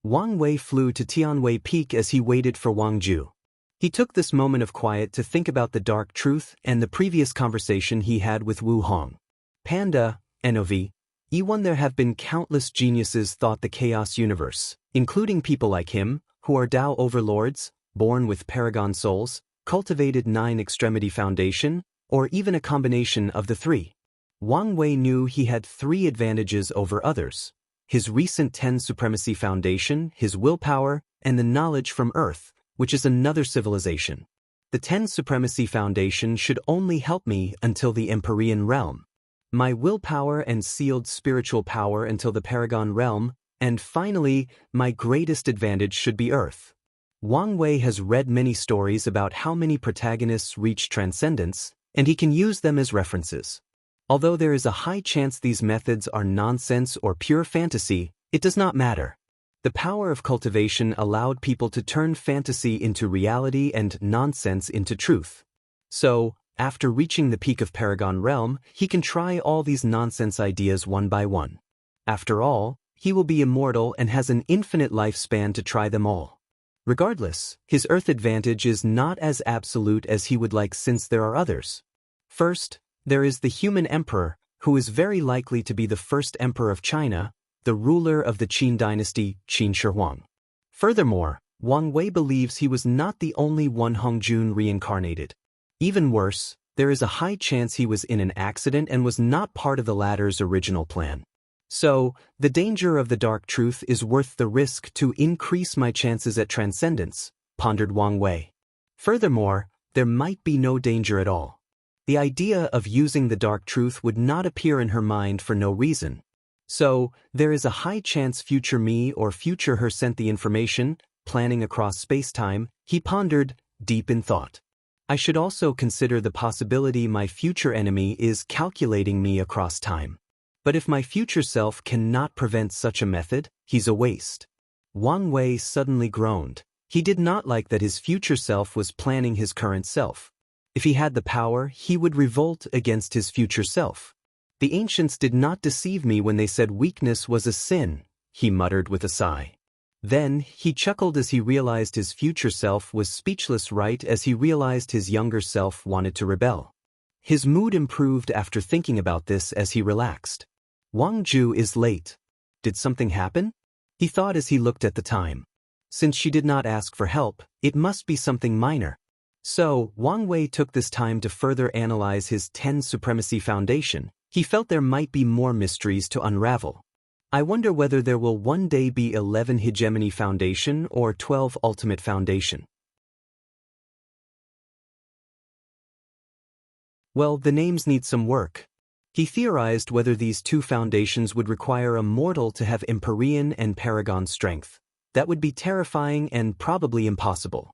Wang Wei flew to Tianwei Peak as he waited for Wang Ju. He took this moment of quiet to think about the dark truth and the previous conversation he had with Wu Hong. Panda, NOV, E1 There have been countless geniuses thought the chaos universe, including people like him, who are Dao overlords, born with paragon souls, cultivated 9-extremity foundation, or even a combination of the three. Wang Wei knew he had 3 advantages over others: his recent 10 supremacy foundation, his willpower, and the knowledge from Earth, which is another civilization. The 10 supremacy foundation should only help me until the Empyrean realm, my willpower and sealed spiritual power until the Paragon realm, and finally, my greatest advantage should be Earth. Wang Wei has read many stories about how many protagonists reach transcendence, and he can use them as references. Although there is a high chance these methods are nonsense or pure fantasy, it does not matter. The power of cultivation allowed people to turn fantasy into reality and nonsense into truth. So, after reaching the peak of Paragon Realm, he can try all these nonsense ideas one by one. After all, he will be immortal and has an infinite lifespan to try them all. Regardless, his Earth advantage is not as absolute as he would like since there are others. First, there is the human emperor, who is very likely to be the first emperor of China, the ruler of the Qin dynasty, Qin Shi Huang. Furthermore, Wang Wei believes he was not the only one Hongjun reincarnated. Even worse, there is a high chance he was in an accident and was not part of the latter's original plan. So, the danger of the dark truth is worth the risk to increase my chances at transcendence, pondered Wang Wei. Furthermore, there might be no danger at all. The idea of using the dark truth would not appear in her mind for no reason. So, there is a high chance future me or future her sent the information, planning across space-time, he pondered, deep in thought. I should also consider the possibility my future enemy is calculating me across time. But if my future self cannot prevent such a method, he's a waste. Wang Wei suddenly groaned. He did not like that his future self was planning his current self. If he had the power, he would revolt against his future self. The ancients did not deceive me when they said weakness was a sin, he muttered with a sigh. Then, he chuckled as he realized his future self was speechless right as he realized his younger self wanted to rebel. His mood improved after thinking about this as he relaxed. Wang Ju is late. Did something happen? He thought as he looked at the time. Since she did not ask for help, it must be something minor. So, Wang Wei took this time to further analyze his 10 supremacy foundation. He felt there might be more mysteries to unravel. I wonder whether there will one day be 11 hegemony foundation or 12 ultimate foundation. Well, the names need some work. He theorized whether these 2 foundations would require a mortal to have Empyrean and Paragon strength. That would be terrifying and probably impossible.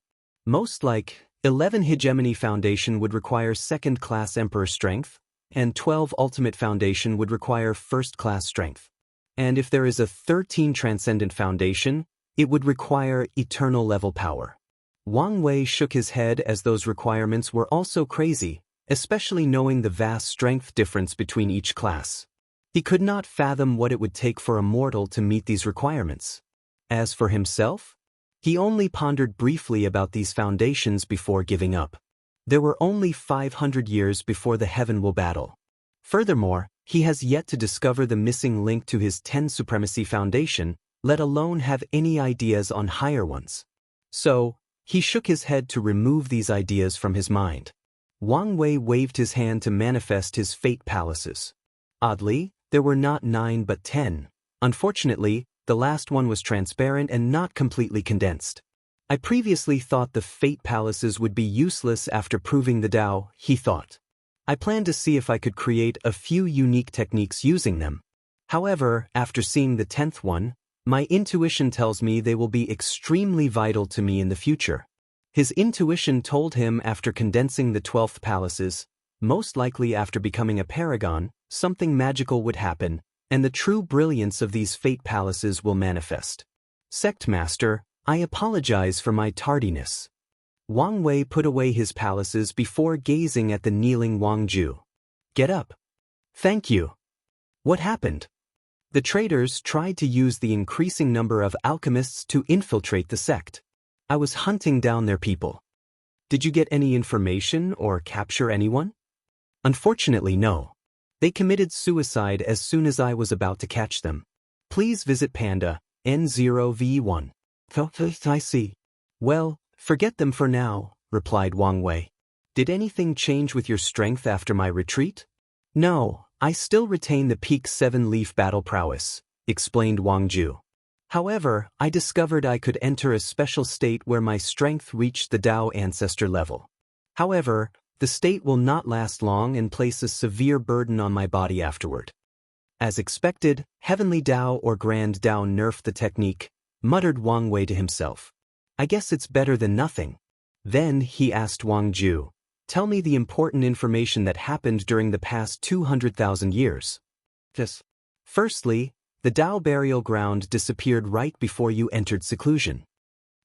Most like, 11 hegemony foundation would require second-class emperor strength, and 12 ultimate foundation would require first-class strength. And if there is a 13 transcendent foundation, it would require eternal level power. Wang Wei shook his head as those requirements were also crazy, especially knowing the vast strength difference between each class. He could not fathom what it would take for a mortal to meet these requirements. As for himself, he only pondered briefly about these foundations before giving up. There were only 500 years before the heaven will battle. Furthermore, he has yet to discover the missing link to his 10 supremacy foundation, let alone have any ideas on higher ones. So, he shook his head to remove these ideas from his mind. Wang Wei waved his hand to manifest his fate palaces. Oddly, there were not 9 but 10. Unfortunately, the last one was transparent and not completely condensed. I previously thought the fate palaces would be useless after proving the Dao, he thought. I planned to see if I could create a few unique techniques using them. However, after seeing the 10th one, my intuition tells me they will be extremely vital to me in the future. His intuition told him after condensing the 12th palaces, most likely after becoming a paragon, something magical would happen, and the true brilliance of these fate palaces will manifest. Sect Master, I apologize for my tardiness. Wang Wei put away his palaces before gazing at the kneeling Wang Ju. Get up. Thank you. What happened? The traders tried to use the increasing number of alchemists to infiltrate the sect. I was hunting down their people. Did you get any information or capture anyone? Unfortunately, no. They committed suicide as soon as I was about to catch them. Please visit Panda, N0V1. I see. Well, forget them for now, replied Wang Wei. Did anything change with your strength after my retreat? No, I still retain the peak 7-leaf battle prowess, explained Wang Ju. However, I discovered I could enter a special state where my strength reached the Dao ancestor level. However, the state will not last long and place a severe burden on my body afterward. As expected, Heavenly Dao or Grand Dao nerfed the technique, muttered Wang Wei to himself. I guess it's better than nothing. Then he asked Wang Ju, tell me the important information that happened during the past 200,000 years. Yes. Firstly, the Dao burial ground disappeared right before you entered seclusion.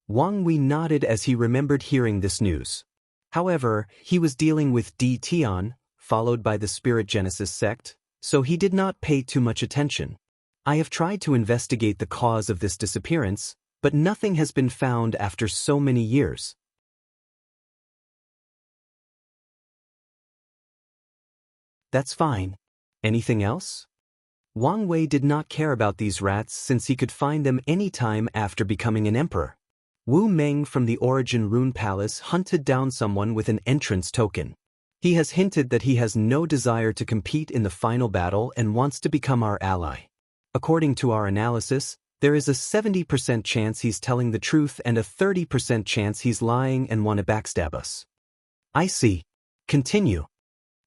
Wang Wei nodded as he remembered hearing this news. However, he was dealing with Di Tian, followed by the Spirit Genesis sect, so he did not pay too much attention. I have tried to investigate the cause of this disappearance, but nothing has been found after so many years. That's fine. Anything else? Wang Wei did not care about these rats since he could find them any time after becoming an emperor. Wu Meng from the Origin Rune Palace hunted down someone with an entrance token. He has hinted that he has no desire to compete in the final battle and wants to become our ally. According to our analysis, there is a 70% chance he's telling the truth and a 30% chance he's lying and want to backstab us. I see. Continue.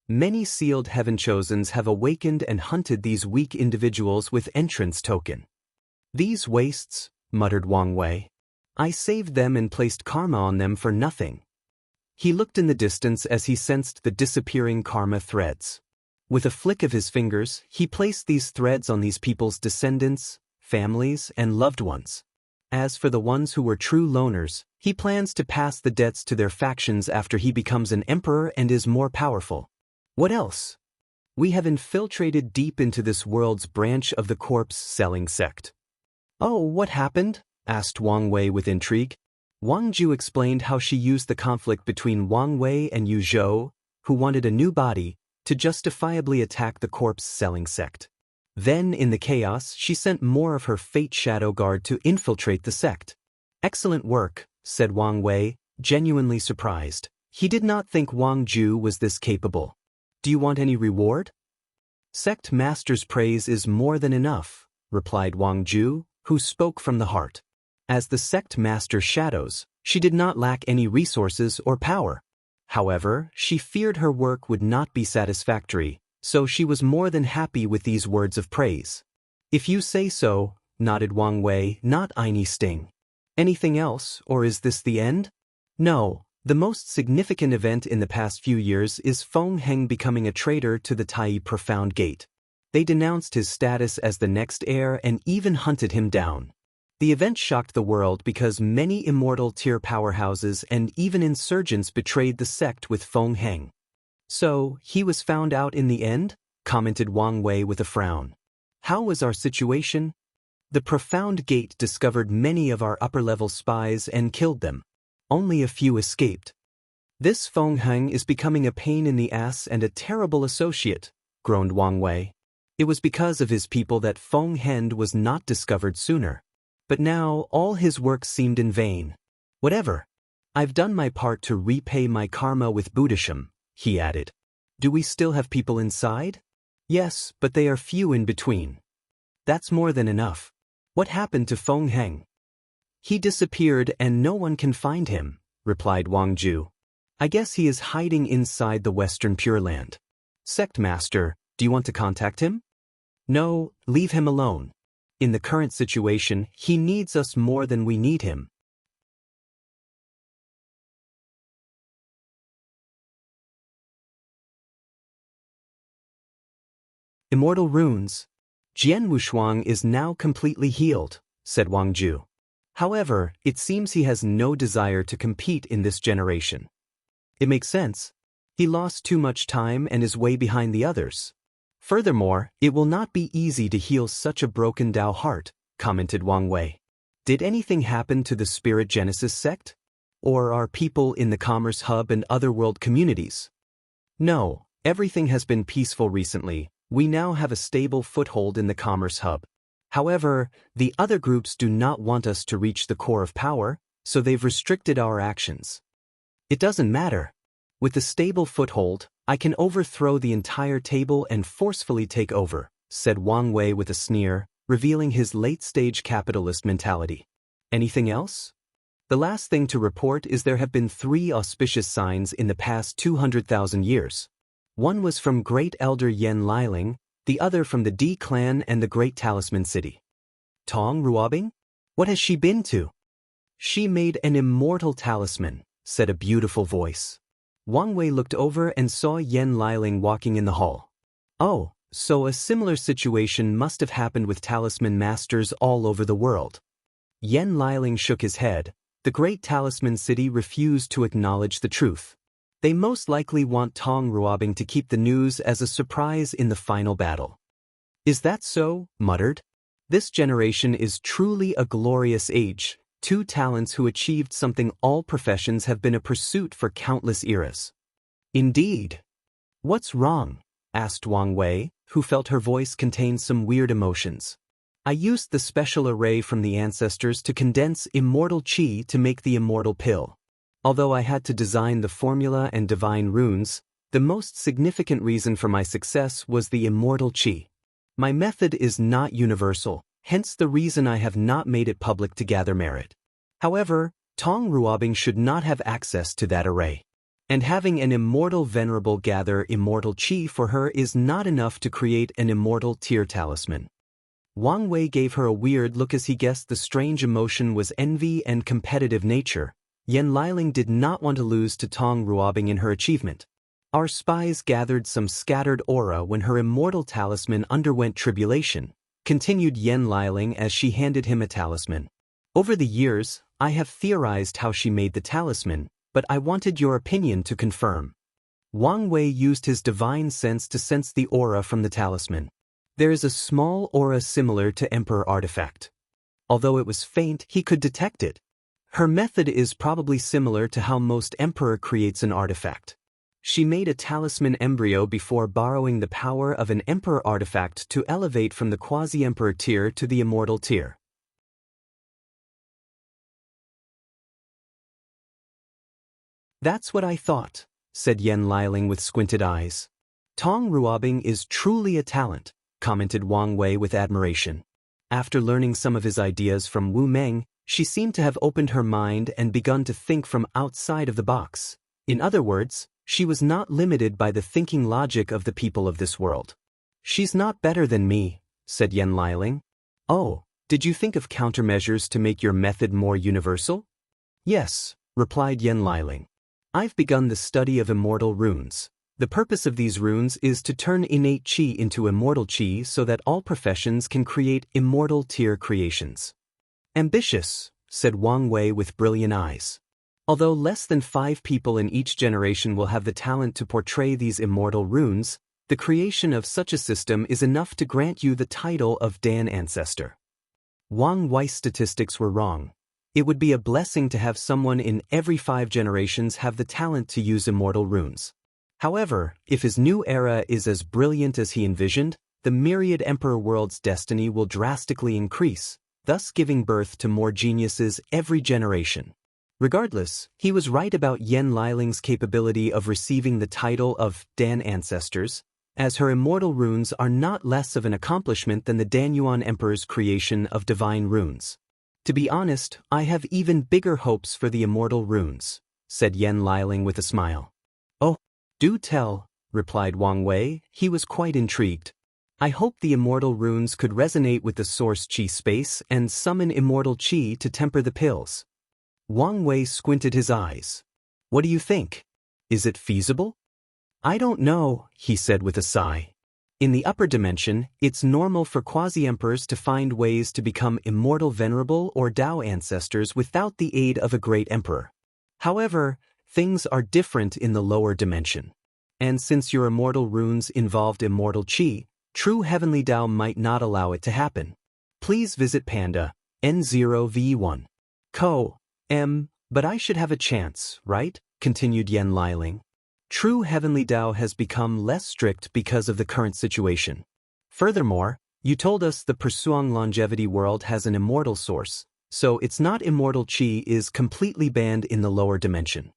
Many sealed heaven chosens have awakened and hunted these weak individuals with entrance token. These wastes, muttered Wang Wei. I saved them and placed karma on them for nothing. He looked in the distance as he sensed the disappearing karma threads. With a flick of his fingers, he placed these threads on these people's descendants, families, and loved ones. As for the ones who were true loners, he plans to pass the debts to their factions after he becomes an emperor and is more powerful. What else? We have infiltrated deep into this world's branch of the corpse-selling sect. Oh, what happened? Asked Wang Wei with intrigue. Wang Ju explained how she used the conflict between Wang Wei and Yu Zhou, who wanted a new body, to justifiably attack the corpse-selling sect. Then, in the chaos, she sent more of her Fate Shadow Guard to infiltrate the sect. Excellent work, said Wang Wei, genuinely surprised. He did not think Wang Ju was this capable. Do you want any reward? Sect Master's praise is more than enough, replied Wang Ju, who spoke from the heart. As the Sect Master Shadows, she did not lack any resources or power. However, she feared her work would not be satisfactory, so she was more than happy with these words of praise. If you say so, nodded Wang Wei, not any sting. Anything else, or is this the end? No, the most significant event in the past few years is Feng Heng becoming a traitor to the Tai Profound Gate. They denounced his status as the next heir and even hunted him down. The event shocked the world because many immortal tier powerhouses and even insurgents betrayed the sect with Feng Heng. So, he was found out in the end? Commented Wang Wei with a frown. How was our situation? The Profound Gate discovered many of our upper-level spies and killed them. Only a few escaped. This Feng Heng is becoming a pain in the ass and a terrible associate, groaned Wang Wei. It was because of his people that Feng Heng was not discovered sooner. But now all his work seemed in vain. Whatever. I've done my part to repay my karma with Buddhism, he added. Do we still have people inside? Yes, but they are few in between. That's more than enough. What happened to Feng Heng? He disappeared and no one can find him, replied Wang Ju. I guess he is hiding inside the Western Pure Land. Sect Master, do you want to contact him? No, leave him alone. In the current situation, he needs us more than we need him. Immortal runes. Jian Wushuang is now completely healed, said Wang Ju. However, it seems he has no desire to compete in this generation. It makes sense. He lost too much time and is way behind the others. Furthermore, it will not be easy to heal such a broken Dao heart, commented Wang Wei. Did anything happen to the Spirit Genesis sect? Or are people in the Commerce Hub and other world communities? No, everything has been peaceful recently. We now have a stable foothold in the Commerce Hub. However, the other groups do not want us to reach the core of power, so they've restricted our actions. It doesn't matter. With the stable foothold, I can overthrow the entire table and forcefully take over, said Wang Wei with a sneer, revealing his late-stage capitalist mentality. Anything else? The last thing to report is there have been 3 auspicious signs in the past 200,000 years. One was from Great Elder Yen Liling, the other from the D clan and the Great Talisman City. Tong Ruobing? What has she been to? She made an immortal talisman, said a beautiful voice. Wang Wei looked over and saw Yen Liling walking in the hall. Oh, so a similar situation must have happened with talisman masters all over the world. Yen Liling shook his head. The Great Talisman City refused to acknowledge the truth. They most likely want Tong Ruobing to keep the news as a surprise in the final battle. Is that so? Muttered. This generation is truly a glorious age. 2 talents who achieved something all professions have been a pursuit for countless eras. Indeed. What's wrong? Asked Wang Wei, who felt her voice contained some weird emotions. I used the special array from the ancestors to condense immortal qi to make the immortal pill. Although I had to design the formula and divine runes, the most significant reason for my success was the immortal qi. My method is not universal, hence the reason I have not made it public to gather merit. However, Tong Ruobing should not have access to that array. And having an immortal venerable gather immortal qi for her is not enough to create an immortal tier talisman. Wang Wei gave her a weird look as he guessed the strange emotion was envy and competitive nature. Yen Liling did not want to lose to Tong Ruobing in her achievement. Our spies gathered some scattered aura when her immortal talisman underwent tribulation, continued Yen Liling as she handed him a talisman. Over the years, I have theorized how she made the talisman, but I wanted your opinion to confirm. Wang Wei used his divine sense to sense the aura from the talisman. There is a small aura similar to Emperor artifact. Although it was faint, he could detect it. Her method is probably similar to how most Emperor creates an artifact. She made a talisman embryo before borrowing the power of an Emperor artifact to elevate from the quasi-Emperor tier to the immortal tier. That's what I thought, said Yen Liling with squinted eyes. Tong Ruobing is truly a talent, commented Wang Wei with admiration. After learning some of his ideas from Wu Meng, she seemed to have opened her mind and begun to think from outside of the box. In other words, she was not limited by the thinking logic of the people of this world. She's not better than me, said Yen Liling. Oh, did you think of countermeasures to make your method more universal? Yes, replied Yen Liling. I've begun the study of immortal runes. The purpose of these runes is to turn innate qi into immortal qi so that all professions can create immortal tier creations. Ambitious, said Wang Wei with brilliant eyes. Although less than 5 people in each generation will have the talent to portray these immortal runes, the creation of such a system is enough to grant you the title of Dan Ancestor. Wang Wei's statistics were wrong. It would be a blessing to have someone in every 5 generations have the talent to use immortal runes. However, if his new era is as brilliant as he envisioned, the myriad Emperor world's destiny will drastically increase, thus giving birth to more geniuses every generation. Regardless, he was right about Yen Liling's capability of receiving the title of Dan Ancestors, as her immortal runes are not less of an accomplishment than the Danyuan Emperor's creation of divine runes. To be honest, I have even bigger hopes for the immortal runes, said Yen Liling with a smile. Oh, do tell, replied Wang Wei. He was quite intrigued. I hope the immortal runes could resonate with the source qi space and summon immortal qi to temper the pills. Wang Wei squinted his eyes. What do you think? Is it feasible? I don't know, he said with a sigh. In the upper dimension, it's normal for quasi-emperors to find ways to become immortal venerable or Dao ancestors without the aid of a great emperor. However, things are different in the lower dimension. And since your immortal runes involved immortal qi, true heavenly Dao might not allow it to happen. Please visit Panda, N0V1. But I should have a chance, right? Continued Yen Liling. True heavenly Dao has become less strict because of the current situation. Furthermore, you told us the Pursuing Longevity world has an immortal source, so it's not immortal qi is completely banned in the lower dimension.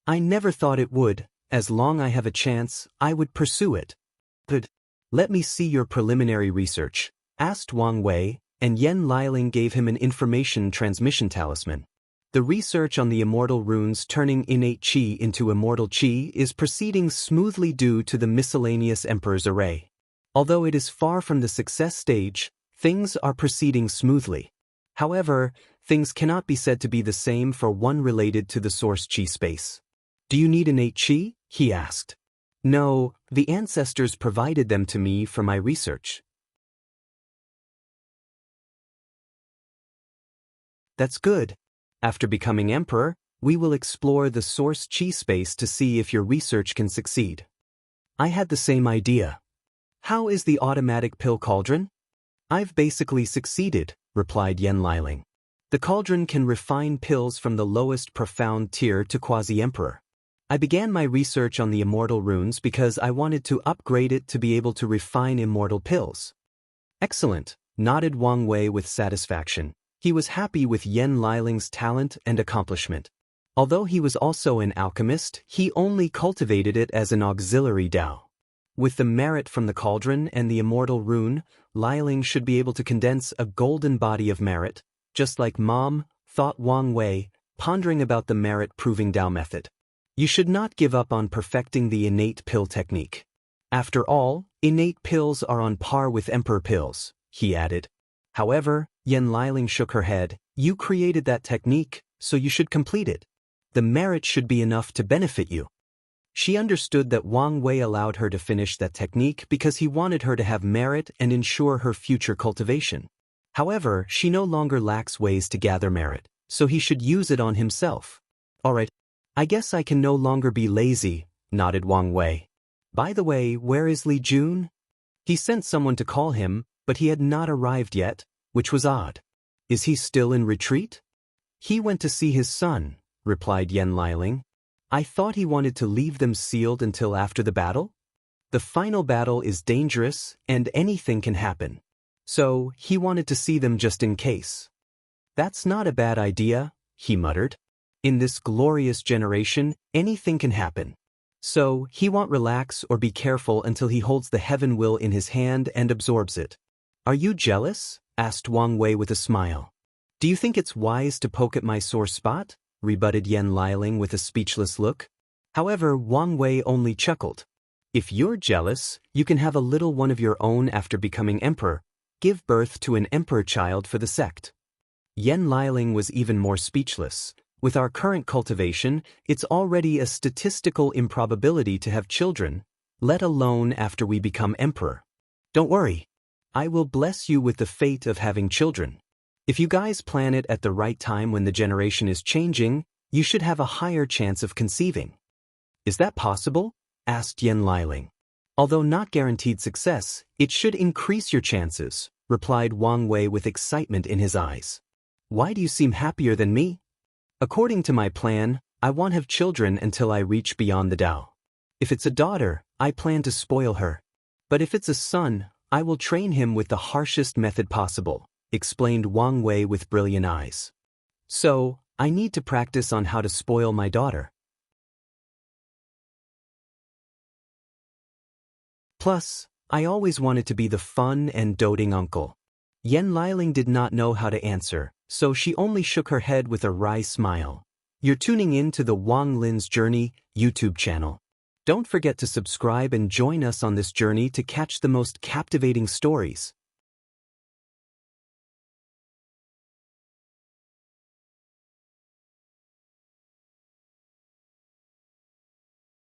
I never thought it would. As long as I have a chance, I would pursue it. But let me see your preliminary research, asked Wang Wei, and Yen Liling gave him an information transmission talisman. The research on the immortal runes turning innate qi into immortal qi is proceeding smoothly due to the miscellaneous emperor's array. Although it is far from the success stage, things are proceeding smoothly. However, things cannot be said to be the same for one related to the source qi space. Do you need innate qi? He asked. No, the ancestors provided them to me for my research. That's good. After becoming emperor, we will explore the source qi space to see if your research can succeed. I had the same idea. How is the automatic pill cauldron? I've basically succeeded, replied Yen Liling. The cauldron can refine pills from the lowest profound tier to quasi-emperor. I began my research on the immortal runes because I wanted to upgrade it to be able to refine immortal pills. Excellent, nodded Wang Wei with satisfaction. He was happy with Yen Liling's talent and accomplishment. Although he was also an alchemist, he only cultivated it as an auxiliary Dao. With the merit from the cauldron and the immortal rune, Liling should be able to condense a golden body of merit, just like Mom, thought Wang Wei, pondering about the merit-proving Dao method. You should not give up on perfecting the innate pill technique. After all, innate pills are on par with emperor pills, he added. However, Yen Liling shook her head. You created that technique, so you should complete it. The merit should be enough to benefit you. She understood that Wang Wei allowed her to finish that technique because he wanted her to have merit and ensure her future cultivation. However, she no longer lacks ways to gather merit, so he should use it on himself. Alright, I guess I can no longer be lazy, nodded Wang Wei. By the way, where is Li Jun? He sent someone to call him, but he had not arrived yet, which was odd. Is he still in retreat? He went to see his son, replied Yen Liling. I thought he wanted to leave them sealed until after the battle? The final battle is dangerous and anything can happen. So, he wanted to see them just in case. That's not a bad idea, he muttered. In this glorious generation, anything can happen. So, he won't relax or be careful until he holds the heaven will in his hand and absorbs it. Are you jealous? Asked Wang Wei with a smile. Do you think it's wise to poke at my sore spot? Rebutted Yen Liling with a speechless look. However, Wang Wei only chuckled. If you're jealous, you can have a little one of your own after becoming emperor. Give birth to an emperor child for the sect. Yen Liling was even more speechless. With our current cultivation, it's already a statistical improbability to have children, let alone after we become emperor. Don't worry. I will bless you with the fate of having children. If you guys plan it at the right time when the generation is changing, you should have a higher chance of conceiving. Is that possible? Asked Yen Liling. Although not guaranteed success, it should increase your chances, replied Wang Wei with excitement in his eyes. Why do you seem happier than me? According to my plan, I won't have children until I reach beyond the Dao. If it's a daughter, I plan to spoil her. But if it's a son, I will train him with the harshest method possible, explained Wang Wei with brilliant eyes. So, I need to practice on how to spoil my daughter. Plus, I always wanted to be the fun and doting uncle. Yen Liling did not know how to answer, so she only shook her head with a wry smile. You're tuning in to the Wang Lin's Journey YouTube channel. Don't forget to subscribe and join us on this journey to catch the most captivating stories.